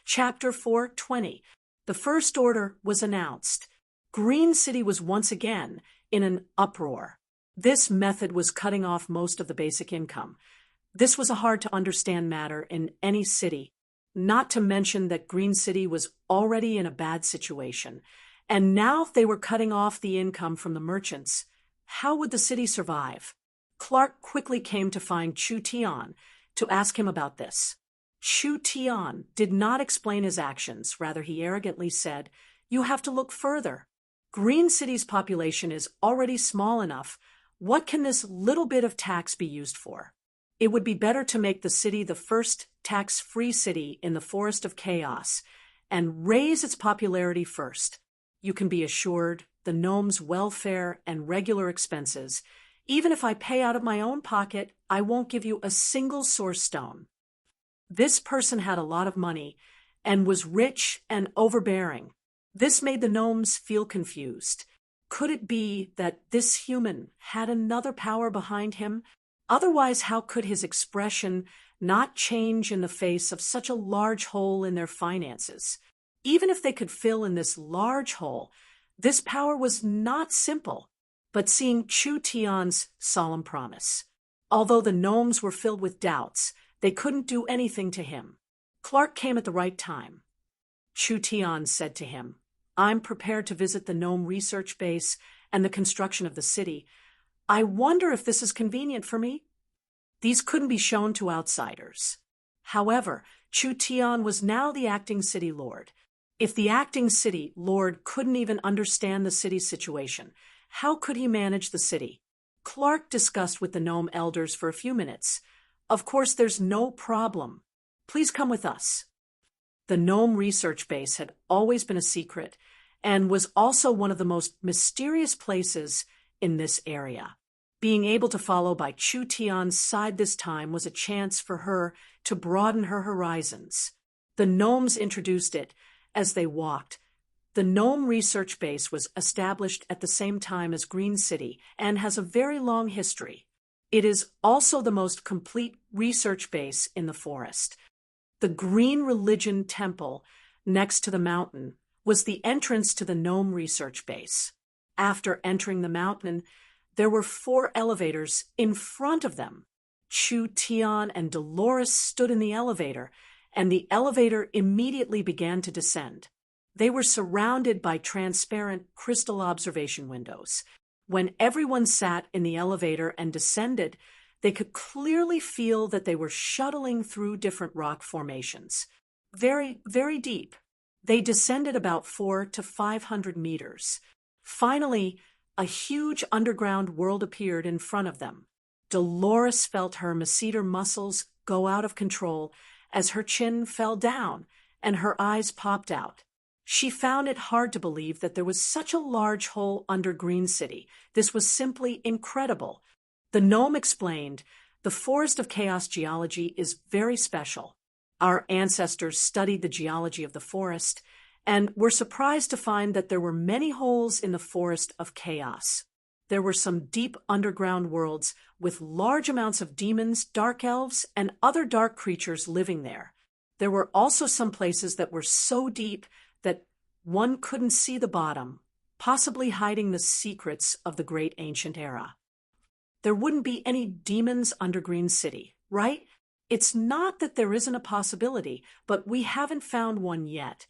Chapter 4:20. The First Order was announced. Green City was once again in an uproar. This method was cutting off most of the basic income. This was a hard-to-understand matter in any city, not to mention that Green City was already in a bad situation. And now if they were cutting off the income from the merchants, how would the city survive? Clark quickly came to find Chu Tian to ask him about this. Chu Tian did not explain his actions. Rather, he arrogantly said, "You have to look further. Green City's population is already small enough. What can this little bit of tax be used for? It would be better to make the city the first tax-free city in the Forest of Chaos and raise its popularity first. You can be assured the gnomes' welfare and regular expenses. Even if I pay out of my own pocket, I won't give you a single source stone." This person had a lot of money and was rich and overbearing. This made the gnomes feel confused. Could it be that this human had another power behind him? Otherwise, how could his expression not change in the face of such a large hole in their finances? Even if they could fill in this large hole, this power was not simple. But seeing Chu Tian's solemn promise, although the gnomes were filled with doubts, they couldn't do anything to him. Clark came at the right time. Chu Tian said to him, "I'm prepared to visit the gnome research base and the construction of the city. I wonder if this is convenient for me?" These couldn't be shown to outsiders. However, Chu Tian was now the acting city lord. If the acting city lord couldn't even understand the city's situation, how could he manage the city? Clark discussed with the gnome elders for a few minutes. "Of course, there's no problem. Please come with us." The gnome research base had always been a secret and was also one of the most mysterious places in this area. Being able to follow by Chu Tian's side this time was a chance for her to broaden her horizons. The gnomes introduced it as they walked. The gnome research base was established at the same time as Green City and has a very long history. It is also the most complete research base in the forest. The Green Religion Temple, next to the mountain, was the entrance to the gnome research base. After entering the mountain, there were 4 elevators in front of them. Chu Tian and Dolores stood in the elevator, and the elevator immediately began to descend. They were surrounded by transparent crystal observation windows. When everyone sat in the elevator and descended, they could clearly feel that they were shuttling through different rock formations. Very, very deep. They descended about 400 to 500 meters. Finally, a huge underground world appeared in front of them. Dolores felt her masseter muscles go out of control as her chin fell down and her eyes popped out. She found it hard to believe that there was such a large hole under Green City. This was simply incredible. The gnome explained, "The Forest of Chaos geology is very special. Our ancestors studied the geology of the forest and were surprised to find that there were many holes in the Forest of Chaos. There were some deep underground worlds with large amounts of demons, dark elves, and other dark creatures living there. There were also some places that were so deep that one couldn't see the bottom, possibly hiding the secrets of the great ancient era. There wouldn't be any demons under Green City, right? It's not that there isn't a possibility, but we haven't found one yet."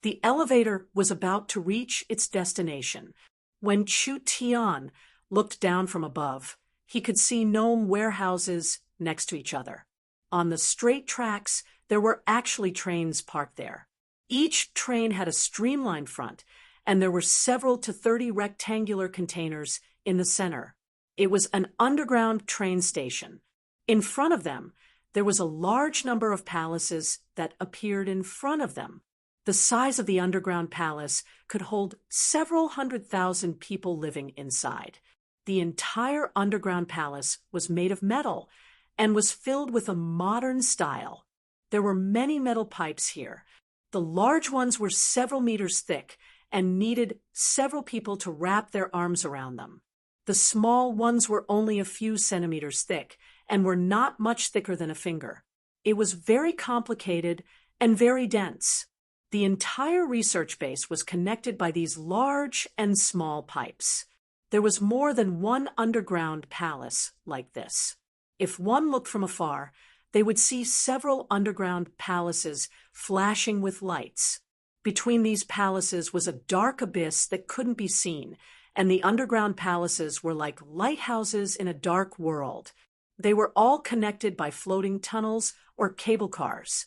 The elevator was about to reach its destination. When Chu Tian looked down from above, he could see gnome warehouses next to each other. On the straight tracks, there were actually trains parked there. Each train had a streamlined front, and there were several to 30 rectangular containers in the center. It was an underground train station. In front of them, there was a large number of palaces that appeared in front of them. The size of the underground palace could hold several 100,000 people living inside. The entire underground palace was made of metal and was filled with a modern style. There were many metal pipes here. The large ones were several meters thick and needed several people to wrap their arms around them. The small ones were only a few centimeters thick and were not much thicker than a finger. It was very complicated and very dense. The entire research base was connected by these large and small pipes. There was more than one underground palace like this. If one looked from afar, they would see several underground palaces flashing with lights. Between these palaces was a dark abyss that couldn't be seen, and the underground palaces were like lighthouses in a dark world. They were all connected by floating tunnels or cable cars.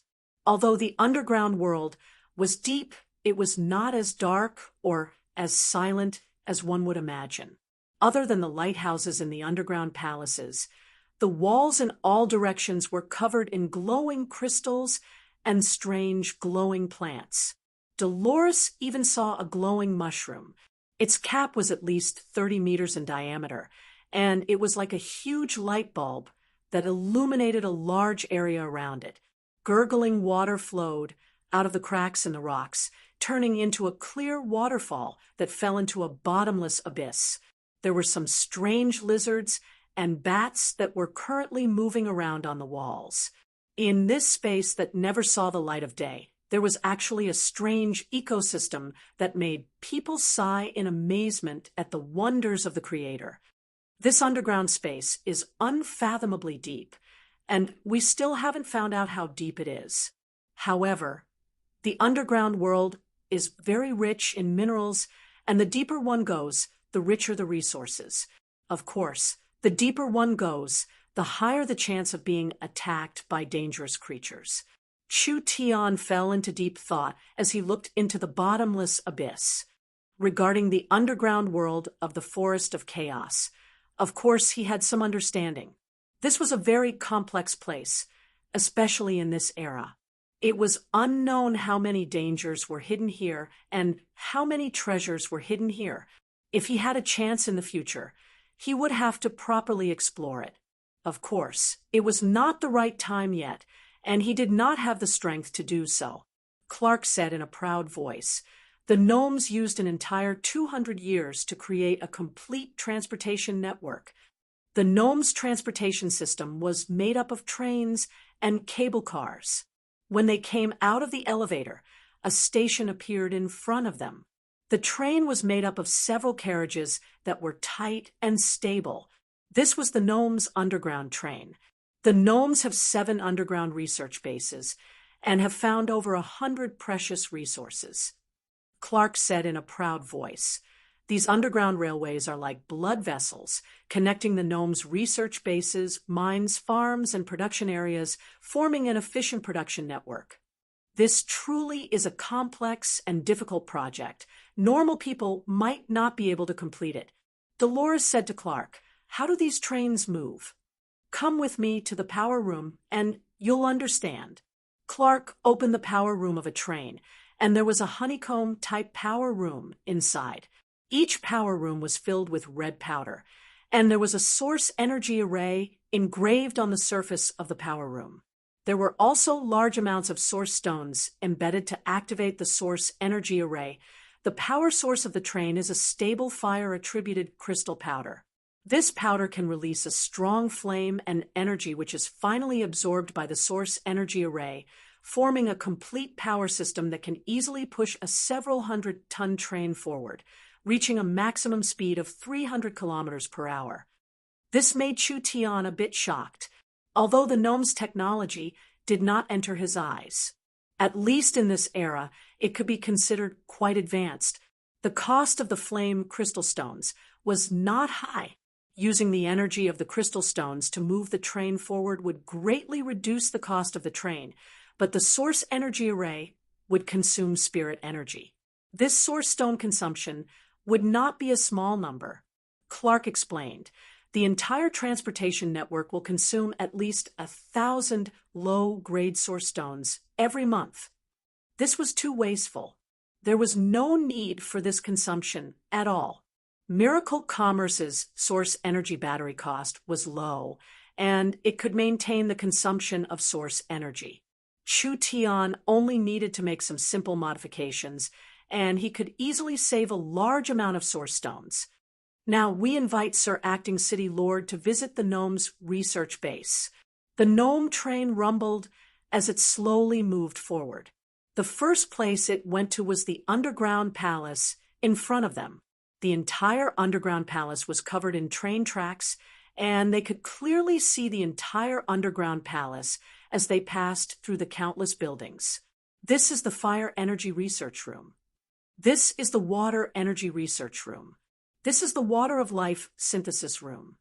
Although the underground world was deep, it was not as dark or as silent as one would imagine. Other than the lighthouses in the underground palaces, the walls in all directions were covered in glowing crystals and strange glowing plants. Dolores even saw a glowing mushroom. Its cap was at least 30 meters in diameter, and it was like a huge light bulb that illuminated a large area around it. Gurgling water flowed out of the cracks in the rocks, turning into a clear waterfall that fell into a bottomless abyss. There were some strange lizards and bats that were currently moving around on the walls. In this space that never saw the light of day, there was actually a strange ecosystem that made people sigh in amazement at the wonders of the Creator. This underground space is unfathomably deep, and we still haven't found out how deep it is. However, the underground world is very rich in minerals, and the deeper one goes, the richer the resources. Of course, the deeper one goes, the higher the chance of being attacked by dangerous creatures. Chu Tian fell into deep thought as he looked into the bottomless abyss. Regarding the underground world of the Forest of Chaos, of course he had some understanding. This was a very complex place, especially in this era. It was unknown how many dangers were hidden here and how many treasures were hidden here. If he had a chance in the future, he would have to properly explore it. Of course, it was not the right time yet, and he did not have the strength to do so. Clark said in a proud voice, "The gnomes used an entire 200 years to create a complete transportation network. The gnomes' transportation system was made up of trains and cable cars. When they came out of the elevator, a station appeared in front of them. The train was made up of several carriages that were tight and stable. This was the gnomes' underground train. The gnomes have 7 underground research bases and have found over 100 precious resources." Clark said in a proud voice, "These underground railways are like blood vessels, connecting the gnomes' research bases, mines, farms, and production areas, forming an efficient production network. This truly is a complex and difficult project. Normal people might not be able to complete it." Dolores said to Clark, "How do these trains move? Come with me to the power room and you'll understand." Clark opened the power room of a train, and there was a honeycomb-type power room inside. Each power room was filled with red powder, and there was a source energy array engraved on the surface of the power room. There were also large amounts of source stones embedded to activate the source energy array. The power source of the train is a stable fire-attributed crystal powder. This powder can release a strong flame and energy which is finally absorbed by the source energy array, forming a complete power system that can easily push a several hundred-ton train forward, reaching a maximum speed of 300 kilometers per hour. This made Chu Tian a bit shocked, although the gnome's technology did not enter his eyes. At least in this era, it could be considered quite advanced. The cost of the flame crystal stones was not high. Using the energy of the crystal stones to move the train forward would greatly reduce the cost of the train, but the source energy array would consume spirit energy. This source stone consumption would not be a small number. Clark explained, "The entire transportation network will consume at least 1,000 low-grade source stones every month." This was too wasteful. There was no need for this consumption at all. Miracle Commerce's source energy battery cost was low, and it could maintain the consumption of source energy. Chu Tian only needed to make some simple modifications, and he could easily save a large amount of source stones. Now we invite Sir Acting City Lord to visit the gnome's research base. The gnome train rumbled as it slowly moved forward. The first place it went to was the underground palace in front of them. The entire underground palace was covered in train tracks, and they could clearly see the entire underground palace as they passed through the countless buildings. This is the Fire Energy Research Room. This is the Water Energy Research Room. This is the Water of Life Synthesis Room.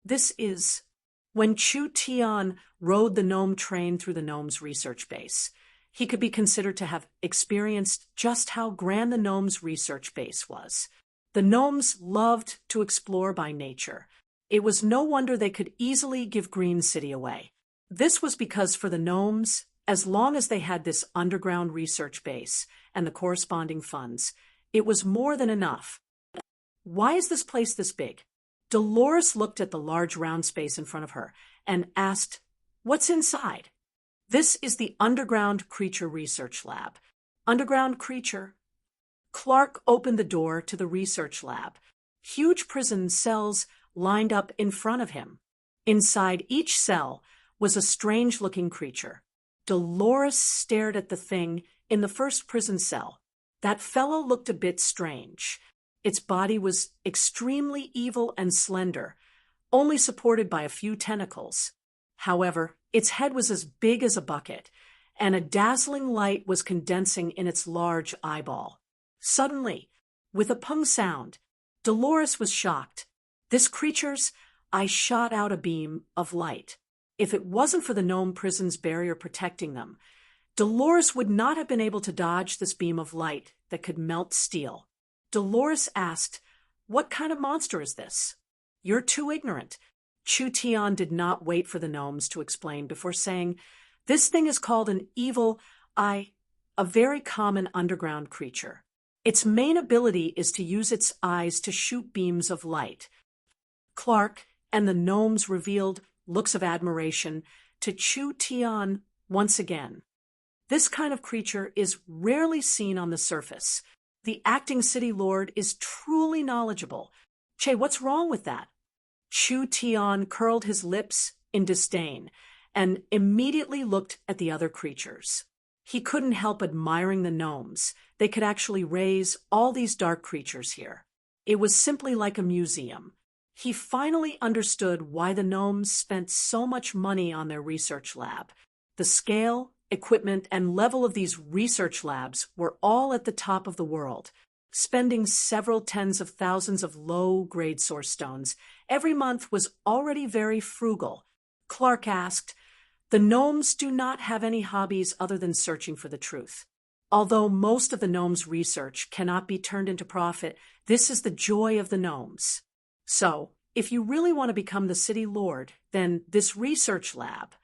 This is... When Chu Tian rode the gnome train through the gnome's research base, he could be considered to have experienced just how grand the gnome's research base was. The gnomes loved to explore by nature. It was no wonder they could easily give Green City away. This was because for the gnomes, as long as they had this underground research base and the corresponding funds, it was more than enough. Why is this place this big? Dolores looked at the large round space in front of her and asked, "What's inside?" "This is the Underground Creature Research Lab." Underground creature? Clark opened the door to the research lab. Huge prison cells lined up in front of him. Inside each cell was a strange-looking creature. Dolores stared at the thing in the first prison cell. That fellow looked a bit strange. Its body was extremely evil and slender, only supported by a few tentacles. However, its head was as big as a bucket, and a dazzling light was condensing in its large eyeball. Suddenly, with a pung sound, Dolores was shocked. "This creature's..." I shot out a beam of light. If it wasn't for the gnome prison's barrier protecting them, Dolores would not have been able to dodge this beam of light that could melt steel. Dolores asked, "What kind of monster is this?" "You're too ignorant." Chu Tian did not wait for the gnomes to explain before saying, "This thing is called an evil eye, a very common underground creature. Its main ability is to use its eyes to shoot beams of light." Clark and the gnomes revealed looks of admiration to Chu Tian once again. This kind of creature is rarely seen on the surface. The acting city lord is truly knowledgeable. "Che, what's wrong with that?" Chu Tian curled his lips in disdain and immediately looked at the other creatures. He couldn't help admiring the gnomes. They could actually raise all these dark creatures here. It was simply like a museum. He finally understood why the gnomes spent so much money on their research lab. The scale, equipment, and level of these research labs were all at the top of the world. Spending several tens of thousands of low-grade source stones every month was already very frugal. Clark asked, "The gnomes do not have any hobbies other than searching for the truth. Although most of the gnomes' research cannot be turned into profit, this is the joy of the gnomes. So, if you really want to become the city lord, then this research lab..."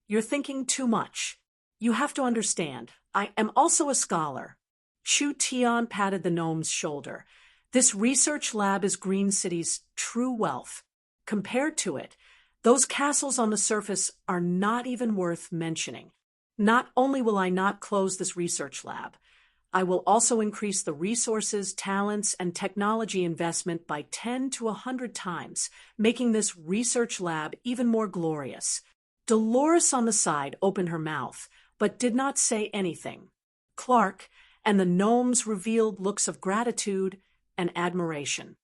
"You're thinking too much. You have to understand, I am also a scholar." Chu Tian patted the gnome's shoulder. "This research lab is Green City's true wealth. Compared to it, those castles on the surface are not even worth mentioning. Not only will I not close this research lab, I will also increase the resources, talents, and technology investment by 10 to 100 times, making this research lab even more glorious." Dolores on the side opened her mouth, but did not say anything. Clark and the gnomes revealed looks of gratitude and admiration.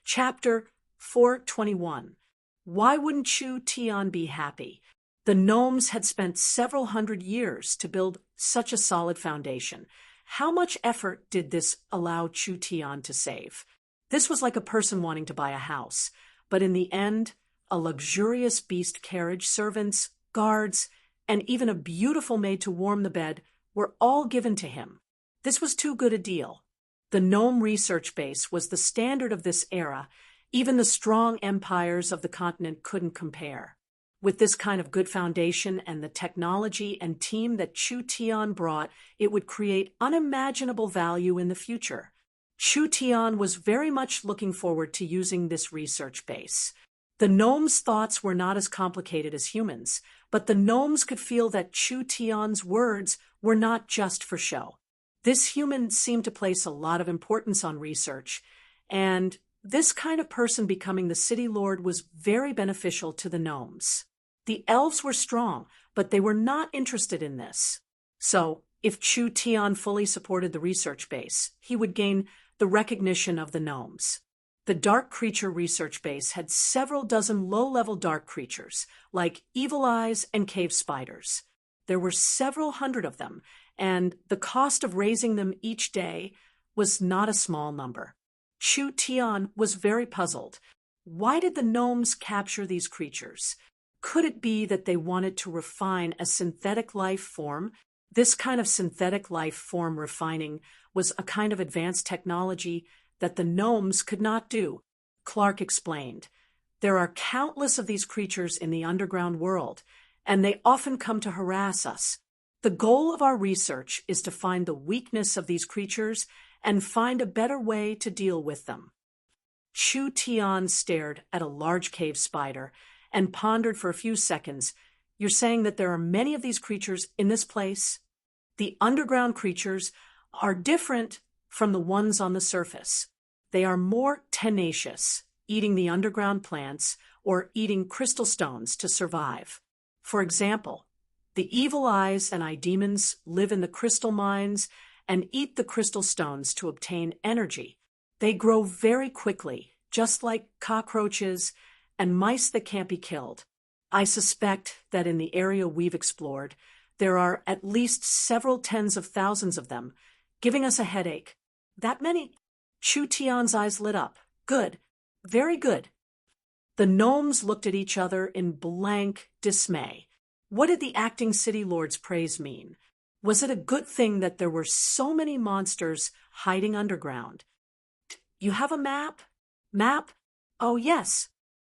Chapter 421. Why wouldn't Chu Tian be happy? The gnomes had spent several hundred years to build such a solid foundation. How much effort did this allow Chu Tian to save? This was like a person wanting to buy a house, but in the end, a luxurious beast carriage, servants, guards, and even a beautiful maid to warm the bed were all given to him. This was too good a deal. The gnome research base was the standard of this era. Even the strong empires of the continent couldn't compare. With this kind of good foundation and the technology and team that Chu Tian brought, it would create unimaginable value in the future. Chu Tian was very much looking forward to using this research base. The gnomes' thoughts were not as complicated as humans, but the gnomes could feel that Chu Tian's words were not just for show. This human seemed to place a lot of importance on research, and this kind of person becoming the city lord was very beneficial to the gnomes. The elves were strong, but they were not interested in this. So, If Chu Tian fully supported the research base, he would gain the recognition of the gnomes. The Dark Creature Research Base had several dozen low-level dark creatures, like evil eyes and cave spiders. There were several hundred of them, and the cost of raising them each day was not a small number. Chu Tian was very puzzled. Why did the gnomes capture these creatures? Could it be that they wanted to refine a synthetic life form? This kind of synthetic life form refining was a kind of advanced technology that the gnomes could not do. Clark explained, "There are countless of these creatures in the underground world, and they often come to harass us. The goal of our research is to find the weakness of these creatures and find a better way to deal with them." Chu Tian stared at a large cave spider and pondered for a few seconds. "You're saying that there are many of these creatures in this place?" "The underground creatures are different from the ones on the surface. They are more tenacious, eating the underground plants or eating crystal stones to survive. For example, the evil eyes and eye demons live in the crystal mines and eat the crystal stones to obtain energy. They grow very quickly, just like cockroaches and mice that can't be killed. I suspect that in the area we've explored, there are at least several tens of thousands of them, giving us a headache." "That many?" Chu Tian's eyes lit up. "Good. Very good." The gnomes looked at each other in blank dismay. What did the acting city lord's praise mean? Was it a good thing that there were so many monsters hiding underground? "You have a map?" "Map? Oh, yes."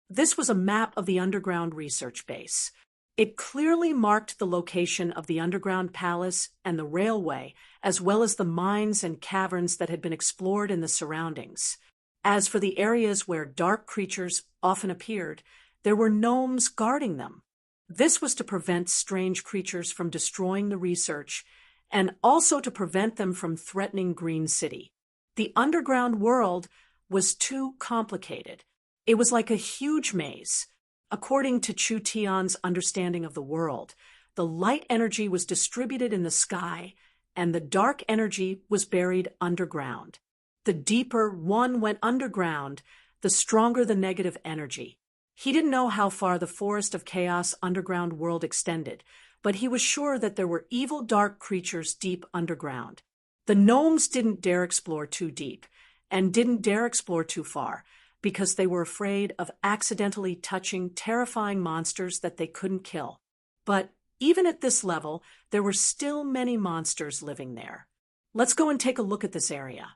This was a map of the underground research base. It clearly marked the location of the underground palace and the railway, as well as the mines and caverns that had been explored in the surroundings. As for the areas where dark creatures often appeared, there were gnomes guarding them. This was to prevent strange creatures from destroying the research, and also to prevent them from threatening Green City. The underground world was too complicated. It was like a huge maze. According to Chu Tian's understanding of the world, the light energy was distributed in the sky, and the dark energy was buried underground. The deeper one went underground, the stronger the negative energy. He didn't know how far the Forest of Chaos underground world extended, but he was sure that there were evil dark creatures deep underground. The gnomes didn't dare explore too deep, and didn't dare explore too far, because they were afraid of accidentally touching terrifying monsters that they couldn't kill. But even at this level, there were still many monsters living there. Let's go and take a look at this area.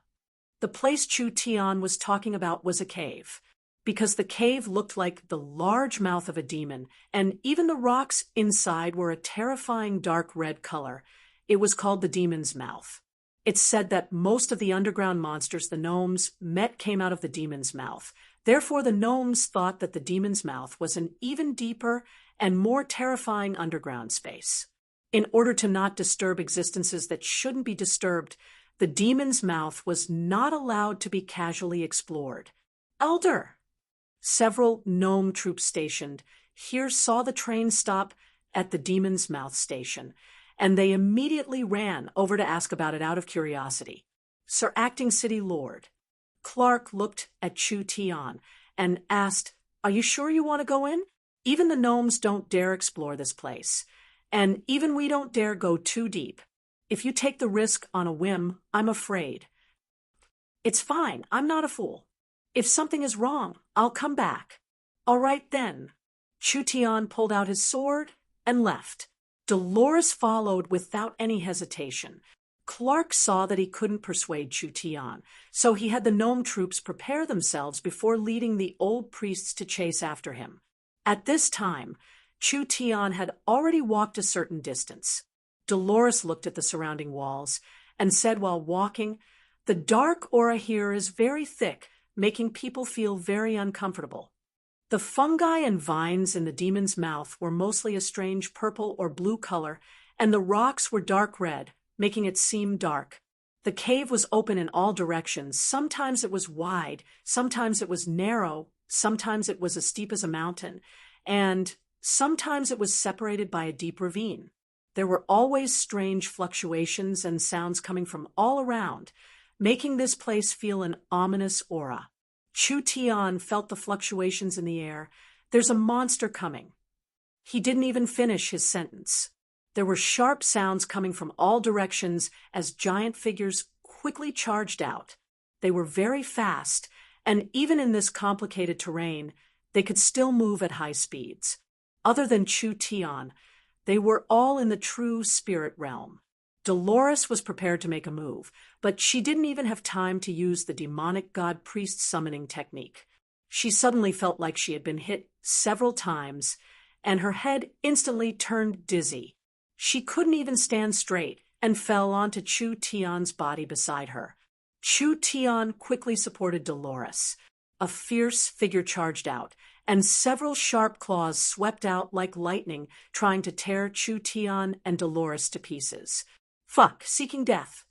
The place Chu Tian was talking about was a cave, because the cave looked like the large mouth of a demon, and even the rocks inside were a terrifying dark red color. It was called the Demon's Mouth. It's said that most of the underground monsters the gnomes met came out of the demon's mouth. Therefore, the gnomes thought that the demon's mouth was an even deeper and more terrifying underground space. In order to not disturb existences that shouldn't be disturbed, the demon's mouth was not allowed to be casually explored. "Elder!" Several gnome troops stationed here saw the train stop at the Demon's Mouth station, and they immediately ran over to ask about it out of curiosity. "Sir Acting City Lord." Clark looked at Chu Tian and asked, "Are you sure you want to go in? Even the gnomes don't dare explore this place, and even we don't dare go too deep. If you take the risk on a whim, I'm afraid." "It's fine. I'm not a fool. If something is wrong, I'll come back." "All right then." Chu Tian pulled out his sword and left. Dolores followed without any hesitation. Clark saw that he couldn't persuade Chu Tian, so he had the gnome troops prepare themselves before leading the old priests to chase after him. At this time, Chu Tian had already walked a certain distance. Dolores looked at the surrounding walls and said while walking, "The dark aura here is very thick, making people feel very uncomfortable." The fungi and vines in the demon's mouth were mostly a strange purple or blue color, and the rocks were dark red, making it seem dark. The cave was open in all directions. Sometimes it was wide, sometimes it was narrow, sometimes it was as steep as a mountain, and sometimes it was separated by a deep ravine. There were always strange fluctuations and sounds coming from all around, making this place feel an ominous aura. Chu Tian felt the fluctuations in the air. There's a monster coming. He didn't even finish his sentence. There were sharp sounds coming from all directions as giant figures quickly charged out. They were very fast, and even in this complicated terrain, they could still move at high speeds. Other than Chu Tian, they were all in the true spirit realm. Dolores was prepared to make a move, but she didn't even have time to use the demonic god priest summoning technique. She suddenly felt like she had been hit several times, and her head instantly turned dizzy. She couldn't even stand straight and fell onto Chu Tian's body beside her. Chu Tian quickly supported Dolores. A fierce figure charged out, and several sharp claws swept out like lightning, trying to tear Chu Tian and Dolores to pieces. Fuck, seeking death.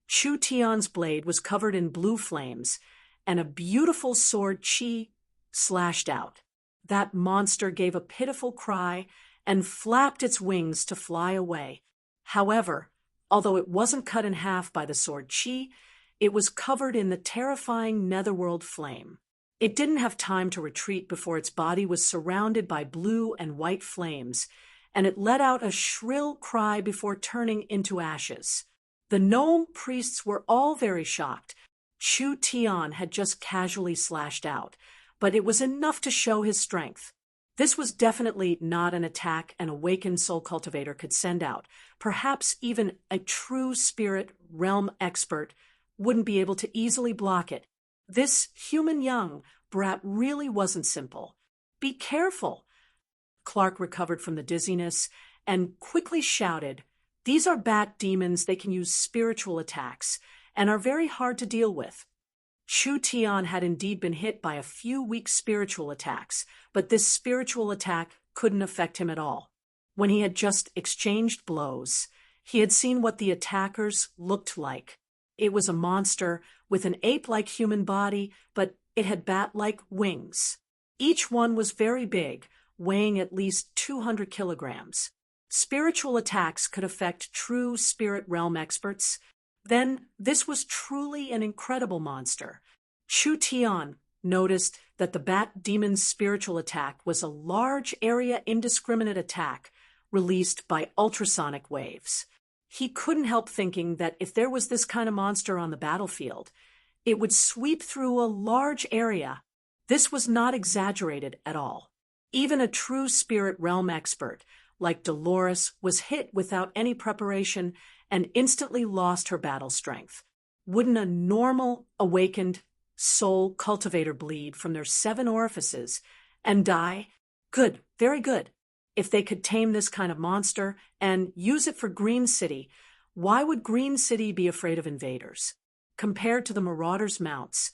Chu Tian's blade was covered in blue flames, and a beautiful sword Qi slashed out. That monster gave a pitiful cry and flapped its wings to fly away. However, although it wasn't cut in half by the sword Qi, it was covered in the terrifying netherworld flame. It didn't have time to retreat before its body was surrounded by blue and white flames, and it let out a shrill cry before turning into ashes. The gnome priests were all very shocked. Chu Tian had just casually slashed out, but it was enough to show his strength. This was definitely not an attack an awakened soul cultivator could send out. Perhaps even a true spirit realm expert wouldn't be able to easily block it. This human young brat really wasn't simple. Be careful. Clark recovered from the dizziness and quickly shouted, "These are bat demons. They can use spiritual attacks and are very hard to deal with." Chu Tian had indeed been hit by a few weak spiritual attacks, but this spiritual attack couldn't affect him at all. When he had just exchanged blows, he had seen what the attackers looked like. It was a monster with an ape-like human body, but it had bat-like wings. Each one was very big, weighing at least 200 kilograms. Spiritual attacks could affect true spirit realm experts. Then this was truly an incredible monster. Chu Tian noticed that the bat demon's spiritual attack was a large area indiscriminate attack released by ultrasonic waves. He couldn't help thinking that if there was this kind of monster on the battlefield, it would sweep through a large area. This was not exaggerated at all. Even a true spirit realm expert like Dolores was hit without any preparation and instantly lost her battle strength. Wouldn't a normal, awakened soul cultivator bleed from their 7 orifices and die? Good, very good. If they could tame this kind of monster and use it for Green City, why would Green City be afraid of invaders? Compared to the Marauders' mounts,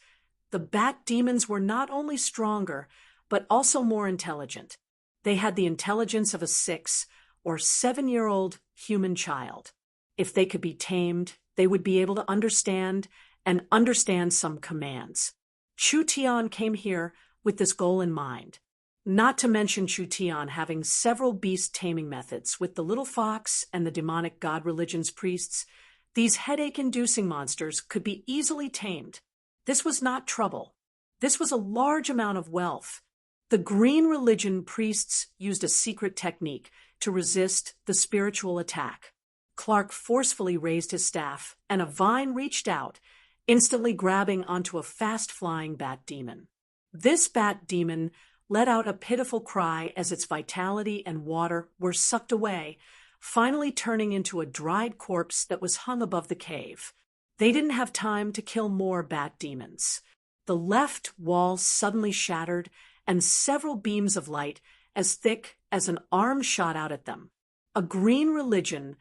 the bat demons were not only stronger, but also more intelligent. They had the intelligence of a 6 or 7-year-old human child. If they could be tamed, they would be able to understand some commands. Chu Tian came here with this goal in mind. Not to mention Chu Tian having several beast taming methods with the little fox and the demonic god religion's priests, these headache-inducing monsters could be easily tamed. This was not trouble. This was a large amount of wealth. The green religion priests used a secret technique to resist the spiritual attack. Clark forcefully raised his staff, and a vine reached out, instantly grabbing onto a fast-flying bat demon. This bat demon let out a pitiful cry as its vitality and water were sucked away, finally turning into a dried corpse that was hung above the cave. They didn't have time to kill more bat demons. The left wall suddenly shattered, and several beams of light as thick as an arm shot out at them. A green religion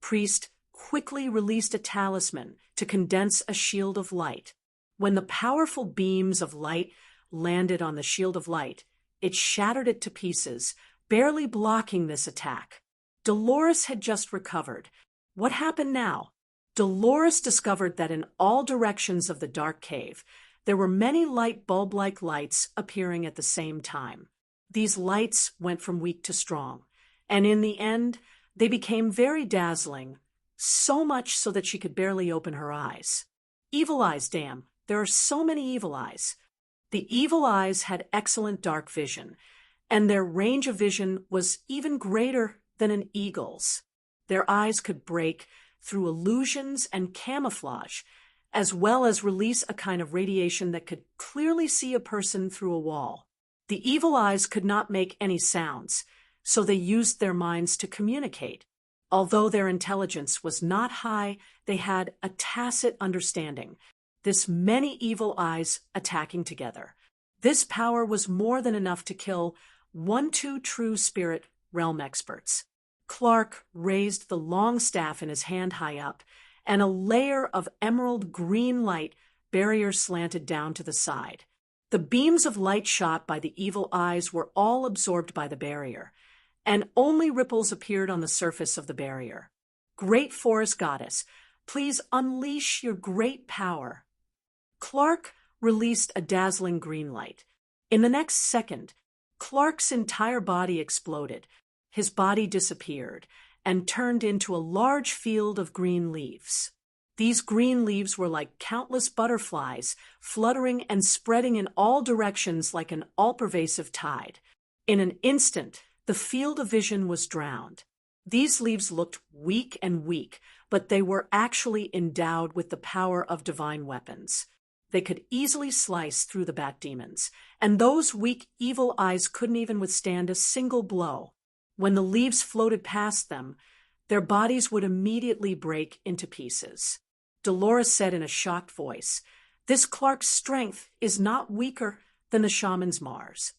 priest quickly released a talisman to condense a shield of light. When the powerful beams of light landed on the shield of light, it shattered it to pieces, barely blocking this attack. Dolores had just recovered. What happened now? Dolores discovered that in all directions of the dark cave, there were many light bulb-like lights appearing at the same time. These lights went from weak to strong, and in the end, They became very dazzling, so much so that she could barely open her eyes. Evil eyes, damn. There are so many evil eyes. The evil eyes had excellent dark vision, and their range of vision was even greater than an eagle's. Their eyes could break through illusions and camouflage, as well as release a kind of radiation that could clearly see a person through a wall. The evil eyes could not make any sounds, so they used their minds to communicate. Although their intelligence was not high, they had a tacit understanding. This many evil eyes attacking together. This power was more than enough to kill 1-2 true spirit realm experts. Clark raised the long staff in his hand high up, and a layer of emerald green light barrier slanted down to the side. The beams of light shot by the evil eyes were all absorbed by the barrier, and only ripples appeared on the surface of the barrier. Great Forest Goddess, please unleash your great power. Clark released a dazzling green light. In the next second, Clark's entire body exploded. His body disappeared and turned into a large field of green leaves. These green leaves were like countless butterflies, fluttering and spreading in all directions like an all-pervasive tide. In an instant, the field of vision was drowned. These leaves looked weak and weak, but they were actually endowed with the power of divine weapons. They could easily slice through the bat demons, and those weak evil eyes couldn't even withstand a single blow. When the leaves floated past them, their bodies would immediately break into pieces. Dolores said in a shocked voice, "This Clark's strength is not weaker than the shaman's Mars."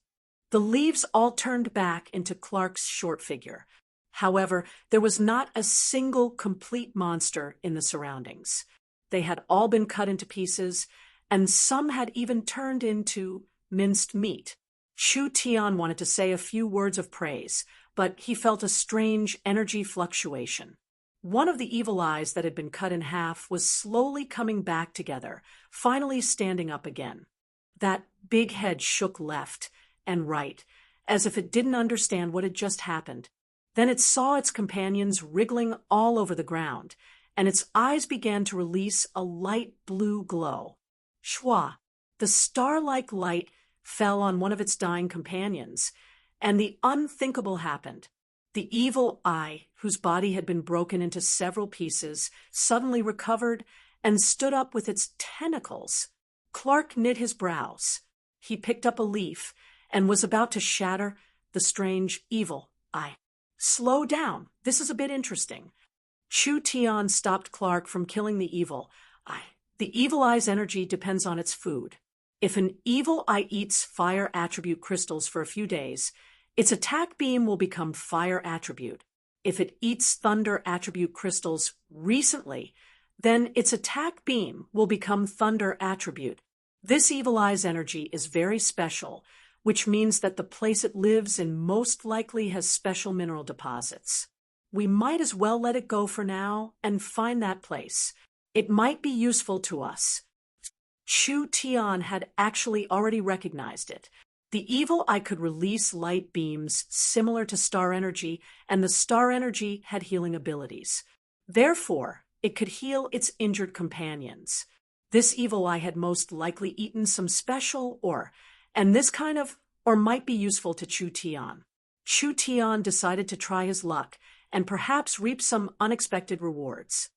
The leaves all turned back into Clark's short figure. However, there was not a single complete monster in the surroundings. They had all been cut into pieces, and some had even turned into minced meat. Chu Tian wanted to say a few words of praise, but he felt a strange energy fluctuation. One of the evil eyes that had been cut in half was slowly coming back together, finally standing up again. That big head shook left and right, as if it didn't understand what had just happened. Then it saw its companions wriggling all over the ground, and its eyes began to release a light blue glow. Shwa, the star-like light fell on one of its dying companions, and the unthinkable happened. The evil eye, whose body had been broken into several pieces, suddenly recovered and stood up with its tentacles. Clark knit his brows. He picked up a leaf and was about to shatter the strange evil eye. "Slow down. This is a bit interesting." Chu Tian stopped Clark from killing the evil eye. The evil eye's energy depends on its food. If an evil eye eats fire attribute crystals for a few days, its attack beam will become fire attribute. If it eats thunder attribute crystals recently, then its attack beam will become thunder attribute. This evil eye's energy is very special, which means that the place it lives in most likely has special mineral deposits. We might as well let it go for now and find that place. It might be useful to us. Chu Tian had actually already recognized it. The evil eye could release light beams similar to star energy, and the star energy had healing abilities. Therefore, it could heal its injured companions. This evil eye had most likely eaten some special ore, and this kind of ore might be useful to Chu Tian. Chu Tian decided to try his luck and perhaps reap some unexpected rewards.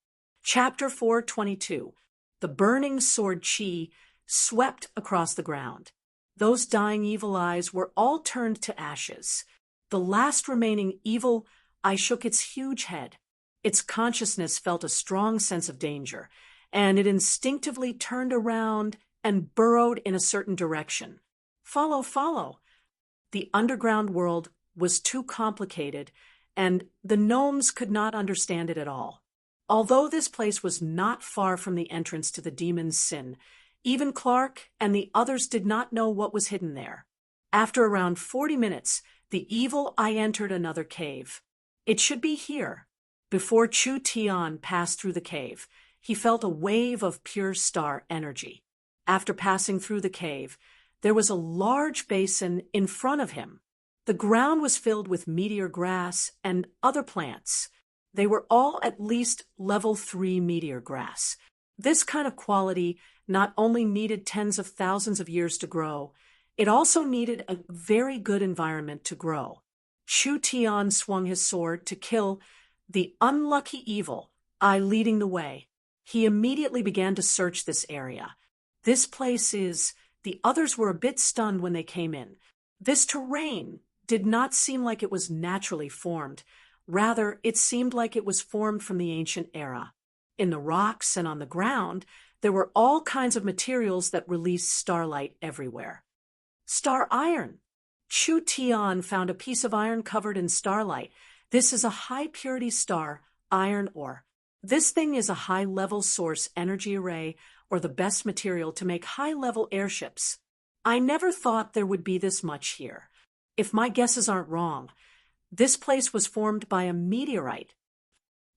Chapter 422. The burning sword Qi swept across the ground. Those dying evil eyes were all turned to ashes. The last remaining evil eye shook its huge head. Its consciousness felt a strong sense of danger, and it instinctively turned around and burrowed in a certain direction. Follow, follow. The underground world was too complicated, and the gnomes could not understand it at all. Although this place was not far from the entrance to the demon's sin, even Clark and the others did not know what was hidden there. After around 40 minutes, the evil eye entered another cave. It should be here. Before Chu Tian passed through the cave, he felt a wave of pure star energy. After passing through the cave, there was a large basin in front of him. The ground was filled with meteor grass and other plants. They were all at least level 3 meteor grass. This kind of quality not only needed tens of thousands of years to grow, it also needed a very good environment to grow. Chu Tian swung his sword to kill the unlucky evil, I leading the way. He immediately began to search this area. This place is... The others were a bit stunned when they came in. This terrain did not seem like it was naturally formed. Rather, it seemed like it was formed from the ancient era. In the rocks and on the ground, there were all kinds of materials that released starlight everywhere. Star iron. Chu Tian found a piece of iron covered in starlight. This is a high-purity star iron ore. This thing is a high-level source energy array, or the best material to make high-level airships. I never thought there would be this much here. If my guesses aren't wrong, this place was formed by a meteorite.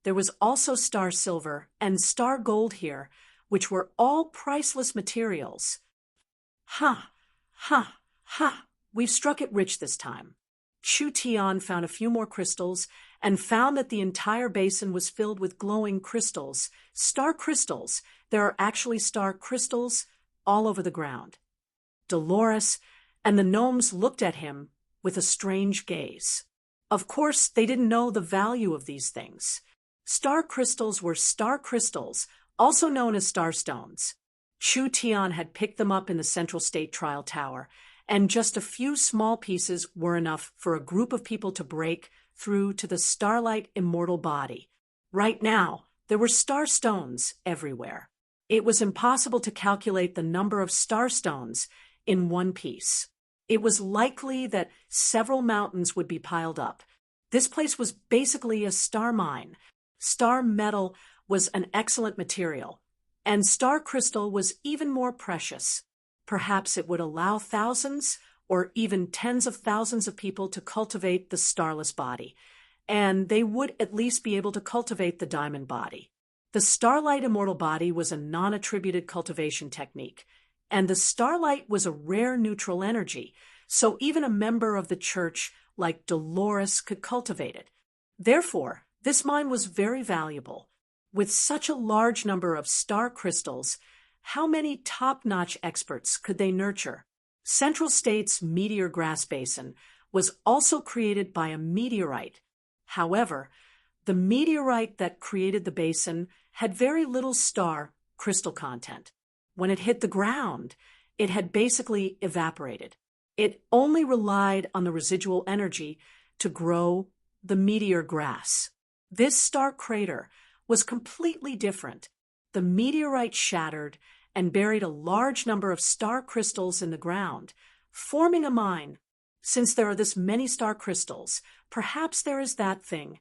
There was also star silver and star gold here, which were all priceless materials. Ha! Ha! Ha! We've struck it rich this time. Chu Tian found a few more crystals and found that the entire basin was filled with glowing crystals, star crystals. There are actually star crystals all over the ground. Dolores and the gnomes looked at him with a strange gaze. Of course, they didn't know the value of these things. Star crystals were star crystals, also known as starstones. Chu Tian had picked them up in the Central State Trial Tower, and just a few small pieces were enough for a group of people to break through to the starlight immortal body. Right now, there were star stones everywhere. It was impossible to calculate the number of star stones in one piece. It was likely that several mountains would be piled up. This place was basically a star mine. Star metal was an excellent material, and star crystal was even more precious. Perhaps it would allow thousands or even tens of thousands of people to cultivate the starless body, and they would at least be able to cultivate the diamond body. The starlight immortal body was a non-attributed cultivation technique, and the starlight was a rare neutral energy, so even a member of the church like Dolores could cultivate it. Therefore, this mine was very valuable. With such a large number of star crystals, how many top-notch experts could they nurture? Central State's meteor grass basin was also created by a meteorite. However, the meteorite that created the basin had very little star crystal content. When it hit the ground, it had basically evaporated. It only relied on the residual energy to grow the meteor grass. This star crater was completely different. The meteorite shattered and buried a large number of star crystals in the ground, forming a mine. Since there are this many star crystals, perhaps there is that thing.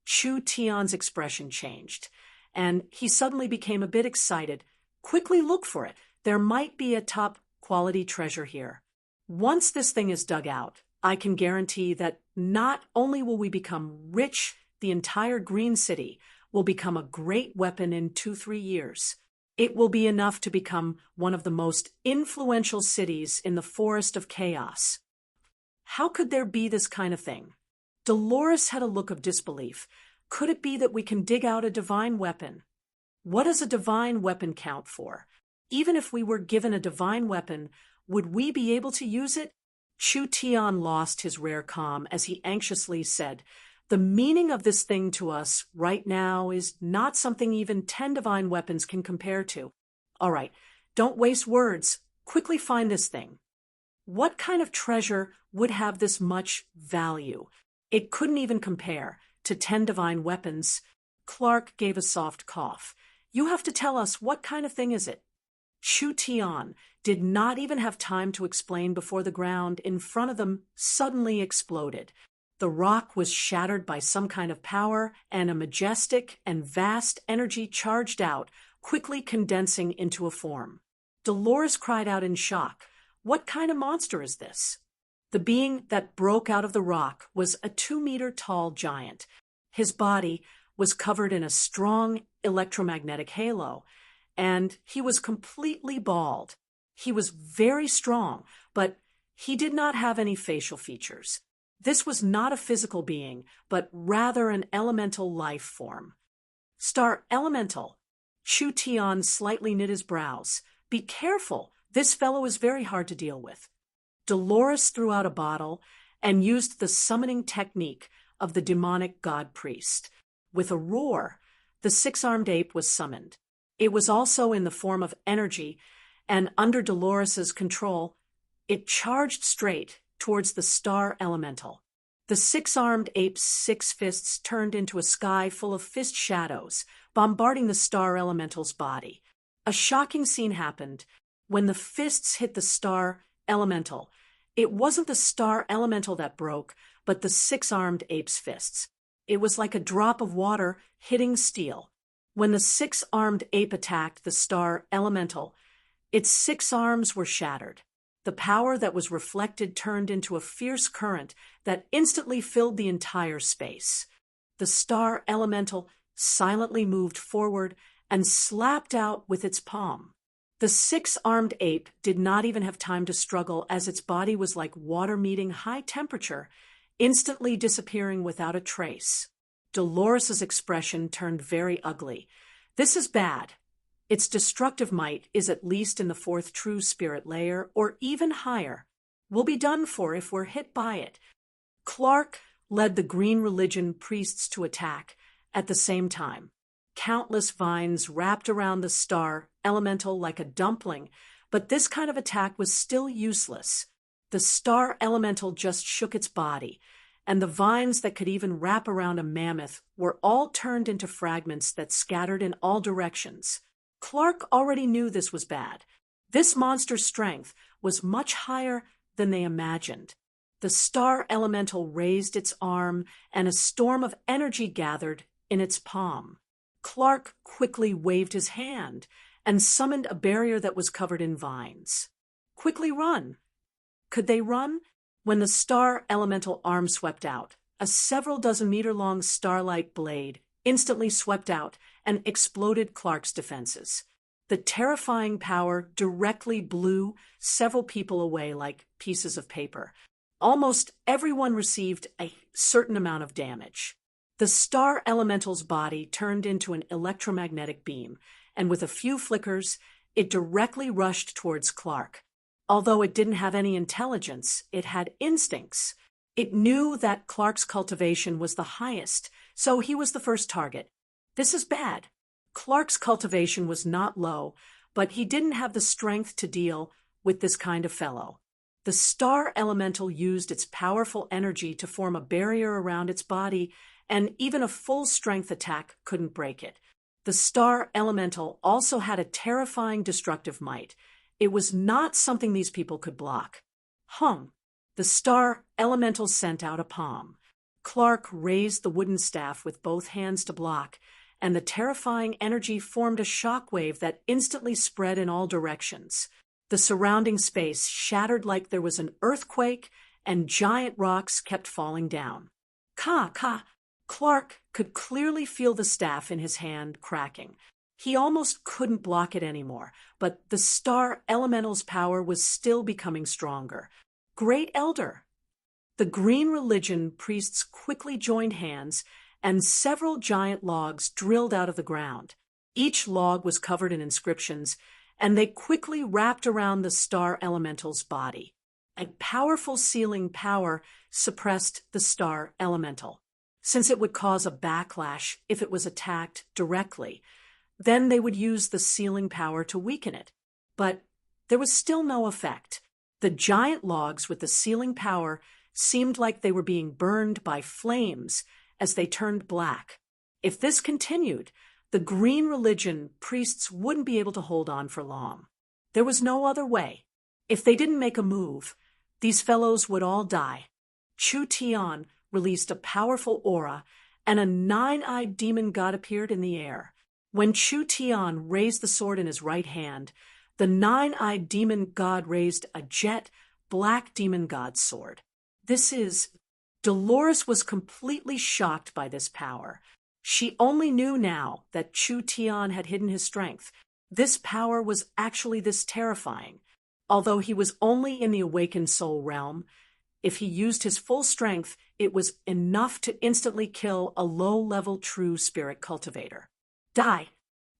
Chu Tian's expression changed, and he suddenly became a bit excited. Quickly look for it. There might be a top-quality treasure here. Once this thing is dug out, I can guarantee that not only will we become rich, the entire Green City will become a great weapon in 2-3 years. It will be enough to become one of the most influential cities in the Forest of Chaos. How could there be this kind of thing? Dolores had a look of disbelief. Could it be that we can dig out a divine weapon? What does a divine weapon count for? Even if we were given a divine weapon, would we be able to use it? Chu Tian lost his rare calm as he anxiously said, "The meaning of this thing to us right now is not something even 10 divine weapons can compare to. All right, don't waste words. Quickly find this thing." What kind of treasure would have this much value? It couldn't even compare to 10 divine weapons. Clark gave a soft cough. "You have to tell us, what kind of thing is it?" Chu Tian did not even have time to explain before the ground in front of them suddenly exploded. The rock was shattered by some kind of power, and a majestic and vast energy charged out, quickly condensing into a form. Dolores cried out in shock. What kind of monster is this? The being that broke out of the rock was a 2-meter-tall giant. His body was covered in a strong electromagnetic halo, and he was completely bald. He was very strong, but he did not have any facial features. This was not a physical being, but rather an elemental life form. Star Elemental. Chu Tian slightly knit his brows. Be careful, this fellow is very hard to deal with. Dolores threw out a bottle and used the summoning technique of the demonic god priest. With a roar, the six-armed ape was summoned. It was also in the form of energy, and under Dolores's control, it charged straight towards the star elemental. The six-armed ape's six fists turned into a sky full of fist shadows, bombarding the star elemental's body. A shocking scene happened. When the fists hit the star elemental, it wasn't the star elemental that broke, but the six-armed ape's fists. It was like a drop of water hitting steel. When the six-armed ape attacked the star elemental, its six arms were shattered. The power that was reflected turned into a fierce current that instantly filled the entire space. The star elemental silently moved forward and slapped out with its palm. The six-armed ape did not even have time to struggle, as its body was like water meeting high temperature, instantly disappearing without a trace. Dolores's expression turned very ugly. This is bad. Its destructive might is at least in the fourth true spirit layer, or even higher. We'll be done for if we're hit by it. Clark led the Green Religion priests to attack at the same time. Countless vines wrapped around the star elemental like a dumpling, but this kind of attack was still useless. The star elemental just shook its body, and the vines that could even wrap around a mammoth were all turned into fragments that scattered in all directions. Clark already knew this was bad. This monster's strength was much higher than they imagined. The star elemental raised its arm, and a storm of energy gathered in its palm. Clark quickly waved his hand and summoned a barrier that was covered in vines. Quickly run! Could they run? When the star elemental arm swept out, a several dozen meter-long starlight blade instantly swept out and exploded Clark's defenses. The terrifying power directly blew several people away like pieces of paper. Almost everyone received a certain amount of damage. The star elemental's body turned into an electromagnetic beam, and with a few flickers, it directly rushed towards Clark. Although it didn't have any intelligence, it had instincts. It knew that Clark's cultivation was the highest, so he was the first target. This is bad. Clark's cultivation was not low, but he didn't have the strength to deal with this kind of fellow. The star elemental used its powerful energy to form a barrier around its body, and even a full-strength attack couldn't break it. The star elemental also had a terrifying destructive might. It was not something these people could block. The star elemental sent out a palm. Clark raised the wooden staff with both hands to block, and the terrifying energy formed a shockwave that instantly spread in all directions. The surrounding space shattered like there was an earthquake, and giant rocks kept falling down. Clark could clearly feel the staff in his hand cracking. He almost couldn't block it anymore, but the star elemental's power was still becoming stronger. Great Elder! The Green Religion priests quickly joined hands, and several giant logs drilled out of the ground. Each log was covered in inscriptions, and they quickly wrapped around the star elemental's body. A powerful sealing power suppressed the star elemental, since it would cause a backlash if it was attacked directly. Then they would use the sealing power to weaken it. But there was still no effect. The giant logs with the sealing power seemed like they were being burned by flames as they turned black. If this continued, the Green Religion priests wouldn't be able to hold on for long. There was no other way. If they didn't make a move, these fellows would all die. Chu Tian released a powerful aura, and a nine-eyed demon god appeared in the air. When Chu Tian raised the sword in his right hand, the nine-eyed demon god raised a jet black demon god's sword. Dolores was completely shocked by this power. She only knew now that Chu Tian had hidden his strength. This power was actually this terrifying. Although he was only in the awakened soul realm, If he used his full strength, it was enough to instantly kill a low-level true spirit cultivator. Die!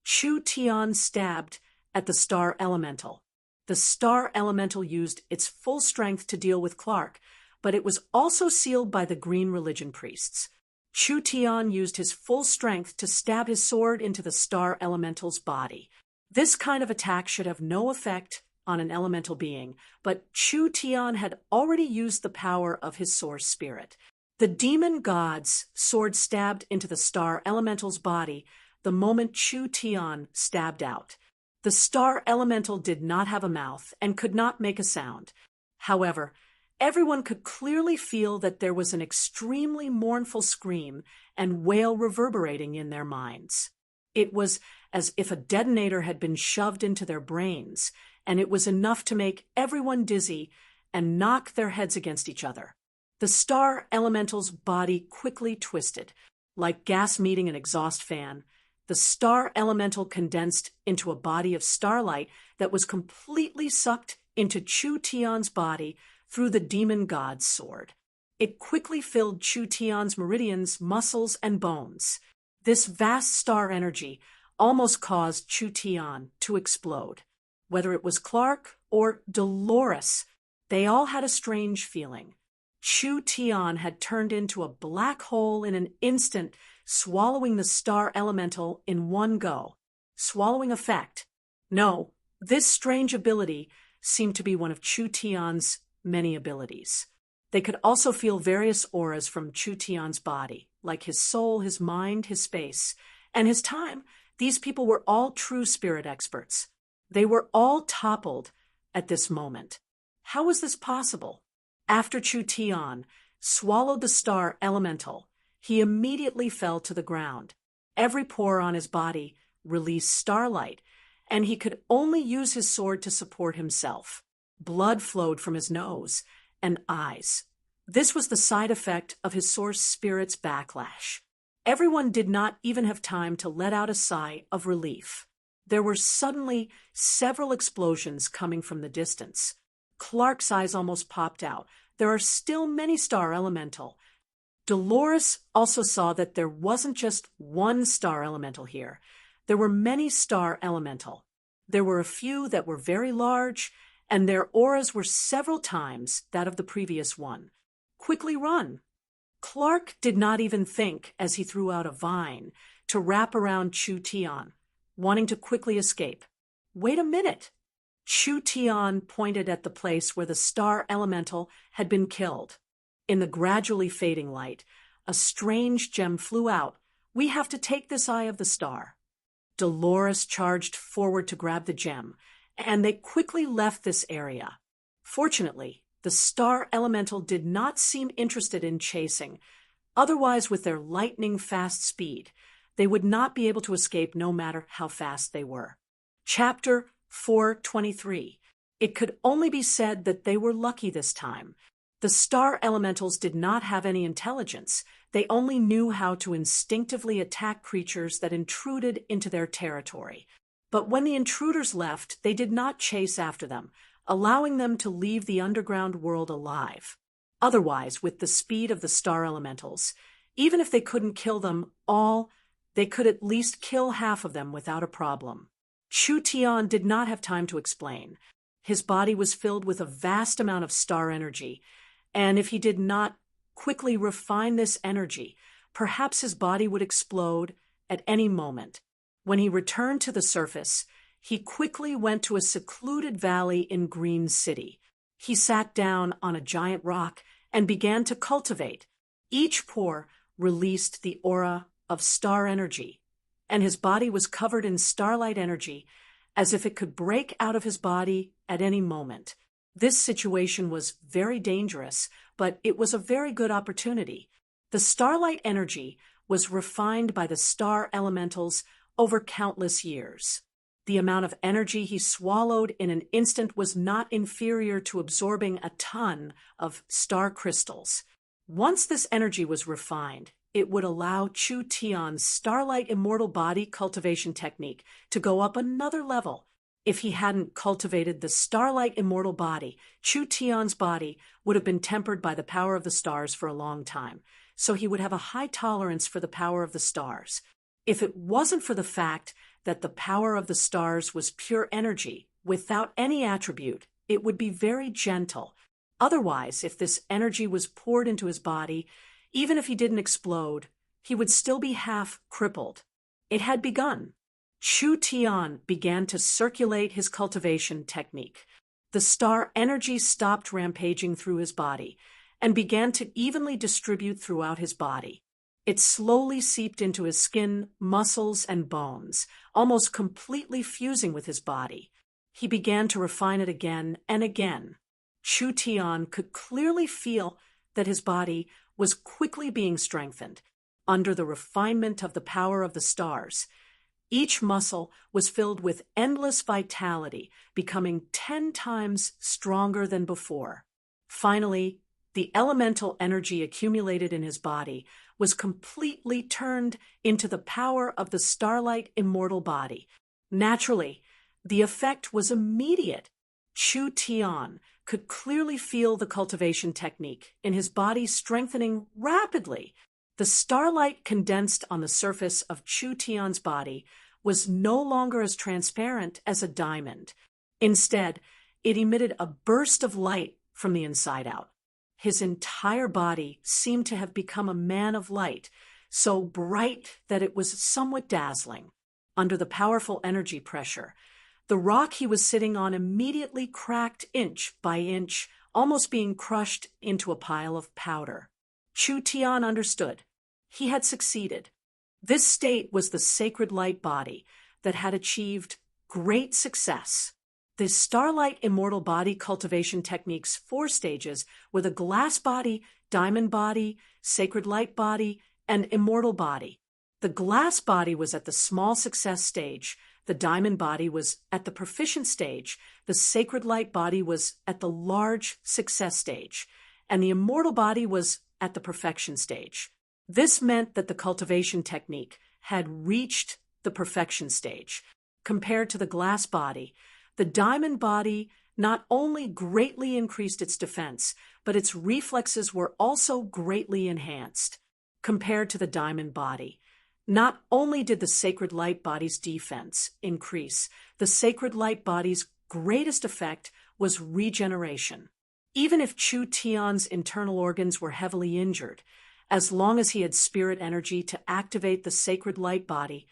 Chu Tian stabbed at the star elemental. The star elemental used its full strength to deal with Clark, but it was also sealed by the green religion priests. Chu Tian used his full strength to stab his sword into the star elemental's body. This kind of attack should have no effect on an elemental being, but Chu Tian had already used the power of his source spirit. The demon god's sword stabbed into the star elemental's body the moment Chu Tian stabbed out. The star elemental did not have a mouth and could not make a sound. However, everyone could clearly feel that there was an extremely mournful scream and wail reverberating in their minds. It was as if a detonator had been shoved into their brains, and it was enough to make everyone dizzy and knock their heads against each other. The star elemental's body quickly twisted. Like gas meeting an exhaust fan, the star elemental condensed into a body of starlight that was completely sucked into Chu Tian's body through the demon god's sword. It quickly filled Chu Tian's meridians, muscles, and bones. This vast star energy almost caused Chu Tian to explode. Whether it was Clark or Dolores, they all had a strange feeling. Chu Tian had turned into a black hole in an instant, swallowing the star elemental in one go. Swallowing effect. No, this strange ability seemed to be one of Chu Tian's many abilities. They could also feel various auras from Chu Tian's body, like his soul, his mind, his space, and his time. These people were all true spirit experts. They were all toppled at this moment. How was this possible? After Chu Tian swallowed the star elemental, he immediately fell to the ground. Every pore on his body released starlight, and he could only use his sword to support himself. Blood flowed from his nose and eyes. This was the side effect of his source spirit's backlash. Everyone did not even have time to let out a sigh of relief. There were suddenly several explosions coming from the distance. Clark's eyes almost popped out. There are still many star elemental. Dolores also saw that there wasn't just one star elemental here. There were many star elemental. There were a few that were very large, and their auras were several times that of the previous one. Quickly run! Clark did not even think, as he threw out a vine, to wrap around Chu Tian, wanting to quickly escape. Wait a minute! Chu Tian pointed at the place where the star elemental had been killed. In the gradually fading light, a strange gem flew out. We have to take this eye of the star. Dolores charged forward to grab the gem, and they quickly left this area. Fortunately, the star elemental did not seem interested in chasing. Otherwise, with their lightning-fast speed, they would not be able to escape no matter how fast they were. Chapter 423. It could only be said that they were lucky this time. The star elementals did not have any intelligence. They only knew how to instinctively attack creatures that intruded into their territory. But when the intruders left, they did not chase after them, allowing them to leave the underground world alive. Otherwise, with the speed of the star elementals, even if they couldn't kill them all, they could at least kill half of them without a problem. Chu Tian did not have time to explain. His body was filled with a vast amount of star energy, and if he did not quickly refine this energy, perhaps his body would explode at any moment. When he returned to the surface, he quickly went to a secluded valley in Green City. He sat down on a giant rock and began to cultivate. Each pore released the aura of star energy, and his body was covered in starlight energy as if it could break out of his body at any moment. This situation was very dangerous, but it was a very good opportunity. The starlight energy was refined by the star elementals over countless years. The amount of energy he swallowed in an instant was not inferior to absorbing a ton of star crystals. Once this energy was refined, it would allow Chu Tian's starlight immortal body cultivation technique to go up another level. If he hadn't cultivated the starlight immortal body, Chu Tian's body would have been tempered by the power of the stars for a long time, so he would have a high tolerance for the power of the stars. If it wasn't for the fact that the power of the stars was pure energy, without any attribute, it would be very gentle. Otherwise, if this energy was poured into his body, even if he didn't explode, he would still be half crippled. It had begun. Chu Tian began to circulate his cultivation technique. The star energy stopped rampaging through his body and began to evenly distribute throughout his body. It slowly seeped into his skin, muscles, and bones, almost completely fusing with his body. He began to refine it again and again. Chu Tian could clearly feel that his body was quickly being strengthened under the refinement of the power of the stars. Each muscle was filled with endless vitality, becoming 10 times stronger than before. Finally, the elemental energy accumulated in his body was completely turned into the power of the starlight immortal body. Naturally, the effect was immediate. Chu Tian could clearly feel the cultivation technique in his body strengthening rapidly. The starlight condensed on the surface of Chu Tian's body was no longer as transparent as a diamond. Instead, it emitted a burst of light from the inside out. His entire body seemed to have become a man of light, so bright that it was somewhat dazzling. Under the powerful energy pressure, the rock he was sitting on immediately cracked inch by inch, almost being crushed into a pile of powder. Chu Tian understood. He had succeeded. This state was the sacred light body that had achieved great success. The starlight immortal body cultivation technique's 4 stages were the glass body, diamond body, sacred light body, and immortal body. The glass body was at the small success stage, the diamond body was at the proficient stage, the sacred light body was at the large success stage, and the immortal body was at the perfection stage. This meant that the cultivation technique had reached the perfection stage. Compared to the glass body, the diamond body not only greatly increased its defense, but its reflexes were also greatly enhanced. Compared to the diamond body, not only did the sacred light body's defense increase, the sacred light body's greatest effect was regeneration. Even if Chu Tian's internal organs were heavily injured, as long as he had spirit energy to activate the sacred light body,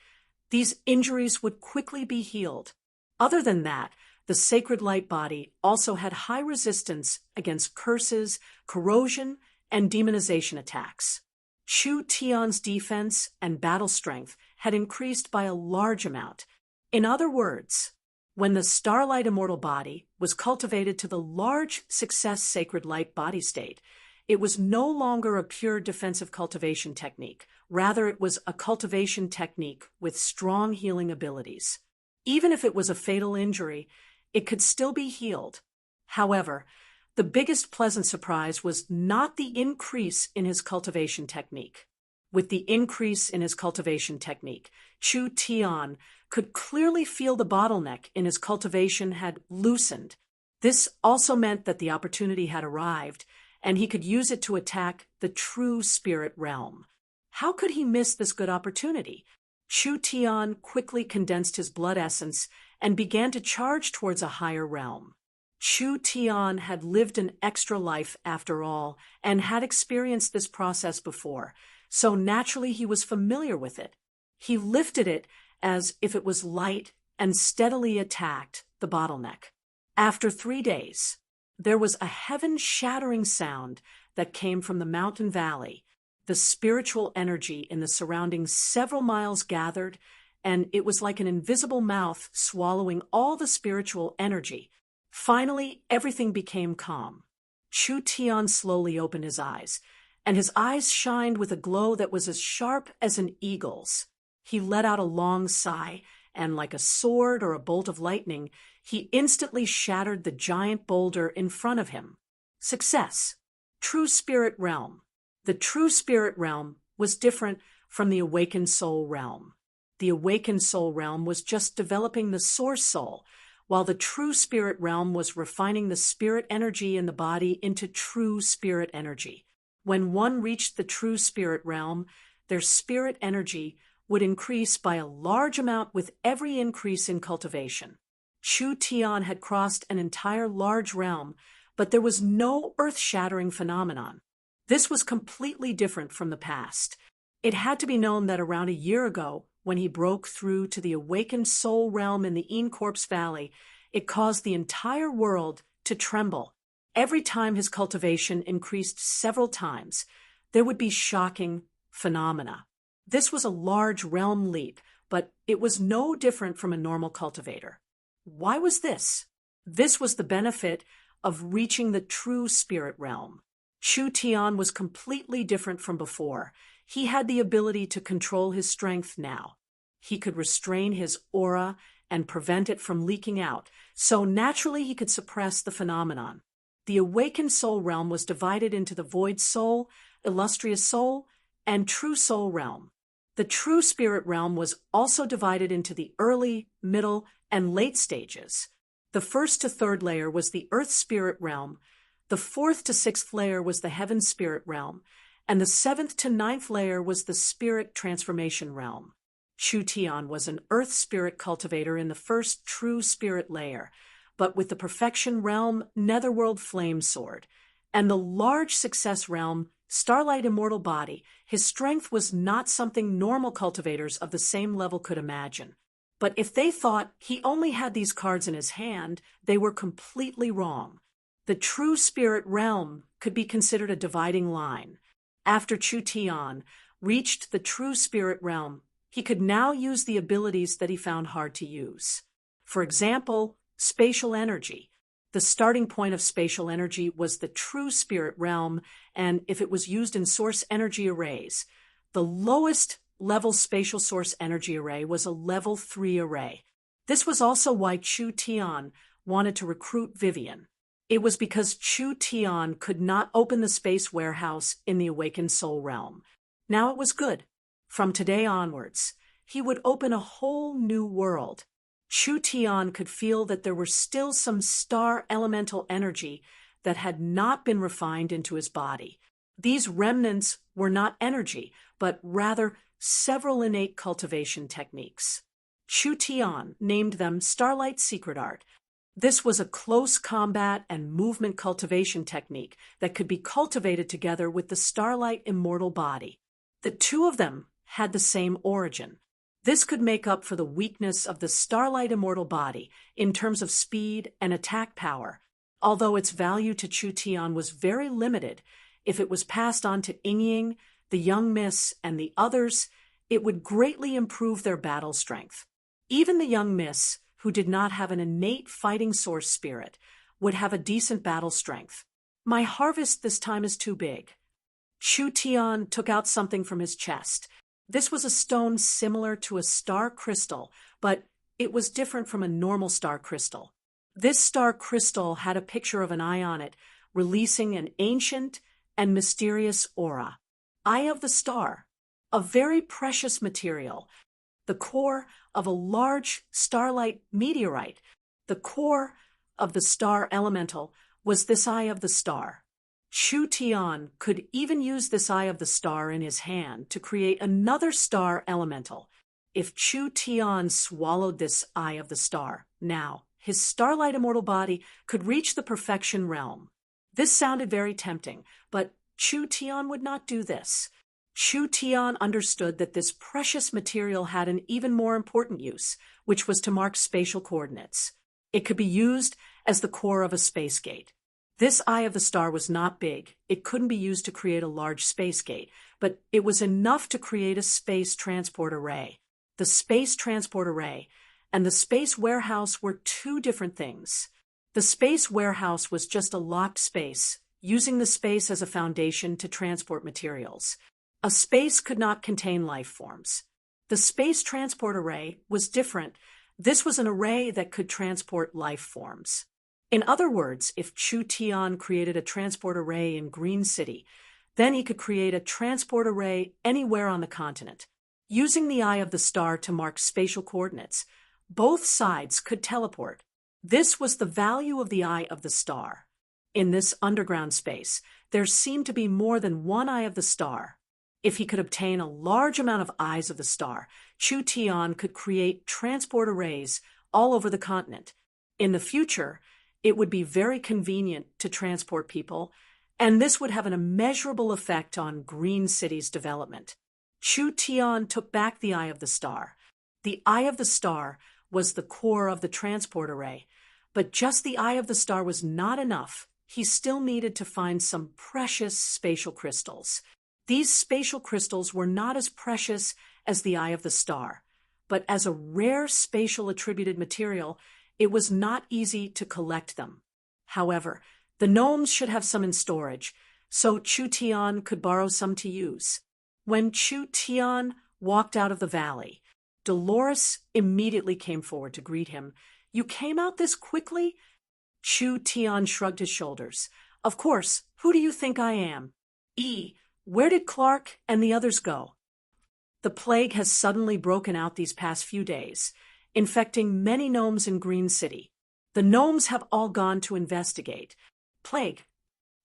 these injuries would quickly be healed. Other than that, the sacred light body also had high resistance against curses, corrosion, and demonization attacks. Chu Tian's defense and battle strength had increased by a large amount. In other words, when the starlight immortal body was cultivated to the large success sacred light body state, it was no longer a pure defensive cultivation technique. Rather, it was a cultivation technique with strong healing abilities. Even if it was a fatal injury, it could still be healed. However, the biggest pleasant surprise was not the increase in his cultivation technique. With the increase in his cultivation technique, Chu Tian could clearly feel the bottleneck in his cultivation had loosened. This also meant that the opportunity had arrived, and he could use it to attack the true spirit realm. How could he miss this good opportunity? Chu Tian quickly condensed his blood essence and began to charge towards a higher realm. Chu Tian had lived an extra life after all, and had experienced this process before, so naturally he was familiar with it. He lifted it as if it was light and steadily attacked the bottleneck. After 3 days, there was a heaven-shattering sound that came from the mountain valley. The spiritual energy in the surroundings several miles gathered, and it was like an invisible mouth swallowing all the spiritual energy. Finally, everything became calm. Chu Tian slowly opened his eyes, and his eyes shined with a glow that was as sharp as an eagle's. He let out a long sigh, and like a sword or a bolt of lightning, he instantly shattered the giant boulder in front of him. Success. True spirit realm. The true spirit realm was different from the awakened soul realm. The awakened soul realm was just developing the source soul, while the true spirit realm was refining the spirit energy in the body into true spirit energy. When one reached the true spirit realm, their spirit energy would increase by a large amount with every increase in cultivation. Chu Tian had crossed an entire large realm, but there was no earth-shattering phenomenon. This was completely different from the past. It had to be known that around a year ago, when he broke through to the awakened soul realm in the Corpse Valley, it caused the entire world to tremble. Every time his cultivation increased several times, there would be shocking phenomena. This was a large realm leap, but it was no different from a normal cultivator. Why was this? This was the benefit of reaching the true spirit realm. Chu Tian was completely different from before. He had the ability to control his strength now. He could restrain his aura and prevent it from leaking out, so naturally he could suppress the phenomenon. The awakened soul realm was divided into the void soul, illustrious soul, and true soul realm. The true spirit realm was also divided into the early, middle, and late stages. The first to third layer was the earth spirit realm, the fourth to sixth layer was the heaven spirit realm, and the seventh to ninth layer was the spirit transformation realm. Chu Tian was an earth spirit cultivator in the first true spirit layer, but with the perfection realm, netherworld flame sword, and the large success realm, starlight immortal body, his strength was not something normal cultivators of the same level could imagine. But if they thought he only had these cards in his hand, they were completely wrong. The true spirit realm could be considered a dividing line. After Chu Tian reached the true spirit realm, he could now use the abilities that he found hard to use. For example, spatial energy. The starting point of spatial energy was the true spirit realm, and if it was used in source energy arrays, the lowest level spatial source energy array was a level 3 array. This was also why Chu Tian wanted to recruit Vivian. It was because Chu Tian could not open the space warehouse in the awakened soul realm. Now it was good. From today onwards, he would open a whole new world. Chu Tian could feel that there were still some star elemental energy that had not been refined into his body. These remnants were not energy, but rather several innate cultivation techniques. Chu Tian named them Starlight Secret Art. This was a close combat and movement cultivation technique that could be cultivated together with the Starlight Immortal Body. The two of them had the same origin. This could make up for the weakness of the Starlight Immortal Body in terms of speed and attack power. Although its value to Chu Tian was very limited, if it was passed on to Yingying, the young miss, and the others, it would greatly improve their battle strength. Even the young miss, who did not have an innate fighting source spirit, would have a decent battle strength. My harvest this time is too big. Chu Tian took out something from his chest. This was a stone similar to a star crystal, but it was different from a normal star crystal. This star crystal had a picture of an eye on it, releasing an ancient and mysterious aura. Eye of the star, a very precious material, the core of a large starlight meteorite. The core of the star elemental was this eye of the star. Chu Tian could even use this eye of the star in his hand to create another star elemental. If Chu Tian swallowed this eye of the star, now his starlight immortal body could reach the perfection realm. This sounded very tempting, but Chu Tian would not do this. Chu Tian understood that this precious material had an even more important use, which was to mark spatial coordinates. It could be used as the core of a space gate. This eye of the star was not big. It couldn't be used to create a large space gate, but it was enough to create a space transport array. The space transport array and the space warehouse were two different things. The space warehouse was just a locked space, using the space as a foundation to transport materials. A space could not contain life forms. The space transport array was different. This was an array that could transport life forms. In other words, if Chu Tian created a transport array in Green City, then he could create a transport array anywhere on the continent. Using the eye of the star to mark spatial coordinates, both sides could teleport. This was the value of the eye of the star. In this underground space, there seemed to be more than one eye of the star. If he could obtain a large amount of eyes of the star, Chu Tian could create transport arrays all over the continent. In the future, it would be very convenient to transport people, and this would have an immeasurable effect on Green City's development. Chu Tian took back the eye of the star. The eye of the star was the core of the transport array, but just the eye of the star was not enough. He still needed to find some precious spatial crystals. These spatial crystals were not as precious as the eye of the star, but as a rare spatial attributed material, it was not easy to collect them. However, the gnomes should have some in storage, so Chu Tian could borrow some to use. When Chu Tian walked out of the valley, Dolores immediately came forward to greet him. "You came out this quickly?" Chu Tian shrugged his shoulders. "Of course, who do you think I am?" Where did Clark and the others go?" "The plague has suddenly broken out these past few days, infecting many gnomes in Green City. The gnomes have all gone to investigate." "Plague?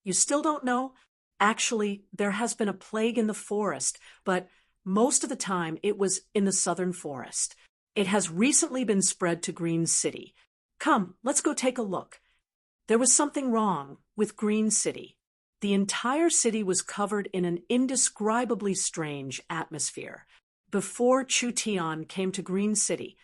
You still don't know?" "Actually, there has been a plague in the forest, but most of the time it was in the southern forest. It has recently been spread to Green City. Come, let's go take a look." There was something wrong with Green City. The entire city was covered in an indescribably strange atmosphere. Before Chu Tian came to Green City,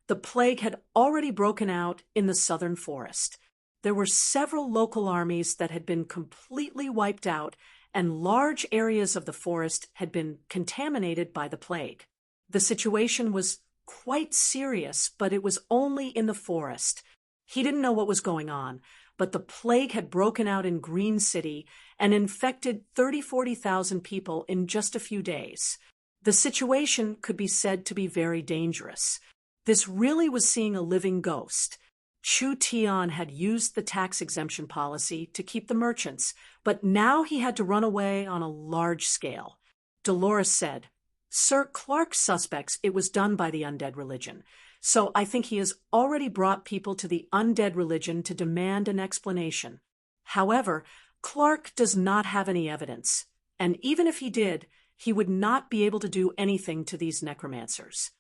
the plague had already broken out in the southern forest. There were several local armies that had been completely wiped out, and large areas of the forest had been contaminated by the plague. The situation was quite serious, but it was only in the forest. He didn't know what was going on, but the plague had broken out in Green City and infected 40,000 people in just a few days. The situation could be said to be very dangerous. This really was seeing a living ghost. Chu Tian had used the tax exemption policy to keep the merchants, but now he had to run away on a large scale. Dolores said, "Sir, Clark suspects it was done by the undead religion, so I think he has already brought people to the undead religion to demand an explanation. However, Clark does not have any evidence, and even if he did, he would not be able to do anything to these necromancers."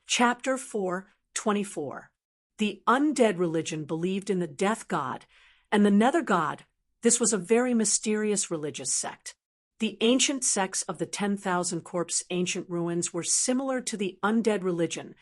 Chapter 4:24. The undead religion believed in the death god and the nether god. This was a very mysterious religious sect. The ancient sects of the 10,000 corpse ancient ruins were similar to the undead religion.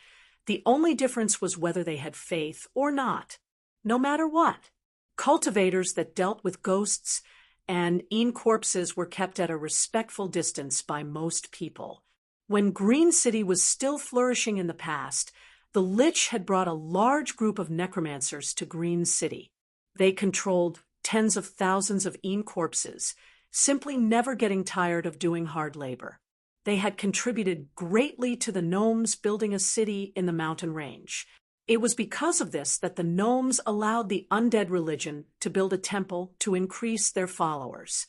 The only difference was whether they had faith or not. No matter what, cultivators that dealt with ghosts and corpses were kept at a respectful distance by most people. When Green City was still flourishing in the past, the Lich had brought a large group of necromancers to Green City. They controlled tens of thousands of corpses, simply never getting tired of doing hard labor. They had contributed greatly to the gnomes building a city in the mountain range. It was because of this that the gnomes allowed the undead religion to build a temple to increase their followers.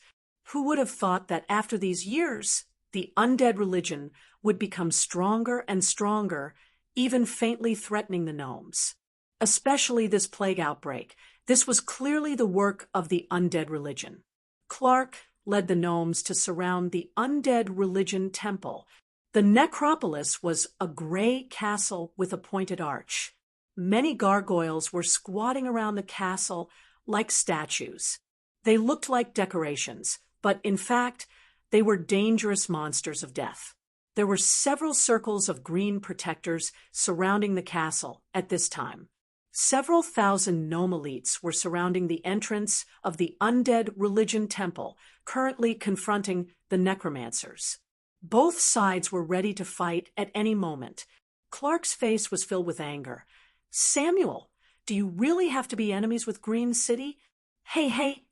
Who would have thought that after these years, the undead religion would become stronger and stronger, even faintly threatening the gnomes? Especially this plague outbreak. This was clearly the work of the undead religion. Clark led the gnomes to surround the undead religion temple. The necropolis was a gray castle with a pointed arch. Many gargoyles were squatting around the castle like statues. They looked like decorations, but in fact, they were dangerous monsters of death. There were several circles of green protectors surrounding the castle at this time. Several thousand gnome elites were surrounding the entrance of the undead religion temple, currently confronting the necromancers. Both sides were ready to fight at any moment. Clark's face was filled with anger. "Samuel, do you really have to be enemies with Green City?" Hey.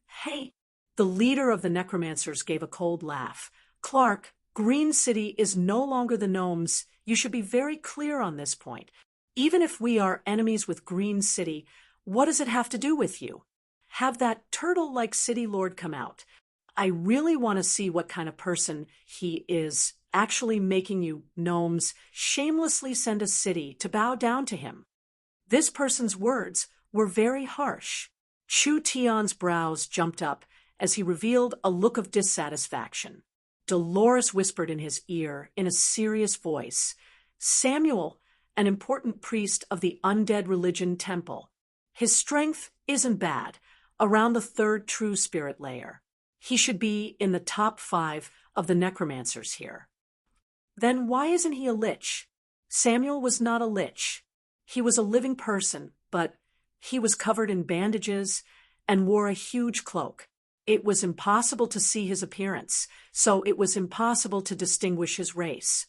The leader of the necromancers gave a cold laugh. "Clark, Green City is no longer the gnomes. You should be very clear on this point. Even if we are enemies with Green City, what does it have to do with you? Have that turtle-like city lord come out. I really want to see what kind of person he is, actually making you gnomes shamelessly send a city to bow down to him." This person's words were very harsh. Chu Tian's brows jumped up as he revealed a look of dissatisfaction. Dolores whispered in his ear in a serious voice, "Samuel, an important priest of the undead religion temple. His strength isn't bad, around the third true spirit layer. He should be in the top 5 of the necromancers here." "Then why isn't he a lich?" Samuel was not a lich. He was a living person, but he was covered in bandages and wore a huge cloak. It was impossible to see his appearance, so it was impossible to distinguish his race.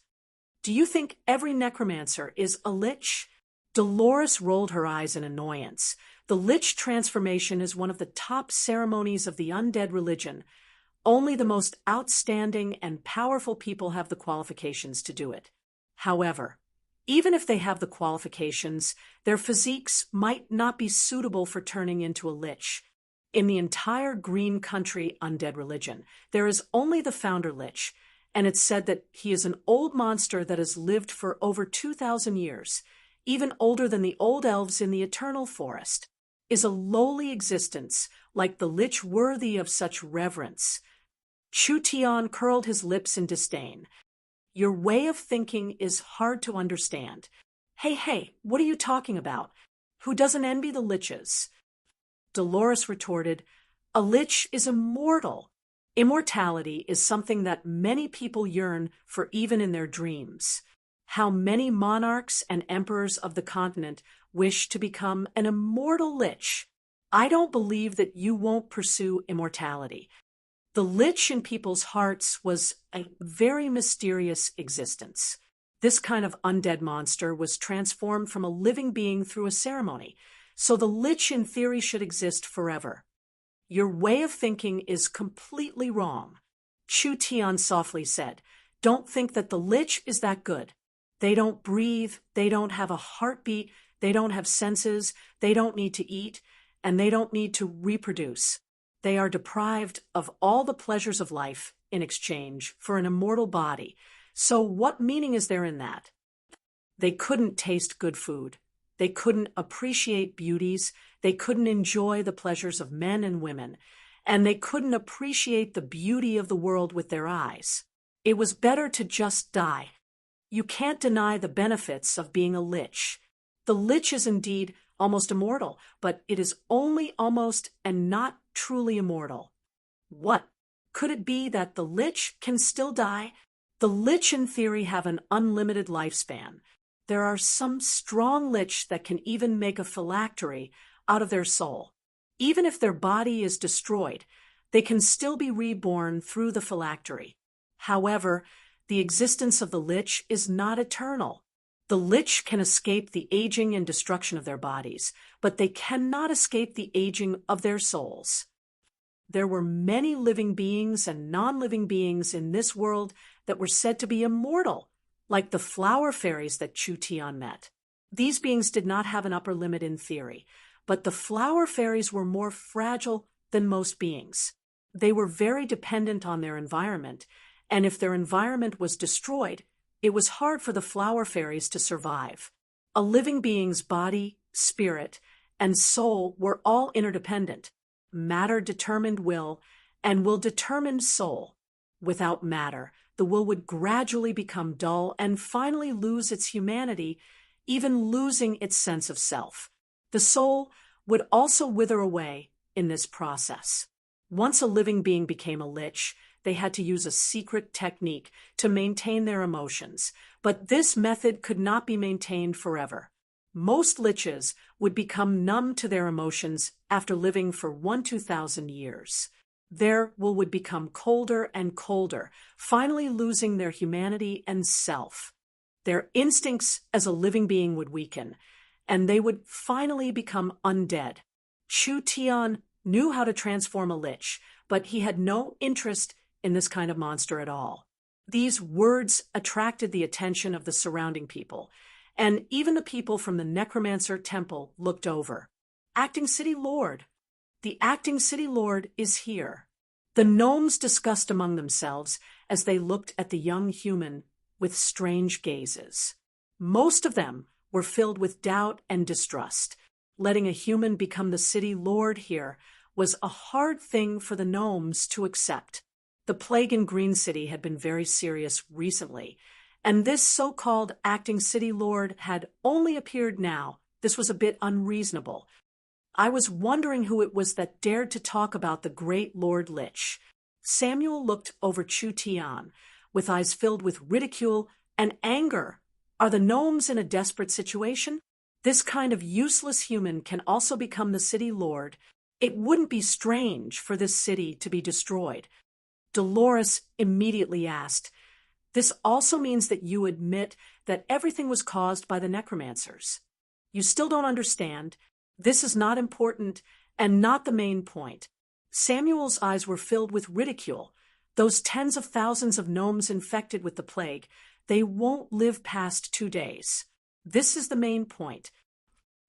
"Do you think every necromancer is a lich?" Dolores rolled her eyes in annoyance. "The lich transformation is one of the top ceremonies of the undead religion. Only the most outstanding and powerful people have the qualifications to do it. However, even if they have the qualifications, their physiques might not be suitable for turning into a lich. In the entire Green Country undead religion, there is only the founder lich, and it's said that he is an old monster that has lived for over 2,000 years, even older than the old elves in the eternal forest. Is a lowly existence, like the lich, worthy of such reverence?" Chu Tian curled his lips in disdain. "Your way of thinking is hard to understand. Hey, what are you talking about? Who doesn't envy the liches?" Dolores retorted, "A lich is immortal. Immortality is something that many people yearn for even in their dreams. How many monarchs and emperors of the continent wish to become an immortal lich? I don't believe that you won't pursue immortality. The lich in people's hearts was a very mysterious existence. This kind of undead monster was transformed from a living being through a ceremony, so the lich in theory should exist forever. Your way of thinking is completely wrong." Chu Tian softly said, "Don't think that the lich is that good. They don't breathe, they don't have a heartbeat, they don't have senses, they don't need to eat, and they don't need to reproduce. They are deprived of all the pleasures of life in exchange for an immortal body. So what meaning is there in that? They couldn't taste good food. They couldn't appreciate beauties. They couldn't enjoy the pleasures of men and women. And they couldn't appreciate the beauty of the world with their eyes. It was better to just die. You can't deny the benefits of being a lich. The lich is indeed almost immortal, but it is only almost and not truly immortal." "What? Could it be that the lich can still die?" "The lich in theory have an unlimited lifespan. There are some strong lich that can even make a phylactery out of their soul. Even if their body is destroyed, they can still be reborn through the phylactery. However, the existence of the lich is not eternal. The lich can escape the aging and destruction of their bodies, but they cannot escape the aging of their souls. There were many living beings and non-living beings in this world that were said to be immortal, like the flower fairies that Chu Tian met. These beings did not have an upper limit in theory, but the flower fairies were more fragile than most beings. They were very dependent on their environment, and if their environment was destroyed, it was hard for the flower fairies to survive. A living being's body, spirit, and soul were all interdependent. Matter determined will, and will determined soul. Without matter, the will would gradually become dull and finally lose its humanity, even losing its sense of self. The soul would also wither away in this process. Once a living being became a lich, they had to use a secret technique to maintain their emotions, but this method could not be maintained forever. Most liches would become numb to their emotions after living for 1,000 years. Their will would become colder and colder, finally losing their humanity and self. Their instincts as a living being would weaken, and they would finally become undead. Chu Tian knew how to transform a lich, but he had no interest in this kind of monster at all. These words attracted the attention of the surrounding people, and even the people from the Necromancer Temple looked over. "Acting City Lord. The Acting City Lord is here." The gnomes discussed among themselves as they looked at the young human with strange gazes. Most of them were filled with doubt and distrust. letting a human become the city lord here was a hard thing for the gnomes to accept. The plague in Green City had been very serious recently, and this so-called acting city lord had only appeared now. This was a bit unreasonable. I was wondering who it was that dared to talk about the great Lord Lich. Samuel looked over Chu Tian, with eyes filled with ridicule and anger. Are the gnomes in a desperate situation? This kind of useless human can also become the city lord. It wouldn't be strange for this city to be destroyed. Dolores immediately asked, "This also means that you admit that everything was caused by the necromancers. You still don't understand. This is not important and not the main point." Samuel's eyes were filled with ridicule. Those tens of thousands of gnomes infected with the plague, they won't live past 2 days. This is the main point.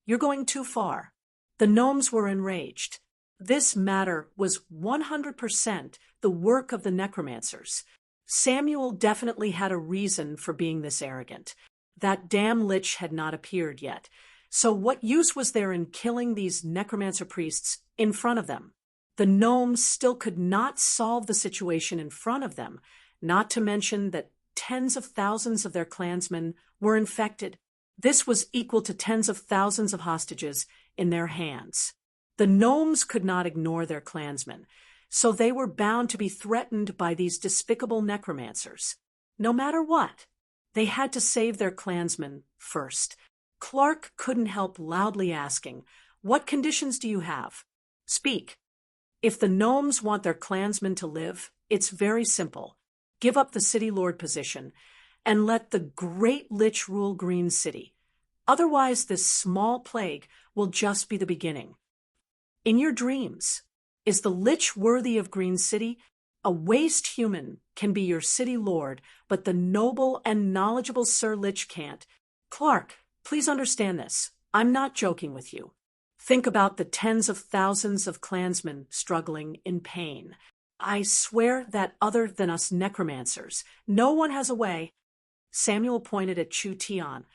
You're going too far. The gnomes were enraged. This matter was 100% the work of the necromancers. Samuel definitely had a reason for being this arrogant. That damn lich had not appeared yet. So what use was there in killing these necromancer priests in front of them? The gnomes still could not solve the situation in front of them, not to mention that tens of thousands of their clansmen were infected. This was equal to tens of thousands of hostages in their hands. The gnomes could not ignore their clansmen, so they were bound to be threatened by these despicable necromancers. No matter what, they had to save their clansmen first. Clark couldn't help loudly asking, "What conditions do you have? Speak." If the gnomes want their clansmen to live, it's very simple. Give up the city lord position and let the great lich rule Green City. Otherwise, this small plague will just be the beginning. In your dreams, is the lich worthy of Green City? A waste human can be your city lord, but the noble and knowledgeable Sir Lich can't. Clark, please understand this. I'm not joking with you. Think about the tens of thousands of clansmen struggling in pain. I swear that other than us necromancers, no one has a way. Samuel pointed at Chu Tian.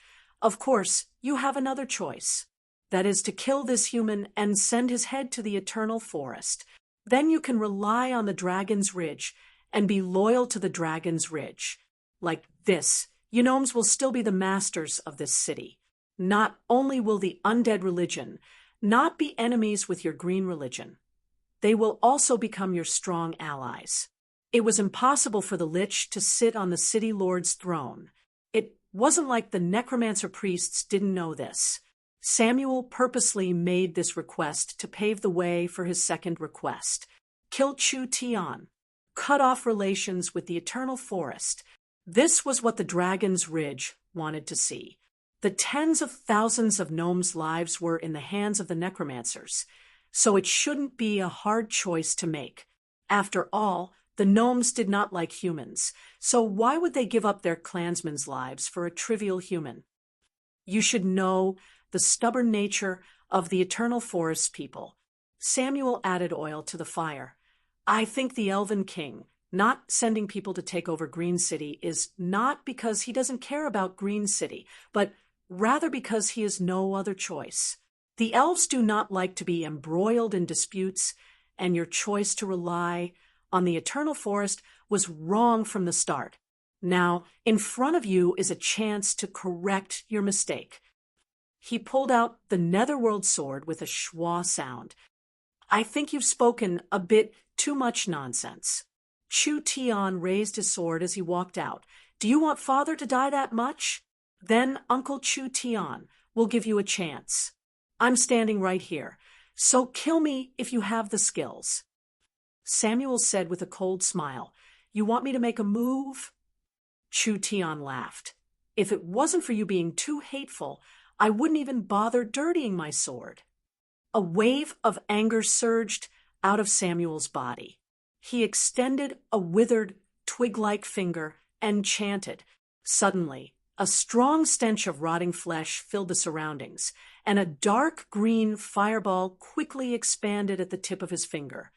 Of course, you have another choice. That is to kill this human and send his head to the eternal forest. Then you can rely on the Dragon's Ridge and be loyal to the Dragon's Ridge. Like this, you gnomes will still be the masters of this city. Not only will the undead religion not be enemies with your green religion, they will also become your strong allies. It was impossible for the Lich to sit on the city lord's throne. It wasn't like the necromancer priests didn't know this. Samuel purposely made this request to pave the way for his second request. Kill Chu Tian. Cut off relations with the eternal forest. This was what the Dragon's Ridge wanted to see. The tens of thousands of gnomes' lives were in the hands of the necromancers, so it shouldn't be a hard choice to make. After all, the gnomes did not like humans, so why would they give up their clansmen's lives for a trivial human? You should know the stubborn nature of the Eternal Forest people. Samuel added oil to the fire. I think the Elven King, not sending people to take over Green City, is not because he doesn't care about Green City, but rather because he has no other choice. The elves do not like to be embroiled in disputes, and your choice to rely on the Eternal Forest was wrong from the start. Now, in front of you is a chance to correct your mistake. He pulled out the Netherworld sword with a schwa sound. I think you've spoken a bit too much nonsense. Chu Tian raised his sword as he walked out. Do you want father to die that much? Then Uncle Chu Tian will give you a chance. I'm standing right here, so kill me if you have the skills. Samuel said with a cold smile, You want me to make a move? Chu Tian laughed. If it wasn't for you being too hateful, I wouldn't even bother dirtying my sword. A wave of anger surged out of Samuel's body. He extended a withered, twig-like finger and chanted. Suddenly, a strong stench of rotting flesh filled the surroundings, and a dark green fireball quickly expanded at the tip of his finger.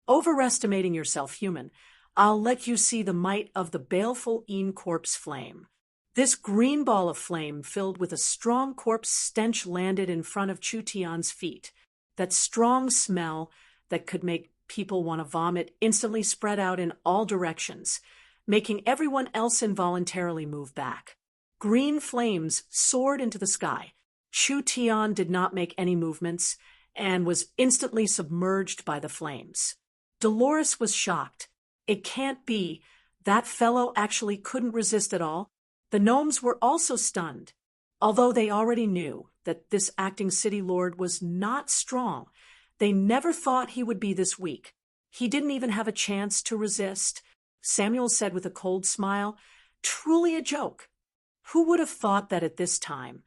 Overestimating yourself, human, I'll let you see the might of the baleful Een Corpse flame. This green ball of flame filled with a strong corpse stench landed in front of Chu Tian's feet. That strong smell that could make people want to vomit instantly spread out in all directions, making everyone else involuntarily move back. Green flames soared into the sky. Chu Tian did not make any movements and was instantly submerged by the flames. Dolores was shocked. It can't be. That fellow actually couldn't resist at all. The gnomes were also stunned. Although they already knew that this acting city lord was not strong, they never thought he would be this weak. He didn't even have a chance to resist. Samuel said with a cold smile, "Truly a joke. Who would have thought that at this time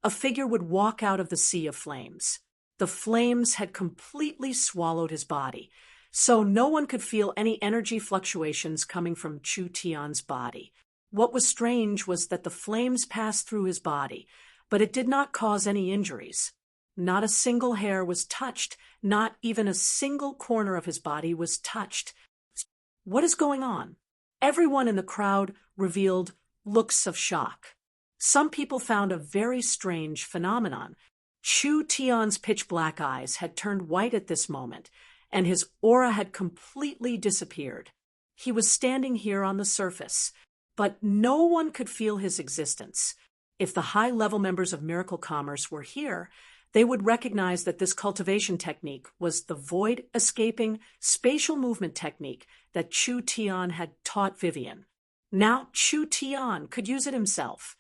a figure would walk out of the sea of flames?" The flames had completely swallowed his body, so no one could feel any energy fluctuations coming from Chu Tian's body. What was strange was that the flames passed through his body, but it did not cause any injuries. Not a single hair was touched, not even a single corner of his body was touched. What is going on? Everyone in the crowd revealed looks of shock. Some people found a very strange phenomenon. Chu Tian's pitch-black eyes had turned white at this moment, and his aura had completely disappeared. He was standing here on the surface, but no one could feel his existence. If the high-level members of Miracle Commerce were here, they would recognize that this cultivation technique was the void-escaping spatial movement technique that Chu Tian had taught Vivian. Now Chu Tian could use it himself.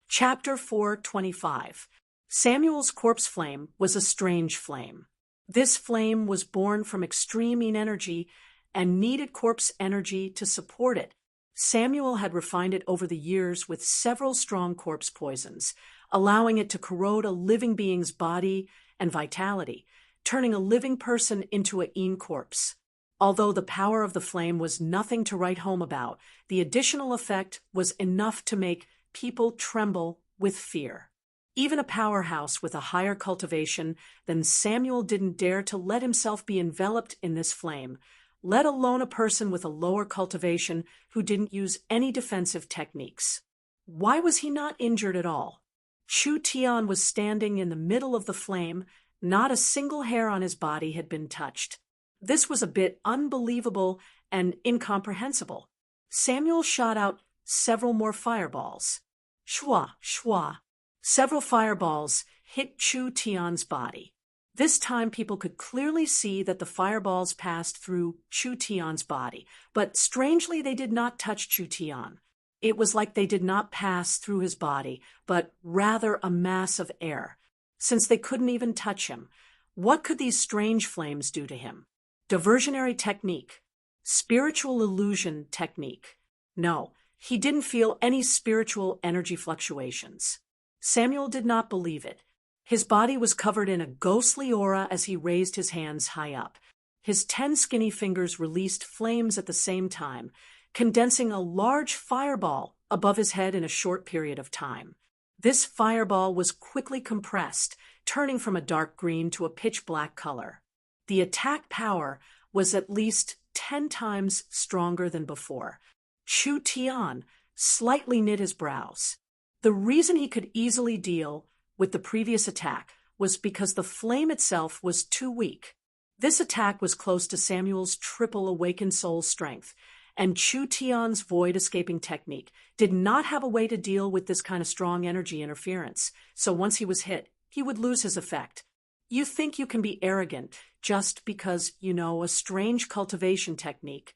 Chapter 425. Samuel's corpse flame was a strange flame. This flame was born from extreme energy and needed corpse energy to support it. Samuel had refined it over the years with several strong corpse poisons, allowing it to corrode a living being's body and vitality, turning a living person into a corpse. Although the power of the flame was nothing to write home about, the additional effect was enough to make people tremble with fear. Even a powerhouse with a higher cultivation than Samuel didn't dare to let himself be enveloped in this flame, let alone a person with a lower cultivation who didn't use any defensive techniques. Why was he not injured at all? Chu Tian was standing in the middle of the flame. Not a single hair on his body had been touched. This was a bit unbelievable and incomprehensible. Samuel shot out several more fireballs. Shwa, shwa. Several fireballs hit Chu Tian's body. This time people could clearly see that the fireballs passed through Chu Tian's body, but strangely they did not touch Chu Tian. It was like they did not pass through his body, but rather a mass of air. Since they couldn't even touch him, what could these strange flames do to him? Diversionary technique. Spiritual illusion technique. No, he didn't feel any spiritual energy fluctuations. Samuel did not believe it. His body was covered in a ghostly aura as he raised his hands high up. His 10 skinny fingers released flames at the same time, condensing a large fireball above his head in a short period of time. This fireball was quickly compressed, turning from a dark green to a pitch-black color. The attack power was at least 10 times stronger than before. Chu Tian slightly knit his brows. The reason he could easily deal with the previous attack was because the flame itself was too weak. This attack was close to Samuel's triple awakened soul strength, and Chu Tian's void-escaping technique did not have a way to deal with this kind of strong energy interference, so once he was hit, he would lose his effect. You think you can be arrogant just because you know a strange cultivation technique.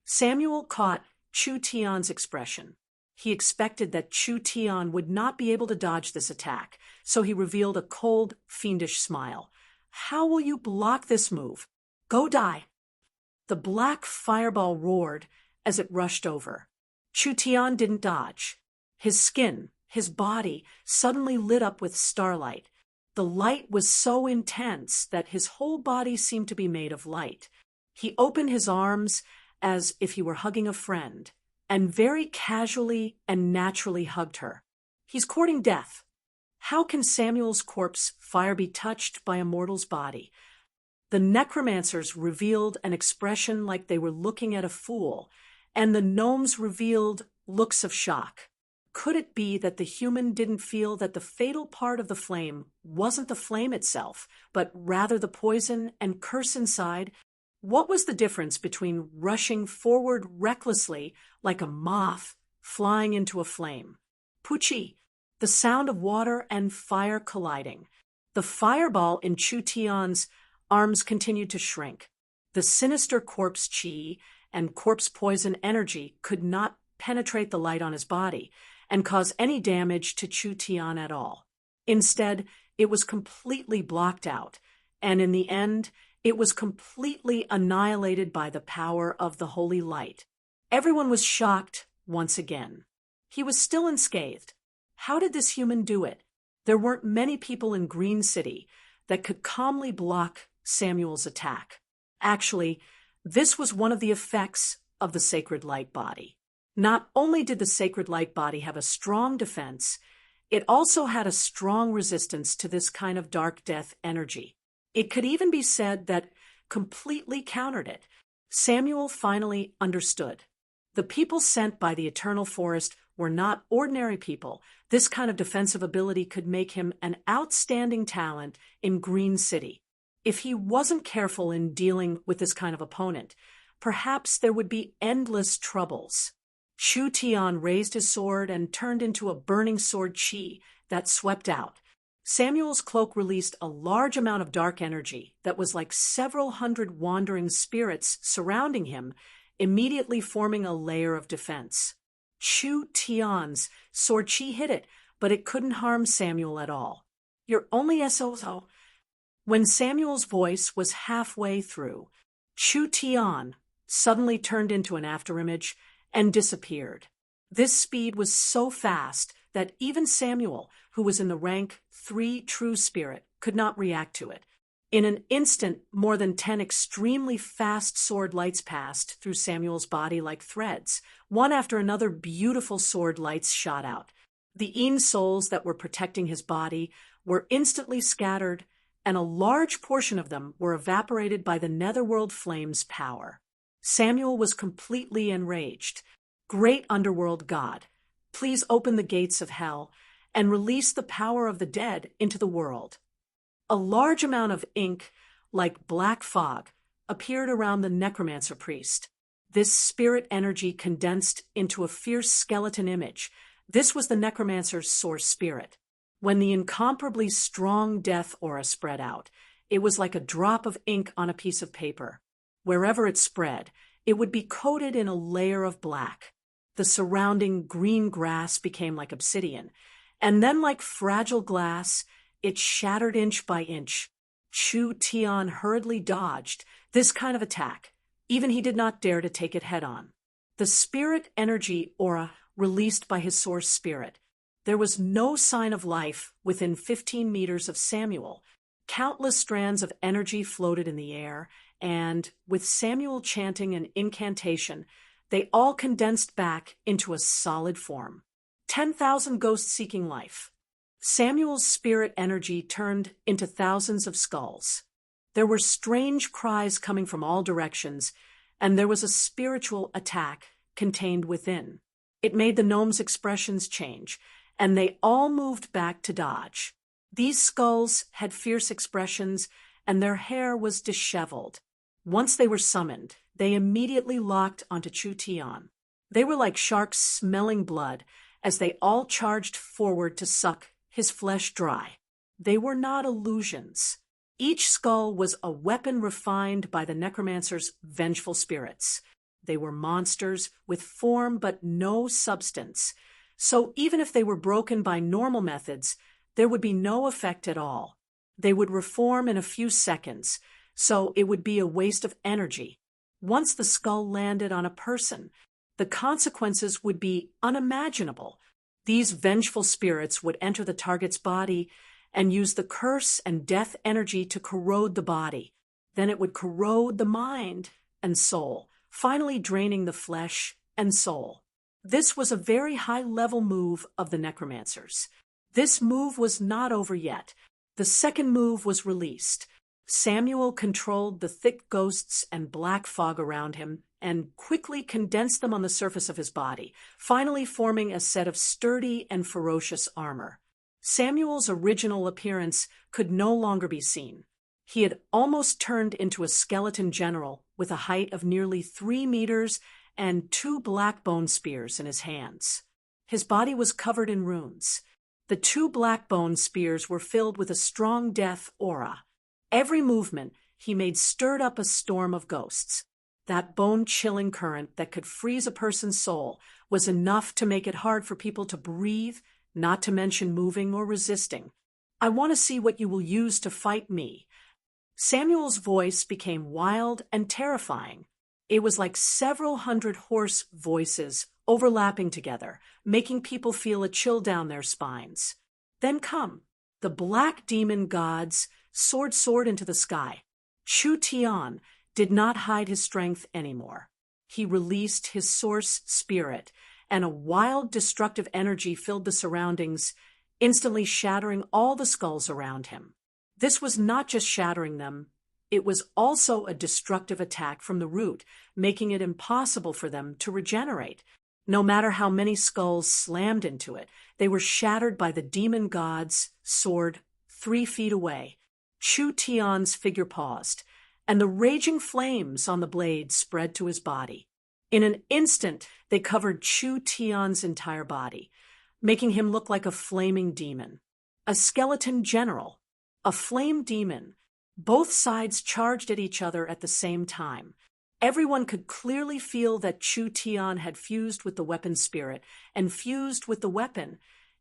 Samuel caught Chu Tian's expression. He expected that Chu Tian would not be able to dodge this attack, so he revealed a cold, fiendish smile. How will you block this move? Go die. The black fireball roared as it rushed over. Chu Tian didn't dodge. His skin, his body, suddenly lit up with starlight. The light was so intense that his whole body seemed to be made of light. He opened his arms as if he were hugging a friend, and very casually and naturally hugged her. He's courting death. How can Samuel's corpse fire be touched by a mortal's body? The necromancers revealed an expression like they were looking at a fool, and the gnomes revealed looks of shock. Could it be that the human didn't feel that the fatal part of the flame wasn't the flame itself, but rather the poison and curse inside? What was the difference between rushing forward recklessly like a moth flying into a flame? Puchi, the sound of water and fire colliding. The fireball in Chu Tian's arms continued to shrink. The sinister corpse chi and corpse poison energy could not penetrate the light on his body and cause any damage to Chu Tian at all. Instead, it was completely blocked out, and in the end, it was completely annihilated by the power of the holy light. Everyone was shocked once again. He was still unscathed. How did this human do it? There weren't many people in Green City that could calmly block Samuel's attack. Actually, this was one of the effects of the sacred light body. Not only did the sacred light body have a strong defense, it also had a strong resistance to this kind of dark death energy. It could even be said that completely countered it. Samuel finally understood. The people sent by the Eternal Forest were not ordinary people. This kind of defensive ability could make him an outstanding talent in Green City. If he wasn't careful in dealing with this kind of opponent, perhaps there would be endless troubles. Chu Tian raised his sword and turned into a burning sword chi that swept out. Samuel's cloak released a large amount of dark energy that was like several hundred wandering spirits surrounding him, immediately forming a layer of defense. Chu Tian's sword chi hit it, but it couldn't harm Samuel at all. "You're only SOSO." When Samuel's voice was halfway through, Chu Tian suddenly turned into an afterimage and disappeared. This speed was so fast that even Samuel, who was in the rank 3 true spirit, could not react to it. In an instant, more than 10 extremely fast sword lights passed through Samuel's body like threads. One after another, beautiful sword lights shot out. The Een souls that were protecting his body were instantly scattered, and a large portion of them were evaporated by the netherworld flame's power. Samuel was completely enraged. "Great underworld god, please open the gates of hell and release the power of the dead into the world." A large amount of ink, like black fog, appeared around the necromancer priest. This spirit energy condensed into a fierce skeleton image. This was the necromancer's source spirit. When the incomparably strong death aura spread out, it was like a drop of ink on a piece of paper. Wherever it spread, it would be coated in a layer of black. The surrounding green grass became like obsidian, and then like fragile glass, it shattered inch by inch. Chu Tian hurriedly dodged this kind of attack. Even he did not dare to take it head on. The spirit energy aura released by his source spirit. There was no sign of life within 15 meters of Samuel. Countless strands of energy floated in the air, and, with Samuel chanting an incantation, they all condensed back into a solid form. 10,000 ghosts seeking life. Samuel's spirit energy turned into thousands of skulls. There were strange cries coming from all directions, and there was a spiritual attack contained within. It made the gnomes' expressions change, and they all moved back to dodge. These skulls had fierce expressions, and their hair was disheveled. Once they were summoned, they immediately locked onto Chu Tian. They were like sharks smelling blood as they all charged forward to suck his flesh dry. They were not illusions. Each skull was a weapon refined by the necromancer's vengeful spirits. They were monsters with form but no substance. So even if they were broken by normal methods, there would be no effect at all. They would reform in a few seconds, so it would be a waste of energy. Once the skull landed on a person, the consequences would be unimaginable. These vengeful spirits would enter the target's body and use the curse and death energy to corrode the body. Then it would corrode the mind and soul, finally draining the flesh and soul. This was a very high-level move of the necromancers. This move was not over yet. The second move was released. Samuel controlled the thick ghosts and black fog around him and quickly condensed them on the surface of his body, finally forming a set of sturdy and ferocious armor. Samuel's original appearance could no longer be seen. He had almost turned into a skeleton general with a height of nearly 3 meters and 2 black bone spears in his hands. His body was covered in runes. The 2 black bone spears were filled with a strong death aura. Every movement he made stirred up a storm of ghosts. That bone-chilling current that could freeze a person's soul was enough to make it hard for people to breathe, not to mention moving or resisting. "I want to see what you will use to fight me." Samuel's voice became wild and terrifying. It was like several hundred hoarse voices overlapping together, making people feel a chill down their spines. Then come, the black demon gods soared into the sky. Chu Tian did not hide his strength anymore. He released his source spirit, and a wild, destructive energy filled the surroundings, instantly shattering all the skulls around him. This was not just shattering them, it was also a destructive attack from the root, making it impossible for them to regenerate. No matter how many skulls slammed into it, they were shattered by the demon god's sword 3 feet away. Chu Tian's figure paused, and the raging flames on the blade spread to his body. In an instant, they covered Chu Tian's entire body, making him look like a flaming demon. A skeleton general, a flame demon. Both sides charged at each other at the same time. Everyone could clearly feel that Chu Tian had fused with the weapon spirit and fused with the weapon,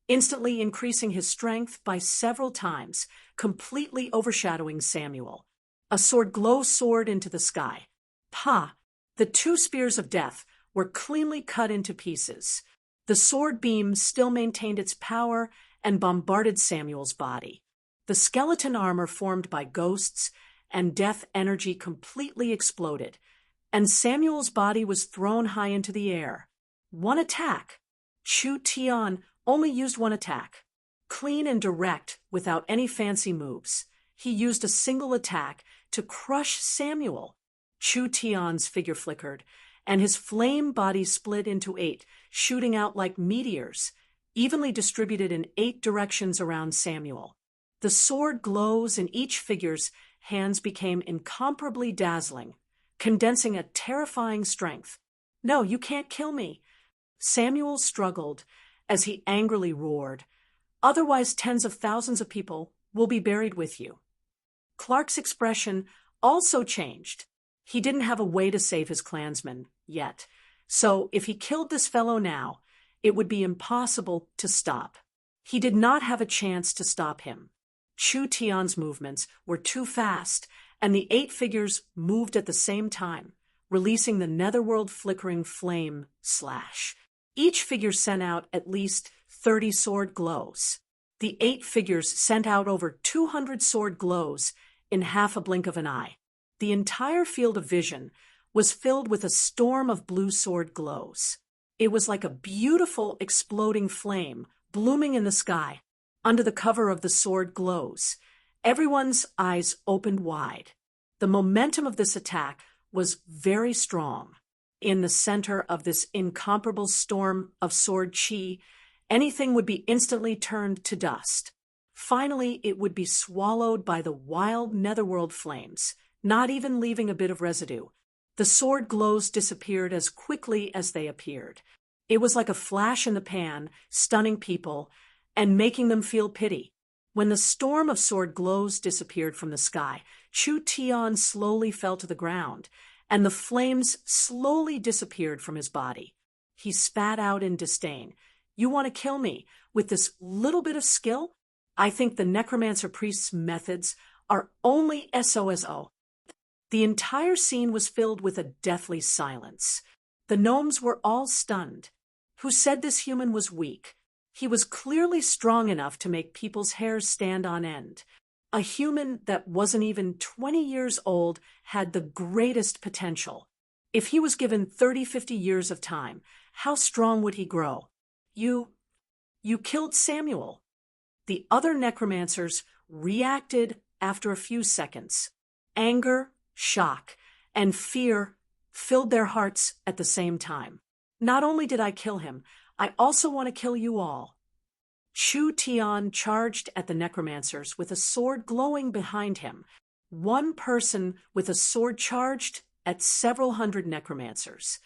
instantly increasing his strength by several times, completely overshadowing Samuel. A sword glow soared into the sky. Pa! The 2 spears of death were cleanly cut into pieces. The sword beam still maintained its power and bombarded Samuel's body. The skeleton armor formed by ghosts and death energy completely exploded, and Samuel's body was thrown high into the air. One attack. Chu Tian only used one attack. Clean and direct, without any fancy moves. He used a single attack to crush Samuel. Chu Tian's figure flickered, and his flame body split into 8, shooting out like meteors, evenly distributed in 8 directions around Samuel. The sword glows in each figure's hands became incomparably dazzling, condensing a terrifying strength. "No, you can't kill me." Samuel struggled as he angrily roared, "Otherwise tens of thousands of people will be buried with you." Clark's expression also changed. He didn't have a way to save his clansmen yet, so if he killed this fellow now, it would be impossible to stop. He did not have a chance to stop him. Chu Tian's movements were too fast, and the 8 figures moved at the same time, releasing the netherworld flickering flame slash. Each figure sent out at least 30 sword glows. The 8 figures sent out over 200 sword glows in half a blink of an eye. The entire field of vision was filled with a storm of blue sword glows. It was like a beautiful exploding flame blooming in the sky. Under the cover of the sword glows, everyone's eyes opened wide. The momentum of this attack was very strong. In the center of this incomparable storm of sword chi, anything would be instantly turned to dust. Finally, it would be swallowed by the wild netherworld flames, not even leaving a bit of residue. The sword glows disappeared as quickly as they appeared. It was like a flash in the pan, stunning people and making them feel pity. When the storm of sword glows disappeared from the sky, Chu Tian slowly fell to the ground, and the flames slowly disappeared from his body. He spat out in disdain. "You want to kill me with this little bit of skill? I think the necromancer priest's methods are only SOSO." The entire scene was filled with a deathly silence. The gnomes were all stunned. Who said this human was weak? He was clearly strong enough to make people's hairs stand on end. A human that wasn't even 20 years old had the greatest potential. If he was given 30-50 years of time, how strong would he grow? You killed Samuel." The other necromancers reacted after a few seconds. Anger, shock, and fear filled their hearts at the same time. Not only did I kill him, I also want to kill you all. Chu Tian charged at the necromancers with a sword glowing behind him. One person with a sword charged at several hundred necromancers.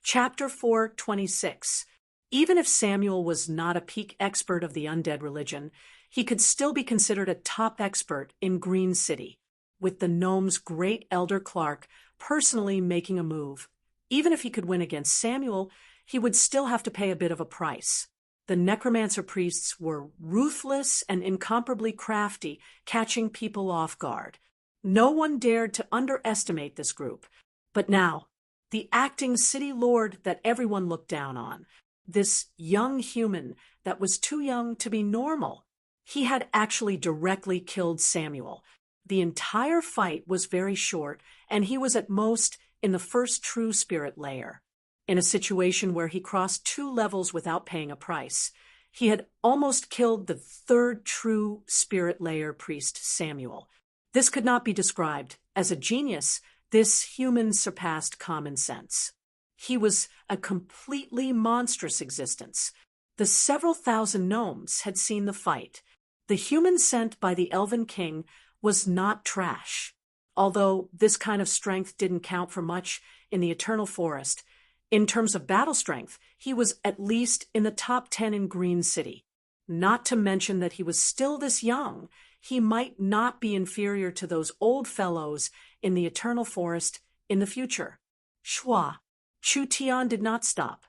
Chapter 4:26. Even if Samuel was not a peak expert of the undead religion, he could still be considered a top expert in Green City, with the gnome's great elder Clark personally making a move. Even if he could win against Samuel, he would still have to pay a bit of a price. The necromancer priests were ruthless and incomparably crafty, catching people off guard. No one dared to underestimate this group. But now, the acting city lord that everyone looked down on, this young human that was too young to be normal, he had actually directly killed Samuel. The entire fight was very short, and he was at most in the first true spirit layer. In a situation where he crossed 2 levels without paying a price, he had almost killed the third true spirit layer priest, Samuel. This could not be described as a genius. This human surpassed common sense. He was a completely monstrous existence. The several thousand gnomes had seen the fight. The human sent by the Elven King was not trash. Although this kind of strength didn't count for much in the Eternal Forest, in terms of battle strength, he was at least in the top 10 in Green City. Not to mention that he was still this young, he might not be inferior to those old fellows in the Eternal Forest in the future. Schwa. Chu Tian did not stop.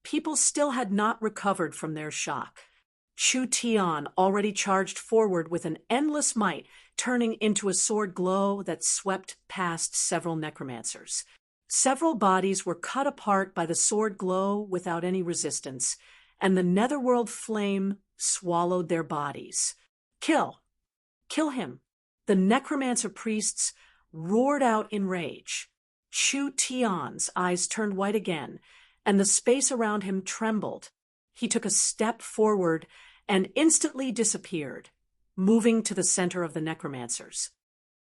People still had not recovered from their shock. Chu Tian already charged forward with an endless might, turning into a sword glow that swept past several necromancers. Several bodies were cut apart by the sword glow without any resistance, and the netherworld flame swallowed their bodies. Kill! Kill him! The necromancer priests roared out in rage. Chu Tian's eyes turned white again, and the space around him trembled. He took a step forward and instantly disappeared, moving to the center of the necromancers.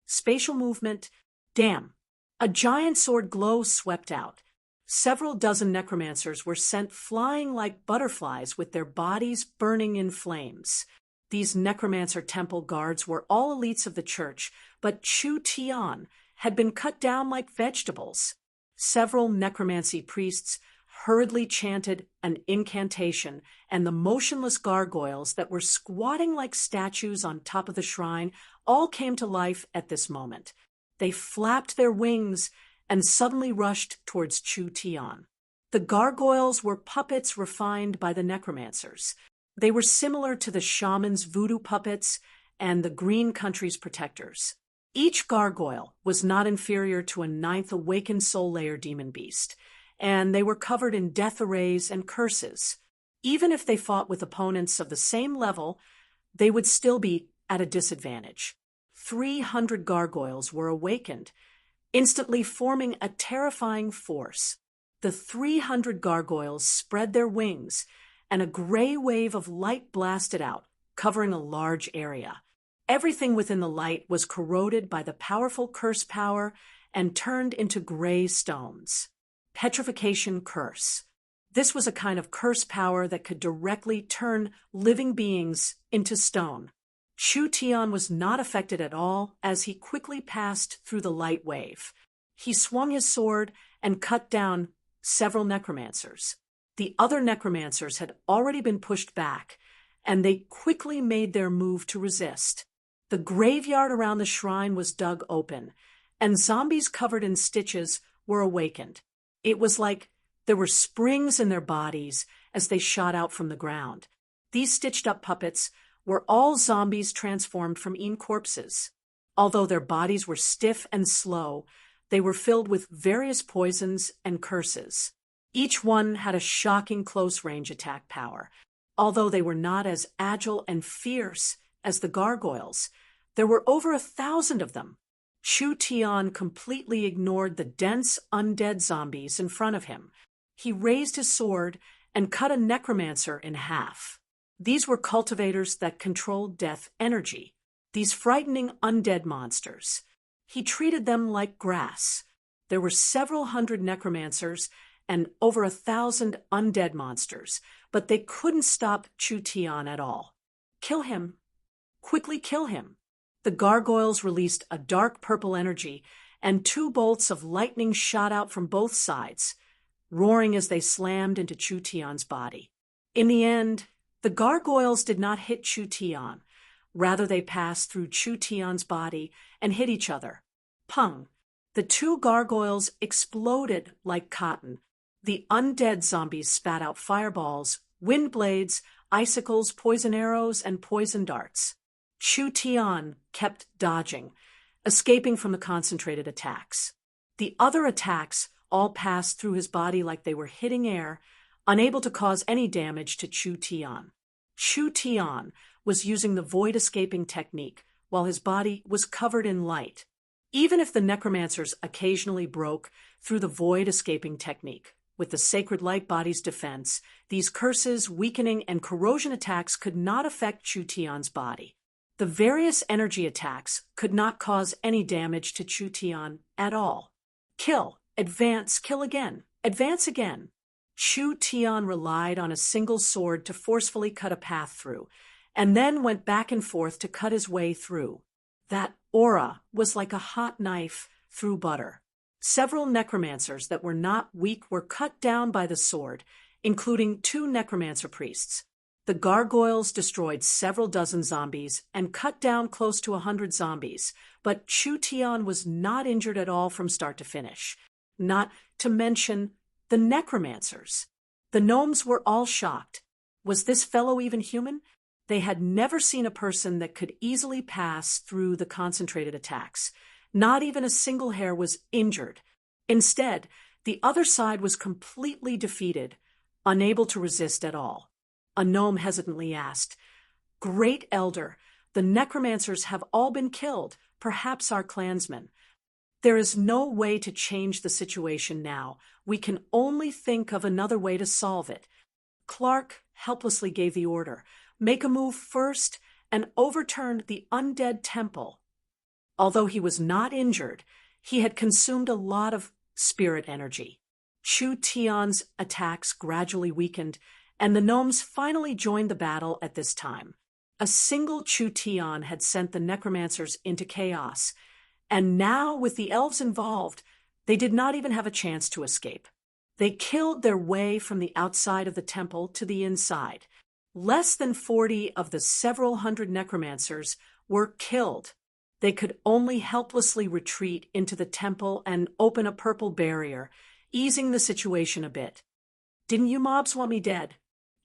Spatial movement, damn! A giant sword glow swept out. Several dozen necromancers were sent flying like butterflies with their bodies burning in flames. These necromancer temple guards were all elites of the church, but Chu Tian had been cut down like vegetables. Several necromancy priests hurriedly chanted an incantation, and the motionless gargoyles that were squatting like statues on top of the shrine all came to life at this moment. They flapped their wings and suddenly rushed towards Chu Tian. The gargoyles were puppets refined by the necromancers. They were similar to the shaman's voodoo puppets and the Green Country's protectors. Each gargoyle was not inferior to a 9th awakened soul layer demon beast, and they were covered in death arrays and curses. Even if they fought with opponents of the same level, they would still be at a disadvantage. 300 gargoyles were awakened, instantly forming a terrifying force. The 300 gargoyles spread their wings, and a gray wave of light blasted out, covering a large area. Everything within the light was corroded by the powerful curse power and turned into gray stones. Petrification curse. This was a kind of curse power that could directly turn living beings into stone. Chu Tian was not affected at all as he quickly passed through the light wave. He swung his sword and cut down several necromancers. The other necromancers had already been pushed back, and they quickly made their move to resist. The graveyard around the shrine was dug open, and zombies covered in stitches were awakened. It was like there were springs in their bodies as they shot out from the ground. These stitched-up puppets were all zombies transformed from corpses. Although their bodies were stiff and slow, they were filled with various poisons and curses. Each one had a shocking close-range attack power. Although they were not as agile and fierce as the gargoyles, there were over 1,000 of them. Chu Tian completely ignored the dense undead zombies in front of him. He raised his sword and cut a necromancer in half. These were cultivators that controlled death energy, these frightening undead monsters. He treated them like grass. There were several hundred necromancers and over 1,000 undead monsters, but they couldn't stop Chu Tian at all. Kill him. Quickly kill him. The gargoyles released a dark purple energy, and 2 bolts of lightning shot out from both sides, roaring as they slammed into Chu Tian's body. In the end, the gargoyles did not hit Chu Tian. Rather, they passed through Chu Tian's body and hit each other. Pung! The 2 gargoyles exploded like cotton. The undead zombies spat out fireballs, wind blades, icicles, poison arrows, and poison darts. Chu Tian kept dodging, escaping from the concentrated attacks. The other attacks all passed through his body like they were hitting air, unable to cause any damage to Chu Tian. Chu Tian was using the void escaping technique while his body was covered in light. Even if the necromancers occasionally broke through the void escaping technique, with the sacred light body's defense, these curses, weakening, and corrosion attacks could not affect Chu Tian's body. The various energy attacks could not cause any damage to Chu Tian at all. Kill, advance, kill again, advance again. Chu Tian relied on a single sword to forcefully cut a path through, and then went back and forth to cut his way through. That aura was like a hot knife through butter. Several necromancers that were not weak were cut down by the sword, including 2 necromancer priests. The gargoyles destroyed several dozen zombies and cut down close to 100 zombies, but Chu Tian was not injured at all from start to finish. Not to mention the necromancers. The gnomes were all shocked. Was this fellow even human? They had never seen a person that could easily pass through the concentrated attacks. Not even a single hair was injured. Instead, the other side was completely defeated, unable to resist at all. A gnome hesitantly asked, "Great Elder, the necromancers have all been killed, perhaps our clansmen. There is no way to change the situation now. We can only think of another way to solve it." Clark helplessly gave the order, "Make a move first," and overturned the undead temple. Although he was not injured, he had consumed a lot of spirit energy. Chu Tian's attacks gradually weakened, and the gnomes finally joined the battle at this time. A single Chu Tian had sent the necromancers into chaos, and now with the elves involved, they did not even have a chance to escape. They killed their way from the outside of the temple to the inside. Less than 40 of the several hundred necromancers were killed. They could only helplessly retreat into the temple and open a purple barrier, easing the situation a bit. "Didn't you mobs want me dead?"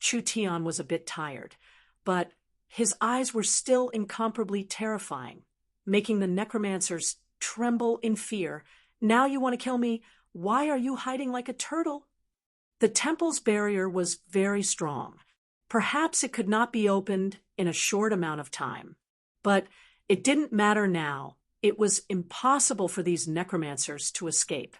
Chu Tian was a bit tired, but his eyes were still incomparably terrifying, making the necromancers tremble in fear. "Now you want to kill me? Why are you hiding like a turtle?" The temple's barrier was very strong. Perhaps it could not be opened in a short amount of time. But it didn't matter now. It was impossible for these necromancers to escape.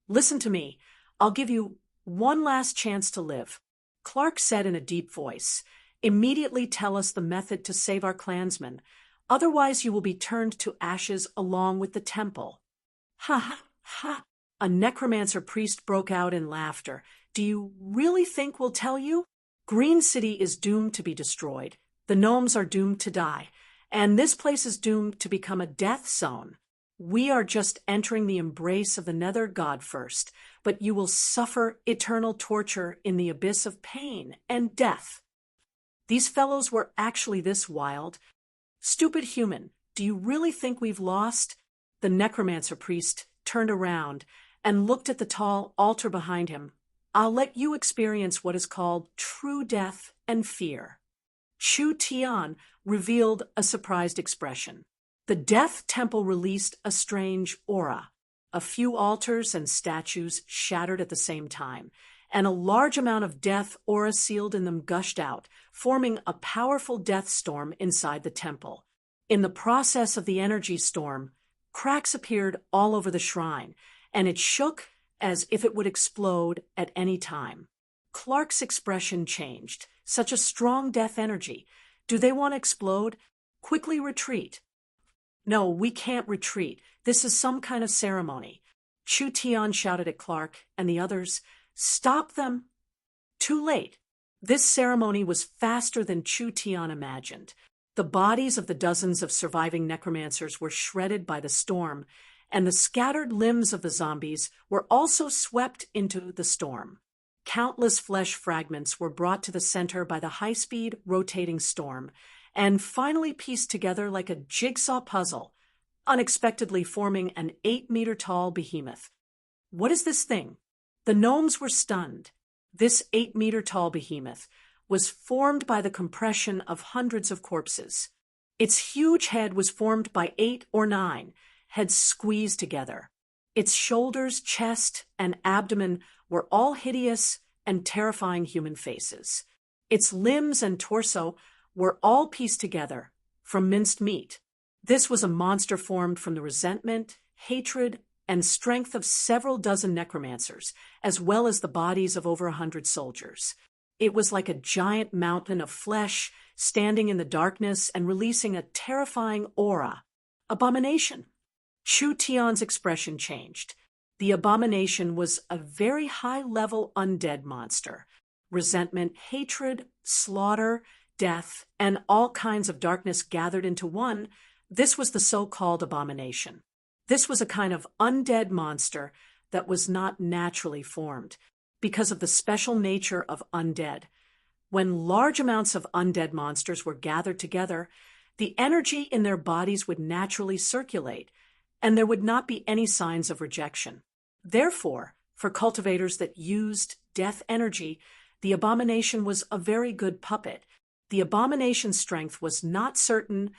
"Listen to me. I'll give you one last chance to live," Clark said in a deep voice. "Immediately tell us the method to save our clansmen. Otherwise you will be turned to ashes along with the temple." "Ha ha ha!" A necromancer priest broke out in laughter. "Do you really think we'll tell you? Green City is doomed to be destroyed. The gnomes are doomed to die. And this place is doomed to become a death zone. We are just entering the embrace of the nether god first, but you will suffer eternal torture in the abyss of pain and death." These fellows were actually this wild. "Stupid human, do you really think we've lost?" The necromancer priest turned around and looked at the tall altar behind him. "I'll let you experience what is called true death and fear." Chu Tian revealed a surprised expression. The death temple released a strange aura. A few altars and statues shattered at the same time, and a large amount of death aura sealed in them gushed out, forming a powerful death storm inside the temple. In the process of the energy storm, cracks appeared all over the shrine, and it shook as if it would explode at any time. Clark's expression changed. "Such a strong death energy. Do they want to explode? Quickly retreat." No, we can't retreat. This is some kind of ceremony. Chu Tian shouted at Clark and the others. Stop them! Too late. This ceremony was faster than Chu Tian imagined. The bodies of the dozens of surviving necromancers were shredded by the storm, and the scattered limbs of the zombies were also swept into the storm. Countless flesh fragments were brought to the center by the high-speed rotating storm, and finally pieced together like a jigsaw puzzle, unexpectedly forming an 8-meter-tall behemoth. What is this thing? The gnomes were stunned. This 8-meter-tall behemoth was formed by the compression of hundreds of corpses. Its huge head was formed by 8 or 9 heads squeezed together. Its shoulders, chest, and abdomen were all hideous and terrifying human faces. Its limbs and torso were all pieced together from minced meat. This was a monster formed from the resentment, hatred, and strength of several dozen necromancers, as well as the bodies of over 100 soldiers. It was like a giant mountain of flesh standing in the darkness and releasing a terrifying aura. Abomination. Chu Tian's expression changed. The abomination was a very high-level undead monster. Resentment, hatred, slaughter, death, and all kinds of darkness gathered into one. This was the so-called abomination. This was a kind of undead monster that was not naturally formed because of the special nature of undead. When large amounts of undead monsters were gathered together, the energy in their bodies would naturally circulate, and there would not be any signs of rejection. Therefore, for cultivators that used death energy, the abomination was a very good puppet. The abomination's strength was not certain.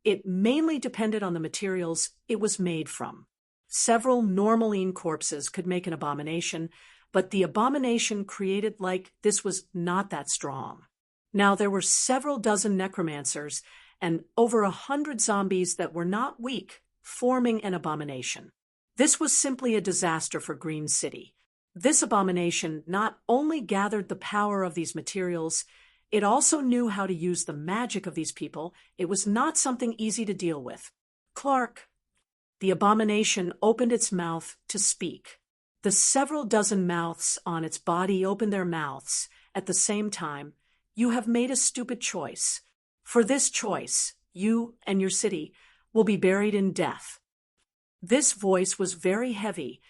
It mainly depended on the materials it was made from. Several normaline corpses could make an abomination, but the abomination created like this was not that strong. Now there were several dozen necromancers and over 100 zombies that were not weak, forming an abomination. This was simply a disaster for Green City. This abomination not only gathered the power of these materials, it also knew how to use the magic of these people. It was not something easy to deal with. Clark. The abomination opened its mouth to speak. The several dozen mouths on its body opened their mouths at the same time. You have made a stupid choice. For this choice, you and your city will be buried in death. This voice was very heavy,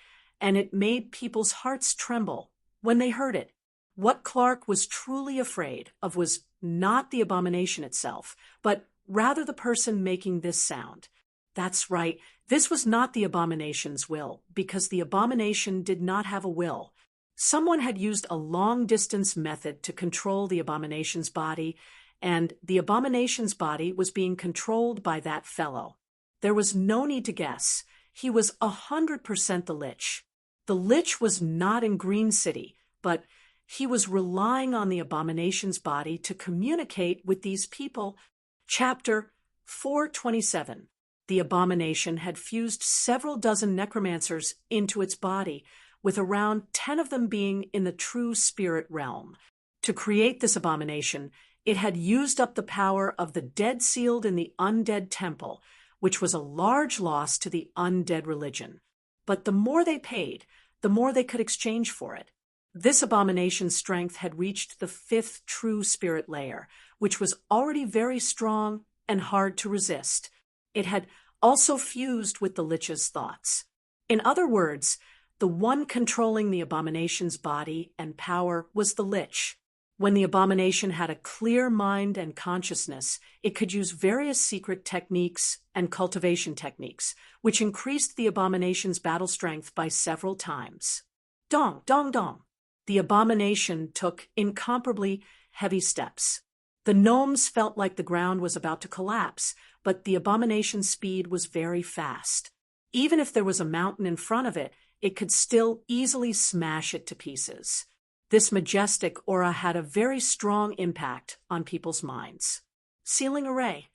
and it made people's hearts tremble when they heard it. What Clark was truly afraid of was not the abomination itself, but rather the person making this sound. That's right, this was not the abomination's will, because the abomination did not have a will. Someone had used a long-distance method to control the abomination's body, and the abomination's body was being controlled by that fellow. There was no need to guess. He was 100% the Lich. The Lich was not in Green City, but he was relying on the abomination's body to communicate with these people. Chapter 427. The abomination had fused several dozen necromancers into its body, with around 10 of them being in the true spirit realm. To create this abomination, it had used up the power of the dead sealed in the undead temple, which was a large loss to the undead religion. But the more they paid, the more they could exchange for it. This abomination's strength had reached the 5th true spirit layer, which was already very strong and hard to resist. It had also fused with the Lich's thoughts. In other words, the one controlling the abomination's body and power was the Lich. When the abomination had a clear mind and consciousness, it could use various secret techniques and cultivation techniques, which increased the abomination's battle strength by several times. Dong, dong, dong. The abomination took incomparably heavy steps. The gnomes felt like the ground was about to collapse, but the abomination's speed was very fast. Even if there was a mountain in front of it, it could still easily smash it to pieces. This majestic aura had a very strong impact on people's minds. Sealing array.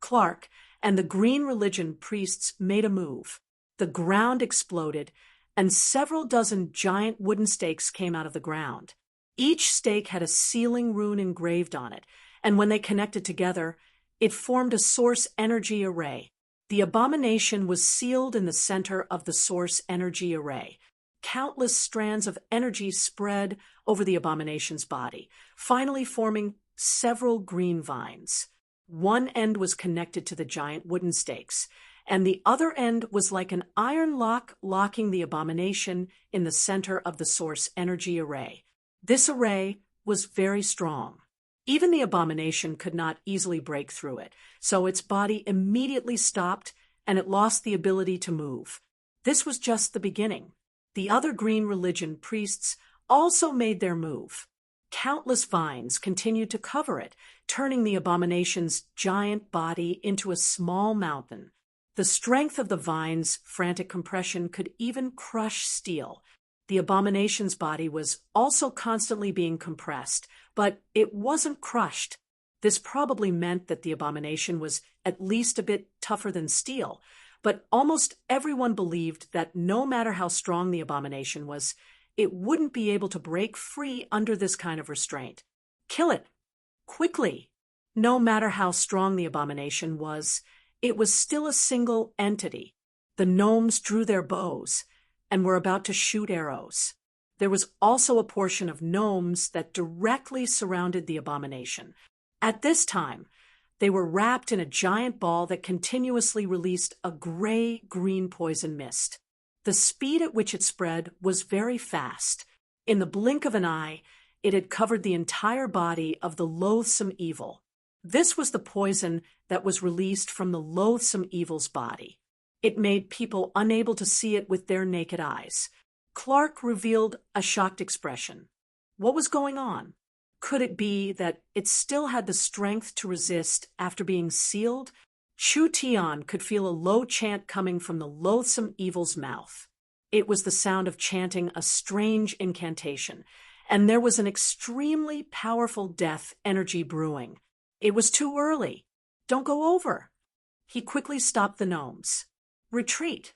Clark and the Green Religion priests made a move. The ground exploded, and several dozen giant wooden stakes came out of the ground. Each stake had a sealing rune engraved on it, and when they connected together, it formed a source energy array. The abomination was sealed in the center of the source energy array. Countless strands of energy spread over the abomination's body, finally forming several green vines. One end was connected to the giant wooden stakes, and the other end was like an iron lock locking the abomination in the center of the source energy array. This array was very strong. Even the abomination could not easily break through it, so its body immediately stopped and it lost the ability to move. This was just the beginning. The other green religion priests also made their move. Countless vines continued to cover it, turning the abomination's giant body into a small mountain. The strength of the vine's frantic compression could even crush steel. The abomination's body was also constantly being compressed, but it wasn't crushed. This probably meant that the abomination was at least a bit tougher than steel, but almost everyone believed that no matter how strong the abomination was, it wouldn't be able to break free under this kind of restraint. Kill it. Quickly. No matter how strong the abomination was, it was still a single entity. The gnomes drew their bows and were about to shoot arrows. There was also a portion of gnomes that directly surrounded the abomination. At this time, they were wrapped in a giant ball that continuously released a gray-green poison mist. The speed at which it spread was very fast. In the blink of an eye, it had covered the entire body of the loathsome evil. This was the poison that was released from the loathsome evil's body. It made people unable to see it with their naked eyes. Clark revealed a shocked expression. What was going on? Could it be that it still had the strength to resist after being sealed? Chu Tian could feel a low chant coming from the loathsome evil's mouth. It was the sound of chanting a strange incantation, and there was an extremely powerful death energy brewing. It was too early. Don't go over. He quickly stopped the gnomes. Retreat.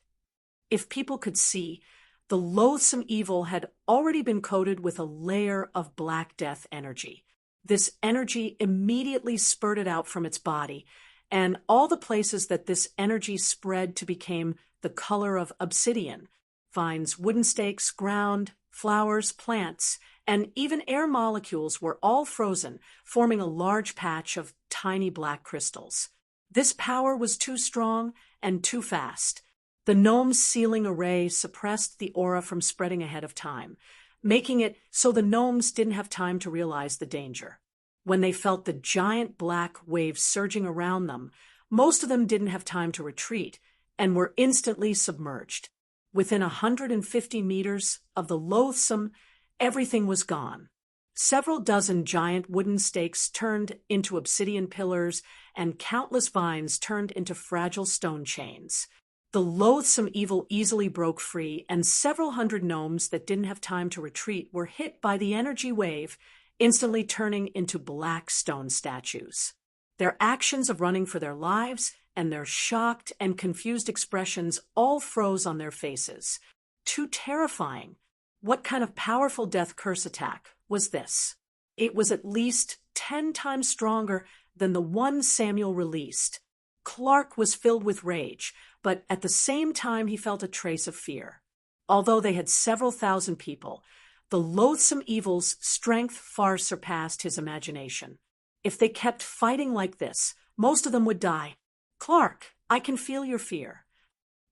If people could see, the loathsome evil had already been coated with a layer of black death energy. This energy immediately spurted out from its body, and all the places that this energy spread to became the color of obsidian. Vines, wooden stakes, ground, flowers, plants, and even air molecules were all frozen, forming a large patch of tiny black crystals. This power was too strong and too fast. The gnome's sealing array suppressed the aura from spreading ahead of time, making it so the gnomes didn't have time to realize the danger. When they felt the giant black waves surging around them, most of them didn't have time to retreat and were instantly submerged. Within 150 meters of the loathsome, everything was gone. Several dozen giant wooden stakes turned into obsidian pillars, and countless vines turned into fragile stone chains. The loathsome evil easily broke free, and several hundred gnomes that didn't have time to retreat were hit by the energy wave, instantly turning into black stone statues. Their actions of running for their lives and their shocked and confused expressions all froze on their faces. Too terrifying. What kind of powerful death curse attack was this? It was at least 10 times stronger than the one Samuel released. Clark was filled with rage, but at the same time he felt a trace of fear. Although they had several thousand people, the loathsome evil's strength far surpassed his imagination. If they kept fighting like this, most of them would die. Clark, I can feel your fear.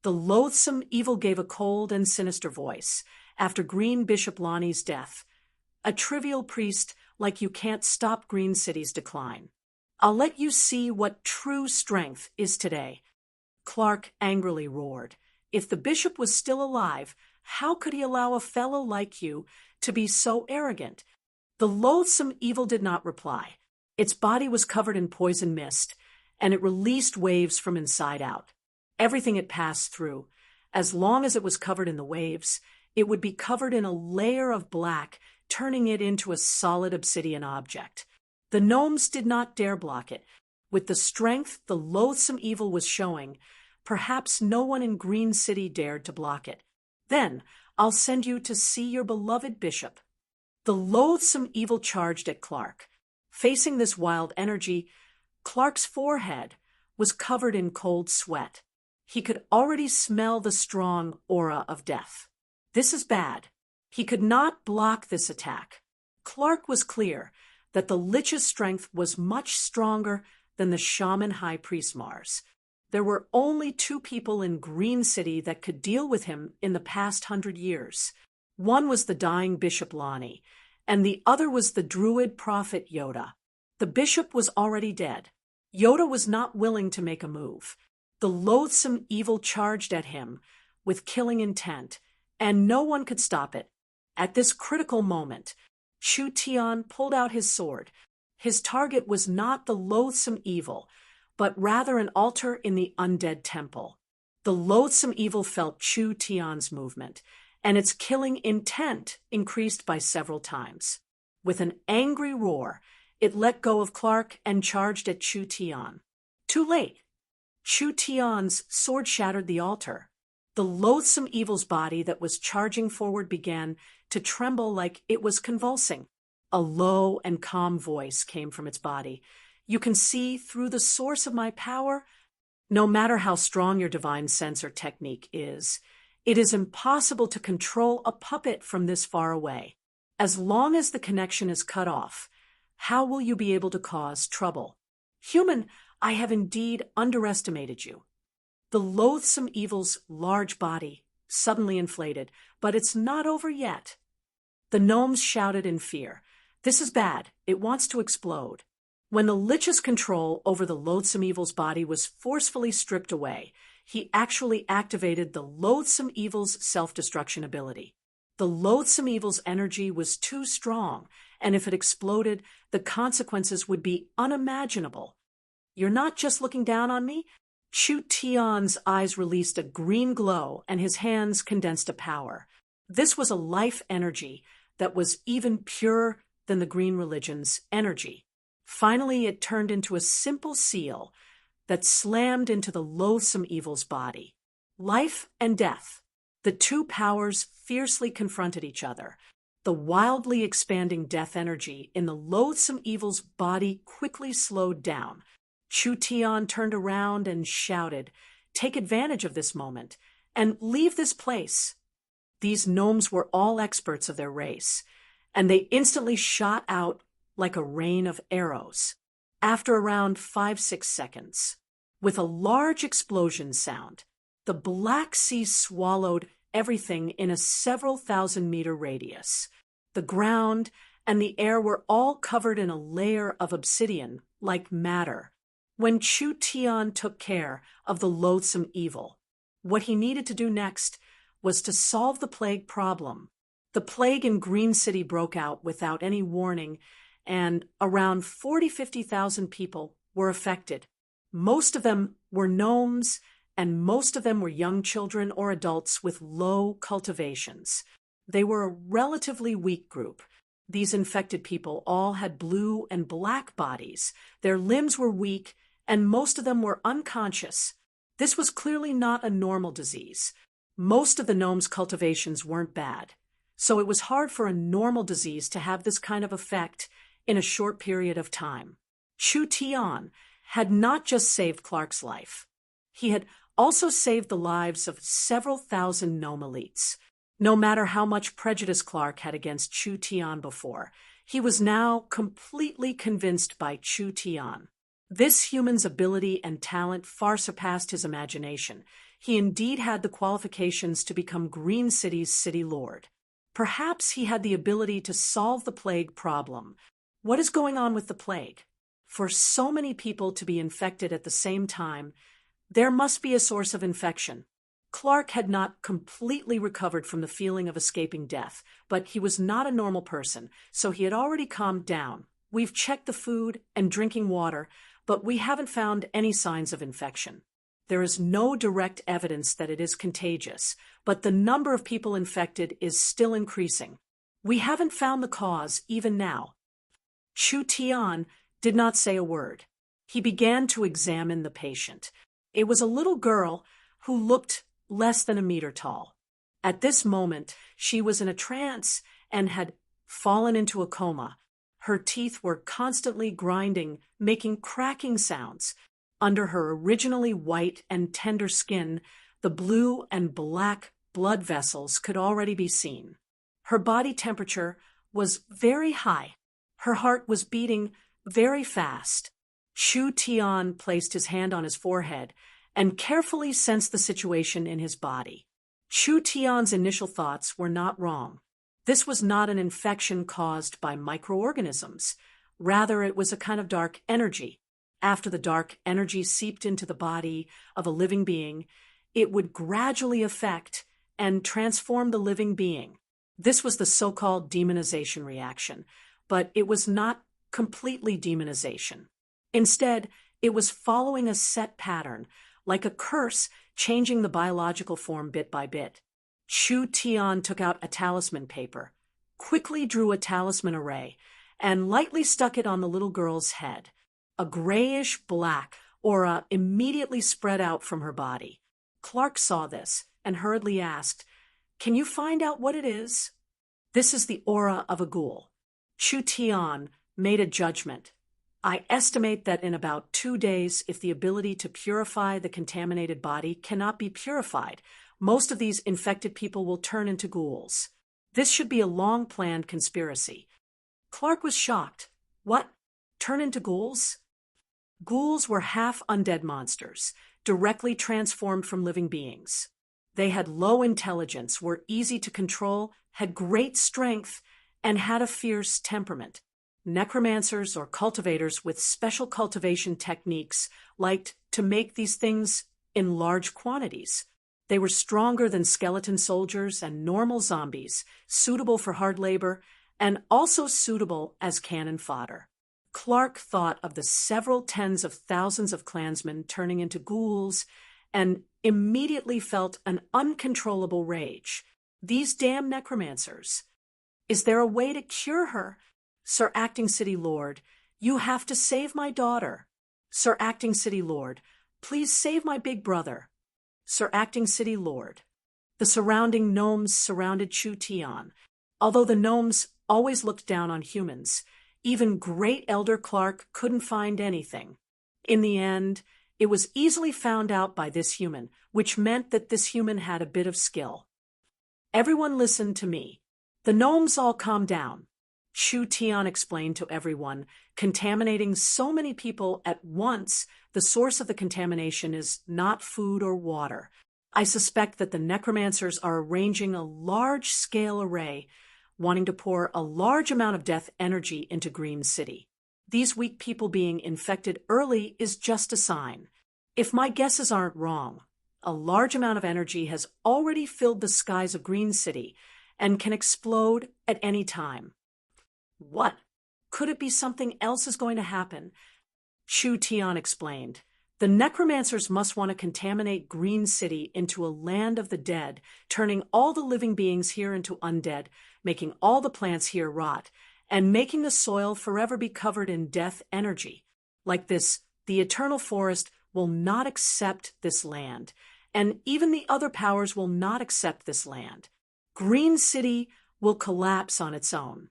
The loathsome evil gave a cold and sinister voice after Green Bishop Lonnie's death. A trivial priest like you can't stop Green City's decline. I'll let you see what true strength is today. Clark angrily roared. If the bishop was still alive, how could he allow a fellow like you to be so arrogant? The loathsome evil did not reply. Its body was covered in poison mist, and it released waves from inside out. Everything it passed through, as long as it was covered in the waves, it would be covered in a layer of black, turning it into a solid obsidian object. The gnomes did not dare block it. With the strength the loathsome evil was showing, perhaps no one in Green City dared to block it. Then I'll send you to see your beloved bishop. The loathsome evil charged at Clark. Facing this wild energy, Clark's forehead was covered in cold sweat. He could already smell the strong aura of death. This is bad. He could not block this attack. Clark was clear that the Lich's strength was much stronger than the shaman high priest Mars. There were only two people in Green City that could deal with him in the past 100 years. One was the dying Bishop Lonnie, and the other was the druid prophet Yoda. The bishop was already dead. Yoda was not willing to make a move. The loathsome evil charged at him with killing intent, and no one could stop it. At this critical moment, Chu Tian pulled out his sword. His target was not the loathsome evil, but rather an altar in the undead temple. The loathsome evil felt Chu Tian's movement, and its killing intent increased by several times. With an angry roar, it let go of Clark and charged at Chu Tian. Too late. Chu Tian's sword shattered the altar. The loathsome evil's body that was charging forward began to tremble like it was convulsing. A low and calm voice came from its body. "You can see through the source of my power? No matter how strong your divine sense or technique is, it is impossible to control a puppet from this far away. As long as the connection is cut off, how will you be able to cause trouble? Human, I have indeed underestimated you." The loathsome evil's large body suddenly inflated, but it's not over yet. The gnomes shouted in fear. This is bad. It wants to explode. When the Lich's control over the loathsome evil's body was forcefully stripped away, he actually activated the loathsome evil's self-destruction ability. The loathsome evil's energy was too strong, and if it exploded, the consequences would be unimaginable. "You're not just looking down on me?" Chu Tian's eyes released a green glow, and his hands condensed a power. This was a life energy that was even purer than the green religion's energy. Finally, it turned into a simple seal that slammed into the loathsome evil's body. Life and death. The two powers fiercely confronted each other. The wildly expanding death energy in the loathsome evil's body quickly slowed down. Chu Tian turned around and shouted, "Take advantage of this moment and leave this place." These gnomes were all experts of their race, and they instantly shot out like a rain of arrows. After around 5-6 seconds, with a large explosion sound, the Black Sea swallowed everything in a several thousand-meter radius. The ground and the air were all covered in a layer of obsidian, like matter. When Chu Tian took care of the loathsome evil, what he needed to do next was to solve the plague problem. The plague in Green City broke out without any warning, and around 40,000–50,000 people were affected. Most of them were gnomes, and most of them were young children or adults with low cultivations. They were a relatively weak group. These infected people all had blue and black bodies. Their limbs were weak, and most of them were unconscious. This was clearly not a normal disease. Most of the gnomes' cultivations weren't bad, so it was hard for a normal disease to have this kind of effect in a short period of time. Chu Tian had not just saved Clark's life. He had also saved the lives of several thousand gnome elites. No matter how much prejudice Clark had against Chu Tian before, he was now completely convinced by Chu Tian. This human's ability and talent far surpassed his imagination. He indeed had the qualifications to become Green City's city lord. Perhaps he had the ability to solve the plague problem. What is going on with the plague? For so many people to be infected at the same time, there must be a source of infection. Clark had not completely recovered from the feeling of escaping death, but he was not a normal person, so he had already calmed down. "We've checked the food and drinking water, but we haven't found any signs of infection. There is no direct evidence that it is contagious, but the number of people infected is still increasing. We haven't found the cause even now." Chu Tian did not say a word. He began to examine the patient. It was a little girl who looked less than a meter tall. At this moment, she was in a trance and had fallen into a coma. Her teeth were constantly grinding, making cracking sounds. Under her originally white and tender skin, the blue and black blood vessels could already be seen. Her body temperature was very high. Her heart was beating very fast. Shu Tian placed his hand on his forehead and carefully sensed the situation in his body. Shu Tian's initial thoughts were not wrong. This was not an infection caused by microorganisms. Rather, it was a kind of dark energy. After the dark energy seeped into the body of a living being, it would gradually affect and transform the living being. This was the so-called demonization reaction, but it was not completely demonization. Instead, it was following a set pattern, like a curse changing the biological form bit by bit. Shu Tian took out a talisman paper, quickly drew a talisman array, and lightly stuck it on the little girl's head. A grayish-black aura immediately spread out from her body. Clark saw this and hurriedly asked, "Can you find out what it is?" "This is the aura of a ghoul." Shu Tian made a judgment. "I estimate that in about 2 days, if the ability to purify the contaminated body cannot be purified, most of these infected people will turn into ghouls. This should be a long-planned conspiracy." Clark was shocked. "What? Turn into ghouls?" Ghouls were half-undead monsters, directly transformed from living beings. They had low intelligence, were easy to control, had great strength, and had a fierce temperament. Necromancers or cultivators with special cultivation techniques liked to make these things in large quantities. They were stronger than skeleton soldiers and normal zombies, suitable for hard labor, and also suitable as cannon fodder. Clark thought of the several tens of thousands of clansmen turning into ghouls and immediately felt an uncontrollable rage. These damn necromancers. "Is there a way to cure her?" "Sir Acting City Lord, you have to save my daughter." "Sir Acting City Lord, please save my big brother." "Sir Acting City Lord." The surrounding gnomes surrounded Shu Tian. Although the gnomes always looked down on humans, even great Elder Clark couldn't find anything. In the end, it was easily found out by this human, which meant that this human had a bit of skill. "Everyone listen to me. The gnomes all calm down." Shu Tian explained to everyone, "Contaminating so many people at once, the source of the contamination is not food or water. I suspect that the necromancers are arranging a large-scale array, wanting to pour a large amount of death energy into Green City. These weak people being infected early is just a sign. If my guesses aren't wrong, a large amount of energy has already filled the skies of Green City and can explode at any time." "What? Could it be something else is going to happen?" Shu Tian explained. "The necromancers must want to contaminate Green City into a land of the dead, turning all the living beings here into undead, making all the plants here rot, and making the soil forever be covered in death energy. Like this, the eternal forest will not accept this land, and even the other powers will not accept this land. Green City will collapse on its own."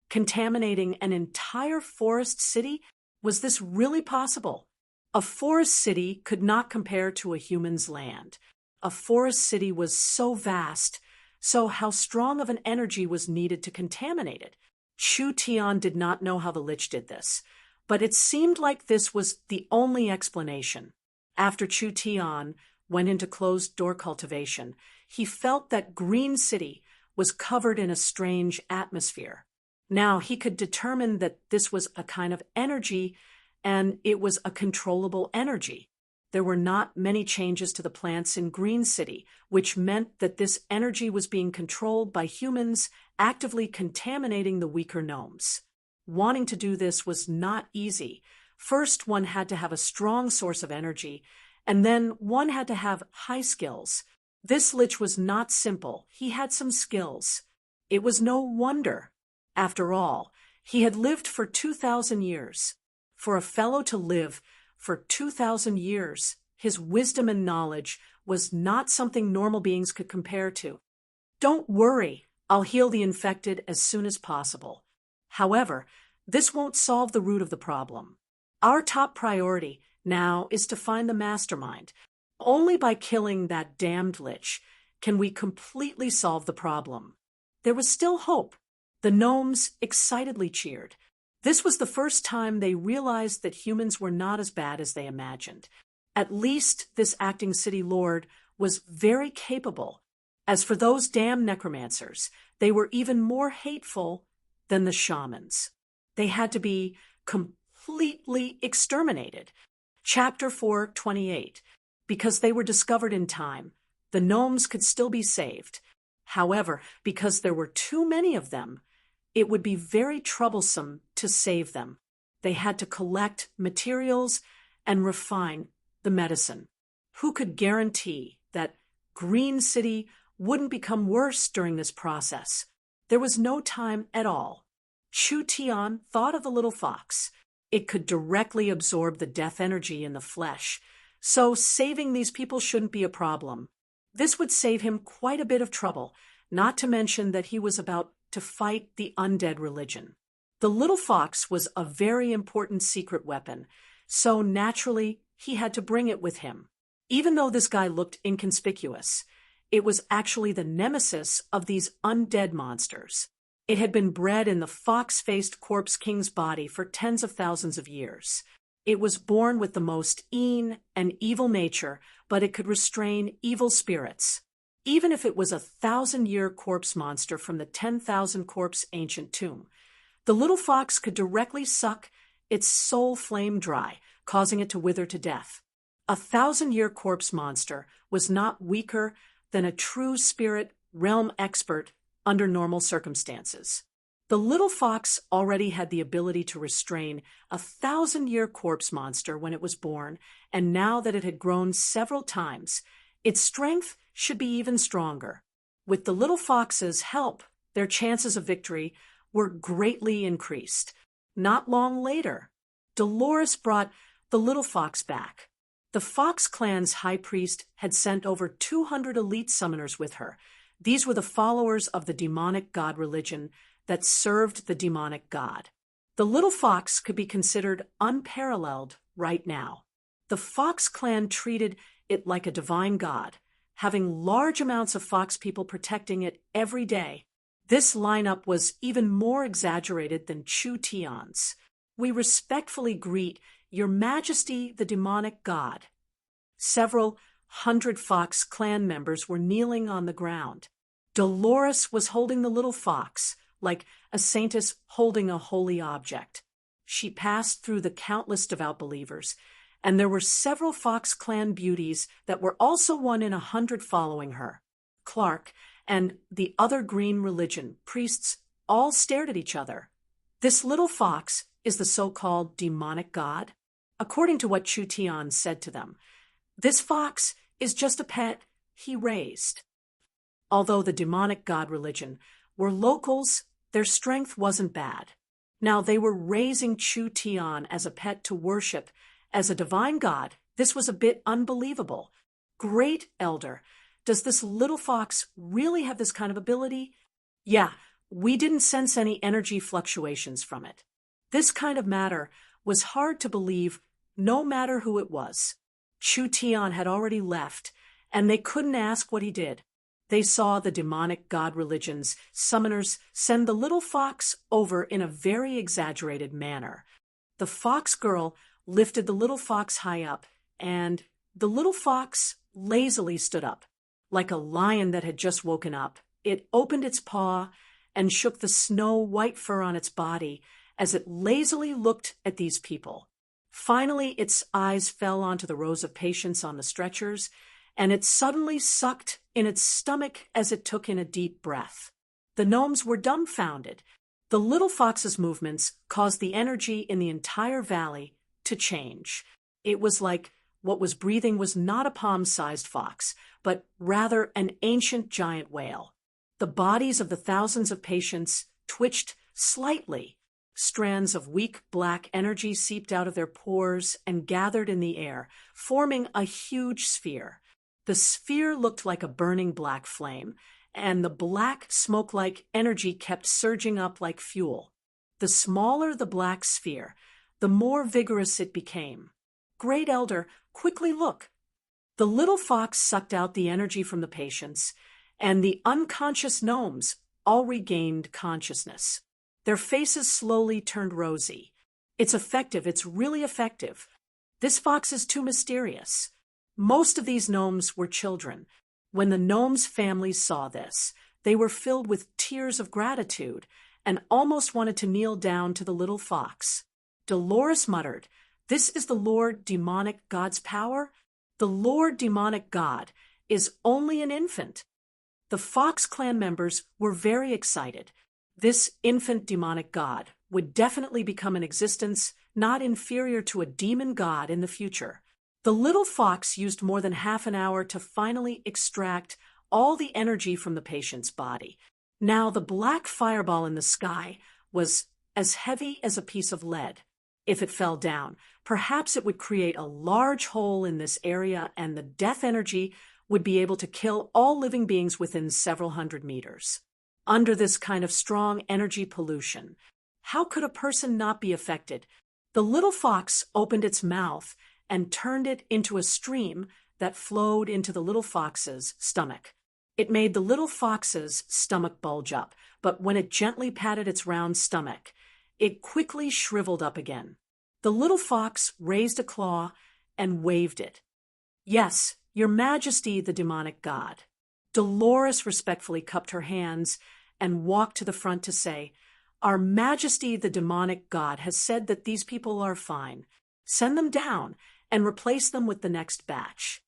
Contaminating an entire forest city? Was this really possible? A forest city could not compare to a human's land. A forest city was so vast, so how strong of an energy was needed to contaminate it? Shu Tian did not know how the Lich did this, but it seemed like this was the only explanation. After Shu Tian went into closed-door cultivation, he felt that Green City was covered in a strange atmosphere. Now he could determine that this was a kind of energy, and it was a controllable energy. There were not many changes to the plants in Green City, which meant that this energy was being controlled by humans actively contaminating the weaker gnomes. Wanting to do this was not easy. First, one had to have a strong source of energy, and then one had to have high skills. This Lich was not simple. He had some skills. It was no wonder. After all, he had lived for 2,000 years. For a fellow to live for 2,000 years, his wisdom and knowledge was not something normal beings could compare to. "Don't worry, I'll heal the infected as soon as possible. However, this won't solve the root of the problem. Our top priority now is to find the mastermind. Only by killing that damned lich can we completely solve the problem. There was still hope. The gnomes excitedly cheered. This was the first time they realized that humans were not as bad as they imagined. At least this acting city lord was very capable. As for those damn necromancers, they were even more hateful than the shamans. They had to be completely exterminated. Chapter 4:28. Because they were discovered in time, the gnomes could still be saved. However, because there were too many of them, it would be very troublesome to save them. They had to collect materials and refine the medicine. Who could guarantee that Green City wouldn't become worse during this process? There was no time at all. Chu Tian thought of the little fox. It could directly absorb the death energy in the flesh, so saving these people shouldn't be a problem. This would save him quite a bit of trouble, not to mention that he was about to fight the undead religion. The little fox was a very important secret weapon, so naturally he had to bring it with him. Even though this guy looked inconspicuous, it was actually the nemesis of these undead monsters. It had been bred in the fox-faced corpse king's body for tens of thousands of years. It was born with the most mean and evil nature, but it could restrain evil spirits. Even if it was a 1,000-year corpse monster from the 10,000 corpse ancient tomb, the little fox could directly suck its soul flame dry, causing it to wither to death. A 1,000-year corpse monster was not weaker than a true spirit realm expert under normal circumstances. The little fox already had the ability to restrain a 1,000-year corpse monster when it was born, and now that it had grown several times, its strength should be even stronger. With the little fox's help, their chances of victory were greatly increased. Not long later, Dolores brought the little fox back. The Fox clan's high priest had sent over 200 elite summoners with her. These were the followers of the demonic god religion that served the demonic god. The little fox could be considered unparalleled right now. The Fox clan treated it like a divine god, having large amounts of fox people protecting it every day. This lineup was even more exaggerated than Chu Tian's. We respectfully greet Your Majesty the demonic god. Several hundred Fox clan members were kneeling on the ground. Dolores was holding the little fox, like a saintess holding a holy object. She passed through the countless devout believers, and there were several Fox clan beauties that were also 1 in 100 following her. Clark and the other green religion priests all stared at each other. This little fox is the so-called demonic god? According to what Chu Tian said to them, this fox is just a pet he raised. Although the demonic god religion were locals, their strength wasn't bad. Now they were raising Chu Tian as a pet to worship as a divine god. This was a bit unbelievable. Great Elder, does this little fox really have this kind of ability? Yeah, we didn't sense any energy fluctuations from it. This kind of matter was hard to believe no matter who it was. Chu Tian had already left, and they couldn't ask what he did. They saw the demonic god religion's summoners send the little fox over in a very exaggerated manner. The fox girl lifted the little fox high up, and the little fox lazily stood up. Like a lion that had just woken up, it opened its paw and shook the snow-white fur on its body as it lazily looked at these people. Finally, its eyes fell onto the rows of patients on the stretchers, and it suddenly sucked in its stomach as it took in a deep breath. The gnomes were dumbfounded. The little fox's movements caused the energy in the entire valley to change. It was like what was breathing was not a palm-sized fox, but rather an ancient giant whale. The bodies of the thousands of patients twitched slightly. Strands of weak black energy seeped out of their pores and gathered in the air, forming a huge sphere. The sphere looked like a burning black flame, and the black smoke-like energy kept surging up like fuel. The smaller the black sphere, the more vigorous it became. Great Elder, quickly look. The little fox sucked out the energy from the patients, and the unconscious gnomes all regained consciousness. Their faces slowly turned rosy. It's effective, it's really effective. This fox is too mysterious. Most of these gnomes were children. When the gnomes' families saw this, they were filled with tears of gratitude and almost wanted to kneel down to the little fox. Dolores muttered, "This is the Lord Demonic God's power? The Lord Demonic God is only an infant." The Fox clan members were very excited. This infant demonic god would definitely become an existence not inferior to a demon god in the future. The little fox used more than half an hour to finally extract all the energy from the patient's body. Now the black fireball in the sky was as heavy as a piece of lead. If it fell down, perhaps it would create a large hole in this area, and the death energy would be able to kill all living beings within several hundred meters. Under this kind of strong energy pollution, how could a person not be affected? The little fox opened its mouth and turned it into a stream that flowed into the little fox's stomach. It made the little fox's stomach bulge up, but when it gently patted its round stomach, it quickly shriveled up again. The little fox raised a claw and waved it. "Yes, Your Majesty, the demonic god." Dolores respectfully cupped her hands and walked to the front to say, "Our Majesty, the demonic god, has said that these people are fine. Send them down and replace them with the next batch."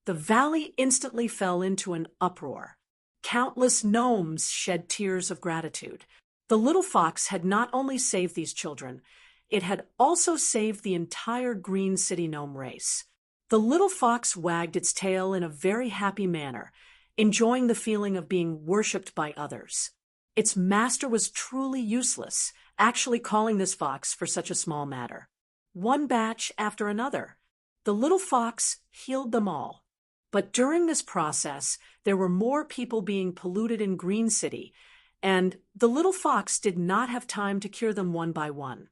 The valley instantly fell into an uproar. Countless gnomes shed tears of gratitude. The little fox had not only saved these children, it had also saved the entire Green City gnome race. The little fox wagged its tail in a very happy manner, enjoying the feeling of being worshipped by others. Its master was truly useless, actually calling this fox for such a small matter. One batch after another, the little fox healed them all. But during this process, there were more people being polluted in Green City, and the little fox did not have time to cure them one by one.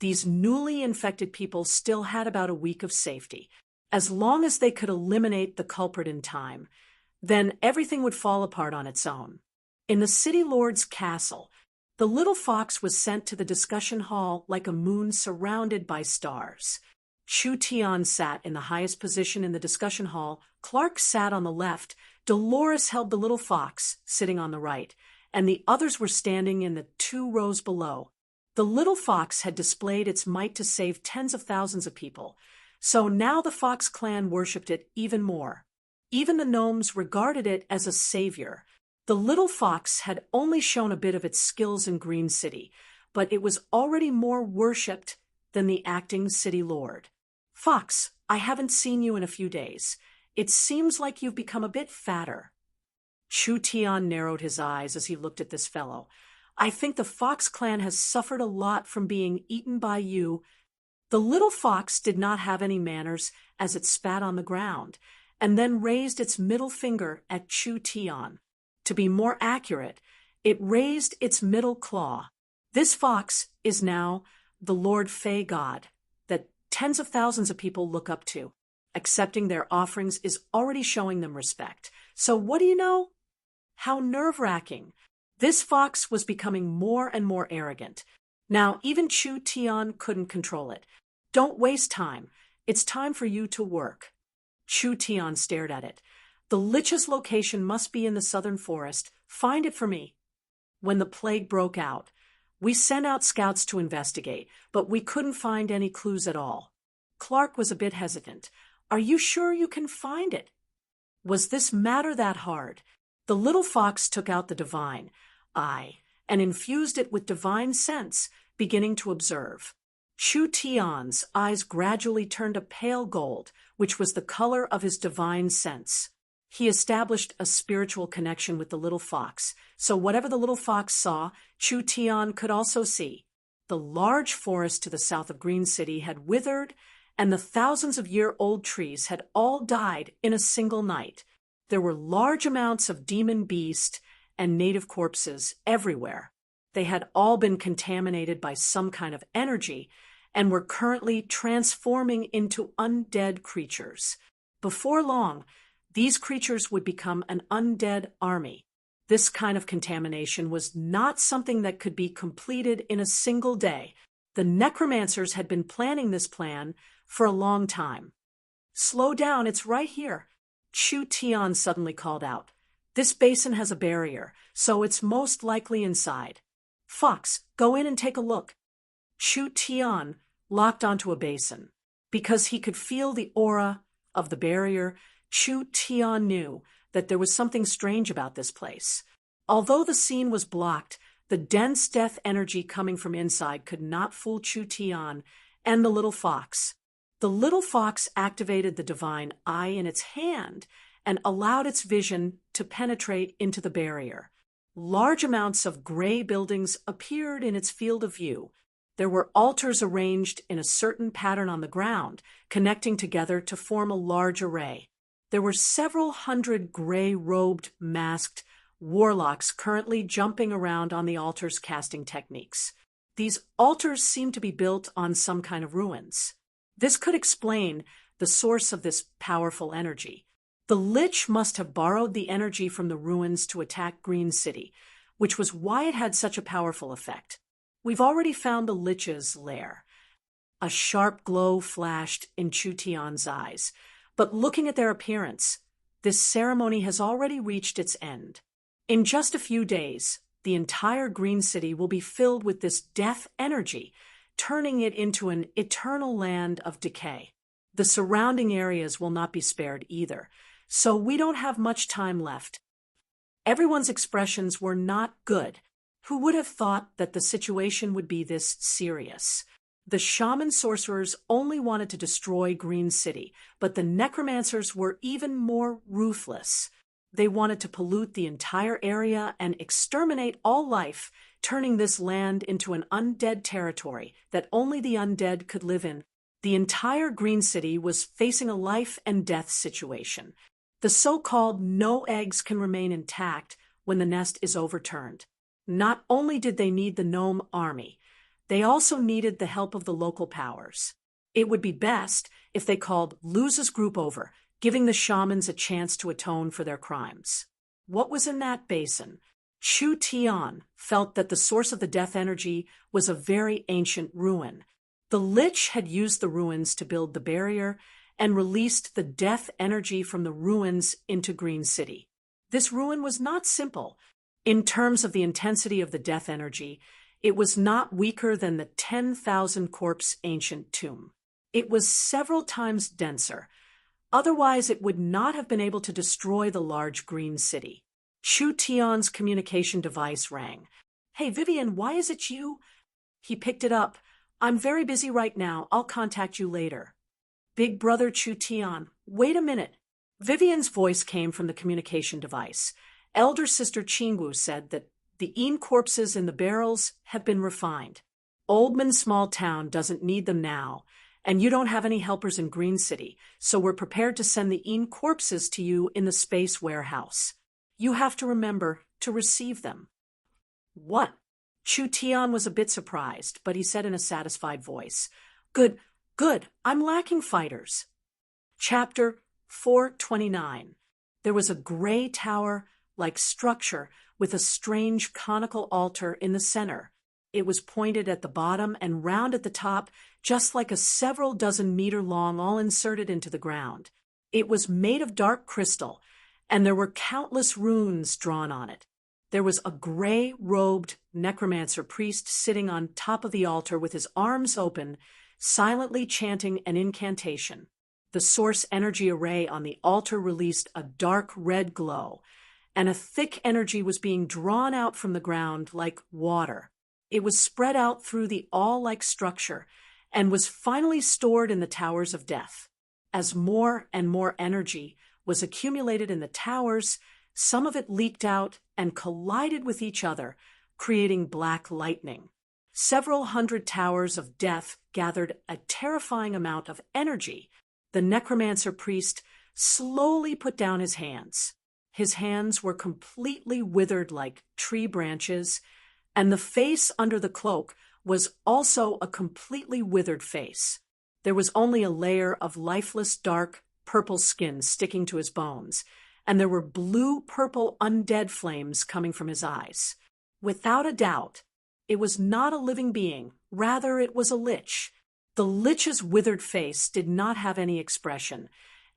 These newly infected people still had about a week of safety. As long as they could eliminate the culprit in time, then everything would fall apart on its own. In the city lord's castle, the little fox was sent to the discussion hall like a moon surrounded by stars. Chu Tian sat in the highest position in the discussion hall, Clark sat on the left, Dolores held the little fox, sitting on the right, and the others were standing in the 2 rows below. The little fox had displayed its might to save tens of thousands of people, so now the Fox clan worshipped it even more. Even the gnomes regarded it as a savior. The little fox had only shown a bit of its skills in Green City, but it was already more worshipped than the acting city lord. "Fox, I haven't seen you in a few days. It seems like you've become a bit fatter." Chu Tian narrowed his eyes as he looked at this fellow. "I think the Fox clan has suffered a lot from being eaten by you." The little fox did not have any manners as it spat on the ground, and then raised its middle finger at Chu Tian. To be more accurate, it raised its middle claw. This fox is now the Lord Fey god that tens of thousands of people look up to. Accepting their offerings is already showing them respect. So what do you know? How nerve-wracking. This fox was becoming more and more arrogant. Now even Chu Tian couldn't control it. "Don't waste time. It's time for you to work." Chu Tian stared at it. "The Lich's location must be in the southern forest. Find it for me." When the plague broke out, we sent out scouts to investigate, but we couldn't find any clues at all. Clark was a bit hesitant. "Are you sure you can find it?" Was this matter that hard? The little fox took out the divine eye and infused it with divine sense, beginning to observe. Chu Tian's eyes gradually turned a pale gold, which was the color of his divine sense. He established a spiritual connection with the little fox, so whatever the little fox saw, Chu Tian could also see. The large forest to the south of Green City had withered, and the thousands-of-year-old trees had all died in a single night. There were large amounts of demon beast and native corpses everywhere. They had all been contaminated by some kind of energy, and were currently transforming into undead creatures. Before long, these creatures would become an undead army. This kind of contamination was not something that could be completed in a single day. The necromancers had been planning this plan for a long time. "Slow down, it's right here," Chu Tian suddenly called out. "This basin has a barrier, so it's most likely inside. Fox, go in and take a look." Chu Tian locked onto a basin. Because he could feel the aura of the barrier, Chu Tian knew that there was something strange about this place. Although the scene was blocked, the dense death energy coming from inside could not fool Chu Tian and the little fox. The little fox activated the divine eye in its hand and allowed its vision to penetrate into the barrier. Large amounts of gray buildings appeared in its field of view. There were altars arranged in a certain pattern on the ground, connecting together to form a large array. There were several hundred gray-robed, masked warlocks currently jumping around on the altars casting techniques. These altars seemed to be built on some kind of ruins. This could explain the source of this powerful energy. The Lich must have borrowed the energy from the ruins to attack Green City, which was why it had such a powerful effect. "We've already found the Lich's lair." A sharp glow flashed in Chu Tian's eyes. "But looking at their appearance, this ceremony has already reached its end. In just a few days, the entire Green City will be filled with this death energy, turning it into an eternal land of decay. The surrounding areas will not be spared either, so we don't have much time left." Everyone's expressions were not good. Who would have thought that the situation would be this serious? The shaman sorcerers only wanted to destroy Green City, but the necromancers were even more ruthless. They wanted to pollute the entire area and exterminate all life, turning this land into an undead territory that only the undead could live in. The entire Green City was facing a life and death situation. The so-called no eggs can remain intact when the nest is overturned. Not only did they need the gnome army, they also needed the help of the local powers. It would be best if they called Luz's group over, giving the shamans a chance to atone for their crimes. What was in that basin? Chu Tian felt that the source of the death energy was a very ancient ruin. The Lich had used the ruins to build the barrier and released the death energy from the ruins into Green City. This ruin was not simple. In terms of the intensity of the death energy, it was not weaker than the 10,000 corpse ancient tomb. It was several times denser. Otherwise, it would not have been able to destroy the large Green City. Chu Tian's communication device rang. "Hey, Vivian, why is it you?" He picked it up. "I'm very busy right now. I'll contact you later." "Big brother Chu Tian, wait a minute." Vivian's voice came from the communication device. Elder sister Qingwu said that the Een corpses in the barrels have been refined. Oldman Small Town doesn't need them now, and you don't have any helpers in Green City, so we're prepared to send the Een corpses to you in the space warehouse. You have to remember to receive them. "What?" Chu Tian was a bit surprised, but he said in a satisfied voice, Good, I'm lacking fighters." Chapter 429. There was a gray tower-like structure with a strange conical altar in the center. It was pointed at the bottom and round at the top, just like a several dozen meter long, all inserted into the ground. It was made of dark crystal, and there were countless runes drawn on it. There was a gray-robed necromancer priest sitting on top of the altar with his arms open, silently chanting an incantation. The source energy array on the altar released a dark red glow, and a thick energy was being drawn out from the ground like water. It was spread out through the all-like structure and was finally stored in the towers of death. As more and more energy was accumulated in the towers, some of it leaked out and collided with each other, creating black lightning. Several hundred towers of death gathered a terrifying amount of energy. The necromancer priest slowly put down his hands. His hands were completely withered like tree branches, and the face under the cloak was also a completely withered face. There was only a layer of lifeless, dark, purple skin sticking to his bones, and there were blue-purple undead flames coming from his eyes. Without a doubt, it was not a living being, rather it was a lich. The lich's withered face did not have any expression,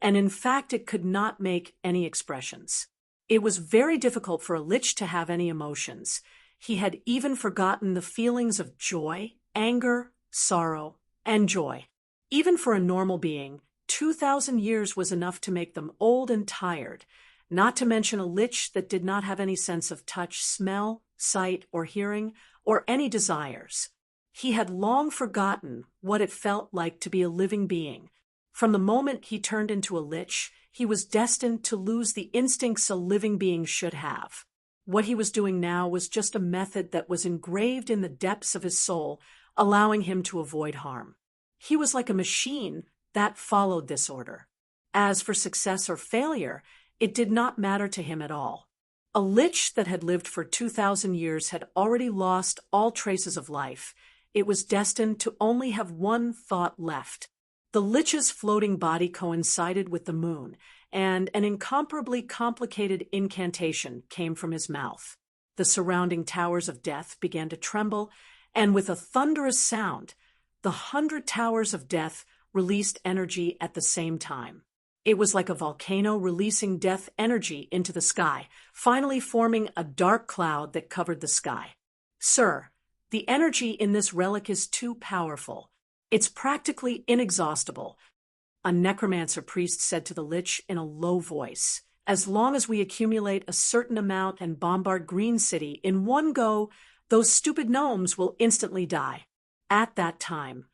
and in fact it could not make any expressions. It was very difficult for a lich to have any emotions. He had even forgotten the feelings of joy, anger, sorrow, and joy. Even for a normal being, 2,000 years was enough to make them old and tired, not to mention a lich that did not have any sense of touch, smell, sight, or hearing, or any desires. He had long forgotten what it felt like to be a living being. From the moment he turned into a lich, he was destined to lose the instincts a living being should have. What he was doing now was just a method that was engraved in the depths of his soul, allowing him to avoid harm. He was like a machine that followed this order. As for success or failure, it did not matter to him at all. A lich that had lived for 2,000 years had already lost all traces of life. It was destined to only have one thought left. The lich's floating body coincided with the moon, and an incomparably complicated incantation came from his mouth. The surrounding towers of death began to tremble, and with a thunderous sound, the 100 towers of death released energy at the same time. It was like a volcano releasing death energy into the sky, finally forming a dark cloud that covered the sky. "Sir, the energy in this relic is too powerful. It's practically inexhaustible," a necromancer priest said to the lich in a low voice. "As long as we accumulate a certain amount and bombard Green City in one go, those stupid gnomes will instantly die. At that time,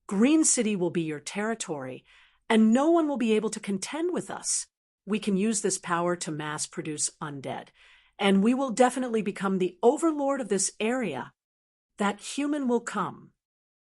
Green City will be your territory, and no one will be able to contend with us. We can use this power to mass-produce undead, and we will definitely become the overlord of this area. That human will come."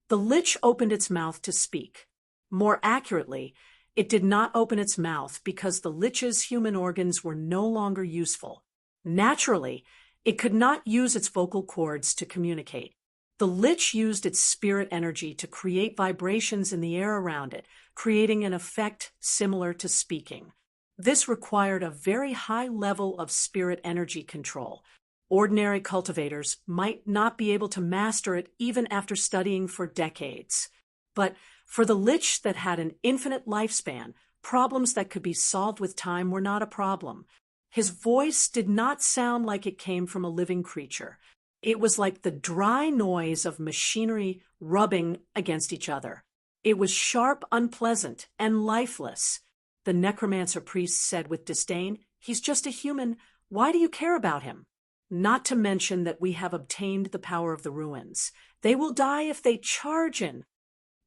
The lich opened its mouth to speak. More accurately, it did not open its mouth because the lich's human organs were no longer useful. Naturally, it could not use its vocal cords to communicate. The lich used its spirit energy to create vibrations in the air around it, creating an effect similar to speaking. This required a very high level of spirit energy control. Ordinary cultivators might not be able to master it even after studying for decades. But for the lich that had an infinite lifespan, problems that could be solved with time were not a problem. His voice did not sound like it came from a living creature. It was like the dry noise of machinery rubbing against each other. It was sharp, unpleasant, and lifeless. The necromancer priest said with disdain, "He's just a human. Why do you care about him? Not to mention that we have obtained the power of the ruins. They will die if they charge in."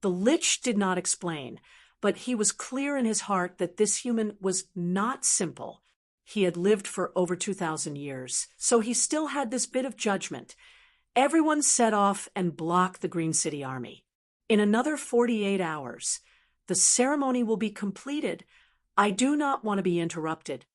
The lich did not explain, but he was clear in his heart that this human was not simple. He had lived for over 2,000 years, so he still had this bit of judgment. Everyone set off and blocked the Green City army. In another 48 hours, the ceremony will be completed. I do not want to be interrupted.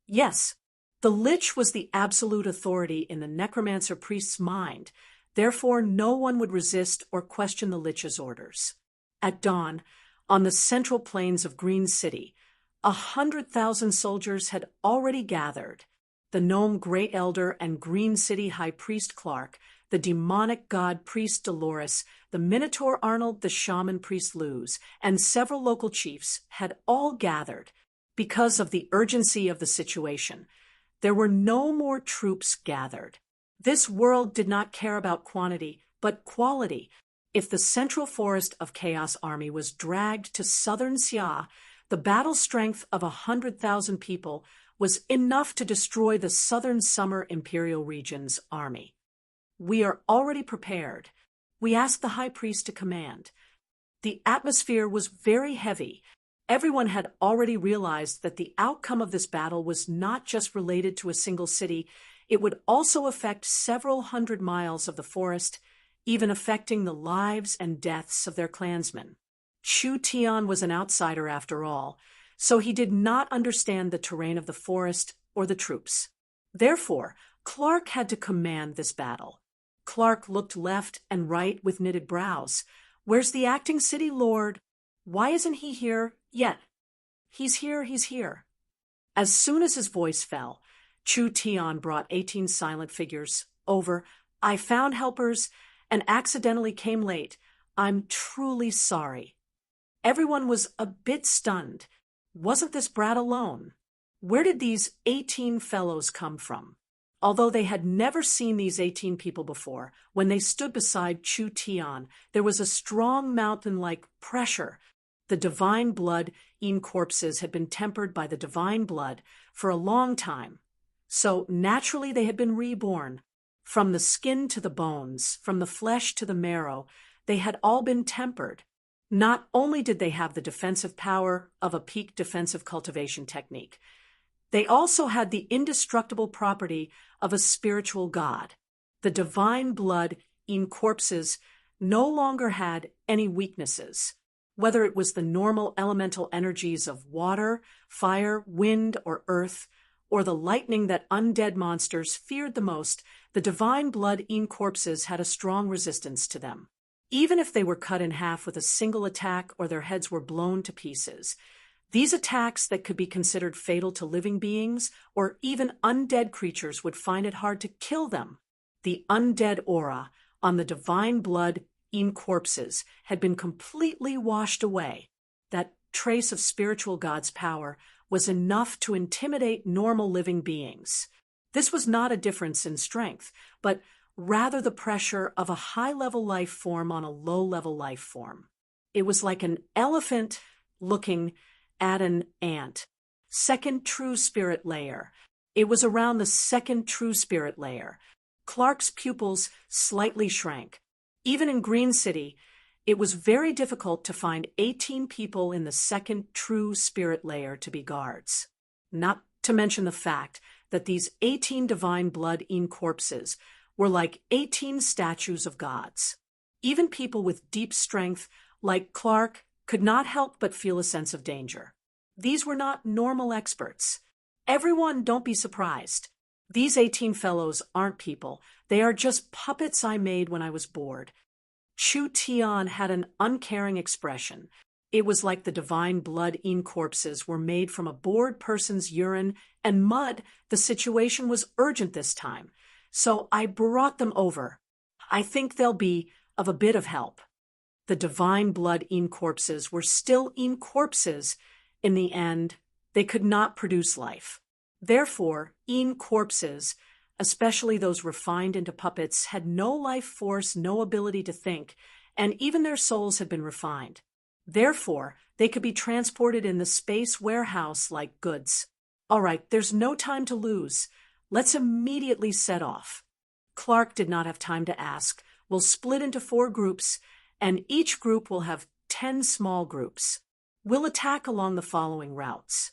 Yes, the lich was the absolute authority in the necromancer priest's mind. Therefore, no one would resist or question the lich's orders. At dawn, on the central plains of Green City, 100,000 soldiers had already gathered. The gnome Great Elder and Green City High Priest Clark, the demonic god priest Dolores, the Minotaur Arnold, the shaman priest Luz, and several local chiefs had all gathered. Because of the urgency of the situation, there were no more troops gathered. This world did not care about quantity, but quality. If the Central Forest of Chaos Army was dragged to southern Xia, the battle strength of 100,000 people was enough to destroy the southern Summer Imperial Region's army. "We are already prepared. We asked the high priest to command." The atmosphere was very heavy. Everyone had already realized that the outcome of this battle was not just related to a single city. It would also affect several hundred miles of the forest, even affecting the lives and deaths of their clansmen. Chu Tian was an outsider after all, so he did not understand the terrain of the forest or the troops. Therefore, Clark had to command this battle. Clark looked left and right with knitted brows. Where's the acting city lord? Why isn't he here yet? He's here, he's here. As soon as his voice fell, Chu Tian brought 18 silent figures over. I found helpers and accidentally came late. I'm truly sorry. Everyone was a bit stunned. Wasn't this brat alone? Where did these 18 fellows come from? Although they had never seen these 18 people before, when they stood beside Chu Tian, there was a strong mountain-like pressure. The divine blood in corpses had been tempered by the divine blood for a long time. So naturally they had been reborn. From the skin to the bones, from the flesh to the marrow, they had all been tempered. Not only did they have the defensive power of a peak defensive cultivation technique, they also had the indestructible property of a spiritual god. The divine blood in corpses no longer had any weaknesses. Whether it was the normal elemental energies of water, fire, wind, or earth, or the lightning that undead monsters feared the most, the divine blood in corpses had a strong resistance to them. Even if they were cut in half with a single attack or their heads were blown to pieces, these attacks that could be considered fatal to living beings or even undead creatures would find it hard to kill them. The undead aura on the divine blood in corpses had been completely washed away. That trace of spiritual God's power was enough to intimidate normal living beings. This was not a difference in strength, but rather the pressure of a high-level life form on a low-level life form. It was like an elephant looking at an ant. Second true spirit layer. It was around the second true spirit layer. Clark's pupils slightly shrank. Even in Green City, it was very difficult to find 18 people in the second true spirit layer to be guards. Not to mention the fact that these 18 divine blood in corpses were like 18 statues of gods. Even people with deep strength, like Clark, could not help but feel a sense of danger. These were not normal experts. Everyone, don't be surprised. These 18 fellows aren't people. They are just puppets I made when I was bored. Chu Tian had an uncaring expression. It was like the divine blood in corpses were made from a bored person's urine and mud. The situation was urgent this time, so I brought them over. I think they'll be of a bit of help. The divine blood in corpses were still in corpses. In the end, they could not produce life. Therefore, in corpses, especially those refined into puppets, had no life force, no ability to think, and even their souls had been refined. Therefore, they could be transported in the space warehouse like goods. All right, there's no time to lose. Let's immediately set off. Clark did not have time to ask. We'll split into 4 groups, and each group will have 10 small groups. We'll attack along the following routes.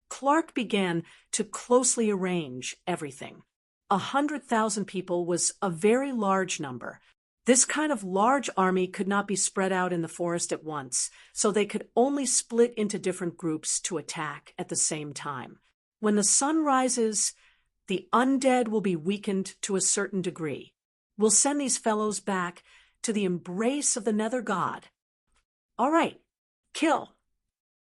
Clark began to closely arrange everything. 100,000 people was a very large number. This kind of large army could not be spread out in the forest at once, so they could only split into different groups to attack at the same time. When the sun rises, the undead will be weakened to a certain degree. We'll send these fellows back to the embrace of the Nether God. All right, kill.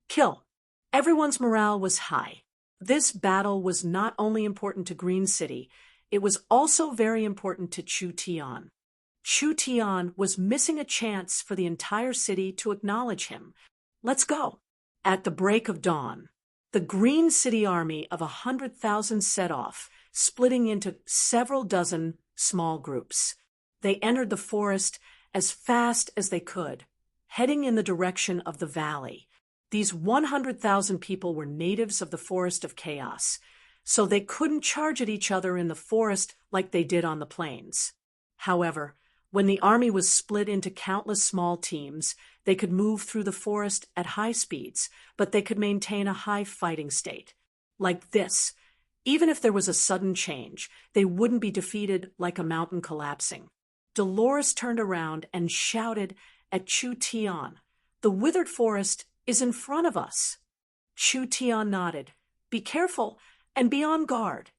Kill. Everyone's morale was high. This battle was not only important to Green City, it was also very important to Chu Tian. Chu Tian was missing a chance for the entire city to acknowledge him. Let's go. At the break of dawn, the Green City army of 100,000 set off, splitting into several dozen small groups. They entered the forest as fast as they could, heading in the direction of the valley. These 100,000 people were natives of the Forest of Chaos, so they couldn't charge at each other in the forest like they did on the plains. However, when the army was split into countless small teams, they could move through the forest at high speeds, but they could maintain a high fighting state. Like this, even if there was a sudden change, they wouldn't be defeated like a mountain collapsing. Dolores turned around and shouted at Chu Tian, "The withered forest is in front of us." Chu Tian nodded. "Be careful and be on guard."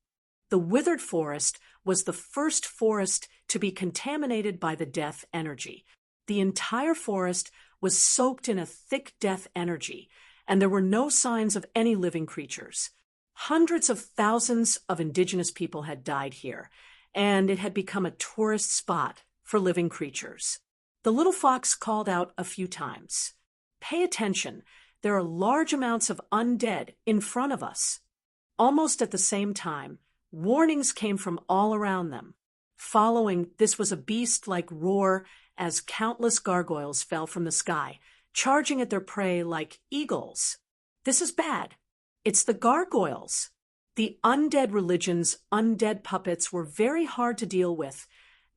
The withered forest was the first forest to be contaminated by the death energy. The entire forest was soaked in a thick death energy, and there were no signs of any living creatures. Hundreds of thousands of indigenous people had died here, and it had become a tourist spot for living creatures. The little fox called out a few times. "Pay attention, there are large amounts of undead in front of us." Almost at the same time, warnings came from all around them. Following this was a beast-like roar as countless gargoyles fell from the sky, charging at their prey like eagles. This is bad. It's the gargoyles. The undead religion's undead puppets were very hard to deal with,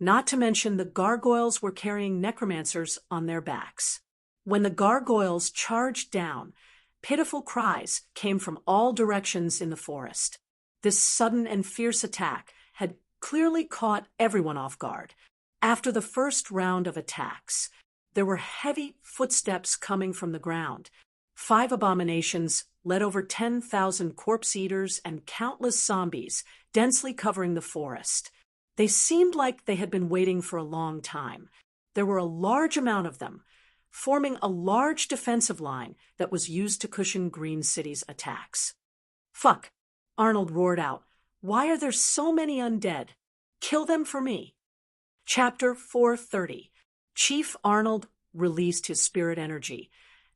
not to mention the gargoyles were carrying necromancers on their backs. When the gargoyles charged down, pitiful cries came from all directions in the forest. This sudden and fierce attack had clearly caught everyone off guard. After the first round of attacks, there were heavy footsteps coming from the ground. 5 abominations led over 10,000 corpse-eaters and countless zombies densely covering the forest. They seemed like they had been waiting for a long time. There were a large amount of them, forming a large defensive line that was used to cushion Green City's attacks. "Fuck," Arnold roared out. "Why are there so many undead? Kill them for me." Chapter 430. Chief Arnold released his spirit energy,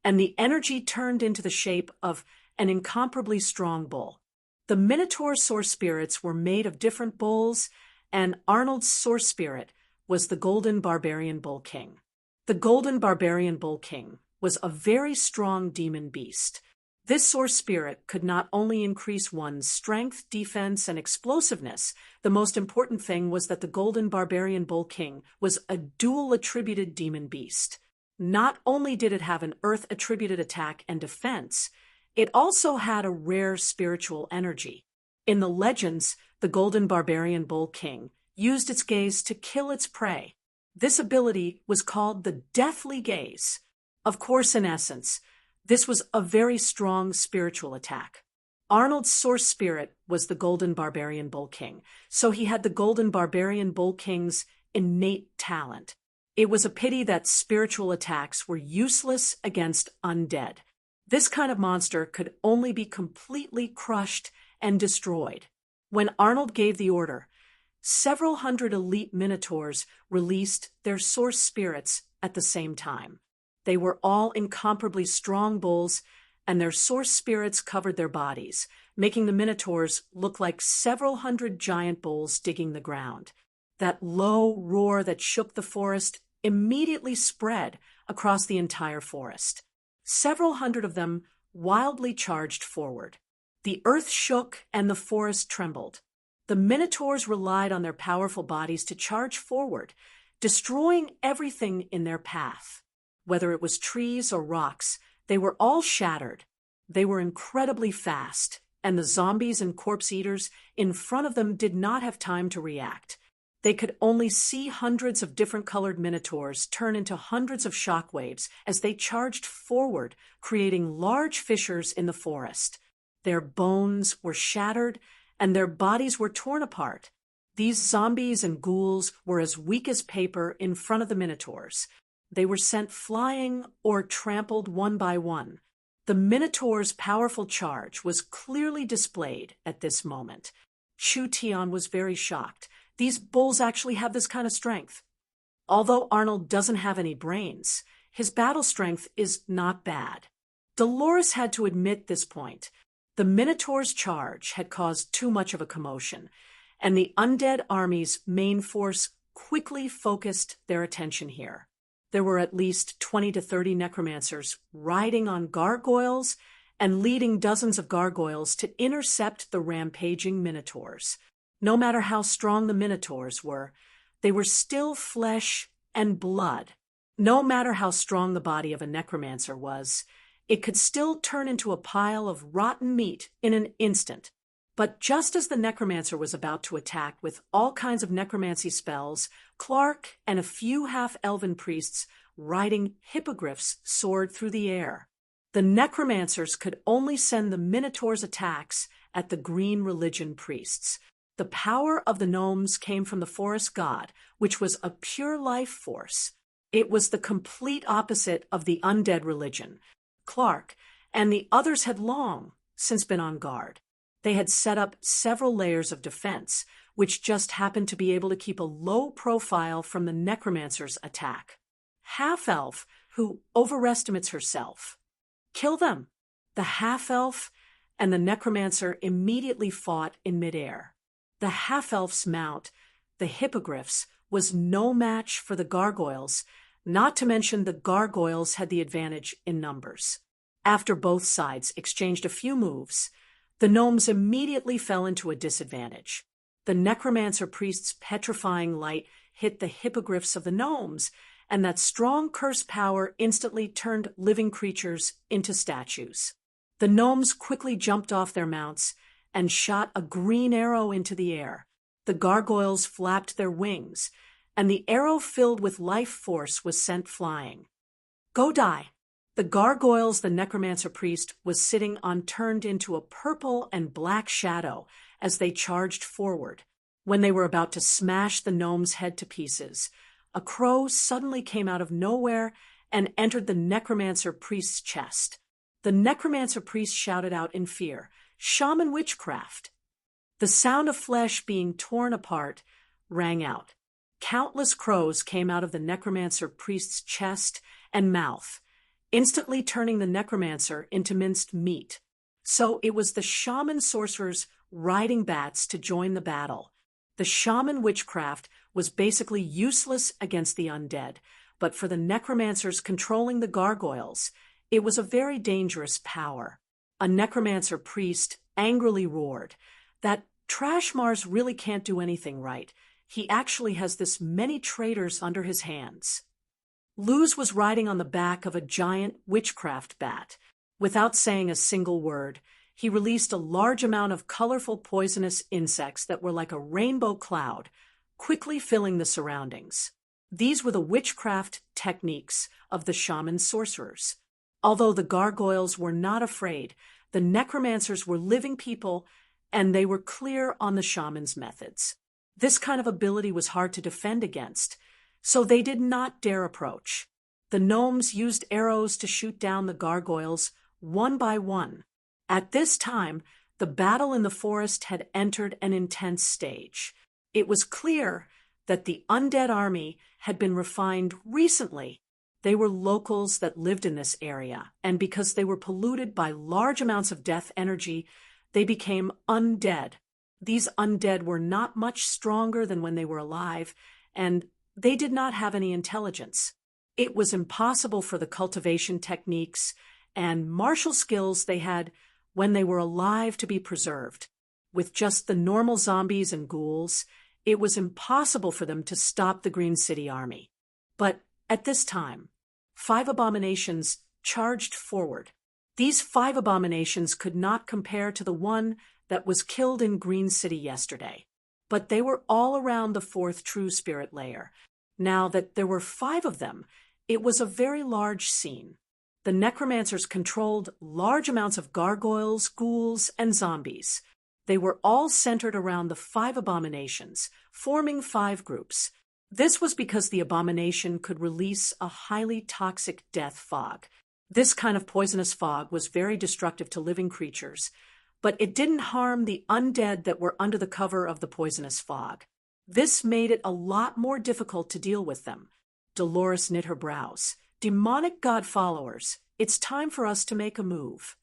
and the energy turned into the shape of an incomparably strong bull. The Minotaur source spirits were made of different bulls, and Arnold's source spirit was the Golden Barbarian Bull King. The Golden Barbarian Bull King was a very strong demon beast. This source spirit could not only increase one's strength, defense, and explosiveness, the most important thing was that the Golden Barbarian Bull King was a dual-attributed demon beast. Not only did it have an earth-attributed attack and defense, it also had a rare spiritual energy. In the legends, the Golden Barbarian Bull King used its gaze to kill its prey. This ability was called the Deathly Gaze. Of course, in essence, this was a very strong spiritual attack. Arnold's source spirit was the Golden Barbarian Bull King, so he had the Golden Barbarian Bull King's innate talent. It was a pity that spiritual attacks were useless against undead. This kind of monster could only be completely crushed and destroyed. When Arnold gave the order, several hundred elite Minotaurs released their source spirits at the same time. They were all incomparably strong bulls, and their source spirits covered their bodies, making the Minotaurs look like several hundred giant bulls digging the ground. That low roar that shook the forest immediately spread across the entire forest. Several hundred of them wildly charged forward. The earth shook and the forest trembled. The Minotaurs relied on their powerful bodies to charge forward, destroying everything in their path. Whether it was trees or rocks, they were all shattered. They were incredibly fast, and the zombies and corpse eaters in front of them did not have time to react. They could only see hundreds of different colored Minotaurs turn into hundreds of shockwaves as they charged forward, creating large fissures in the forest. Their bones were shattered, and their bodies were torn apart. These zombies and ghouls were as weak as paper in front of the Minotaurs. They were sent flying or trampled one by one. The Minotaur's powerful charge was clearly displayed at this moment. Chu Tian was very shocked. These bulls actually have this kind of strength. Although Arnold doesn't have any brains, his battle strength is not bad. Dolores had to admit this point. The Minotaur's charge had caused too much of a commotion, and the undead army's main force quickly focused their attention here. There were at least 20 to 30 necromancers riding on gargoyles and leading dozens of gargoyles to intercept the rampaging Minotaurs. No matter how strong the Minotaurs were, they were still flesh and blood. No matter how strong the body of a necromancer was, it could still turn into a pile of rotten meat in an instant. But just as the necromancer was about to attack with all kinds of necromancy spells, Clark and a few half-elven priests riding hippogriffs soared through the air. The necromancers could only send the Minotaur's attacks at the Green Religion priests. The power of the gnomes came from the forest god, which was a pure life force. It was the complete opposite of the undead religion. Clark and the others had long since been on guard. They had set up several layers of defense, which just happened to be able to keep a low profile from the necromancer's attack. Half-elf, who overestimates herself. Kill them! The half-elf and the necromancer immediately fought in midair. The half-elf's mount, the hippogriffs, was no match for the gargoyles, not to mention the gargoyles had the advantage in numbers. After both sides exchanged a few moves, the gnomes immediately fell into a disadvantage. The necromancer priest's petrifying light hit the hippogriffs of the gnomes, and that strong curse power instantly turned living creatures into statues. The gnomes quickly jumped off their mounts and shot a green arrow into the air. The gargoyles flapped their wings, and the arrow filled with life force was sent flying. Go die! The gargoyles the necromancer priest was sitting on turned into a purple and black shadow as they charged forward. When they were about to smash the gnome's head to pieces, a crow suddenly came out of nowhere and entered the necromancer priest's chest. The necromancer priest shouted out in fear, "Shaman witchcraft!" The sound of flesh being torn apart rang out. Countless crows came out of the necromancer priest's chest and mouth, instantly turning the necromancer into minced meat. So it was the shaman sorcerers riding bats to join the battle. The shaman witchcraft was basically useless against the undead, but for the necromancers controlling the gargoyles, it was a very dangerous power. A necromancer priest angrily roared that Trashmars really can't do anything right. He actually has this many traitors under his hands. Luz was riding on the back of a giant witchcraft bat. Without saying a single word, he released a large amount of colorful poisonous insects that were like a rainbow cloud, quickly filling the surroundings. These were the witchcraft techniques of the shaman sorcerers. Although the gargoyles were not afraid, the necromancers were living people, and they were clear on the shaman's methods. This kind of ability was hard to defend against, so they did not dare approach. The gnomes used arrows to shoot down the gargoyles one by one. At this time, the battle in the forest had entered an intense stage. It was clear that the undead army had been refined recently. They were locals that lived in this area, and because they were polluted by large amounts of death energy, they became undead. These undead were not much stronger than when they were alive, and they did not have any intelligence. It was impossible for the cultivation techniques and martial skills they had when they were alive to be preserved. With just the normal zombies and ghouls, it was impossible for them to stop the Green City army. But at this time, 5 abominations charged forward. These 5 abominations could not compare to the one that was killed in Green City yesterday, but they were all around the 4th True Spirit layer. Now that there were 5 of them, it was a very large scene. The necromancers controlled large amounts of gargoyles, ghouls, and zombies. They were all centered around the 5 abominations, forming 5 groups. This was because the abomination could release a highly toxic death fog. This kind of poisonous fog was very destructive to living creatures, but it didn't harm the undead that were under the cover of the poisonous fog. This made it a lot more difficult to deal with them. Dolores knit her brows. Demonic god followers, it's time for us to make a move.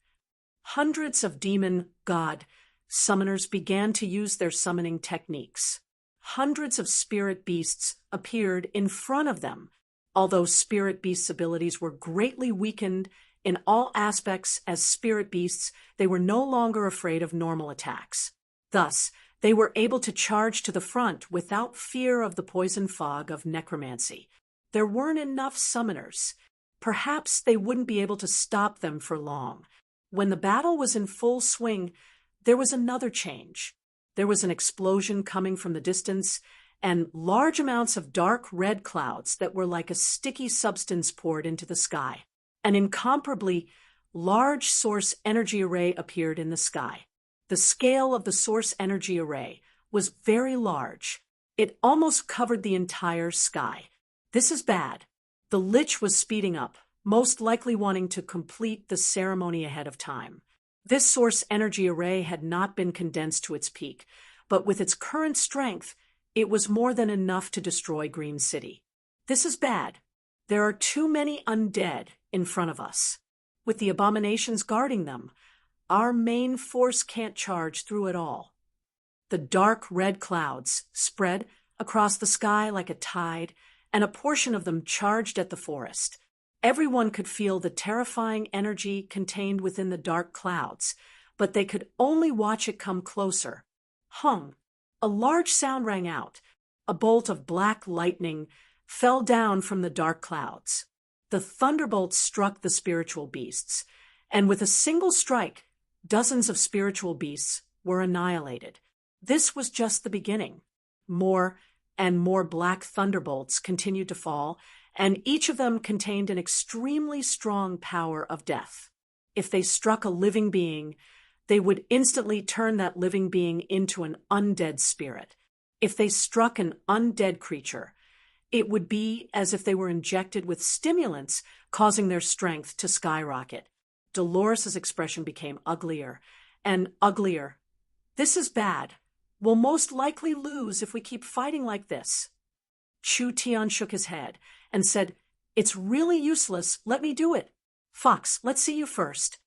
Hundreds of demon god summoners began to use their summoning techniques. Hundreds of spirit beasts appeared in front of them. Although spirit beasts' abilities were greatly weakened in all aspects as spirit beasts, they were no longer afraid of normal attacks. Thus, they were able to charge to the front without fear of the poison fog of necromancy. There weren't enough summoners. Perhaps they wouldn't be able to stop them for long. When the battle was in full swing, there was another change. There was an explosion coming from the distance, and large amounts of dark red clouds that were like a sticky substance poured into the sky. An incomparably large source energy array appeared in the sky. The scale of the source energy array was very large. It almost covered the entire sky. This is bad. The Lich was speeding up, most likely wanting to complete the ceremony ahead of time. This source energy array had not been condensed to its peak, but with its current strength, it was more than enough to destroy Green City. This is bad. There are too many undead in front of us. With the abominations guarding them, our main force can't charge through it all. The dark red clouds spread across the sky like a tide, and a portion of them charged at the forest. Everyone could feel the terrifying energy contained within the dark clouds, but they could only watch it come closer. Hung. A large sound rang out. A bolt of black lightning fell down from the dark clouds. The thunderbolt struck the spiritual beasts, and with a single strike, dozens of spiritual beasts were annihilated. This was just the beginning. More and more black thunderbolts continued to fall, and each of them contained an extremely strong power of death. If they struck a living being, they would instantly turn that living being into an undead spirit. If they struck an undead creature, it would be as if they were injected with stimulants, causing their strength to skyrocket. Dolores's expression became uglier and uglier. This is bad. We'll most likely lose if we keep fighting like this. Chu Tian shook his head and said, "It's really useless. Let me do it. Fox, let's see you first."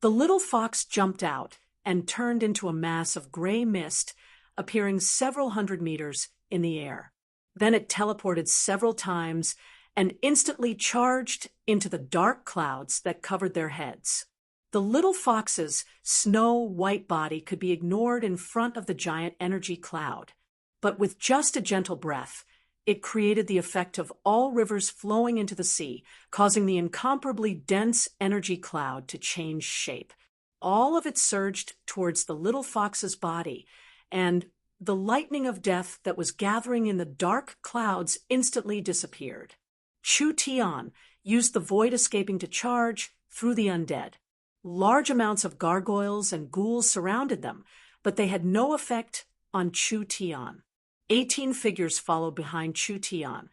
The little fox jumped out and turned into a mass of gray mist, appearing several hundred meters in the air. Then it teleported several times and instantly charged into the dark clouds that covered their heads. The little fox's snow-white body could be ignored in front of the giant energy cloud. But with just a gentle breath, it created the effect of all rivers flowing into the sea, causing the incomparably dense energy cloud to change shape. All of it surged towards the little fox's body, and the lightning of death that was gathering in the dark clouds instantly disappeared. Chu Tian used the void escaping to charge through the undead. Large amounts of gargoyles and ghouls surrounded them, but they had no effect on Chu Tian. 18 figures followed behind Chu Tian,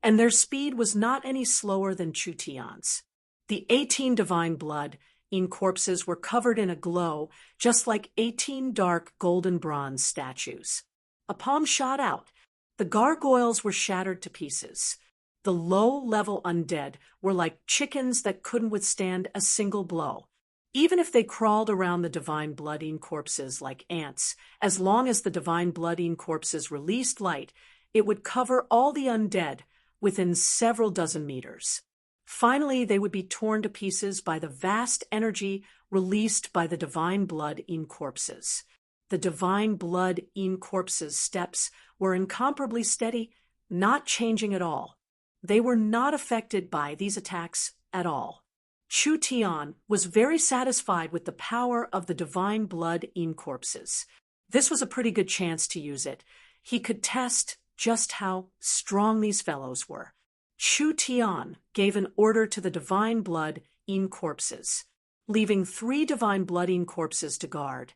and their speed was not any slower than Chu Tian's. The 18 divine blood in corpses were covered in a glow, just like 18 dark golden bronze statues. A palm shot out. The gargoyles were shattered to pieces. The low-level undead were like chickens that couldn't withstand a single blow. Even if they crawled around the divine blood-eaten corpses like ants, as long as the divine blood-eaten corpses released light, it would cover all the undead within several dozen meters. Finally, they would be torn to pieces by the vast energy released by the divine blood-eaten corpses. The divine blood-eaten corpses' steps were incomparably steady, not changing at all. They were not affected by these attacks at all. Chu Tian was very satisfied with the power of the divine blood-eaten corpses. This was a pretty good chance to use it. He could test just how strong these fellows were. Chu Tian gave an order to the divine blood-eaten corpses, leaving 3 divine blood-eaten corpses to guard.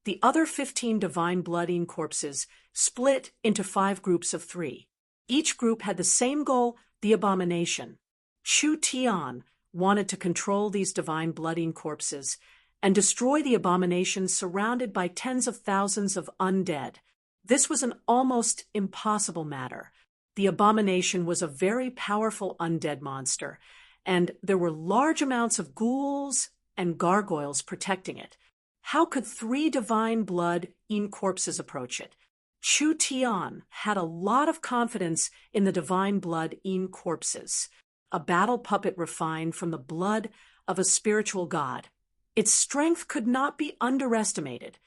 The other 15 divine blood-eaten corpses split into 5 groups of 3. Each group had the same goal, the abomination. Chu Tian wanted to control these divine blood-eaten corpses and destroy the abomination surrounded by tens of thousands of undead. This was an almost impossible matter. The abomination was a very powerful undead monster, and there were large amounts of ghouls and gargoyles protecting it. How could 3 divine blood-eaten corpses approach it? Chu Tian had a lot of confidence in the divine blood-eaten corpses, a battle puppet refined from the blood of a spiritual god. Its strength could not be underestimated.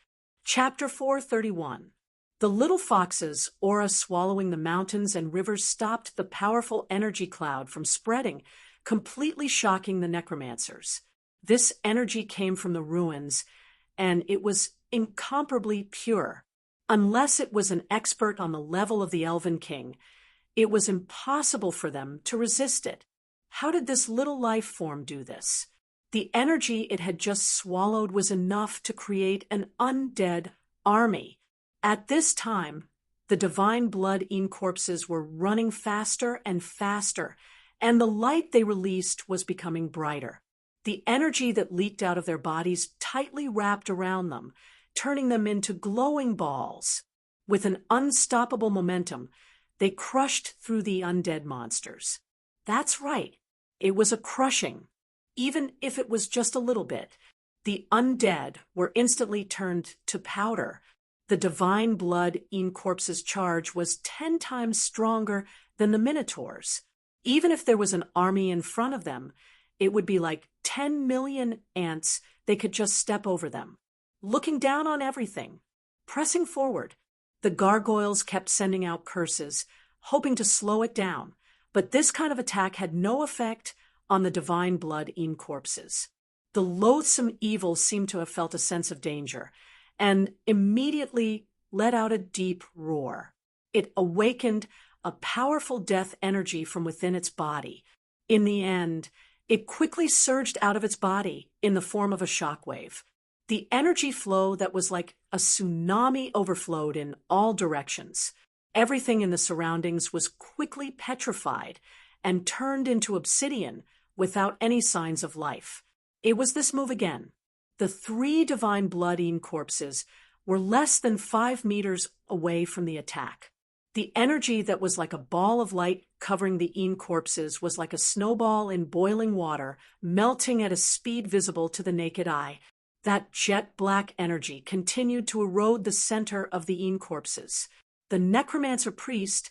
Chapter 431. The little fox's aura swallowing the mountains and rivers stopped the powerful energy cloud from spreading, completely shocking the necromancers. This energy came from the ruins, and it was incomparably pure. Unless it was an expert on the level of the Elven King, it was impossible for them to resist it. How did this little life form do this? The energy it had just swallowed was enough to create an undead army. At this time, the divine blood corpses were running faster and faster, and the light they released was becoming brighter. The energy that leaked out of their bodies tightly wrapped around them, turning them into glowing balls. With an unstoppable momentum, they crushed through the undead monsters. That's right, it was a crushing. Even if it was just a little bit, the undead were instantly turned to powder. The divine blood corpses' charge was 10 times stronger than the Minotaurs. Even if there was an army in front of them, it would be like 10 million ants. They could just step over them. Looking down on everything, pressing forward, the gargoyles kept sending out curses, hoping to slow it down, but this kind of attack had no effect on the divine blood corpses. The loathsome evil seemed to have felt a sense of danger, and immediately let out a deep roar. It awakened a powerful death energy from within its body. In the end, it quickly surged out of its body in the form of a shockwave. The energy flow that was like a tsunami overflowed in all directions. Everything in the surroundings was quickly petrified and turned into obsidian without any signs of life. It was this move again. The 3 divine blood corpses were less than 5 meters away from the attack. The energy that was like a ball of light covering the corpses was like a snowball in boiling water, melting at a speed visible to the naked eye. That jet-black energy continued to erode the center of the corpses. The necromancer priest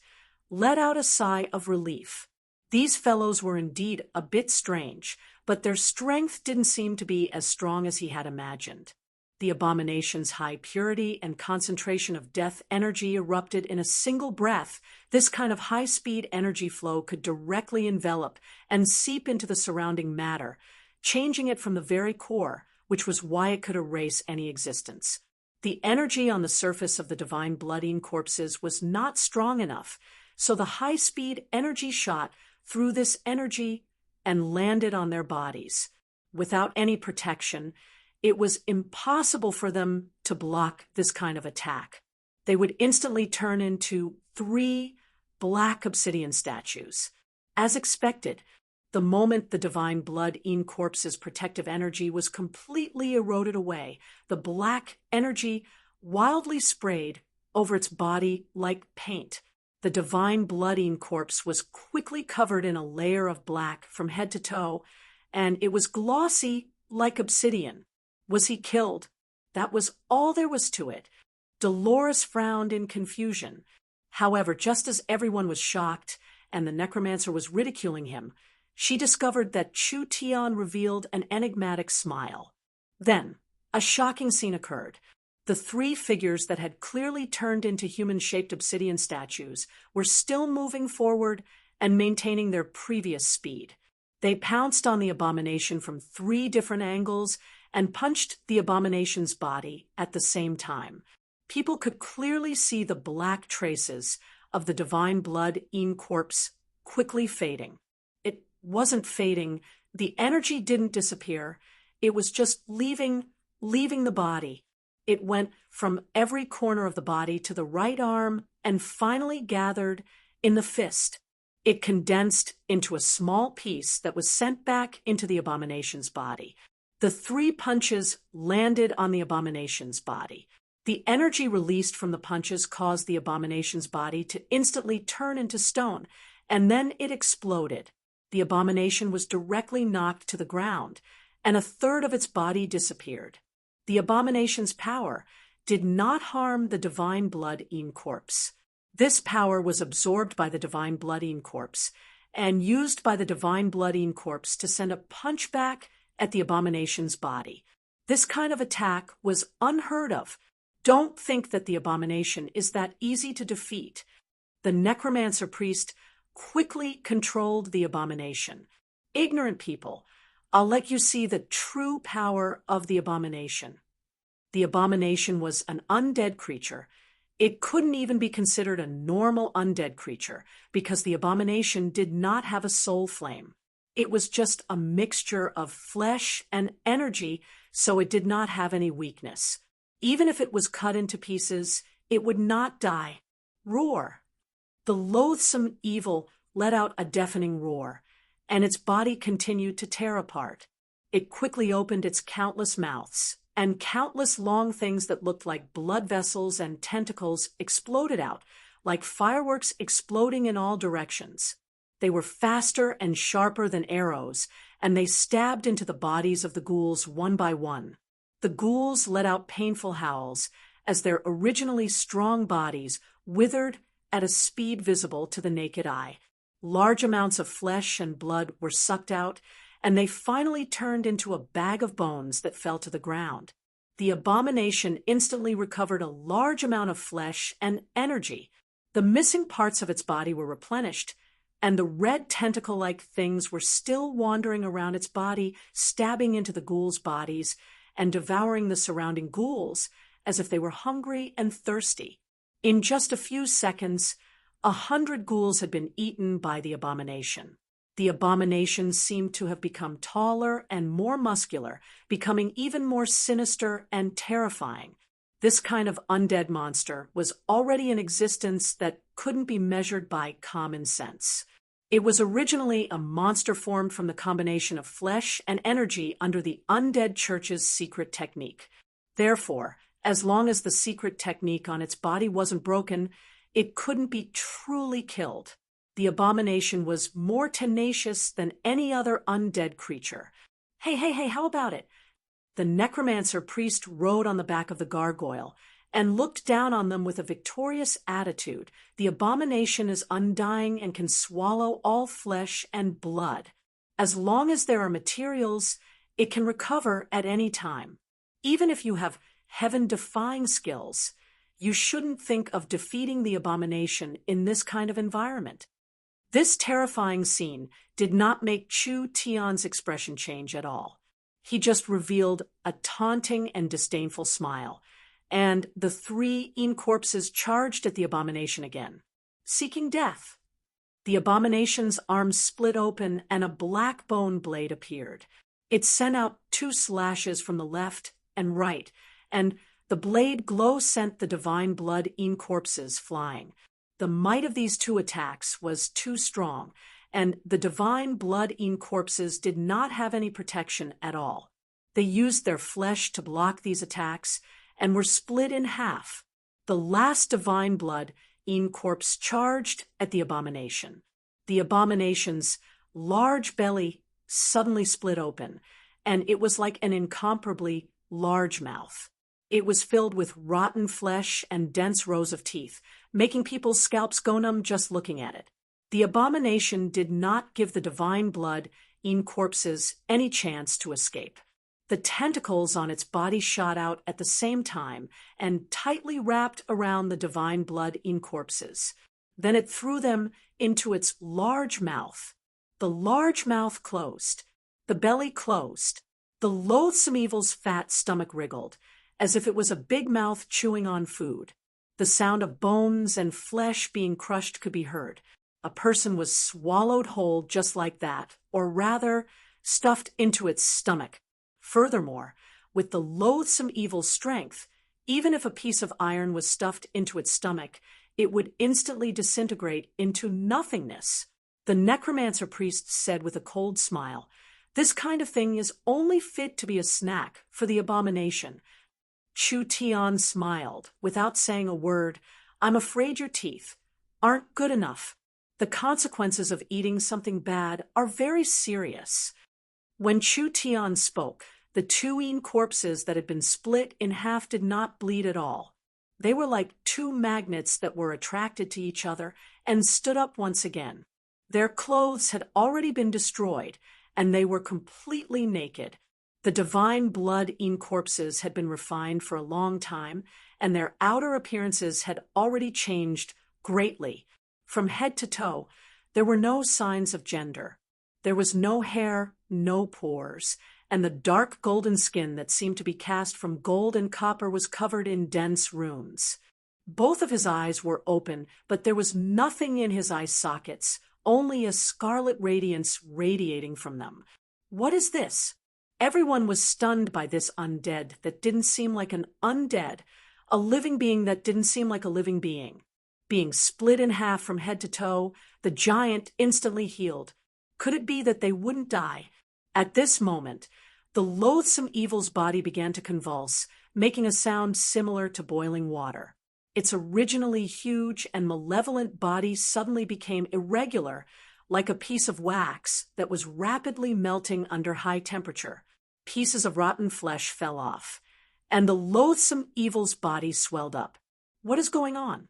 let out a sigh of relief. These fellows were indeed a bit strange, but their strength didn't seem to be as strong as he had imagined. The abomination's high purity and concentration of death energy erupted in a single breath. This kind of high-speed energy flow could directly envelop and seep into the surrounding matter, changing it from the very core, which was why it could erase any existence. The energy on the surface of the divine blood corpses was not strong enough, so the high-speed energy shot through this energy and landed on their bodies. Without any protection, it was impossible for them to block this kind of attack. They would instantly turn into 3 black obsidian statues. As expected, the moment the divine blood corpses' protective energy was completely eroded away, the black energy wildly sprayed over its body like paint. The divine blood corpse was quickly covered in a layer of black from head to toe, and it was glossy like obsidian. Was he killed? That was all there was to it. Dolores frowned in confusion. However, just as everyone was shocked and the necromancer was ridiculing him, she discovered that Chu Tian revealed an enigmatic smile. Then, a shocking scene occurred. The 3 figures that had clearly turned into human-shaped obsidian statues were still moving forward and maintaining their previous speed. They pounced on the abomination from 3 different angles and punched the abomination's body at the same time. People could clearly see the black traces of the divine blood corpse quickly fading. It wasn't fading. The energy didn't disappear. It was just leaving the body. It went from every corner of the body to the right arm and finally gathered in the fist. It condensed into a small piece that was sent back into the abomination's body. The 3 punches landed on the abomination's body. The energy released from the punches caused the abomination's body to instantly turn into stone, and then it exploded. The abomination was directly knocked to the ground, and a third of its body disappeared. The abomination's power did not harm the divine blood corpse. This power was absorbed by the divine blood corpse and used by the divine blood corpse to send a punch back at the abomination's body. This kind of attack was unheard of. Don't think that the abomination is that easy to defeat. The necromancer priest quickly controlled the abomination. Ignorant people, I'll let you see the true power of the abomination. The abomination was an undead creature. It couldn't even be considered a normal undead creature because the abomination did not have a soul flame. It was just a mixture of flesh and energy, so it did not have any weakness. Even if it was cut into pieces, It would not die. Roar. The loathsome evil let out a deafening roar, and its body continued to tear apart. It quickly opened its countless mouths, and countless long things that looked like blood vessels and tentacles exploded out, like fireworks exploding in all directions. They were faster and sharper than arrows, and they stabbed into the bodies of the ghouls one by one. The ghouls let out painful howls as their originally strong bodies withered at a speed visible to the naked eye. Large amounts of flesh and blood were sucked out, and they finally turned into a bag of bones that fell to the ground. The abomination instantly recovered a large amount of flesh and energy. The missing parts of its body were replenished, and the red tentacle-like things were still wandering around its body, stabbing into the ghouls' bodies and devouring the surrounding ghouls as if they were hungry and thirsty. In just a few seconds, 100 ghouls had been eaten by the abomination. The abomination seemed to have become taller and more muscular, becoming even more sinister and terrifying. This kind of undead monster was already in existence that couldn't be measured by common sense. It was originally a monster formed from the combination of flesh and energy under the undead church's secret technique. Therefore, as long as the secret technique on its body wasn't broken, it couldn't be truly killed. The abomination was more tenacious than any other undead creature. Hey, how about it? The necromancer priest rode on the back of the gargoyle and looked down on them with a victorious attitude. The abomination is undying and can swallow all flesh and blood. As long as there are materials, it can recover at any time. Even if you have heaven-defying skills, you shouldn't think of defeating the abomination in this kind of environment. This terrifying scene did not make Chu Tian's expression change at all. He just revealed a taunting and disdainful smile, and the 3 corpses charged at the abomination again, seeking death. The abomination's arms split open and a black bone blade appeared. It sent out 2 slashes from the left and right, and the blade glow sent the divine blood corpses flying. The might of these 2 attacks was too strong, and the divine blood corpses did not have any protection at all. They used their flesh to block these attacks and were split in half. The last divine blood corpse charged at the abomination. The abomination's large belly suddenly split open, and it was like an incomparably large mouth. It was filled with rotten flesh and dense rows of teeth, making people's scalps go numb just looking at it. The abomination did not give the divine blood corpses any chance to escape. The tentacles on its body shot out at the same time and tightly wrapped around the divine blood corpses. Then it threw them into its large mouth. The large mouth closed. The belly closed. The loathsome evil's fat stomach wriggled, as if it was a big mouth chewing on food. The sound of bones and flesh being crushed could be heard. A person was swallowed whole just like that, or rather, stuffed into its stomach. Furthermore, with the loathsome evil's strength, even if a piece of iron was stuffed into its stomach, it would instantly disintegrate into nothingness. The necromancer priest said with a cold smile, "This kind of thing is only fit to be a snack for the abomination." Chu Tian smiled, without saying a word. "I'm afraid your teeth aren't good enough. The consequences of eating something bad are very serious." When Chu Tian spoke, the 2 corpses that had been split in half did not bleed at all. They were like 2 magnets that were attracted to each other and stood up once again. Their clothes had already been destroyed, and they were completely naked. The divine blood corpses had been refined for a long time, and their outer appearances had already changed greatly. From head to toe, there were no signs of gender. There was no hair, no pores, and the dark golden skin that seemed to be cast from gold and copper was covered in dense runes. Both of his eyes were open, but there was nothing in his eye sockets, only a scarlet radiance radiating from them. What is this? Everyone was stunned by this undead that didn't seem like an undead, a living being that didn't seem like a living being. Being split in half from head to toe, the giant instantly healed. Could it be that they wouldn't die? At this moment, the loathsome evil's body began to convulse, making a sound similar to boiling water. Its originally huge and malevolent body suddenly became irregular, like a piece of wax that was rapidly melting under high temperature. Pieces of rotten flesh fell off, and the loathsome evil's body swelled up. What is going on?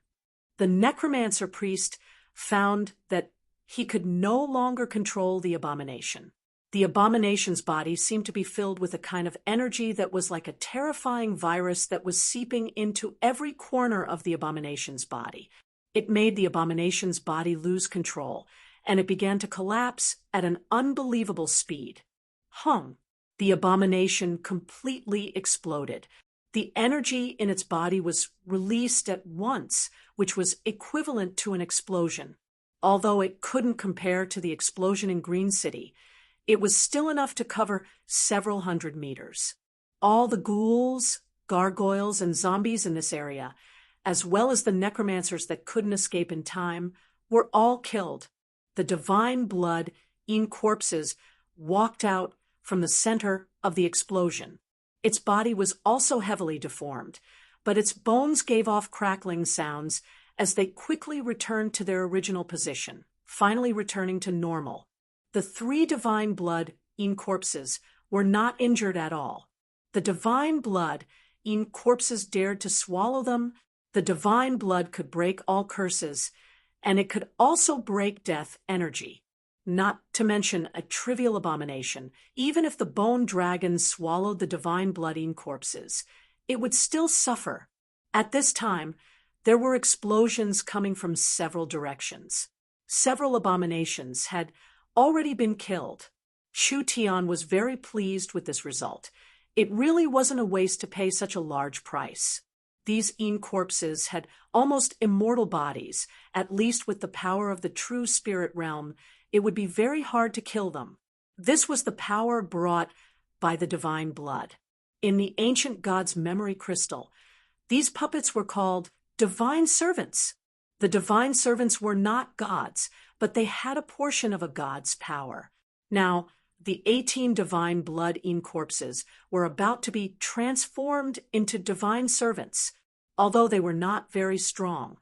The necromancer priest found that he could no longer control the abomination. The abomination's body seemed to be filled with a kind of energy that was like a terrifying virus that was seeping into every corner of the abomination's body. It made the abomination's body lose control, and it began to collapse at an unbelievable speed. The abomination completely exploded. The energy in its body was released at once, which was equivalent to an explosion. Although it couldn't compare to the explosion in Green City, it was still enough to cover several hundred meters. All the ghouls, gargoyles, and zombies in this area, as well as the necromancers that couldn't escape in time, were all killed. The divine blood in corpses walked out from the center of the explosion. Its body was also heavily deformed, but its bones gave off crackling sounds as they quickly returned to their original position, finally returning to normal. The 3 divine blood in corpses were not injured at all. The divine blood in corpses dared to swallow them. The divine blood could break all curses, and it could also break death energy. Not to mention a trivial abomination, even if the bone dragon swallowed the divine blood in corpses, it would still suffer. At this time, there were explosions coming from several directions. Several abominations had already been killed. Shu Tian was very pleased with this result. It really wasn't a waste to pay such a large price. These corpses had almost immortal bodies, at least with the power of the true spirit realm. It would be very hard to kill them. This was the power brought by the divine blood. In the ancient god's memory crystal, these puppets were called divine servants. The divine servants were not gods, but they had a portion of a god's power. Now, the 18 divine blood in corpses were about to be transformed into divine servants. Although they were not very strong,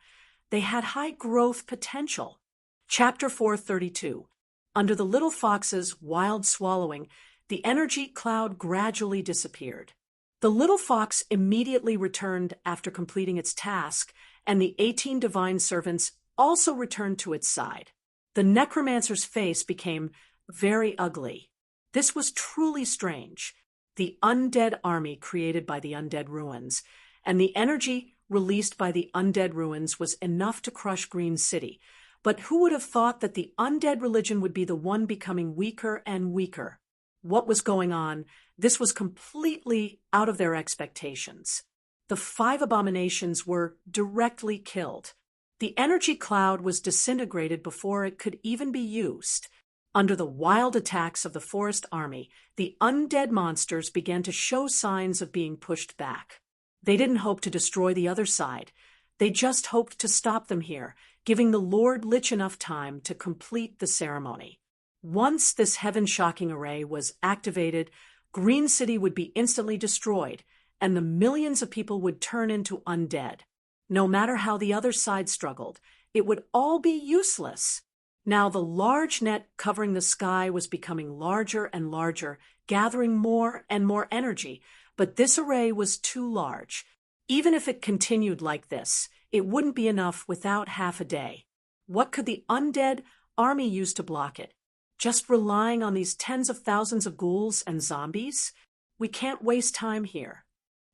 they had high growth potential. Chapter 432. Under the little fox's wild swallowing, the energy cloud gradually disappeared. The little fox immediately returned after completing its task, and the 18 divine servants also returned to its side. The necromancer's face became very ugly. This was truly strange. The undead army created by the undead ruins, and the energy released by the undead ruins was enough to crush Green City. But who would have thought that the undead religion would be the one becoming weaker and weaker? What was going on? This was completely out of their expectations. The 5 abominations were directly killed. The energy cloud was disintegrated before it could even be used. Under the wild attacks of the forest army, the undead monsters began to show signs of being pushed back. They didn't hope to destroy the other side. They just hoped to stop them here, giving the Lord Lich enough time to complete the ceremony. Once this heaven-shocking array was activated, Green City would be instantly destroyed, and the millions of people would turn into undead. No matter how the other side struggled, it would all be useless. Now the large net covering the sky was becoming larger and larger, gathering more and more energy, but this array was too large. Even if it continued like this, it wouldn't be enough without half a day. What could the undead army use to block it? Just relying on these tens of thousands of ghouls and zombies? We can't waste time here.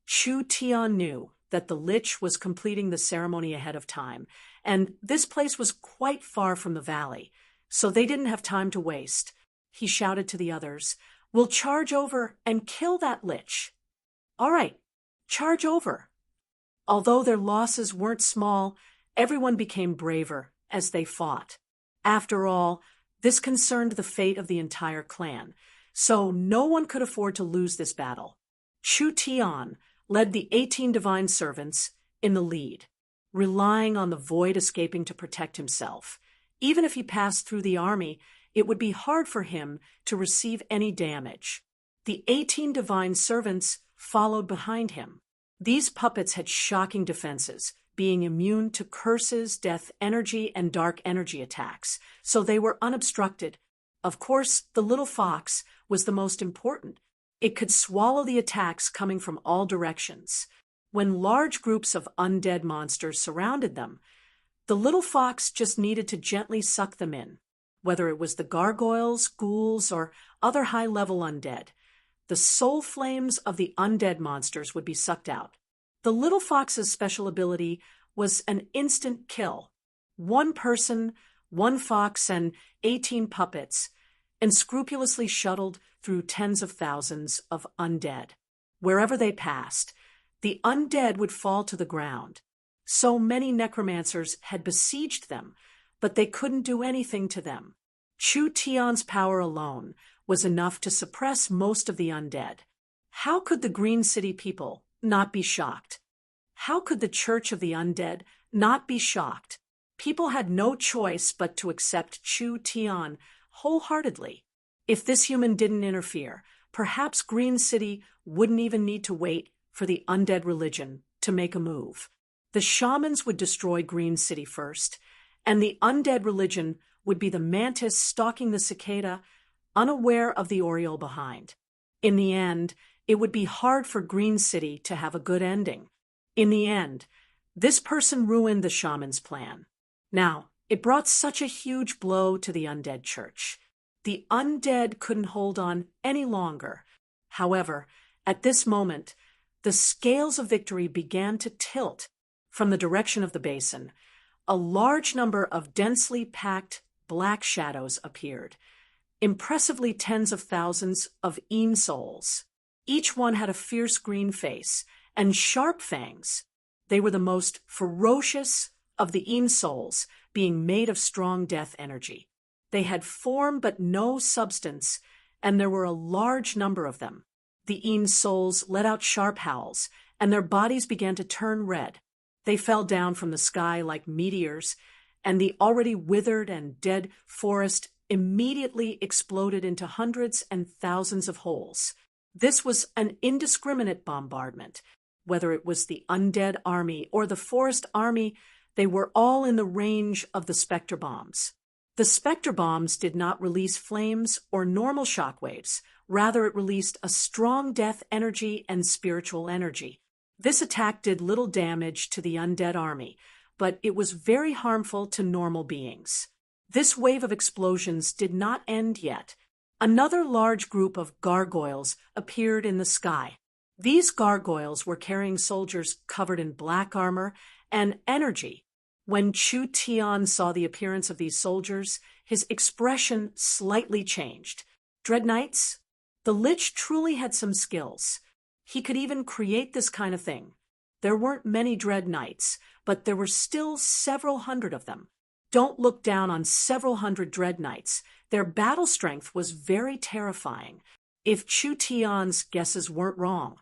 Shu Tian knew that the Lich was completing the ceremony ahead of time, and this place was quite far from the valley, so they didn't have time to waste. He shouted to the others, "We'll charge over and kill that Lich." "All right, charge over." Although their losses weren't small, everyone became braver as they fought. After all, this concerned the fate of the entire clan, so no one could afford to lose this battle. Shu Tian, led the 18 divine servants in the lead, relying on the void escaping to protect himself. Even if he passed through the army, it would be hard for him to receive any damage. The 18 divine servants followed behind him. These puppets had shocking defenses, being immune to curses, death energy, and dark energy attacks, so they were unobstructed. Of course, the little fox was the most important. It could swallow the attacks coming from all directions. When large groups of undead monsters surrounded them, the little fox just needed to gently suck them in, whether it was the gargoyles, ghouls, or other high-level undead. The soul flames of the undead monsters would be sucked out. The little fox's special ability was an instant kill. One person, one fox, and 18 puppets, and scrupulously shuttled through tens of thousands of undead. Wherever they passed, the undead would fall to the ground. So many necromancers had besieged them, but they couldn't do anything to them. Chu Tian's power alone was enough to suppress most of the undead. How could the Green City people not be shocked? How could the Church of the Undead not be shocked? People had no choice but to accept Chu Tian wholeheartedly. If this human didn't interfere, perhaps Green City wouldn't even need to wait for the undead religion to make a move. The shamans would destroy Green City first, and the undead religion would be the mantis stalking the cicada, unaware of the oriole behind. In the end, it would be hard for Green City to have a good ending. In the end, this person ruined the shaman's plan. Now, it brought such a huge blow to the undead church. The undead couldn't hold on any longer. However, at this moment, the scales of victory began to tilt from the direction of the basin. A large number of densely packed black shadows appeared, impressively tens of thousands of Een souls. Each one had a fierce green face and sharp fangs. They were the most ferocious of the Een souls, being made of strong death energy. They had form but no substance, and there were a large number of them. The Een souls let out sharp howls, and their bodies began to turn red. They fell down from the sky like meteors, and the already withered and dead forest immediately exploded into hundreds and thousands of holes. This was an indiscriminate bombardment. Whether it was the undead army or the forest army, they were all in the range of the specter bombs. The specter bombs did not release flames or normal shockwaves. Rather, it released a strong death energy and spiritual energy. This attack did little damage to the undead army, but it was very harmful to normal beings. This wave of explosions did not end yet. Another large group of gargoyles appeared in the sky. These gargoyles were carrying soldiers covered in black armor and energy. When Chu Tian saw the appearance of these soldiers, his expression slightly changed. Dread Knights? The Lich truly had some skills. He could even create this kind of thing. There weren't many Dread Knights, but there were still several hundred of them. Don't look down on several hundred Dread Knights. Their battle strength was very terrifying. If Chu Tian's guesses weren't wrong,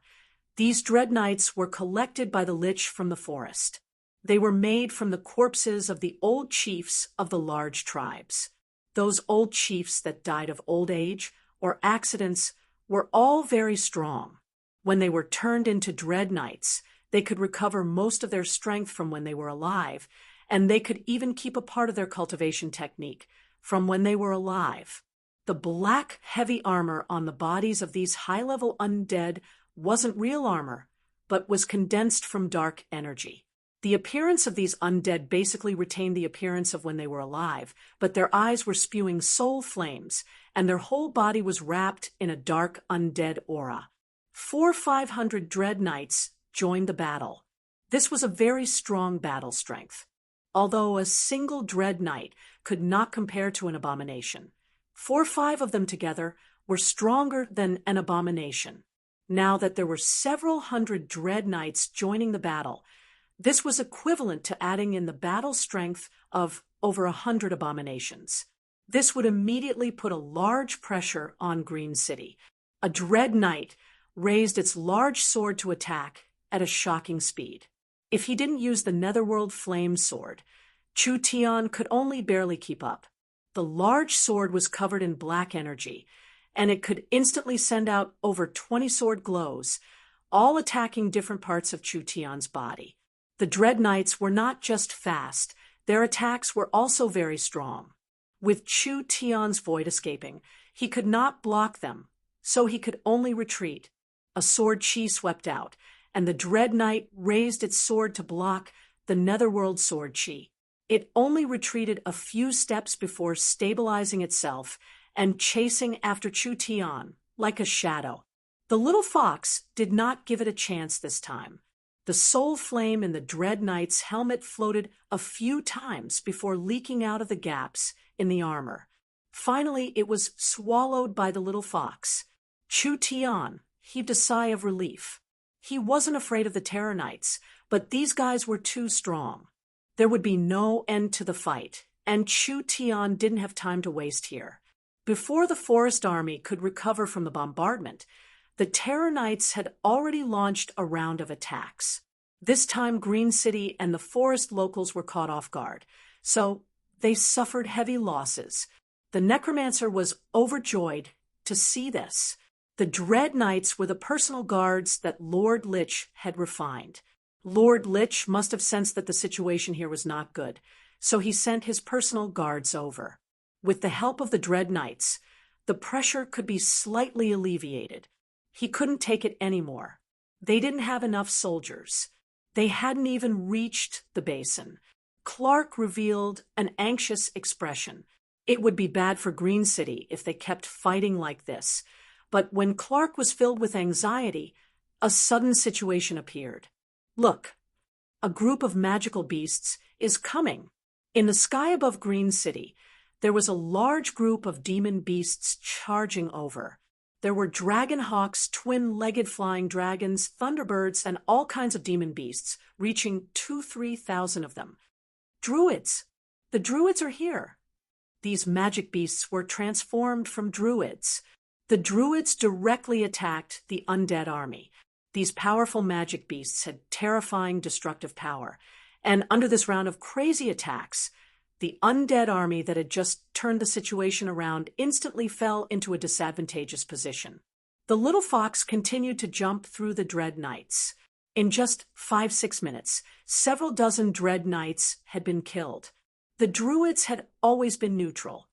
these Dread Knights were collected by the Lich from the forest. They were made from the corpses of the old chiefs of the large tribes. Those old chiefs that died of old age or accidents were all very strong. When they were turned into Dread Knights, they could recover most of their strength from when they were alive, and they could even keep a part of their cultivation technique from when they were alive. The black, heavy armor on the bodies of these high-level undead wasn't real armor, but was condensed from dark energy. The appearance of these undead basically retained the appearance of when they were alive, but their eyes were spewing soul flames, and their whole body was wrapped in a dark undead aura. 400-500 Dread Knights joined the battle. This was a very strong battle strength. Although a single Dread Knight could not compare to an abomination, 4 or 5 of them together were stronger than an abomination. Now that there were several hundred Dread Knights joining the battle, this was equivalent to adding in the battle strength of over 100 abominations. This would immediately put a large pressure on Green City. A Dread Knight raised its large sword to attack, at a shocking speed. If he didn't use the Netherworld Flame Sword, Chu Tian could only barely keep up. The large sword was covered in black energy, and it could instantly send out over 20 sword glows, all attacking different parts of Chu Tian's body. The Dread Knights were not just fast, their attacks were also very strong. With Chu Tian's void escaping, he could not block them, so he could only retreat. A sword chi swept out, and the Dread Knight raised its sword to block the Netherworld sword chi. It only retreated a few steps before stabilizing itself and chasing after Chu Tian like a shadow. The little fox did not give it a chance this time. The soul flame in the Dread Knight's helmet floated a few times before leaking out of the gaps in the armor. Finally, it was swallowed by the little fox. Chu Tian heaved a sigh of relief. He wasn't afraid of the Terror Knights, but these guys were too strong. There would be no end to the fight, and Chu Tian didn't have time to waste here. Before the forest army could recover from the bombardment, the Terror Knights had already launched a round of attacks. This time Green City and the forest locals were caught off guard, so they suffered heavy losses. The necromancer was overjoyed to see this. The Dread Knights were the personal guards that Lord Lich had refined. Lord Lich must have sensed that the situation here was not good, so he sent his personal guards over. With the help of the Dread Knights, the pressure could be slightly alleviated. He couldn't take it anymore. They didn't have enough soldiers. They hadn't even reached the basin. Clark revealed an anxious expression. It would be bad for Green City if they kept fighting like this. But when Clark was filled with anxiety, a sudden situation appeared. Look, a group of magical beasts is coming. In the sky above Green City, there was a large group of demon beasts charging over. There were dragon hawks, twin-legged flying dragons, thunderbirds, and all kinds of demon beasts, reaching 2,000–3,000 of them. Druids! The druids are here. These magic beasts were transformed from druids. The druids directly attacked the undead army. These powerful magic beasts had terrifying destructive power, and under this round of crazy attacks, the undead army that had just turned the situation around instantly fell into a disadvantageous position. The little fox continued to jump through the Dread Knights. In just 5–6 minutes, several dozen Dread Knights had been killed. The druids had always been neutral.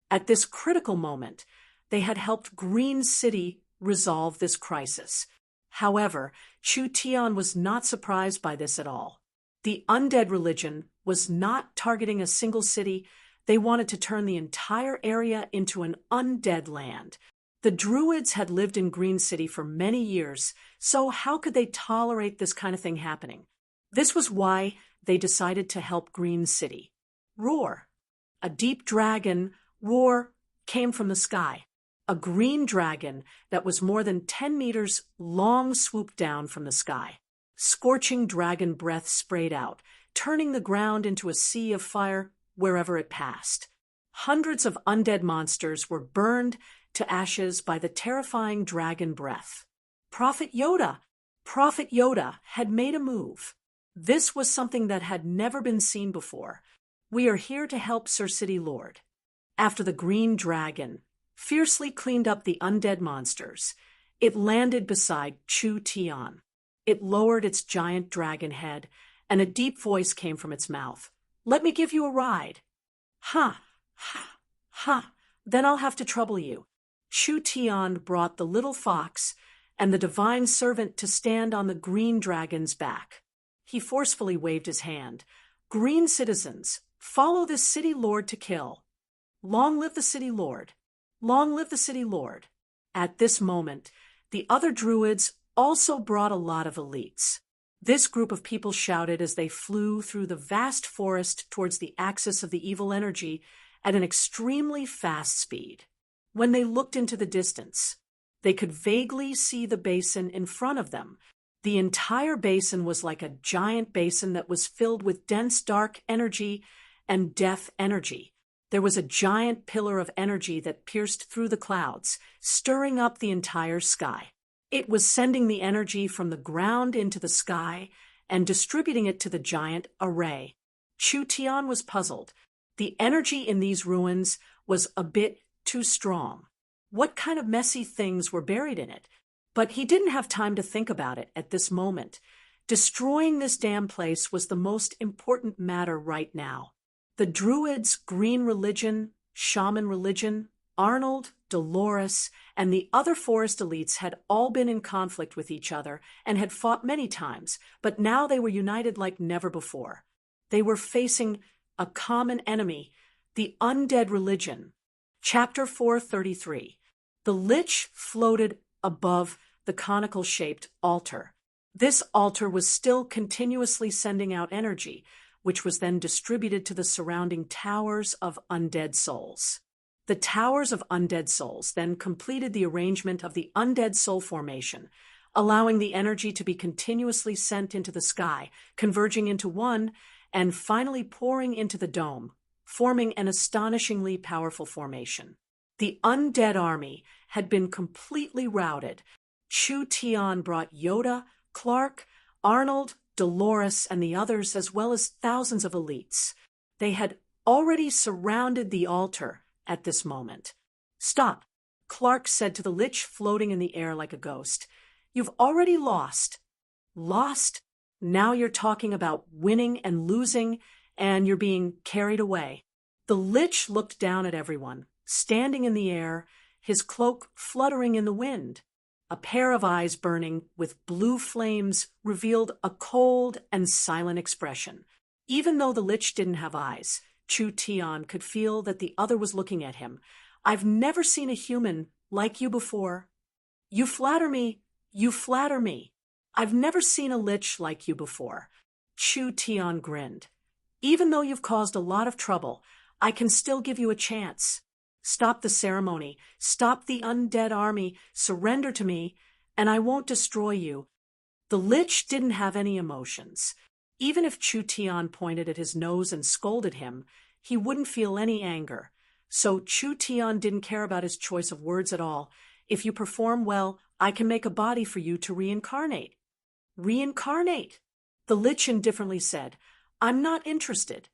At this critical moment, they had helped Green City resolve this crisis. However, Chu Tian was not surprised by this at all. The undead religion was not targeting a single city. They wanted to turn the entire area into an undead land. The druids had lived in Green City for many years, so how could they tolerate this kind of thing happening? This was why they decided to help Green City. Roar! A deep dragon roar came from the sky. A green dragon that was more than 10 meters long swooped down from the sky. Scorching dragon breath sprayed out, turning the ground into a sea of fire wherever it passed. Hundreds of undead monsters were burned to ashes by the terrifying dragon breath. Prophet Yoda had made a move. This was something that had never been seen before. We are here to help Sir City Lord. After the green dragon fiercely cleaned up the undead monsters, it landed beside Chu Tian. It lowered its giant dragon head, and a deep voice came from its mouth. "Let me give you a ride." "Ha, ha, ha, then I'll have to trouble you." Chu Tian brought the little fox and the divine servant to stand on the green dragon's back. He forcefully waved his hand. "Green citizens, follow this city lord to kill. Long live the city lord. Long live the city lord." At this moment, the other druids also brought a lot of elites. This group of people shouted as they flew through the vast forest towards the axis of the evil energy at an extremely fast speed. When they looked into the distance, they could vaguely see the basin in front of them. The entire basin was like a giant basin that was filled with dense dark energy and death energy. There was a giant pillar of energy that pierced through the clouds, stirring up the entire sky. It was sending the energy from the ground into the sky and distributing it to the giant array. Chu Tian was puzzled. The energy in these ruins was a bit too strong. What kind of messy things were buried in it? But he didn't have time to think about it at this moment. Destroying this damn place was the most important matter right now. The Druids' green religion, shaman religion, Arnold, Dolores, and the other forest elites had all been in conflict with each other and had fought many times, but now they were united like never before. They were facing a common enemy, the undead religion. Chapter 433. The Lich floated above the conical-shaped altar. This altar was still continuously sending out energy, which was then distributed to the surrounding towers of undead souls. The towers of undead souls then completed the arrangement of the undead soul formation, allowing the energy to be continuously sent into the sky, converging into one, and finally pouring into the dome, forming an astonishingly powerful formation. The undead army had been completely routed. Chu Tian brought Yoda, Clark, Arnold, Dolores, and the others, as well as thousands of elites. They had already surrounded the altar at this moment. "Stop," Clark said to the Lich floating in the air like a ghost. "You've already lost." "Lost? Now you're talking about winning and losing, and you're being carried away." The Lich looked down at everyone, standing in the air, his cloak fluttering in the wind. A pair of eyes burning with blue flames revealed a cold and silent expression. Even though the Lich didn't have eyes, Chu Tian could feel that the other was looking at him. "I've never seen a human like you before." "You flatter me. You flatter me. I've never seen a Lich like you before." Chu Tian grinned. "Even though you've caused a lot of trouble, I can still give you a chance. Stop the ceremony, stop the undead army, surrender to me, and I won't destroy you." The Lich didn't have any emotions. Even if Chu Tian pointed at his nose and scolded him, he wouldn't feel any anger. So Chu Tian didn't care about his choice of words at all. "If you perform well, I can make a body for you to reincarnate." "Reincarnate?" The Lich indifferently said. "I'm not interested."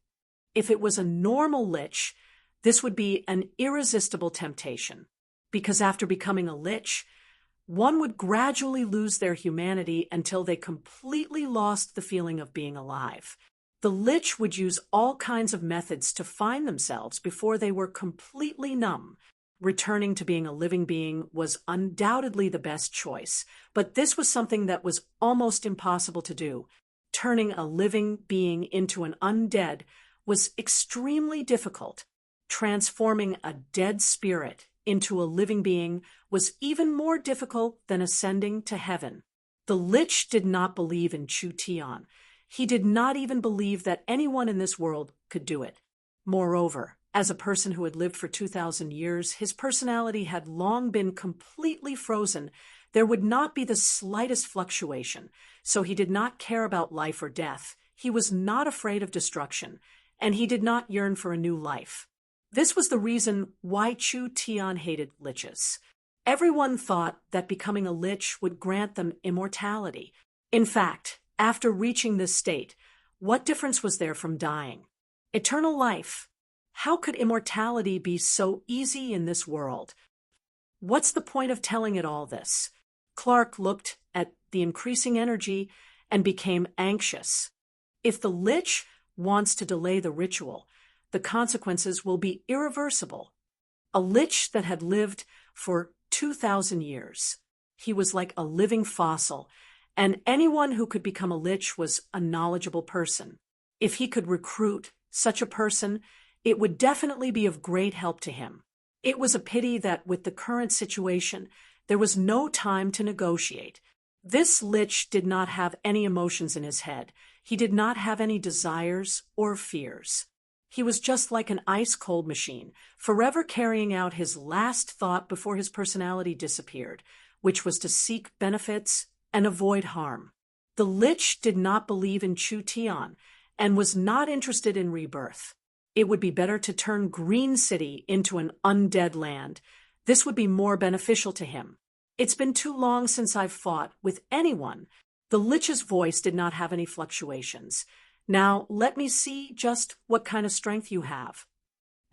If it was a normal Lich, this would be an irresistible temptation, because after becoming a Lich, one would gradually lose their humanity until they completely lost the feeling of being alive. The Lich would use all kinds of methods to find themselves before they were completely numb. Returning to being a living being was undoubtedly the best choice, but this was something that was almost impossible to do. Turning a living being into an undead was extremely difficult. Transforming a dead spirit into a living being was even more difficult than ascending to heaven. The Lich did not believe in Chu Tian. He did not even believe that anyone in this world could do it. Moreover, as a person who had lived for 2,000 years, his personality had long been completely frozen. There would not be the slightest fluctuation, so he did not care about life or death. He was not afraid of destruction, and he did not yearn for a new life. This was the reason why Chu Tian hated Liches. Everyone thought that becoming a Lich would grant them immortality. In fact, after reaching this state, what difference was there from dying? Eternal life. How could immortality be so easy in this world? What's the point of telling it all this? Clark looked at the increasing energy and became anxious. If the Lich wants to delay the ritual, the consequences will be irreversible. A Lich that had lived for 2,000 years. He was like a living fossil, and anyone who could become a Lich was a knowledgeable person. If he could recruit such a person, it would definitely be of great help to him. It was a pity that with the current situation, there was no time to negotiate. This Lich did not have any emotions in his head. He did not have any desires or fears. He was just like an ice-cold machine, forever carrying out his last thought before his personality disappeared, which was to seek benefits and avoid harm. The Lich did not believe in Chu Tian and was not interested in rebirth. It would be better to turn Green City into an undead land. This would be more beneficial to him. It's been too long since I've fought with anyone. The Lich's voice did not have any fluctuations. Now, let me see just what kind of strength you have.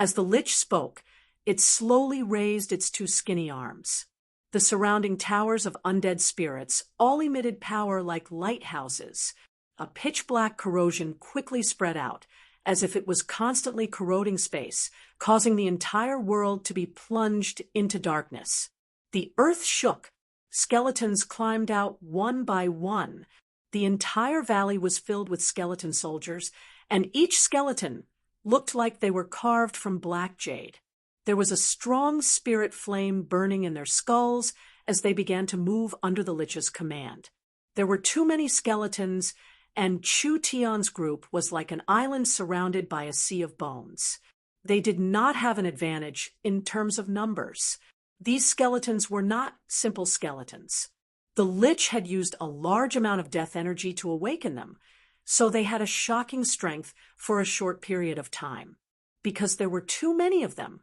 As the Lich spoke, it slowly raised its two skinny arms. The surrounding towers of undead spirits all emitted power like lighthouses. A pitch-black corrosion quickly spread out, as if it was constantly corroding space, causing the entire world to be plunged into darkness. The earth shook. Skeletons climbed out one by one. The entire valley was filled with skeleton soldiers, and each skeleton looked like they were carved from black jade. There was a strong spirit flame burning in their skulls as they began to move under the Lich's command. There were too many skeletons, and Chu Tian's group was like an island surrounded by a sea of bones. They did not have an advantage in terms of numbers. These skeletons were not simple skeletons. The Lich had used a large amount of death energy to awaken them, so they had a shocking strength for a short period of time. Because there were too many of them,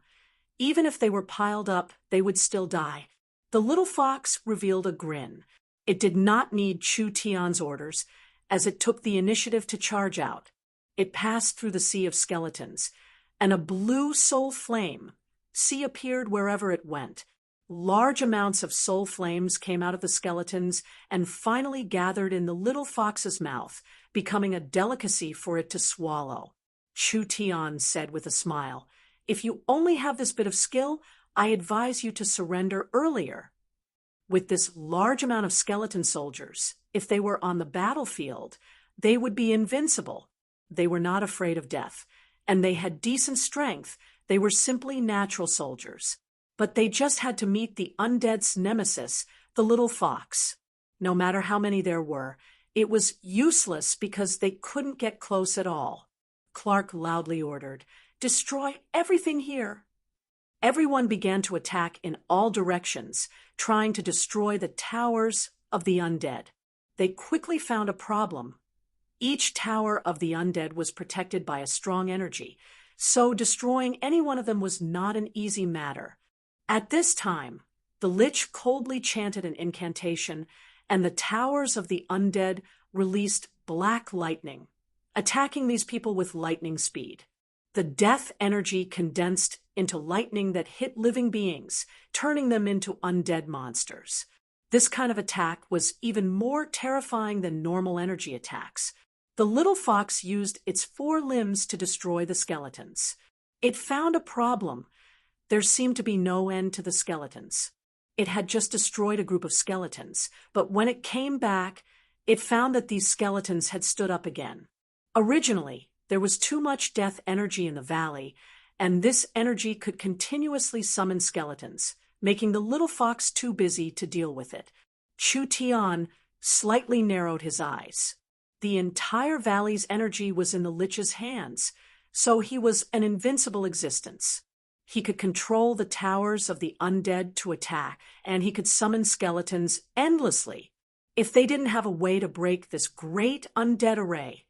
even if they were piled up, they would still die. The little fox revealed a grin. It did not need Chu Tian's orders, as it took the initiative to charge out. It passed through the sea of skeletons, and a blue soul flame appeared wherever it went. Large amounts of soul flames came out of the skeletons and finally gathered in the little fox's mouth, becoming a delicacy for it to swallow. Chu Tian said with a smile, "If you only have this bit of skill, I advise you to surrender earlier." With this large amount of skeleton soldiers, if they were on the battlefield, they would be invincible. They were not afraid of death, and they had decent strength. They were simply natural soldiers. But they just had to meet the undead's nemesis, the little fox. No matter how many there were, it was useless because they couldn't get close at all. Clark loudly ordered, "Destroy everything here." Everyone began to attack in all directions, trying to destroy the towers of the undead. They quickly found a problem. Each tower of the undead was protected by a strong energy, so destroying any one of them was not an easy matter. At this time, the Lich coldly chanted an incantation, and the towers of the undead released black lightning, attacking these people with lightning speed. The death energy condensed into lightning that hit living beings, turning them into undead monsters. This kind of attack was even more terrifying than normal energy attacks. The little fox used its 4 limbs to destroy the skeletons. It found a problem. There seemed to be no end to the skeletons. It had just destroyed a group of skeletons, but when it came back, it found that these skeletons had stood up again. Originally, there was too much death energy in the valley, and this energy could continuously summon skeletons, making the little fox too busy to deal with it. Chu Tian slightly narrowed his eyes. The entire valley's energy was in the Lich's hands, so he was an invincible existence. He could control the towers of the undead to attack, and he could summon skeletons endlessly. If they didn't have a way to break this great undead array,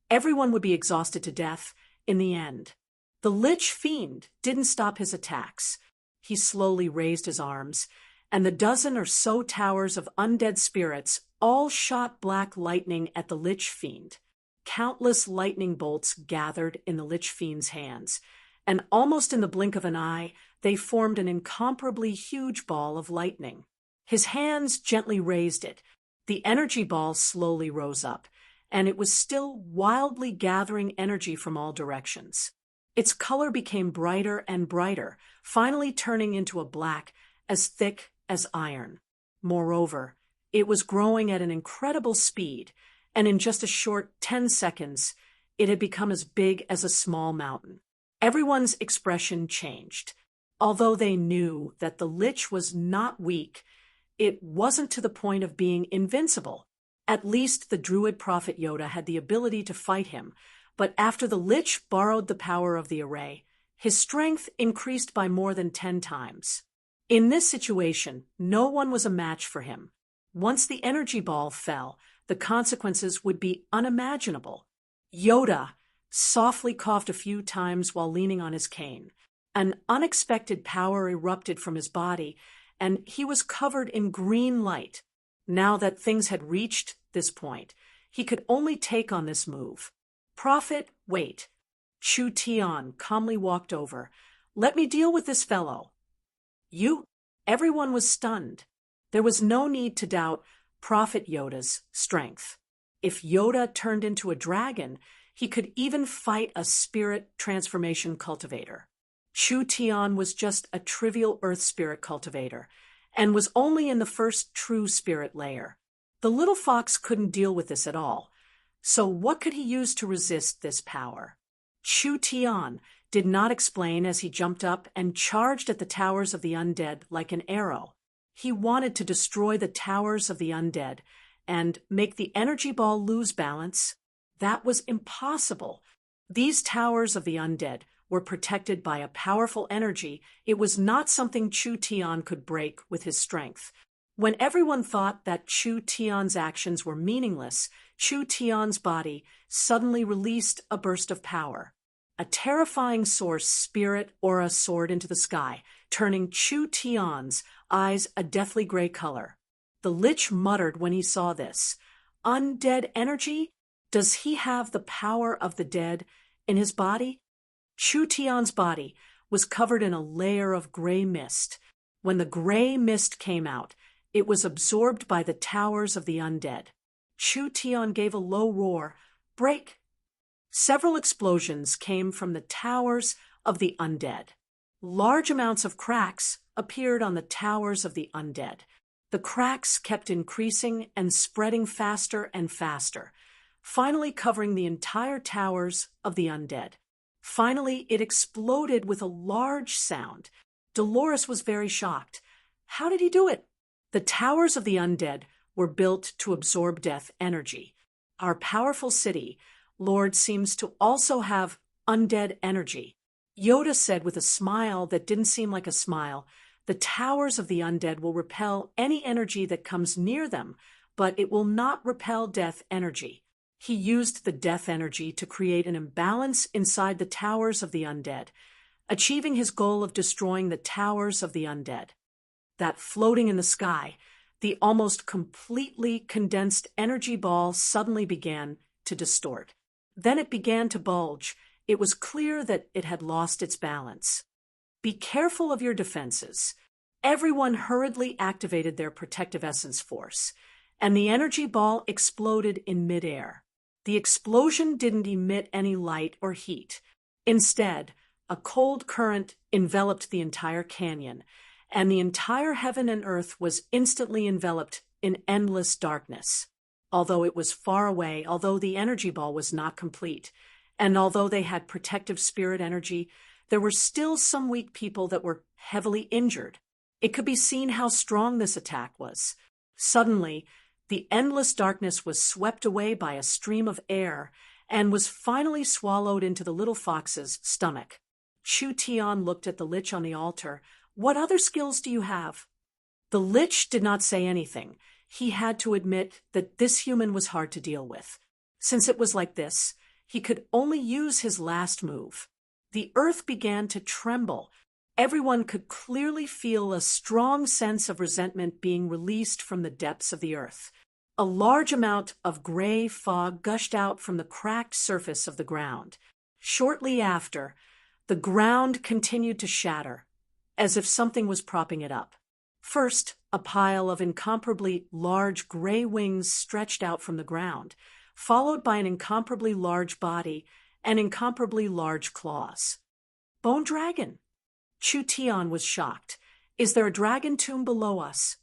everyone would be exhausted to death in the end. The Lich Fiend didn't stop his attacks. He slowly raised his arms, and the dozen or so towers of undead spirits all shot black lightning at the Lich Fiend. Countless lightning bolts gathered in the Lich Fiend's hands, and almost in the blink of an eye, they formed an incomparably huge ball of lightning. His hands gently raised it. The energy ball slowly rose up, and it was still wildly gathering energy from all directions. Its color became brighter and brighter, finally turning into a black as thick as iron. Moreover, it was growing at an incredible speed, and in just a short 10 seconds, it had become as big as a small mountain. Everyone's expression changed. Although they knew that the Lich was not weak, it wasn't to the point of being invincible. At least the druid prophet Yoda had the ability to fight him, but after the Lich borrowed the power of the array, his strength increased by more than 10 times. In this situation, no one was a match for him. Once the energy ball fell, the consequences would be unimaginable. Yoda softly coughed a few times while leaning on his cane. An unexpected power erupted from his body, and he was covered in green light. Now that things had reached this point, he could only take on this move. Prophet, wait. Chu Tian calmly walked over. Let me deal with this fellow. You? Everyone was stunned. There was no need to doubt Prophet Yoda's strength. If Yoda turned into a dragon, he could even fight a spirit transformation cultivator. Chu Tian was just a trivial earth spirit cultivator, and was only in the first true spirit layer. The little fox couldn't deal with this at all. So what could he use to resist this power? Chu Tian did not explain as he jumped up and charged at the towers of the undead like an arrow. He wanted to destroy the towers of the undead and make the energy ball lose balance. That was impossible. These towers of the undead were protected by a powerful energy. It was not something Chu Tian could break with his strength. When everyone thought that Chu Tian's actions were meaningless, Chu Tian's body suddenly released a burst of power. A terrifying source spirit aura soared into the sky, turning Chu Tian's eyes a deathly gray color. The Lich muttered when he saw this. Undead energy? Does he have the power of the dead in his body? Chu Tian's body was covered in a layer of gray mist. When the gray mist came out, it was absorbed by the towers of the undead. Chu Tian gave a low roar. Break! Several explosions came from the towers of the undead. Large amounts of cracks appeared on the towers of the undead. The cracks kept increasing and spreading faster and faster, finally covering the entire towers of the undead. Finally, it exploded with a large sound. Dolores was very shocked. How did he do it? The towers of the undead were built to absorb death energy. Our powerful city, Lord, seems to also have undead energy. Yoda said with a smile that didn't seem like a smile, the towers of the undead will repel any energy that comes near them, but it will not repel death energy. He used the death energy to create an imbalance inside the towers of the undead, achieving his goal of destroying the towers of the undead. That floating in the sky, the almost completely condensed energy ball suddenly began to distort. Then it began to bulge. It was clear that it had lost its balance. Be careful of your defenses. Everyone hurriedly activated their protective essence force, and the energy ball exploded in midair. The explosion didn't emit any light or heat. Instead, a cold current enveloped the entire canyon, and the entire heaven and earth was instantly enveloped in endless darkness. Although it was far away, although the energy ball was not complete, and although they had protective spirit energy, there were still some weak people that were heavily injured. It could be seen how strong this attack was. Suddenly, the endless darkness was swept away by a stream of air and was finally swallowed into the little fox's stomach. Chu Tian looked at the Lich on the altar. What other skills do you have? The Lich did not say anything. He had to admit that this human was hard to deal with. Since it was like this, he could only use his last move. The earth began to tremble. Everyone could clearly feel a strong sense of resentment being released from the depths of the earth. A large amount of gray fog gushed out from the cracked surface of the ground. Shortly after, the ground continued to shatter, as if something was propping it up. First, a pile of incomparably large gray wings stretched out from the ground, followed by an incomparably large body and incomparably large claws. Bone dragon! Chu Tian was shocked. Is there a dragon tomb below us?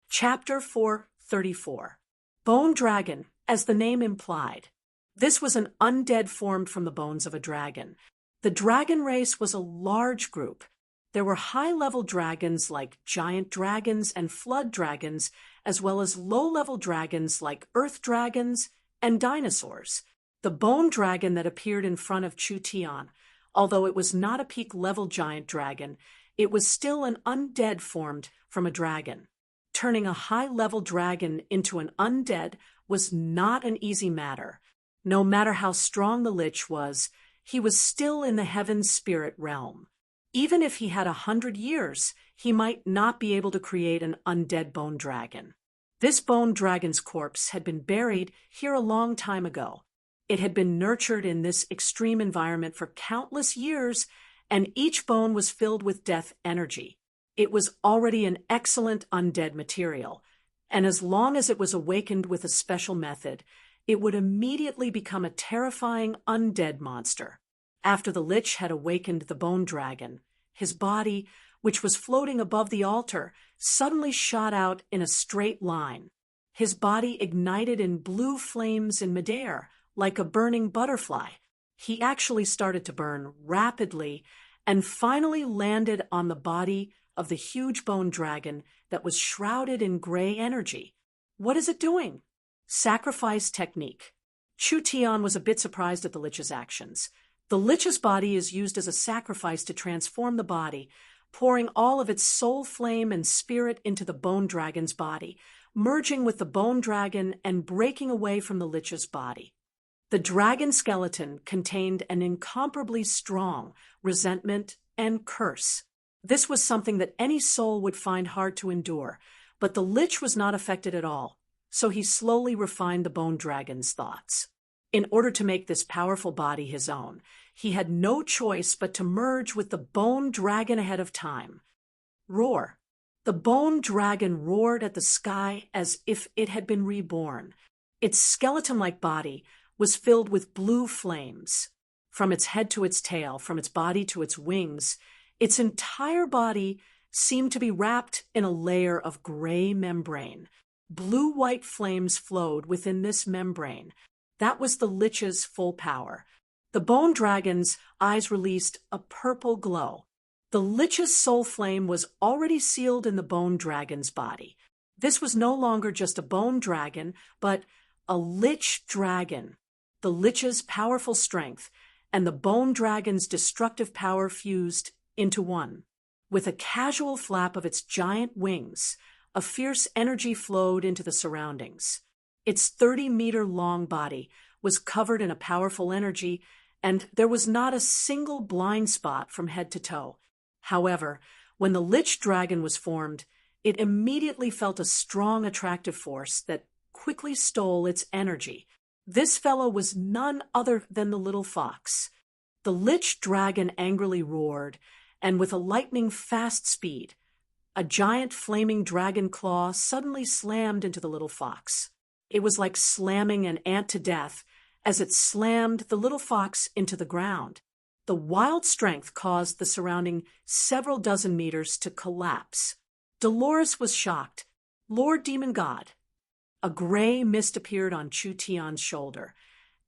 Chapter 434. Bone dragon, as the name implied. This was an undead formed from the bones of a dragon. The dragon race was a large group. There were high-level dragons like giant dragons and flood dragons, as well as low-level dragons like earth dragons and dinosaurs. The bone dragon that appeared in front of Chu Tian, although it was not a peak-level giant dragon, it was still an undead formed from a dragon. Turning a high-level dragon into an undead was not an easy matter. No matter how strong the Lich was, he was still in the heaven spirit realm. Even if he had 100 years, he might not be able to create an undead bone dragon. This bone dragon's corpse had been buried here a long time ago. It had been nurtured in this extreme environment for countless years, and each bone was filled with death energy. It was already an excellent undead material, and as long as it was awakened with a special method, it would immediately become a terrifying undead monster. After the Lich had awakened the bone dragon, his body, which was floating above the altar, suddenly shot out in a straight line. His body ignited in blue flames in midair, like a burning butterfly. He actually started to burn rapidly and finally landed on the body of the huge bone dragon that was shrouded in gray energy. What is it doing? Sacrifice technique. Chu Tian was a bit surprised at the Lich's actions. The Lich's body is used as a sacrifice to transform the body, pouring all of its soul flame and spirit into the bone dragon's body, merging with the bone dragon and breaking away from the Lich's body. The dragon skeleton contained an incomparably strong resentment and curse. This was something that any soul would find hard to endure, but the Lich was not affected at all, so he slowly refined the bone dragon's thoughts. In order to make this powerful body his own, he had no choice but to merge with the bone dragon ahead of time. Roar. The bone dragon roared at the sky as if it had been reborn. Its skeleton-like body was filled with blue flames. From its head to its tail, from its body to its wings, its entire body seemed to be wrapped in a layer of gray membrane. Blue-white flames flowed within this membrane. That was the Lich's full power. The bone dragon's eyes released a purple glow. The Lich's soul flame was already sealed in the bone dragon's body. This was no longer just a bone dragon, but a Lich dragon. The Lich's powerful strength and the bone dragon's destructive power fused into one. With a casual flap of its giant wings, a fierce energy flowed into the surroundings. Its 30-meter-long body was covered in a powerful energy, and there was not a single blind spot from head to toe. However, when the Lich dragon was formed, it immediately felt a strong attractive force that quickly stole its energy. This fellow was none other than the little fox. The Lich dragon angrily roared, and with a lightning-fast speed, a giant flaming dragon claw suddenly slammed into the little fox. It was like slamming an ant to death as it slammed the little fox into the ground. The wild strength caused the surrounding several dozen meters to collapse. Dolores was shocked. Lord Demon God. A gray mist appeared on Chu Tian's shoulder,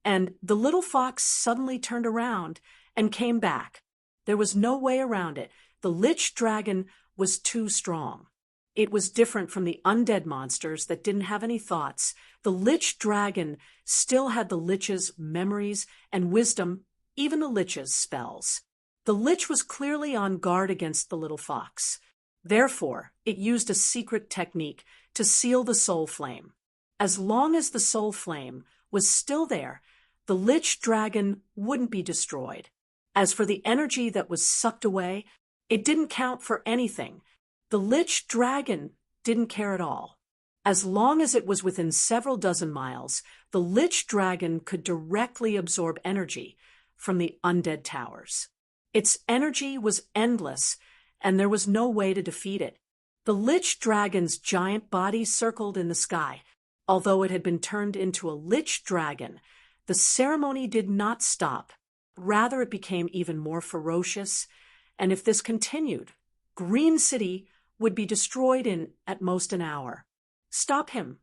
and the little fox suddenly turned around and came back. There was no way around it. The Lich dragon was too strong. It was different from the undead monsters that didn't have any thoughts. The Lich dragon still had the Lich's memories and wisdom, even the Lich's spells. The Lich was clearly on guard against the little fox. Therefore, it used a secret technique to seal the soul flame. As long as the soul flame was still there, the Lich dragon wouldn't be destroyed. As for the energy that was sucked away, it didn't count for anything. The Lich dragon didn't care at all. As long as it was within several dozen miles, the Lich dragon could directly absorb energy from the undead towers. Its energy was endless, and there was no way to defeat it. The Lich dragon's giant body circled in the sky. Although it had been turned into a Lich dragon, the ceremony did not stop. Rather, it became even more ferocious, and if this continued, Green City would be destroyed in, at most, an hour. Stop him.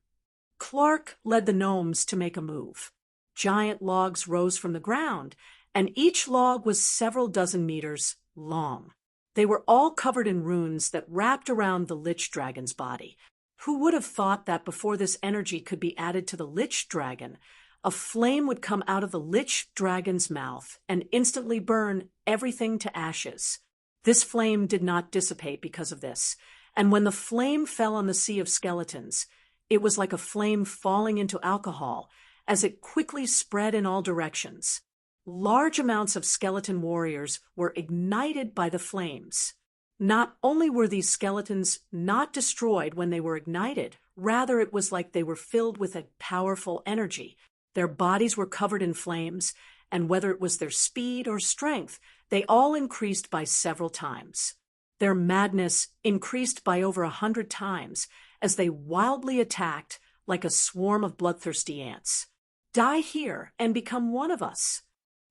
Clark led the gnomes to make a move. Giant logs rose from the ground, and each log was several dozen meters long. They were all covered in runes that wrapped around the Lich dragon's body. Who would have thought that before this energy could be added to the Lich dragon, a flame would come out of the Lich dragon's mouth and instantly burn everything to ashes? This flame did not dissipate because of this, and when the flame fell on the sea of skeletons, it was like a flame falling into alcohol as it quickly spread in all directions. Large amounts of skeleton warriors were ignited by the flames. Not only were these skeletons not destroyed when they were ignited, rather it was like they were filled with a powerful energy. Their bodies were covered in flames, and whether it was their speed or strength, they all increased by several times. Their madness increased by over 100 times as they wildly attacked like a swarm of bloodthirsty ants. Die here and become one of us.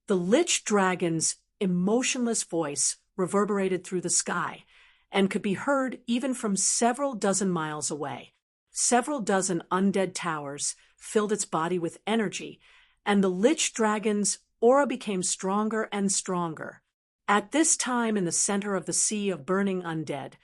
The Lich Dragon's emotionless voice reverberated through the sky and could be heard even from several dozen miles away. Several dozen undead towers filled its body with energy, and the Lich Dragon's aura became stronger and stronger. At this time, in the center of the sea of burning undead,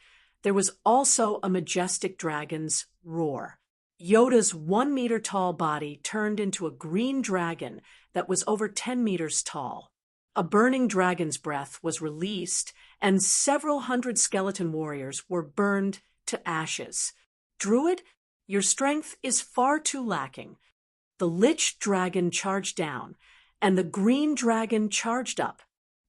there was also a majestic dragon's roar. Yoda's 1-meter-tall body turned into a green dragon that was over 10 meters tall. A burning dragon's breath was released, and several hundred skeleton warriors were burned to ashes. Druid, your strength is far too lacking. The Lich Dragon charged down, and the green dragon charged up.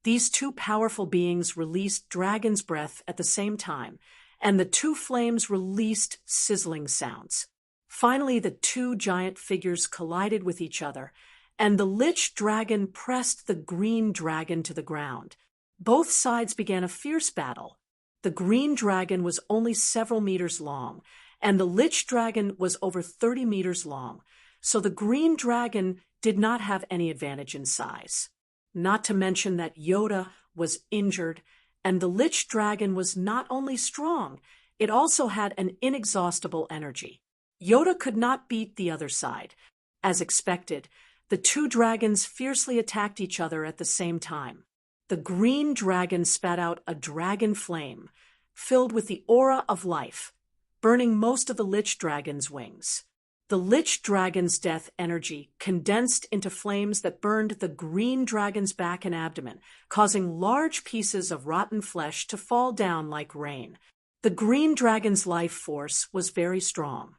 These two powerful beings released dragon's breath at the same time, and the two flames released sizzling sounds. Finally, the two giant figures collided with each other, and the Lich Dragon pressed the green dragon to the ground. Both sides began a fierce battle. The green dragon was only several meters long, and the Lich Dragon was over 30 meters long, so the green dragon did not have any advantage in size. Not to mention that Yoda was injured, and the Lich Dragon was not only strong, it also had an inexhaustible energy. Yoda could not beat the other side. As expected, the two dragons fiercely attacked each other at the same time. The green dragon spat out a dragon flame, filled with the aura of life, burning most of the Lich Dragon's wings. The Lich Dragon's death energy condensed into flames that burned the green dragon's back and abdomen, causing large pieces of rotten flesh to fall down like rain. The green dragon's life force was very strong.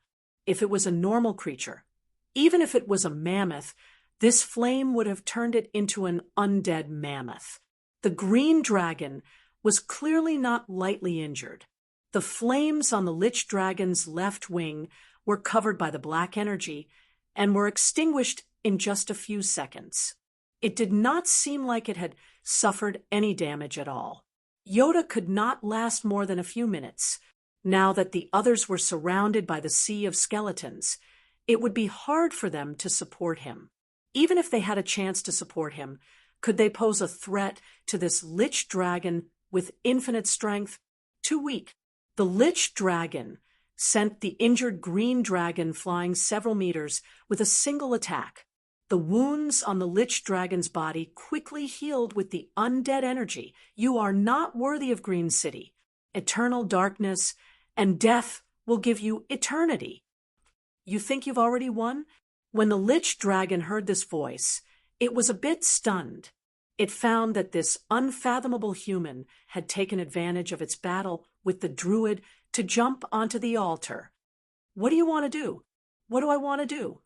If it was a normal creature, even if it was a mammoth, this flame would have turned it into an undead mammoth. The green dragon was clearly not lightly injured. The flames on the Lich Dragon's left wing were covered by the black energy and were extinguished in just a few seconds. It did not seem like it had suffered any damage at all. Yoda could not last more than a few minutes. Now that the others were surrounded by the sea of skeletons, it would be hard for them to support him. Even if they had a chance to support him, could they pose a threat to this Lich Dragon with infinite strength? Too weak. The Lich Dragon sent the injured green dragon flying several meters with a single attack. The wounds on the Lich Dragon's body quickly healed with the undead energy. You are not worthy of Green City. Eternal darkness and death will give you eternity. You think you've already won? When the Lich Dragon heard this voice, it was a bit stunned. It found that this unfathomable human had taken advantage of its battle with the druid to jump onto the altar. What do you want to do? What do I want to do?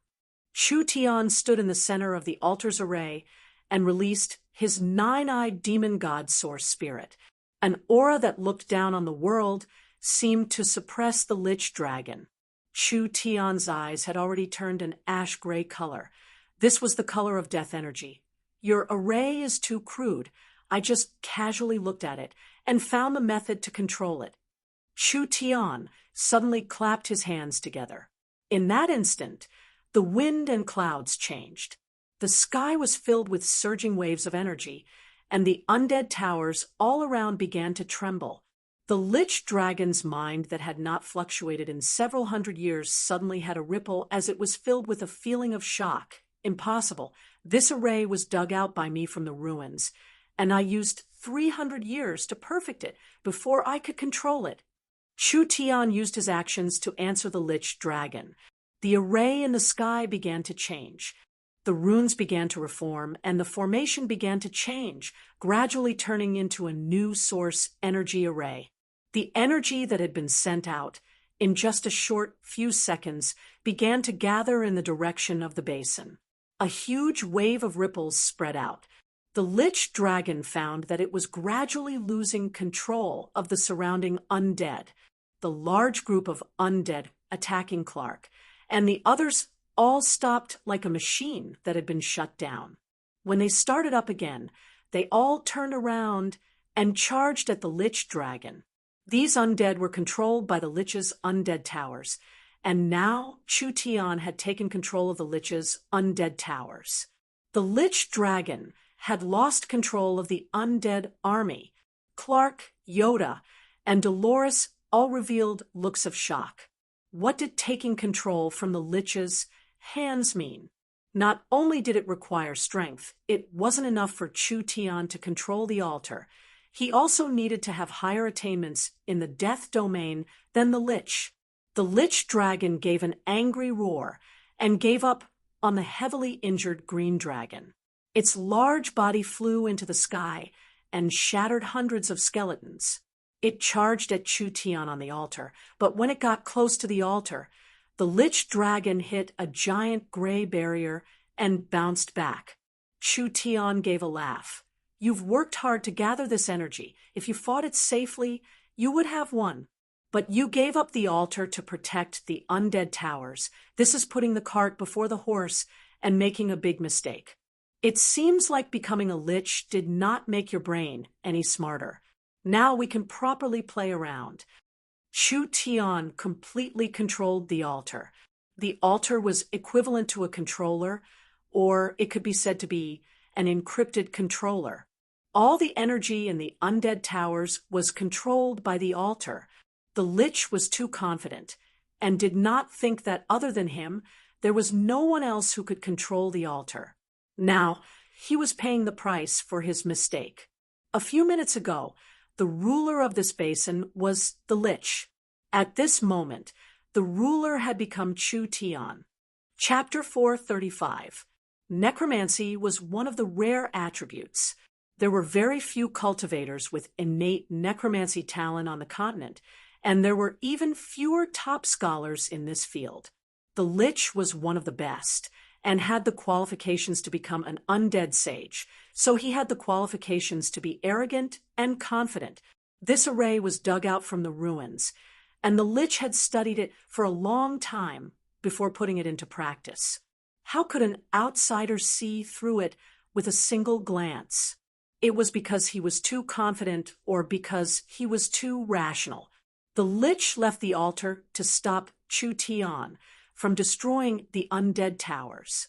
Chu Tian stood in the center of the altar's array and released his 9-eyed demon god source spirit. An aura that looked down on the world seemed to suppress the Lich Dragon. Chu Tian's eyes had already turned an ash-gray color. This was the color of death energy. Your array is too crude. I just casually looked at it and found the method to control it. Chu Tian suddenly clapped his hands together. In that instant, the wind and clouds changed. The sky was filled with surging waves of energy, and the undead towers all around began to tremble. The Lich Dragon's mind that had not fluctuated in several hundred years suddenly had a ripple as it was filled with a feeling of shock. Impossible. This array was dug out by me from the ruins, and I used 300 years to perfect it before I could control it. Chu Tian used his actions to answer the Lich Dragon. The array in the sky began to change. The runes began to reform, and the formation began to change, gradually turning into a new source energy array. The energy that had been sent out, in just a short few seconds, began to gather in the direction of the basin. A huge wave of ripples spread out. The Lich Dragon found that it was gradually losing control of the surrounding undead, the large group of undead attacking Clark, and the others all stopped like a machine that had been shut down. When they started up again, they all turned around and charged at the Lich Dragon. These undead were controlled by the Lich's undead towers, and now Chu Tian had taken control of the Lich's undead towers. The Lich Dragon had lost control of the undead army. Clark, Yoda, and Dolores all revealed looks of shock. What did taking control from the Lich's hands mean? Not only did it require strength, it wasn't enough for Chu Tian to control the altar. He also needed to have higher attainments in the death domain than the Lich. The Lich Dragon gave an angry roar and gave up on the heavily injured Green Dragon. Its large body flew into the sky and shattered hundreds of skeletons. It charged at Chu Tian on the altar, but when it got close to the altar, the Lich Dragon hit a giant gray barrier and bounced back. Chu Tian gave a laugh. You've worked hard to gather this energy. If you fought it safely, you would have won. But you gave up the altar to protect the undead towers. This is putting the cart before the horse and making a big mistake. It seems like becoming a Lich did not make your brain any smarter. Now we can properly play around. Chu Tian completely controlled the altar. The altar was equivalent to a controller, or it could be said to be an encrypted controller. All the energy in the undead towers was controlled by the altar. The Lich was too confident and did not think that other than him, there was no one else who could control the altar. Now, he was paying the price for his mistake. A few minutes ago, the ruler of this basin was the Lich. At this moment, the ruler had become Chu Tian. Chapter 435. Necromancy was one of the rare attributes. There were very few cultivators with innate necromancy talent on the continent, and there were even fewer top scholars in this field. The Lich was one of the best, and had the qualifications to become an undead sage, so he had the qualifications to be arrogant and confident. This array was dug out from the ruins, and the Lich had studied it for a long time before putting it into practice. How could an outsider see through it with a single glance? It was because he was too confident or because he was too rational. The Lich left the altar to stop Chu Tian from destroying the undead towers.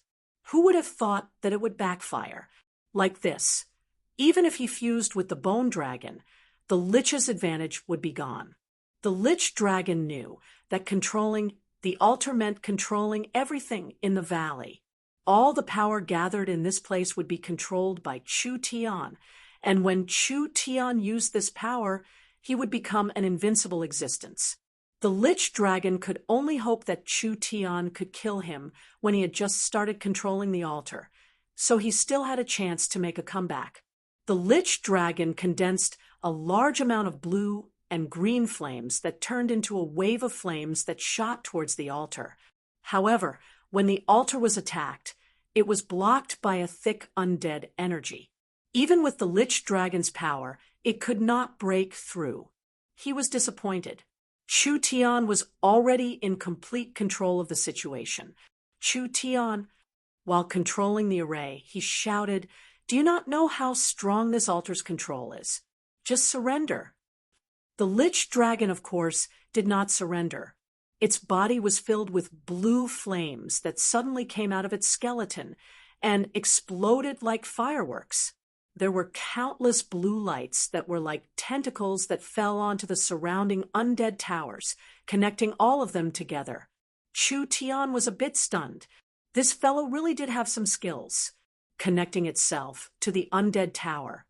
Who would have thought that it would backfire? Like this. Even if he fused with the Bone Dragon, the Lich's advantage would be gone. The Lich Dragon knew that controlling the altar meant controlling everything in the valley. All the power gathered in this place would be controlled by Chu Tian, and when Chu Tian used this power, he would become an invincible existence. The Lich Dragon could only hope that Chu Tian could kill him when he had just started controlling the altar, so he still had a chance to make a comeback. The Lich Dragon condensed a large amount of blue and green flames that turned into a wave of flames that shot towards the altar. However, when the altar was attacked, it was blocked by a thick undead energy. Even with the Lich Dragon's power, it could not break through. He was disappointed. Chu Tian was already in complete control of the situation. Chu Tian, while controlling the array, he shouted, "Do you not know how strong this altar's control is? Just surrender." The Lich Dragon, of course, did not surrender. Its body was filled with blue flames that suddenly came out of its skeleton and exploded like fireworks. There were countless blue lights that were like tentacles that fell onto the surrounding undead towers, connecting all of them together. Chu Tian was a bit stunned. This fellow really did have some skills, connecting itself to the undead tower.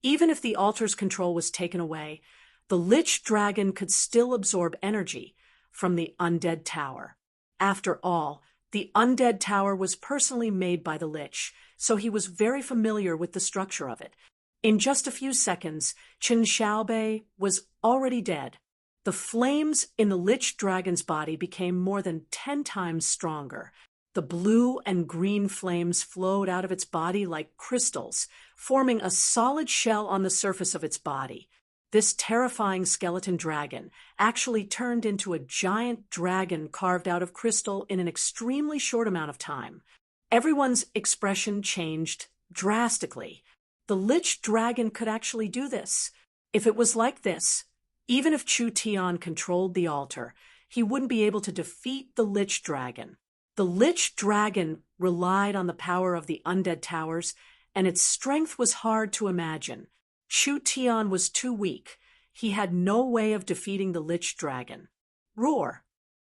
Even if the altar's control was taken away, the Lich Dragon could still absorb energy from the undead tower. After all, the undead tower was personally made by the Lich, so he was very familiar with the structure of it. In just a few seconds, Qin Xiaobei was already dead. The flames in the Lich Dragon's body became more than 10 times stronger. The blue and green flames flowed out of its body like crystals, forming a solid shell on the surface of its body. This terrifying skeleton dragon actually turned into a giant dragon carved out of crystal in an extremely short amount of time. Everyone's expression changed drastically. The Lich Dragon could actually do this. If it was like this, even if Chu Tian controlled the altar, he wouldn't be able to defeat the Lich Dragon. The Lich Dragon relied on the power of the undead towers, and its strength was hard to imagine. Chu Tian was too weak. He had no way of defeating the Lich Dragon. Roar!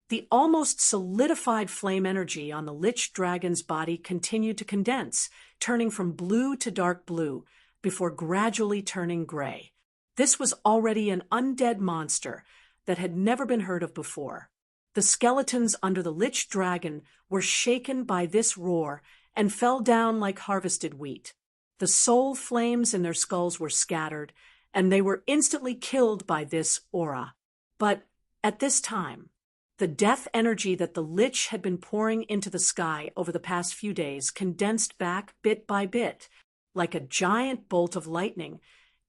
The almost solidified flame energy on the Lich Dragon's body continued to condense, turning from blue to dark blue, before gradually turning gray. This was already an undead monster that had never been heard of before. The skeletons under the Lich Dragon were shaken by this roar and fell down like harvested wheat. The soul flames in their skulls were scattered, and they were instantly killed by this aura. But at this time, the death energy that the Lich had been pouring into the sky over the past few days condensed back bit by bit. Like a giant bolt of lightning,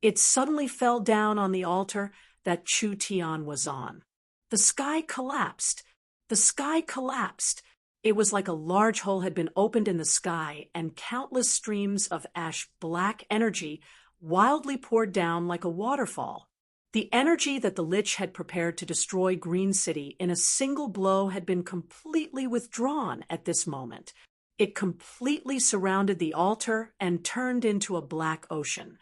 it suddenly fell down on the altar that Chu Tian was on. The sky collapsed. The sky collapsed. It was like a large hole had been opened in the sky, and countless streams of ash-black energy wildly poured down like a waterfall. The energy that the Lich had prepared to destroy Green City in a single blow had been completely withdrawn at this moment. It completely surrounded the altar and turned into a black ocean.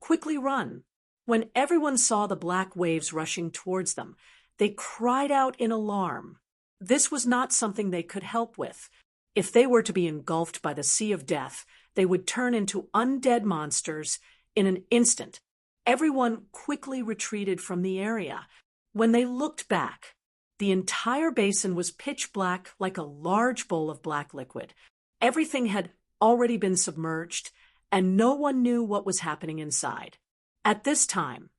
Quickly run! When everyone saw the black waves rushing towards them, they cried out in alarm. This was not something they could help with. If they were to be engulfed by the sea of death, they would turn into undead monsters in an instant. Everyone quickly retreated from the area. When they looked back, the entire basin was pitch black like a large bowl of black liquid. Everything had already been submerged, and no one knew what was happening inside. At this time,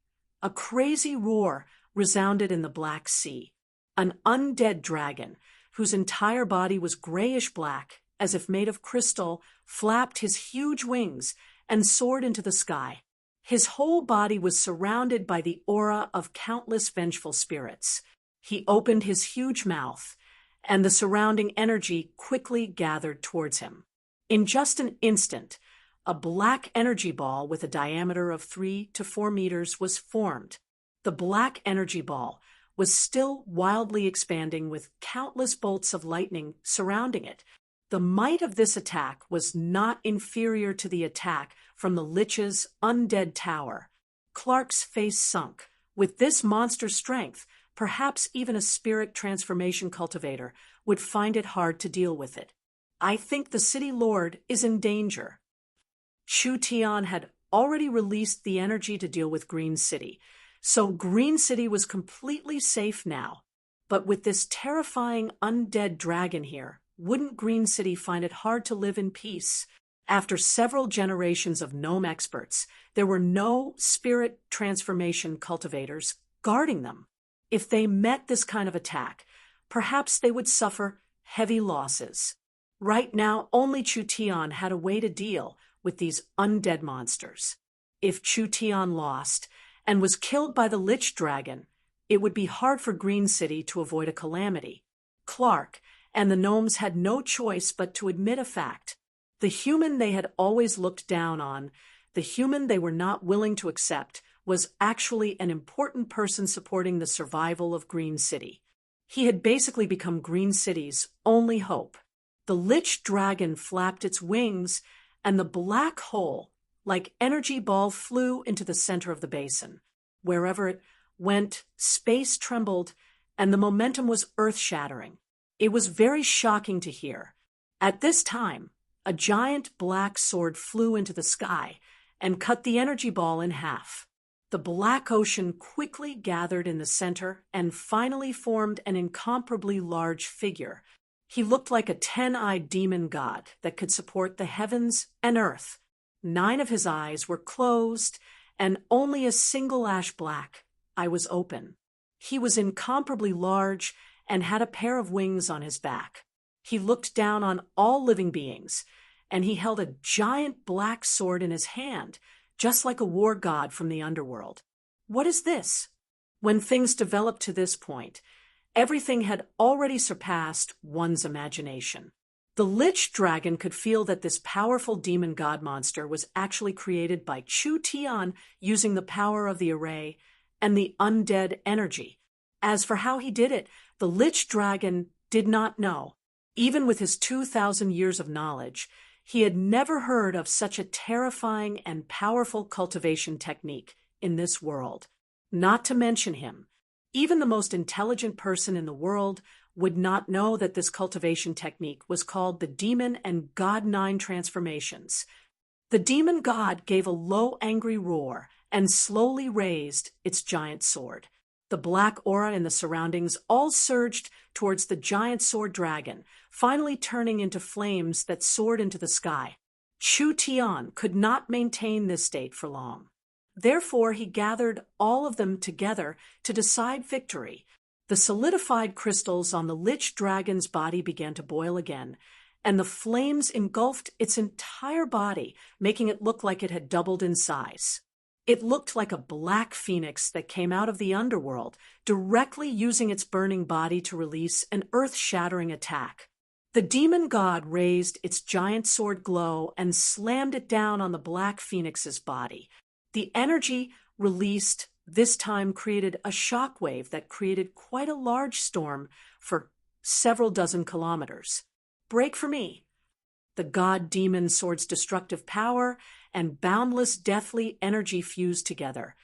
a crazy roar resounded in the Black Sea. An undead dragon, whose entire body was grayish-black, as if made of crystal, flapped his huge wings and soared into the sky. His whole body was surrounded by the aura of countless vengeful spirits. He opened his huge mouth, and the surrounding energy quickly gathered towards him. In just an instant, a black energy ball with a diameter of 3 to 4 meters was formed. The black energy ball was still wildly expanding with countless bolts of lightning surrounding it. The might of this attack was not inferior to the attack from the Lich's undead tower. Clark's face sunk. With this monster strength, perhaps even a spirit transformation cultivator would find it hard to deal with it. I think the city lord is in danger. Chu Tian had already released the energy to deal with Green City, so Green City was completely safe now. But with this terrifying undead dragon here, wouldn't Green City find it hard to live in peace? After several generations of gnome experts, there were no spirit transformation cultivators guarding them. If they met this kind of attack, perhaps they would suffer heavy losses. Right now, only Chu Tian had a way to deal with these undead monsters. If Chu Tian lost and was killed by the Lich Dragon, it would be hard for Green City to avoid a calamity. Clark and the gnomes had no choice but to admit a fact. The human they had always looked down on, the human they were not willing to accept, was actually an important person supporting the survival of Green City. He had basically become Green City's only hope. The Lich Dragon flapped its wings, and the black hole, like energy ball, flew into the center of the basin. Wherever it went, space trembled, and the momentum was earth-shattering. It was very shocking to hear. At this time, a giant black sword flew into the sky and cut the energy ball in half. The black ocean quickly gathered in the center and finally formed an incomparably large figure. He looked like a 10-eyed demon god that could support the heavens and earth. 9 of his eyes were closed, and only a single ash-black eye was open. He was incomparably large and had a pair of wings on his back. He looked down on all living beings, and he held a giant black sword in his hand, just like a war god from the underworld. What is this? When things developed to this point, everything had already surpassed one's imagination. The Lich Dragon could feel that this powerful demon god monster was actually created by Chu Tian using the power of the array and the undead energy. As for how he did it, the Lich Dragon did not know. Even with his 2,000 years of knowledge, he had never heard of such a terrifying and powerful cultivation technique in this world. Not to mention him, even the most intelligent person in the world would not know that this cultivation technique was called the Demon and God 9 transformations. The demon god gave a low, angry roar and slowly raised its giant sword. The black aura in the surroundings all surged towards the giant sword dragon, finally turning into flames that soared into the sky. Chu Tian could not maintain this state for long. Therefore, he gathered all of them together to decide victory. The solidified crystals on the Lich Dragon's body began to boil again, and the flames engulfed its entire body, making it look like it had doubled in size. It looked like a black phoenix that came out of the underworld, directly using its burning body to release an earth-shattering attack. The demon god raised its giant sword glow and slammed it down on the black phoenix's body. The energy released this time created a shockwave that created quite a large storm for several dozen kilometers. Break for me. The god-demon sword's destructive power and boundless deathly energy fused together,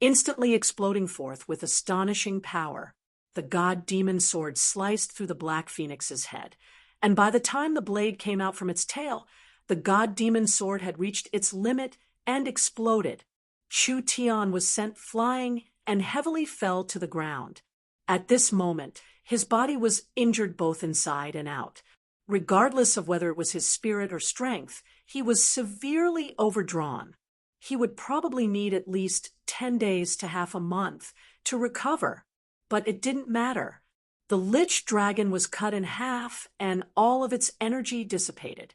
instantly exploding forth with astonishing power. The god-demon sword sliced through the black phoenix's head, and by the time the blade came out from its tail, the god-demon sword had reached its limit and exploded. Chu Tian was sent flying and heavily fell to the ground. At this moment, his body was injured both inside and out. Regardless of whether it was his spirit or strength, he was severely overdrawn. He would probably need at least 10 days to half a month to recover. But it didn't matter. The Lich Dragon was cut in half and all of its energy dissipated.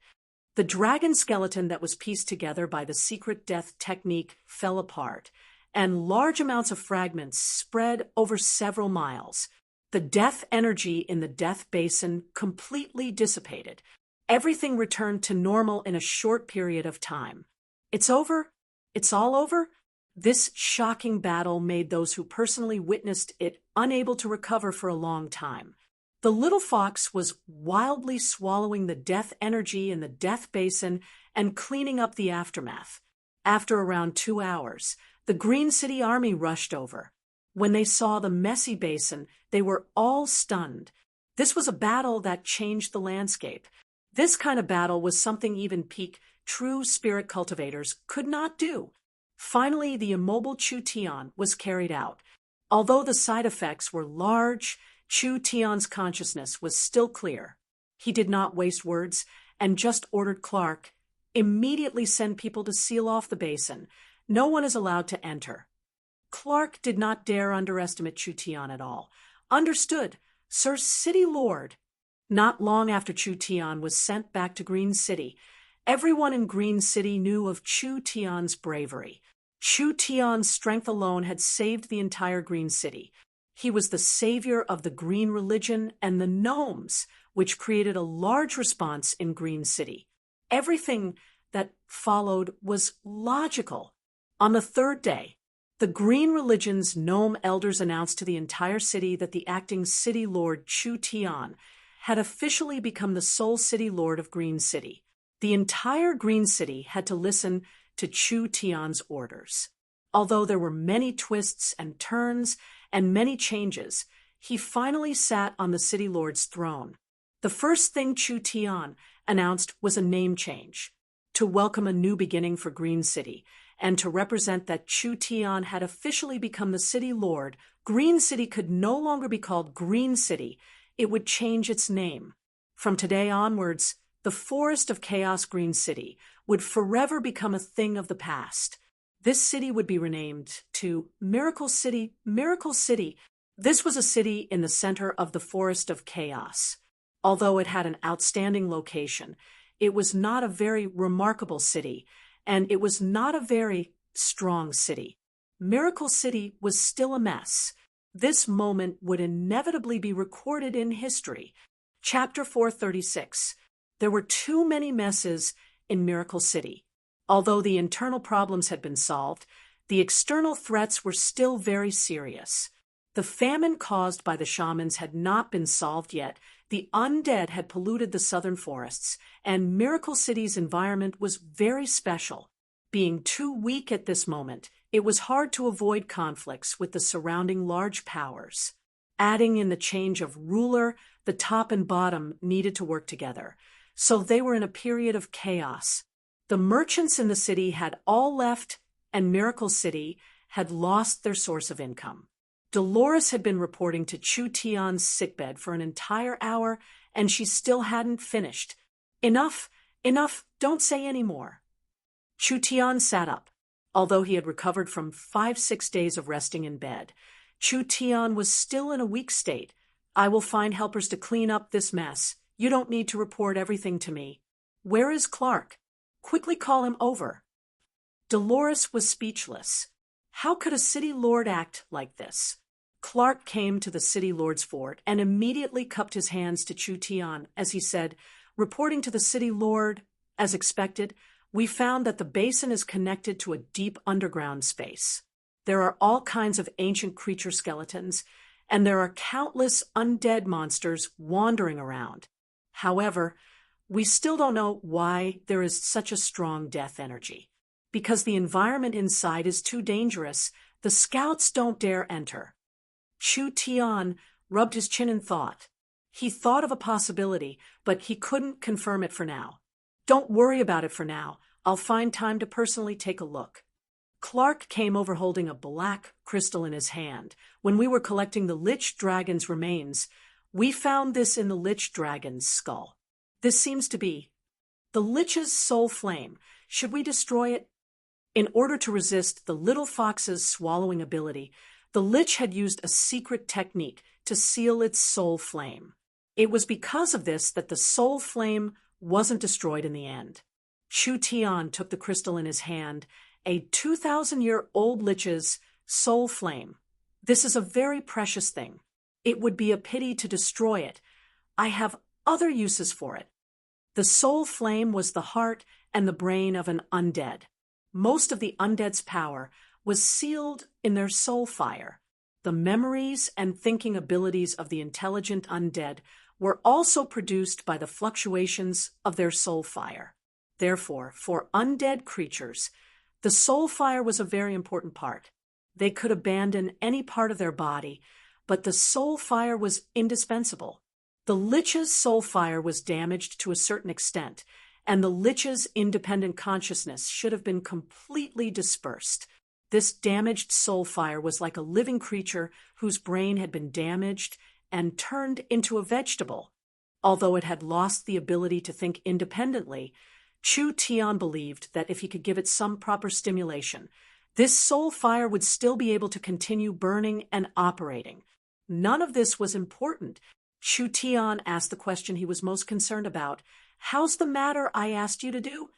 The dragon skeleton that was pieced together by the secret death technique fell apart, and large amounts of fragments spread over several miles. The death energy in the death basin completely dissipated. Everything returned to normal in a short period of time. It's over? It's all over? This shocking battle made those who personally witnessed it unable to recover for a long time. The little fox was wildly swallowing the death energy in the death basin and cleaning up the aftermath. After around 2 hours, the Green City Army rushed over. When they saw the messy basin, they were all stunned. This was a battle that changed the landscape. This kind of battle was something even peak true spirit cultivators could not do. Finally, the immobile Chu Tian was carried out. Although the side effects were large, Chu Tian's consciousness was still clear. He did not waste words and just ordered Clark, immediately send people to seal off the basin. No one is allowed to enter. Clark did not dare underestimate Chu Tian at all. Understood, Sir City Lord. Not long after Chu Tian was sent back to Green City, everyone in Green City knew of Chu Tian's bravery. Chu Tian's strength alone had saved the entire Green City. He was the savior of the green religion and the gnomes, which created a large response in Green City. Everything that followed was logical. On the third day, the green religion's gnome elders announced to the entire city that the acting city lord Chu Tian had officially become the sole city lord of Green City. The entire Green City had to listen to Chu Tian's orders. Although there were many twists and turns and many changes, he finally sat on the city lord's throne. The first thing Chu Tian announced was a name change, to welcome a new beginning for Green City, and to represent that Chu Tian had officially become the city lord. Green City could no longer be called Green City. It would change its name. From today onwards, the Forest of Chaos Green City would forever become a thing of the past. This city would be renamed to Miracle City. Miracle City. This was a city in the center of the Forest of Chaos. Although it had an outstanding location, it was not a very remarkable city, and it was not a very strong city. Miracle City was still a mess. This moment would inevitably be recorded in history. Chapter 436. There were too many messes in Miracle City. Although the internal problems had been solved, the external threats were still very serious. The famine caused by the shamans had not been solved yet. The undead had polluted the southern forests, and Miracle City's environment was very special. Being too weak at this moment, it was hard to avoid conflicts with the surrounding large powers. Adding in the change of ruler, the top and bottom needed to work together. So they were in a period of chaos. The merchants in the city had all left, and Miracle City had lost their source of income. Dolores had been reporting to Chu Tian's sickbed for an entire hour, and she still hadn't finished. Enough, don't say any more. Chu Tian sat up. Although he had recovered from 5-6 days of resting in bed, Chu Tian was still in a weak state. I will find helpers to clean up this mess. You don't need to report everything to me. Where is Clark? Quickly call him over. Dolores was speechless. How could a city lord act like this? Clark came to the city lord's fort and immediately cupped his hands to Chu Tian as he said, reporting to the city lord, as expected, we found that the basin is connected to a deep underground space. There are all kinds of ancient creature skeletons, and there are countless undead monsters wandering around. However, we still don't know why there is such a strong death energy. Because the environment inside is too dangerous, the scouts don't dare enter. Chu Tian rubbed his chin in thought. He thought of a possibility, but he couldn't confirm it for now. Don't worry about it for now. I'll find time to personally take a look. Clark came over holding a black crystal in his hand. When we were collecting the Lich Dragon's remains, we found this in the Lich Dragon's skull. This seems to be the Lich's soul flame. Should we destroy it? In order to resist the little fox's swallowing ability, the Lich had used a secret technique to seal its soul flame. It was because of this that the soul flame wasn't destroyed in the end. Chu Tian took the crystal in his hand, a 2,000-year-old Lich's soul flame. This is a very precious thing. It would be a pity to destroy it. I have other uses for it. The soul flame was the heart and the brain of an undead. Most of the undead's power was sealed in their soul fire. The memories and thinking abilities of the intelligent undead were also produced by the fluctuations of their soul fire. Therefore, for undead creatures, the soul fire was a very important part. They could abandon any part of their body, but the soul fire was indispensable. The Lich's soul fire was damaged to a certain extent, and the Lich's independent consciousness should have been completely dispersed. This damaged soul fire was like a living creature whose brain had been damaged and turned into a vegetable. Although it had lost the ability to think independently, Chu Tian believed that if he could give it some proper stimulation, this soul fire would still be able to continue burning and operating. None of this was important. Chu Tian asked the question he was most concerned about. How's the matter I asked you to do?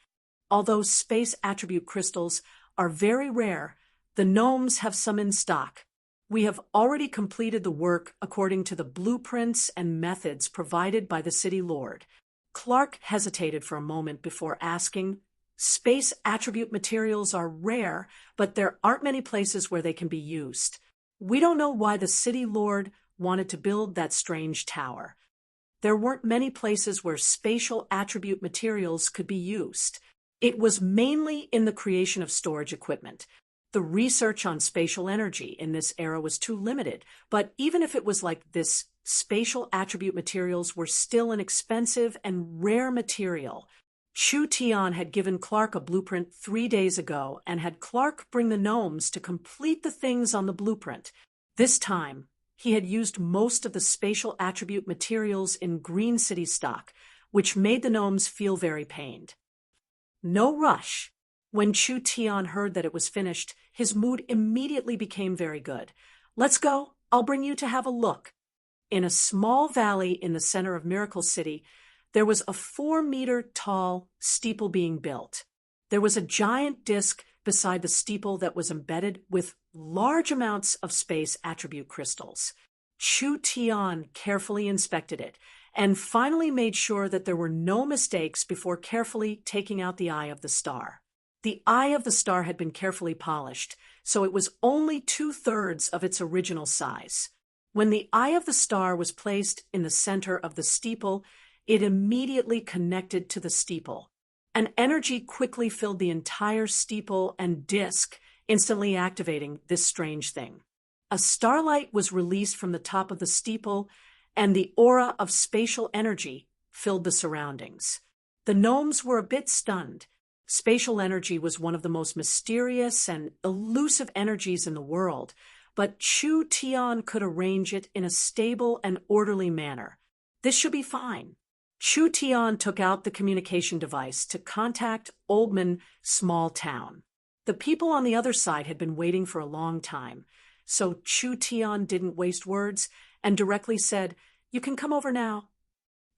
Although space attribute crystals are very rare, the gnomes have some in stock. We have already completed the work according to the blueprints and methods provided by the city lord. Clark hesitated for a moment before asking, space attribute materials are rare, but there aren't many places where they can be used. We don't know why the city lord wanted to build that strange tower. There weren't many places where spatial attribute materials could be used. It was mainly in the creation of storage equipment. The research on spatial energy in this era was too limited, but even if it was like this, spatial attribute materials were still an expensive and rare material. Chu Tian had given Clark a blueprint 3 days ago and had Clark bring the gnomes to complete the things on the blueprint. This time, he had used most of the spatial attribute materials in Green City stock, which made the gnomes feel very pained. No rush. When Chu Tian heard that it was finished, his mood immediately became very good. Let's go. I'll bring you to have a look. in a small valley in the center of Miracle City, there was a 4-meter-tall steeple being built. There was a giant disc beside the steeple that was embedded with large amounts of space attribute crystals. Chu Tian carefully inspected it and finally made sure that there were no mistakes before carefully taking out the eye of the star. The eye of the star had been carefully polished, so it was only 2/3 of its original size. When the eye of the star was placed in the center of the steeple, it immediately connected to the steeple. An energy quickly filled the entire steeple and disc, instantly activating this strange thing. A starlight was released from the top of the steeple, and the aura of spatial energy filled the surroundings. The gnomes were a bit stunned. Spatial energy was one of the most mysterious and elusive energies in the world, but Chu Tian could arrange it in a stable and orderly manner. This should be fine. Chu Tian took out the communication device to contact Oldman Small Town. The people on the other side had been waiting for a long time, so Chu Tian didn't waste words and directly said, "You can come over now."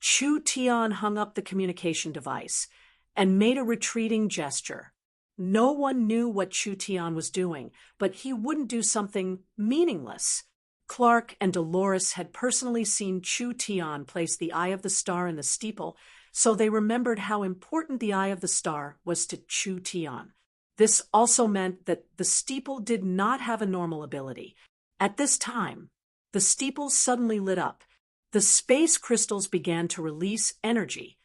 Chu Tian hung up the communication device and made a retreating gesture. No one knew what Chu Tian was doing, but he wouldn't do something meaningless. Clark and Dolores had personally seen Chu Tian place the eye of the star in the steeple, so they remembered how important the eye of the star was to Chu Tian. This also meant that the steeple did not have a normal ability. At this time, the steeple suddenly lit up. The space crystals began to release energy.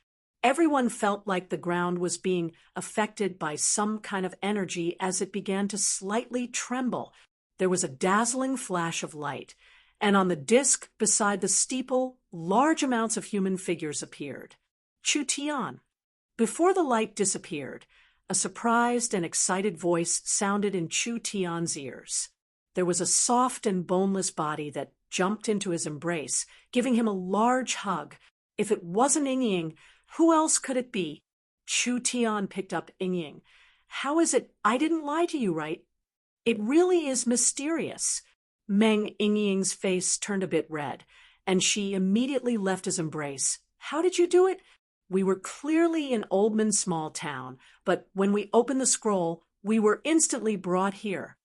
Everyone felt like the ground was being affected by some kind of energy as it began to slightly tremble. There was a dazzling flash of light, and on the disc beside the steeple, large amounts of human figures appeared. Chu Tian. Before the light disappeared, a surprised and excited voice sounded in Chu Tian's ears. There was a soft and boneless body that jumped into his embrace, giving him a large hug. If it wasn't Ying, who else could it be? Chu Tian picked up Ying. "How is it I didn't lie to you, right? It really is mysterious." Meng Ying's face turned a bit red, and she immediately left his embrace. "How did you do it?" "We were clearly in Oldman Small Town, but when we opened the scroll, we were instantly brought here."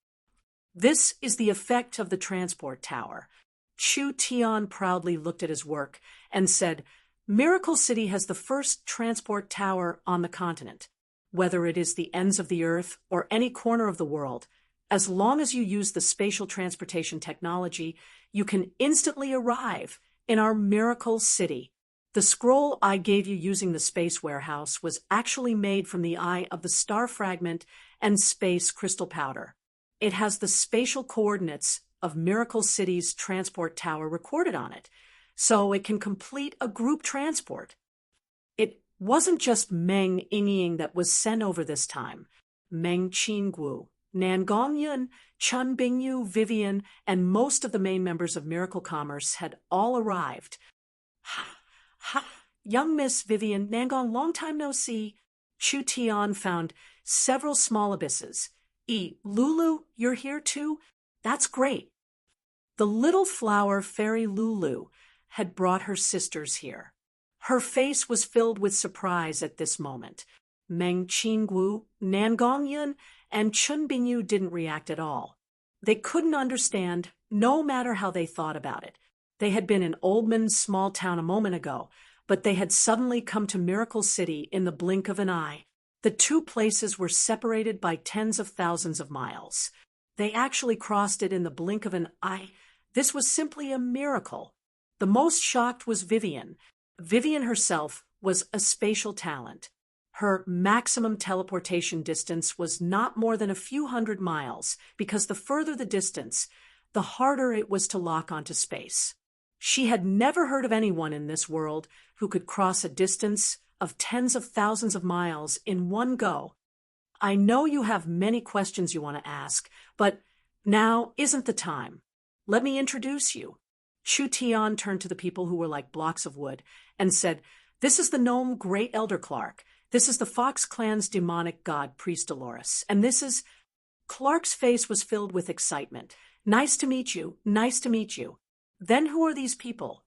This is the effect of the transport tower. Chu Tian proudly looked at his work and said, "Miracle City has the first transport tower on the continent. Whether it is the ends of the earth or any corner of the world, as long as you use the spatial transportation technology, you can instantly arrive in our Miracle City. The scroll I gave you using the space warehouse was actually made from the eye of the star fragment and space crystal powder. It has the spatial coordinates of Miracle City's transport tower recorded on it, so it can complete a group transport." It wasn't just Meng Ying that was sent over this time. Meng Qinggu, Nan Gongyun, Chun Bingyu, Vivian, and most of the main members of Miracle Commerce had all arrived. "Ha, young Miss Vivian, Nangong, long time no see." Chu Tian found several small abysses. "Lulu, you're here too? That's great." The little flower fairy Lulu had brought her sisters here. Her face was filled with surprise at this moment. Meng Qinggu, Nan Gongyun, and Chun Bingyu didn't react at all. They couldn't understand, no matter how they thought about it. They had been in Oldman Small Town a moment ago, but they had suddenly come to Miracle City in the blink of an eye. The two places were separated by tens of thousands of miles. They actually crossed it in the blink of an eye. This was simply a miracle. The most shocked was Vivian. Vivian herself was a spatial talent. Her maximum teleportation distance was not more than a few hundred miles, because the further the distance, the harder it was to lock onto space. She had never heard of anyone in this world who could cross a distance of tens of thousands of miles in one go. "I know you have many questions you want to ask, but now isn't the time. Let me introduce you." Chu Tian turned to the people who were like blocks of wood and said, "This is the gnome Great Elder Clark. This is the Fox Clan's demonic god, Priest Dolores. And this is—" Clark's face was filled with excitement. "Nice to meet you. Nice to meet you." Then who are these people?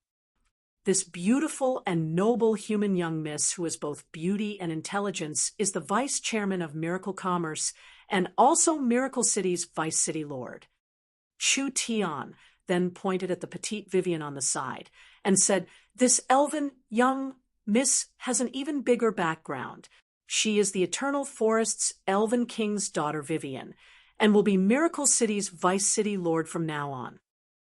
This beautiful and noble human young miss who is both beauty and intelligence is the vice chairman of Miracle Commerce and also Miracle City's vice city lord. Chu Tian then pointed at the petite Vivian on the side and said, "This elven young miss has an even bigger background. She is the Eternal Forest's elven king's daughter Vivian, and will be Miracle City's vice city lord from now on."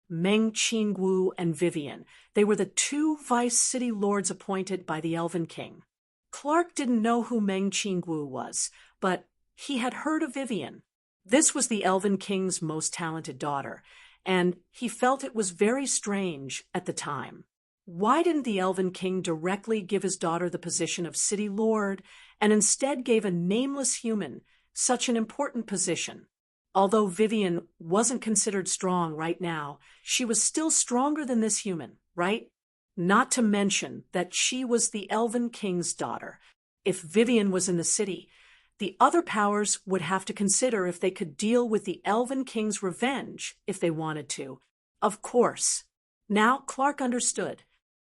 Meng Qingwu and Vivian, they were the two vice city lords appointed by the Elven King. Clark didn't know who Meng Qingwu was, but he had heard of Vivian. This was the Elven King's most talented daughter, and he felt it was very strange at the time. Why didn't the Elven King directly give his daughter the position of city lord, and instead gave a nameless human such an important position? Although Vivian wasn't considered strong right now, she was still stronger than this human, right? Not to mention that she was the Elven King's daughter. If Vivian was in the city, the other powers would have to consider if they could deal with the Elven King's revenge if they wanted to. Of course. Now Clark understood.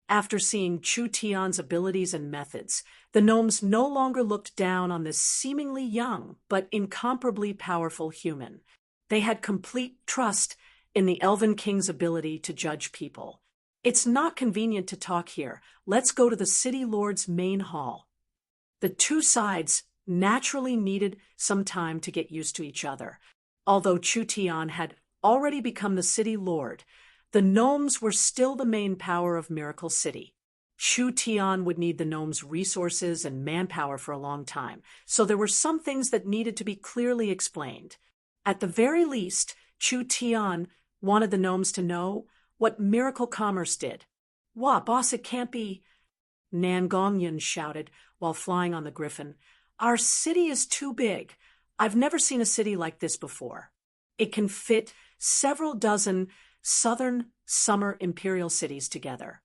After seeing Chu Tian's abilities and methods, the gnomes no longer looked down on this seemingly young but incomparably powerful human. They had complete trust in the Elven King's ability to judge people. "It's not convenient to talk here. Let's go to the City Lord's main hall." The two sides naturally needed some time to get used to each other. Although Chu Tian had already become the City Lord, the gnomes were still the main power of Miracle City. Chu Tian would need the gnomes' resources and manpower for a long time, so there were some things that needed to be clearly explained. At the very least, Chu Tian wanted the gnomes to know what Miracle Commerce did. "Wah, boss, it can't be," Nan Gongyan shouted while flying on the griffin. "Our city is too big. I've never seen a city like this before. It can fit several dozen southern summer imperial cities together."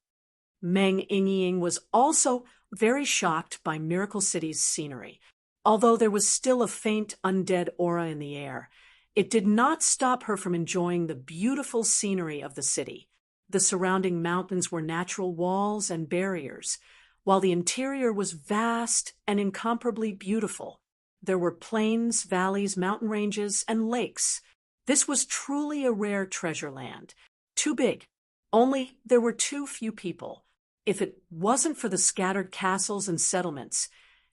Meng Yingying was also very shocked by Miracle City's scenery. Although there was still a faint undead aura in the air, it did not stop her from enjoying the beautiful scenery of the city. The surrounding mountains were natural walls and barriers, while the interior was vast and incomparably beautiful. There were plains, valleys, mountain ranges, and lakes. This was truly a rare treasure land. Too big. Only there were too few people. If it wasn't for the scattered castles and settlements,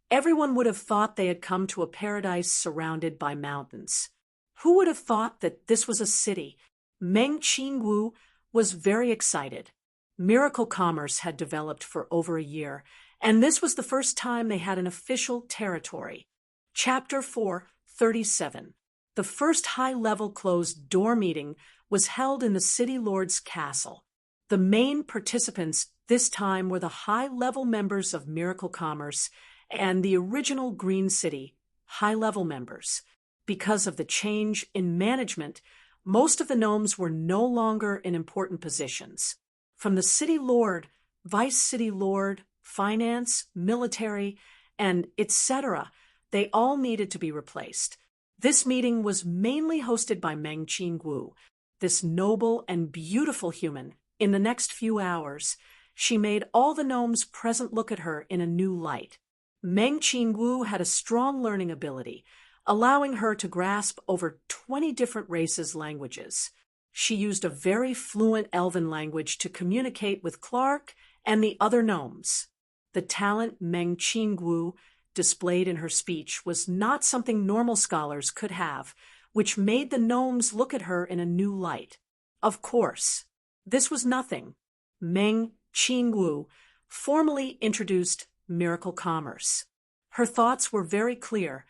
everyone would have thought they had come to a paradise surrounded by mountains. Who would have thought that this was a city? Meng Qingwu was very excited. Miracle Commerce had developed for over a year, and this was the first time they had an official territory. Chapter 4:37. The first high-level closed-door meeting was held in the City Lord's castle. The main participants this time were the high-level members of Miracle Commerce and the original Green City high-level members. Because of the change in management, most of the gnomes were no longer in important positions. From the City Lord, Vice City Lord, Finance, Military, and etc., they all needed to be replaced. This meeting was mainly hosted by Meng Qingwu, this noble and beautiful human. In the next few hours, she made all the gnomes present look at her in a new light. Meng Qingwu had a strong learning ability, allowing her to grasp over 20 different races' languages. She used a very fluent Elven language to communicate with Clark and the other gnomes. The talent Meng Qingwu displayed in her speech was not something normal scholars could have, which made the gnomes look at her in a new light. Of course, this was nothing. Meng Qingwu formally introduced Miracle Commerce. Her thoughts were very clear.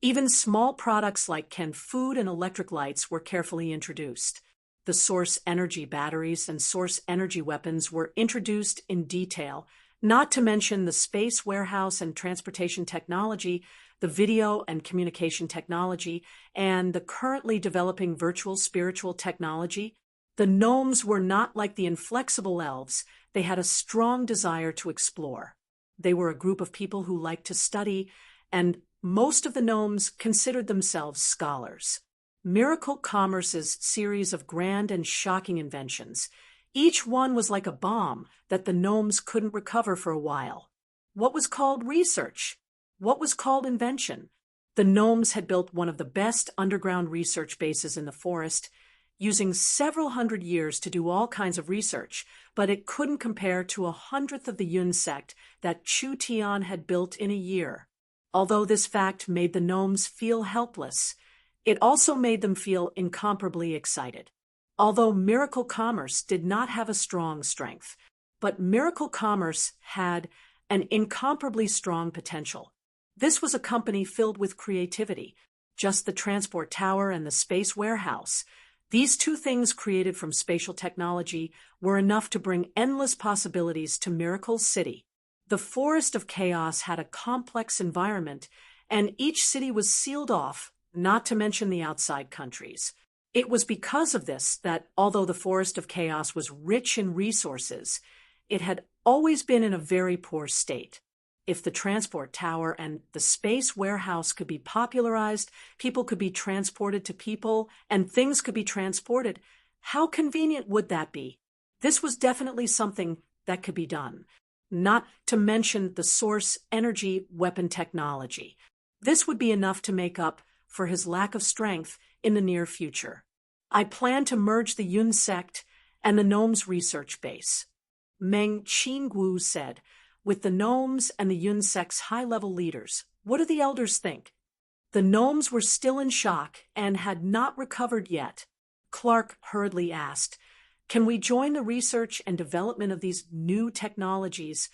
Even small products like canned food and electric lights were carefully introduced. The source energy batteries and source energy weapons were introduced in detail, not to mention the space warehouse and transportation technology, the video and communication technology, and the currently developing virtual spiritual technology. The gnomes were not like the inflexible elves. They had a strong desire to explore. They were a group of people who liked to study, and most of the gnomes considered themselves scholars. Miracle Commerce's series of grand and shocking inventions, Each one was like a bomb that the gnomes couldn't recover for a while. What was called research? What was called invention? The gnomes had built one of the best underground research bases in the forest, using several hundred years to do all kinds of research, but it couldn't compare to 1/100th of the Yun sect that Chu Tian had built in a year. Although this fact made the gnomes feel helpless, it also made them feel incomparably excited. Although Miracle Commerce did not have a strong strength, but Miracle Commerce had an incomparably strong potential. This was a company filled with creativity, just the transport tower and the space warehouse. These two things created from spatial technology were enough to bring endless possibilities to Miracle City. The Forest of Chaos had a complex environment, and each city was sealed off, not to mention the outside countries. It was because of this that, although the Forest of Chaos was rich in resources, it had always been in a very poor state. If the transport tower and the space warehouse could be popularized, people could be transported to people, and things could be transported, how convenient would that be? This was definitely something that could be done. Not to mention the source energy weapon technology. This would be enough to make up for his lack of strength in the near future. I plan to merge the Yun sect and the gnomes' research base. Meng Qingguo said, with the gnomes and the Yun sect's high-level leaders. What do the elders think? The gnomes were still in shock and had not recovered yet. Clark hurriedly asked, can we join the research and development of these new technologies?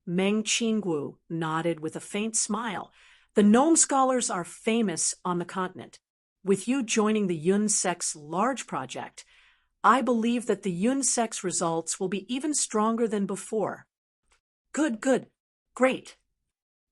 Meng Qingguo nodded with a faint smile. The gnome scholars are famous on the continent. With you joining the Yun sect's large project, I believe that the Yun sect's results will be even stronger than before. Good, great.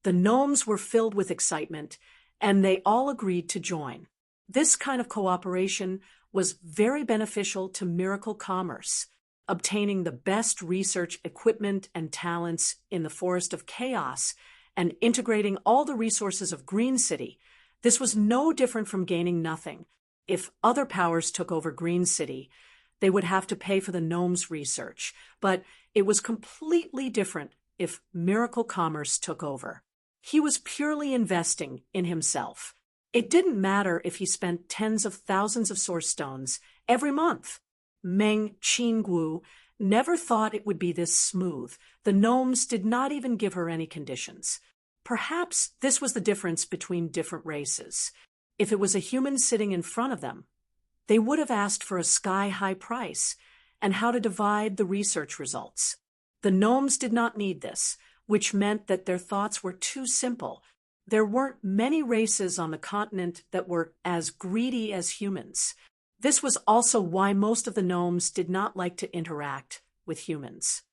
The gnomes were filled with excitement, and they all agreed to join. This kind of cooperation was very beneficial to Miracle Commerce, obtaining the best research equipment and talents in the Forest of Chaos and integrating all the resources of Green City. This was no different from gaining nothing. If other powers took over Green City, they would have to pay for the gnomes' research, but it was completely different if Miracle Commerce took over. He was purely investing in himself. It didn't matter if he spent tens of thousands of source stones every month. Meng Qingguo never thought it would be this smooth. The gnomes did not even give her any conditions. Perhaps this was the difference between different races. If it was a human sitting in front of them, they would have asked for a sky-high price and how to divide the research results. The gnomes did not need this, which meant that their thoughts were too simple. There weren't many races on the continent that were as greedy as humans. This was also why most of the gnomes did not like to interact with humans.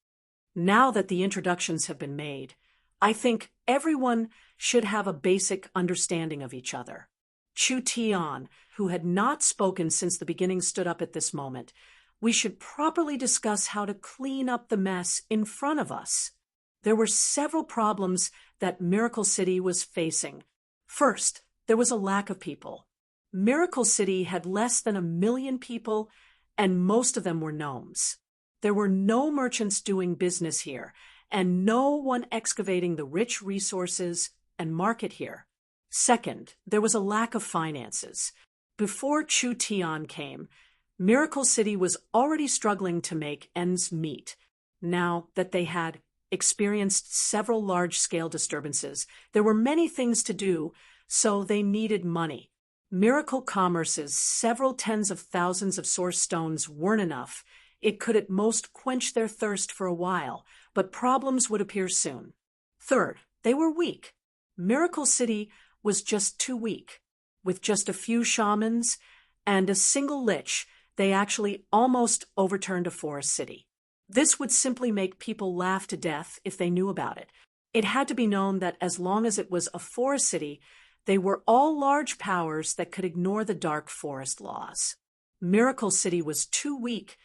Now that the introductions have been made, I think everyone should have a basic understanding of each other. Chu Tian, who had not spoken since the beginning, stood up at this moment. We should properly discuss how to clean up the mess in front of us. There were several problems that Miracle City was facing. First, there was a lack of people. Miracle City had less than 1 million people, and most of them were gnomes. There were no merchants doing business here, and no one excavating the rich resources and market here. Second, there was a lack of finances. Before Chu Tian came, Miracle City was already struggling to make ends meet. Now that they had experienced several large-scale disturbances, there were many things to do, so they needed money. Miracle Commerce's several tens of thousands of source stones weren't enough. It could at most quench their thirst for a while, but problems would appear soon. Third, they were weak. Miracle City was just too weak. With just a few shamans and a single lich, they actually almost overturned a forest city. This would simply make people laugh to death if they knew about it. It had to be known that as long as it was a forest city, they were all large powers that could ignore the dark forest laws. Miracle City was too weak.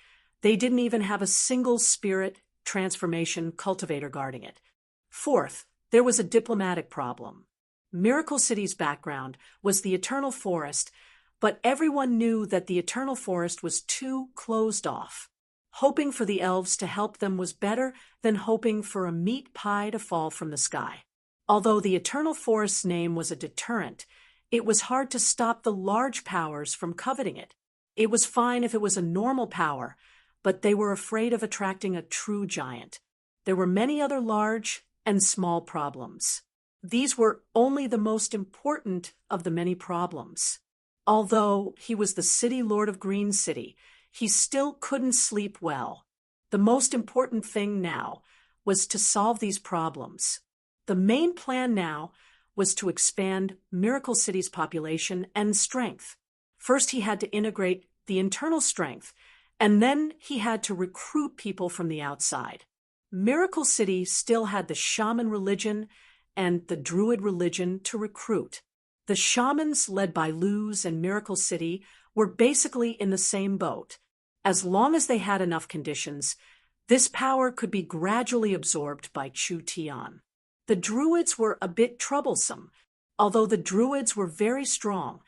They didn't even have a single spirit transformation cultivator guarding it. Fourth, there was a diplomatic problem. Miracle City's background was the Eternal Forest, but everyone knew that the Eternal Forest was too closed off. Hoping for the elves to help them was better than hoping for a meat pie to fall from the sky. Although the Eternal Forest's name was a deterrent, it was hard to stop the large powers from coveting it. It was fine if it was a normal power, but they were afraid of attracting a true giant. There were many other large and small problems. These were only the most important of the many problems. Although he was the city lord of Green City, he still couldn't sleep well. The most important thing now was to solve these problems. The main plan now was to expand Miracle City's population and strength. First, he had to integrate the internal strength, and then he had to recruit people from the outside. Miracle City still had the shaman religion and the druid religion to recruit. The shamans, led by Luz and Miracle City, were basically in the same boat. As long as they had enough conditions, this power could be gradually absorbed by Chu Tian. The druids were a bit troublesome. Although the druids were very strong,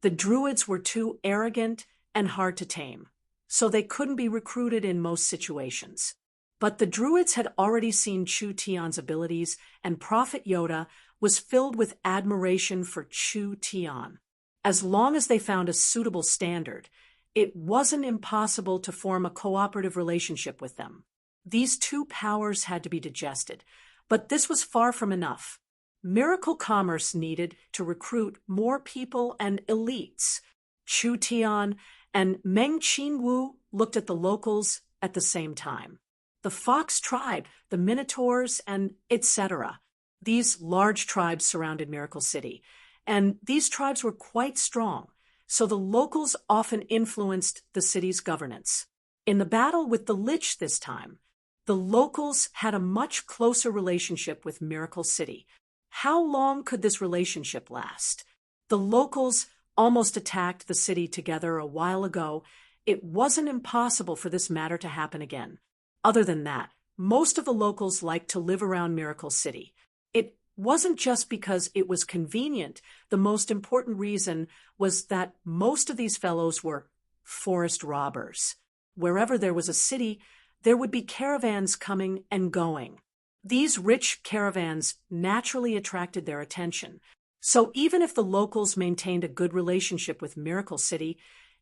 the druids were too arrogant and hard to tame, so they couldn't be recruited in most situations. But the druids had already seen Chu Tian's abilities, and Prophet Yoda was filled with admiration for Chu Tian. As long as they found a suitable standard, it wasn't impossible to form a cooperative relationship with them. These two powers had to be digested, but this was far from enough. Miracle Commerce needed to recruit more people and elites. Chu Tian and Meng Qingwu looked at the locals at the same time. The Fox tribe, the Minotaurs, and etc. These large tribes surrounded Miracle City, and these tribes were quite strong, so the locals often influenced the city's governance. In the battle with the Lich this time, the locals had a much closer relationship with Miracle City. How long could this relationship last? The locals almost attacked the city together a while ago. It wasn't impossible for this matter to happen again. Other than that, most of the locals liked to live around Miracle City. It wasn't just because it was convenient. The most important reason was that most of these fellows were forest robbers. Wherever there was a city, there would be caravans coming and going. These rich caravans naturally attracted their attention. So even if the locals maintained a good relationship with Miracle City,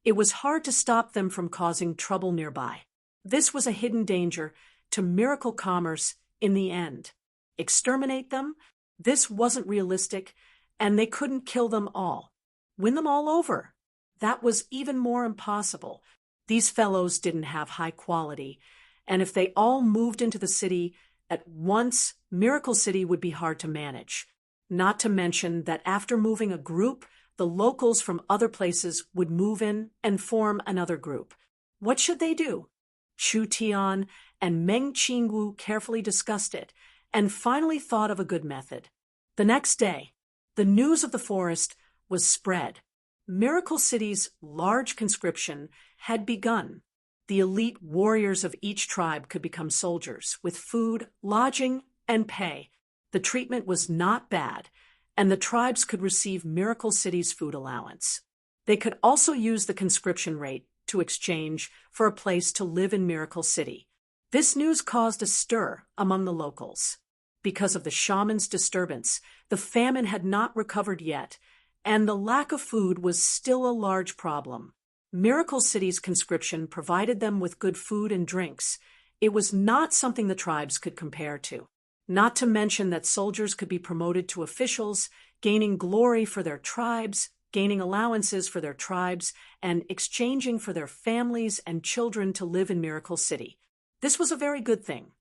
it was hard to stop them from causing trouble nearby. This was a hidden danger to Miracle Commerce in the end. Exterminate them? This wasn't realistic, and they couldn't kill them all. Win them all over? That was even more impossible. These fellows didn't have high quality, and if they all moved into the city at once, Miracle City would be hard to manage. Not to mention that after moving a group, the locals from other places would move in and form another group. What should they do? Chu Tian and Meng Qingwu carefully discussed it and finally thought of a good method. The next day, the news of the forest was spread. Miracle City's large conscription had begun. The elite warriors of each tribe could become soldiers with food, lodging, and pay. The treatment was not bad, and the tribes could receive Miracle City's food allowance. They could also use the conscription rate to exchange for a place to live in Miracle City. This news caused a stir among the locals. Because of the shaman's disturbance, the famine had not recovered yet, and the lack of food was still a large problem. Miracle City's conscription provided them with good food and drinks. It was not something the tribes could compare to. Not to mention that soldiers could be promoted to officials, gaining glory for their tribes, gaining allowances for their tribes, and exchanging for their families and children to live in Miracle City. This was a very good thing.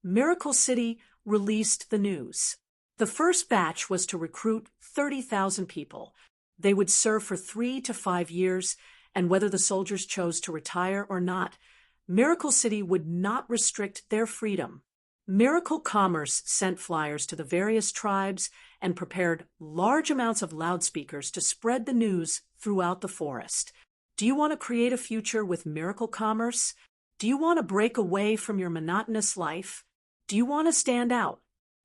Miracle City released the news. The first batch was to recruit 30,000 people. They would serve for 3 to 5 years, and whether the soldiers chose to retire or not, Miracle City would not restrict their freedom. Miracle Commerce sent flyers to the various tribes and prepared large amounts of loudspeakers to spread the news throughout the forest. Do you want to create a future with Miracle Commerce? Do you want to break away from your monotonous life? Do you want to stand out?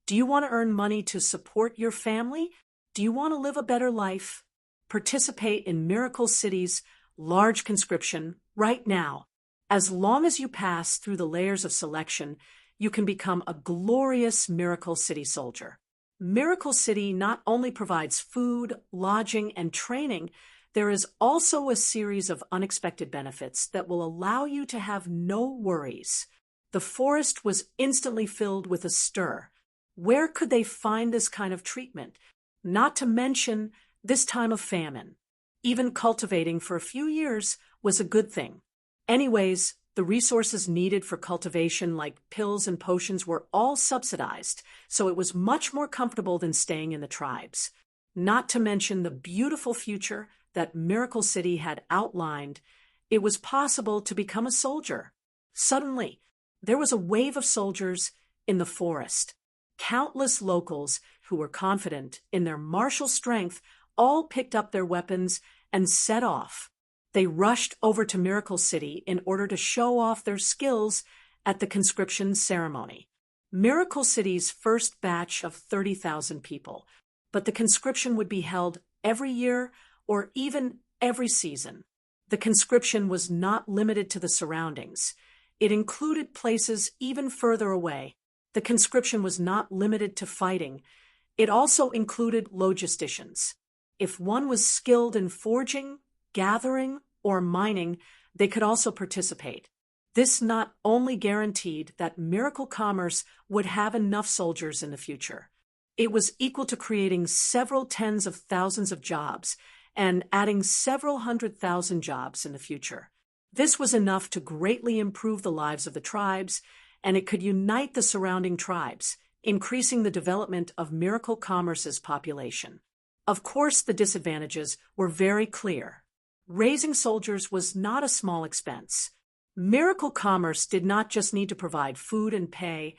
Do you want to earn money to support your family? Do you want to live a better life? Participate in Miracle City's large conscription right now As long as you pass through the layers of selection, you can become a glorious Miracle City soldier. Miracle City not only provides food, lodging, and training, there is also a series of unexpected benefits that will allow you to have no worries. The forest was instantly filled with a stir. Where could they find this kind of treatment? Not to mention this time of famine. Even cultivating for a few years was a good thing. Anyways, the resources needed for cultivation, like pills and potions, were all subsidized, so it was much more comfortable than staying in the tribes. Not to mention the beautiful future that Miracle City had outlined. It was possible to become a soldier. Suddenly, there was a wave of soldiers in the forest. Countless locals who were confident in their martial strength all picked up their weapons and set off. They rushed over to Miracle City in order to show off their skills at the conscription ceremony. Miracle City's first batch of 30,000 people, but the conscription would be held every year or even every season. The conscription was not limited to the surroundings. It included places even further away. The conscription was not limited to fighting. It also included logisticians. If one was skilled in forging, gathering, or mining, they could also participate. This not only guaranteed that Miracle Commerce would have enough soldiers in the future, it was equal to creating several tens of thousands of jobs and adding several 100,000 jobs in the future. This was enough to greatly improve the lives of the tribes, and it could unite the surrounding tribes, increasing the development of Miracle Commerce's population. Of course, the disadvantages were very clear. Raising soldiers was not a small expense. Miracle Commerce did not just need to provide food and pay,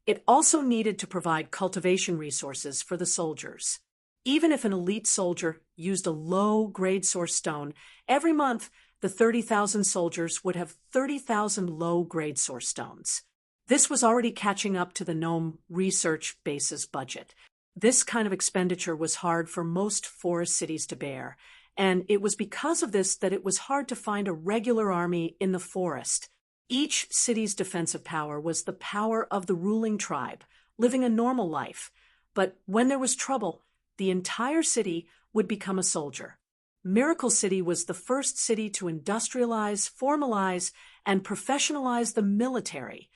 it also needed to provide cultivation resources for the soldiers. Even if an elite soldier used a low-grade source stone, every month the 30,000 soldiers would have 30,000 low-grade source stones. This was already catching up to the Gnome Research Base's budget. This kind of expenditure was hard for most forest cities to bear, and it was because of this that it was hard to find a regular army in the forest. Each city's defensive power was the power of the ruling tribe, living a normal life. But when there was trouble, the entire city would become a soldier. Miracle City was the first city to industrialize, formalize, and professionalize the military.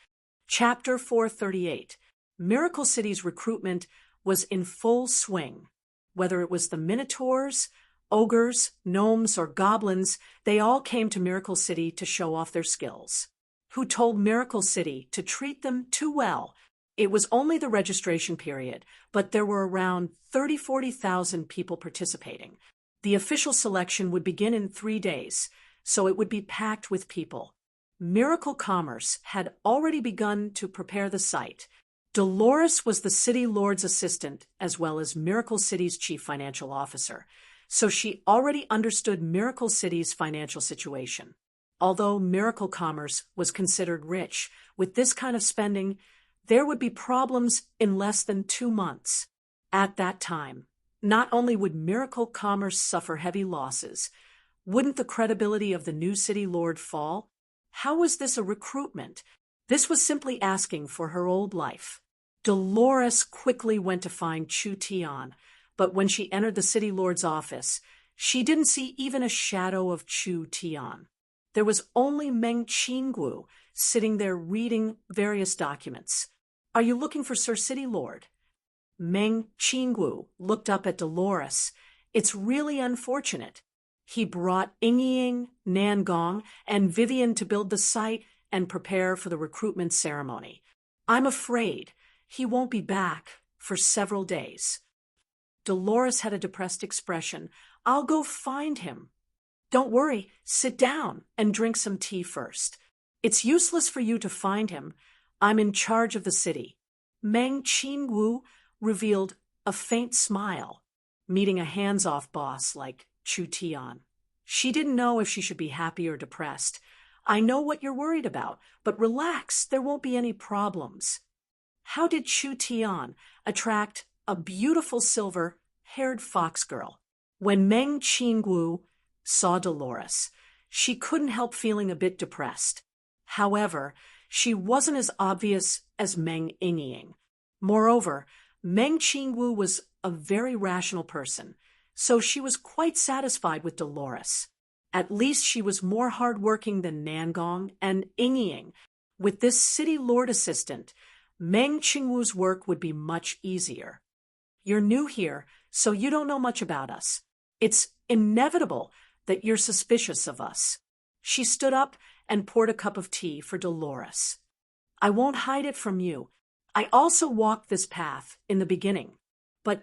Chapter 438. Miracle City's recruitment was in full swing. Whether it was the Minotaurs, ogres, gnomes, or goblins, they all came to Miracle City to show off their skills. Who told Miracle City to treat them too well? It was only the registration period, but there were around 40,000 people participating. The official selection would begin in 3 days, so it would be packed with people. Miracle Commerce had already begun to prepare the site. Dolores was the city lord's assistant as well as Miracle City's chief financial officer, so she already understood Miracle City's financial situation. Although Miracle Commerce was considered rich, with this kind of spending, there would be problems in less than 2 months. At that time, not only would Miracle Commerce suffer heavy losses, wouldn't the credibility of the new city lord fall? How was this a recruitment? This was simply asking for her old life. Dolores quickly went to find Chu Tian, but when she entered the city lord's office, she didn't see even a shadow of Chu Tian. There was only Meng Qinggu sitting there reading various documents. "Are you looking for Sir City Lord?" Meng Qinggu looked up at Dolores. "It's really unfortunate. He brought Yingying, Nangong, and Vivian to build the site and prepare for the recruitment ceremony. I'm afraid he won't be back for several days." Dolores had a depressed expression. "I'll go find him." "Don't worry, sit down and drink some tea first. It's useless for you to find him. I'm in charge of the city." Meng Qingwu revealed a faint smile, meeting a hands-off boss like Chu Tian. She didn't know if she should be happy or depressed. "I know what you're worried about, but relax, there won't be any problems." How did Chu Tian attract a beautiful silver-haired fox girl? When Meng Qingwu saw Dolores, she couldn't help feeling a bit depressed. However, she wasn't as obvious as Meng Yingying. Moreover, Meng Qingwu was a very rational person, so she was quite satisfied with Dolores. At least she was more hardworking than Nangong and Yingying. With this city lord assistant, Meng Qingwu's work would be much easier. You're new here, so you don't know much about us. It's inevitable that you're suspicious of us. She stood up and poured a cup of tea for Dolores. I won't hide it from you. I also walked this path in the beginning, but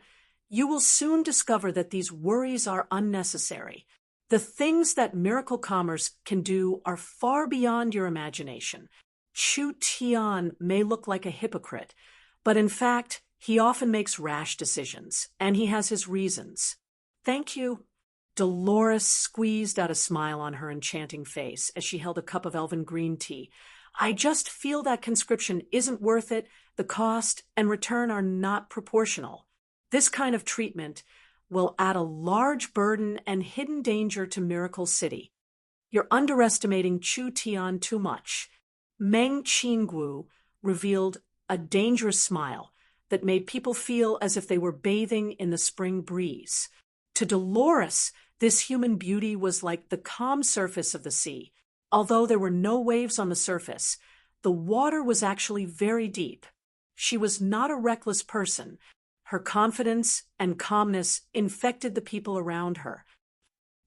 you will soon discover that these worries are unnecessary. The things that miracle commerce can do are far beyond your imagination. Chu Tian may look like a hypocrite, but in fact, he often makes rash decisions, and he has his reasons. Thank you. Dolores squeezed out a smile on her enchanting face as she held a cup of elven green tea. I just feel that conscription isn't worth it. The cost and return are not proportional. This kind of treatment will add a large burden and hidden danger to Miracle City. You're underestimating Chu Tian too much. Meng Qingwu revealed a dangerous smile that made people feel as if they were bathing in the spring breeze. To Dolores, this human beauty was like the calm surface of the sea. Although there were no waves on the surface, the water was actually very deep. She was not a reckless person. Her confidence and calmness infected the people around her.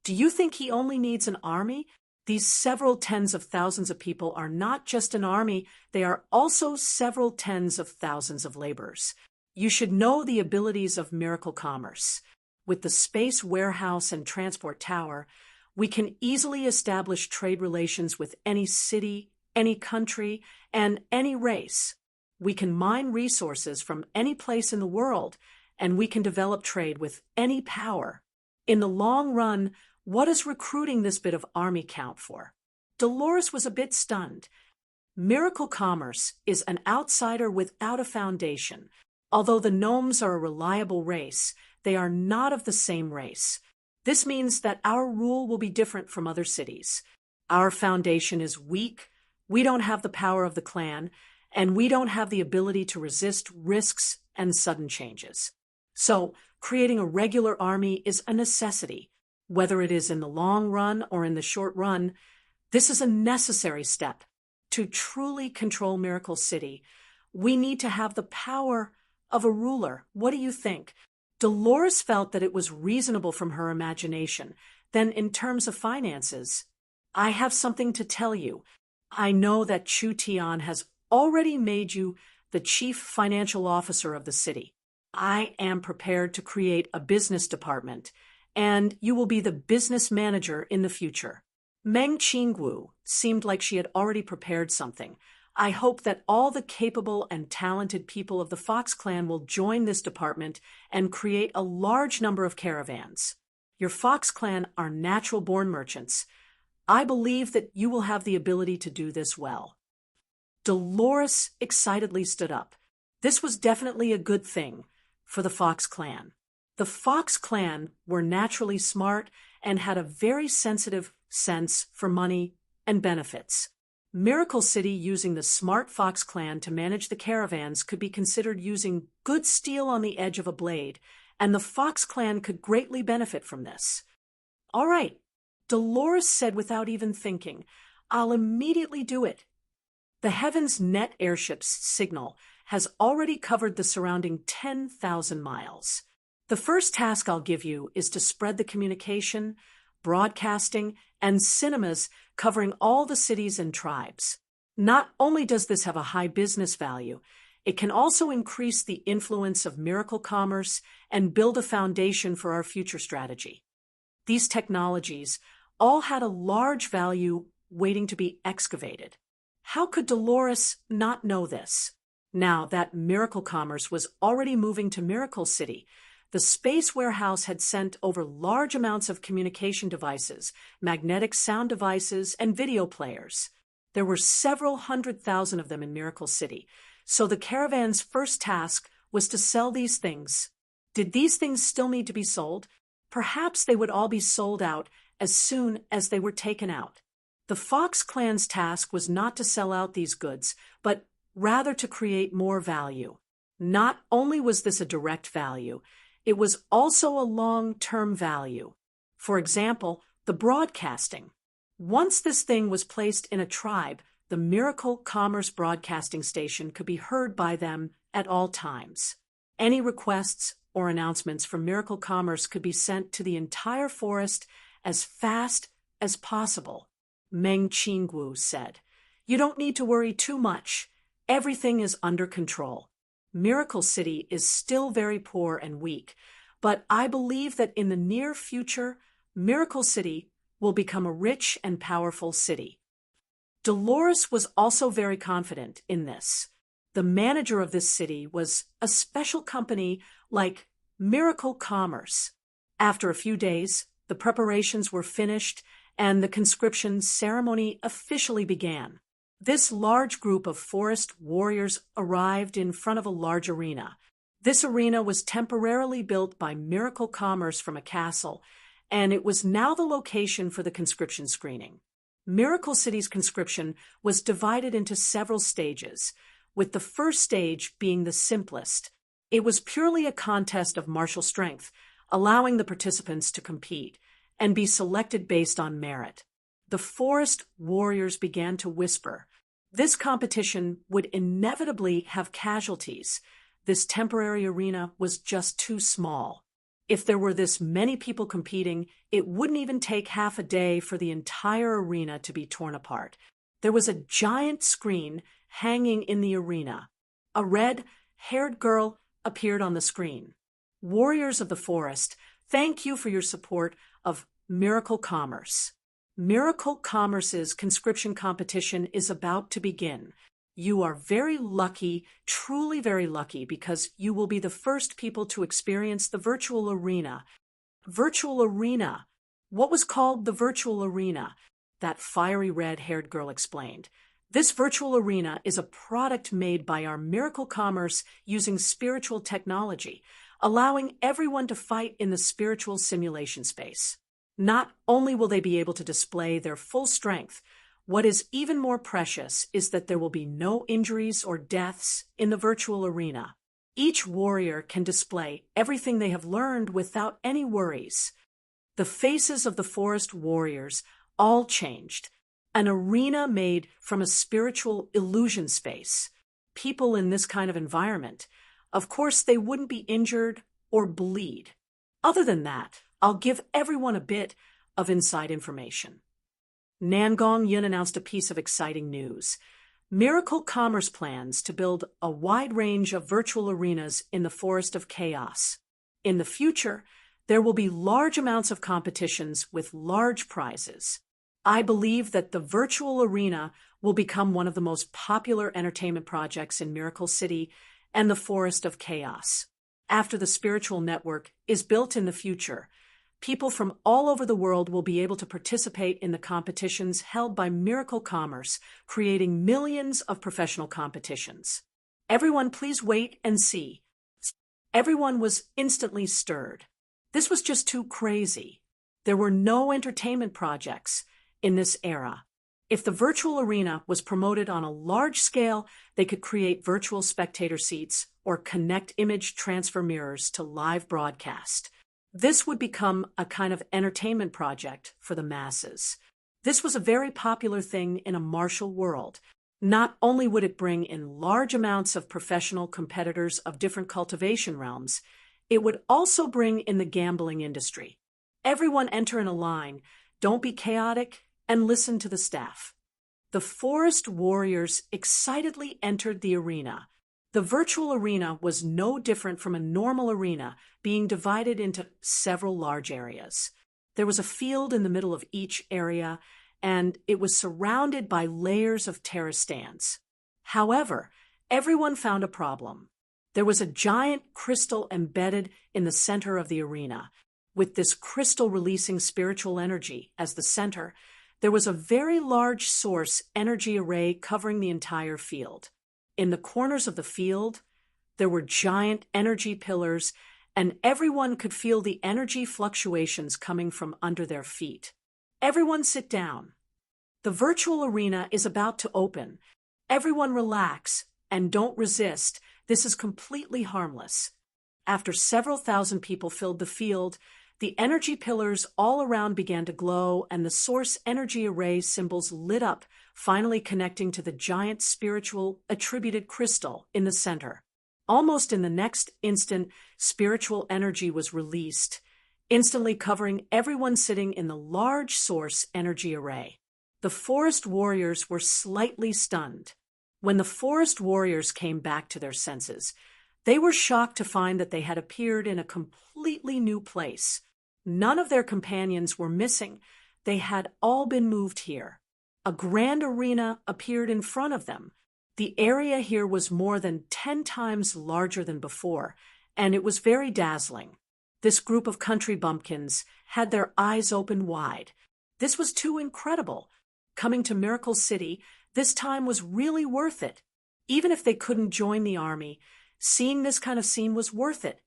Do you think he only needs an army? These several tens of thousands of people are not just an army, they are also several tens of thousands of laborers. You should know the abilities of miracle commerce. With the space warehouse and transport tower, we can easily establish trade relations with any city, any country, and any race. We can mine resources from any place in the world, and we can develop trade with any power. In the long run, what does recruiting this bit of army count for? Dolores was a bit stunned. Miracle commerce is an outsider without a foundation. Although the gnomes are a reliable race, they are not of the same race. This means that our rule will be different from other cities. Our foundation is weak, we don't have the power of the clan, and we don't have the ability to resist risks and sudden changes. So, creating a regular army is a necessity. Whether it is in the long run or in the short run, this is a necessary step. To truly control Miracle City, we need to have the power of a ruler. What do you think? Dolores felt that it was reasonable from her imagination. Then in terms of finances, I have something to tell you. I know that Chu Tian has already made you the chief financial officer of the city. I am prepared to create a business department, and you will be the business manager in the future. Meng Qingwu seemed like she had already prepared something. I hope that all the capable and talented people of the Fox clan will join this department and create a large number of caravans. Your Fox clan are natural-born merchants. I believe that you will have the ability to do this well. Dolores excitedly stood up. This was definitely a good thing for the Fox clan. The Fox clan were naturally smart and had a very sensitive sense for money and benefits. Miracle City using the smart Fox clan to manage the caravans could be considered using good steel on the edge of a blade, and the Fox clan could greatly benefit from this. All right, Dolores said without even thinking, I'll immediately do it. The Heaven's Net airship's signal has already covered the surrounding 10,000 miles. The first task I'll give you is to spread the communication, broadcasting, and cinemas covering all the cities and tribes. Not only does this have a high business value, it can also increase the influence of miracle commerce and build a foundation for our future strategy. These technologies all had a large value waiting to be excavated. How could Dolores not know this? Now that miracle commerce was already moving to Miracle City, the space warehouse had sent over large amounts of communication devices, magnetic sound devices, and video players. There were several 100,000 of them in Miracle City, so the caravan's first task was to sell these things. Did these things still need to be sold? Perhaps they would all be sold out as soon as they were taken out. The Fox clan's task was not to sell out these goods, but rather to create more value. Not only was this a direct value, it was also a long-term value. For example, the broadcasting. Once this thing was placed in a tribe, the Miracle Commerce Broadcasting Station could be heard by them at all times. Any requests or announcements from Miracle Commerce could be sent to the entire forest as fast as possible. Meng Qinggu said, "You don't need to worry too much. Everything is under control. Miracle City is still very poor and weak, but I believe that in the near future, Miracle City will become a rich and powerful city." Dolores was also very confident in this. The manager of this city was a special company like Miracle Commerce. After a few days, the preparations were finished and the conscription ceremony officially began. This large group of forest warriors arrived in front of a large arena. This arena was temporarily built by Miracle Commerce from a castle, and it was now the location for the conscription screening. Miracle City's conscription was divided into several stages, with the first stage being the simplest. It was purely a contest of martial strength, allowing the participants to compete and be selected based on merit. The forest warriors began to whisper. This competition would inevitably have casualties. This temporary arena was just too small. If there were this many people competing, it wouldn't even take half a day for the entire arena to be torn apart. There was a giant screen hanging in the arena. A red-haired girl appeared on the screen. "Warriors of the forest, thank you for your support of Miracle Commerce. Miracle Commerce's conscription competition is about to begin. You are very lucky, truly very lucky, because you will be the first people to experience the virtual arena." Virtual arena? What was called the virtual arena? That fiery red-haired girl explained. This virtual arena is a product made by our Miracle Commerce using spiritual technology, allowing everyone to fight in the spiritual simulation space. Not only will they be able to display their full strength, what is even more precious is that there will be no injuries or deaths in the virtual arena. Each warrior can display everything they have learned without any worries. The faces of the forest warriors all changed. An arena made from a spiritual illusion space. People in this kind of environment, of course, they wouldn't be injured or bleed. Other than that, I'll give everyone a bit of inside information. Nangong Yin announced a piece of exciting news. Miracle Commerce plans to build a wide range of virtual arenas in the Forest of Chaos. In the future, there will be large amounts of competitions with large prizes. I believe that the virtual arena will become one of the most popular entertainment projects in Miracle City and the Forest of Chaos. After the spiritual network is built in the future, people from all over the world will be able to participate in the competitions held by Miracle Commerce, creating millions of professional competitions. Everyone, please wait and see. Everyone was instantly stirred. This was just too crazy. There were no entertainment projects in this era. If the virtual arena was promoted on a large scale, they could create virtual spectator seats or connect image transfer mirrors to live broadcast. This would become a kind of entertainment project for the masses. This was a very popular thing in a martial world. Not only would it bring in large amounts of professional competitors of different cultivation realms, it would also bring in the gambling industry. Everyone enter in a line, don't be chaotic, and listen to the staff. The forest warriors excitedly entered the arena. The virtual arena was no different from a normal arena, being divided into several large areas. There was a field in the middle of each area, and it was surrounded by layers of terrace stands. However, everyone found a problem. There was a giant crystal embedded in the center of the arena. With this crystal releasing spiritual energy as the center, there was a very large source energy array covering the entire field. In the corners of the field, there were giant energy pillars, and everyone could feel the energy fluctuations coming from under their feet. Everyone sit down. The virtual arena is about to open. Everyone relax and don't resist. This is completely harmless. After several thousand people filled the field, the energy pillars all around began to glow and the source energy array symbols lit up, finally connecting to the giant spiritual attributed crystal in the center. Almost in the next instant, spiritual energy was released, instantly covering everyone sitting in the large source energy array. The forest warriors were slightly stunned. When the forest warriors came back to their senses, they were shocked to find that they had appeared in a completely new place. None of their companions were missing. They had all been moved here. A grand arena appeared in front of them. The area here was more than 10 times larger than before, and it was very dazzling. This group of country bumpkins had their eyes open wide. This was too incredible. Coming to Miracle City, this time was really worth it. Even if they couldn't join the army, seeing this kind of scene was worth it.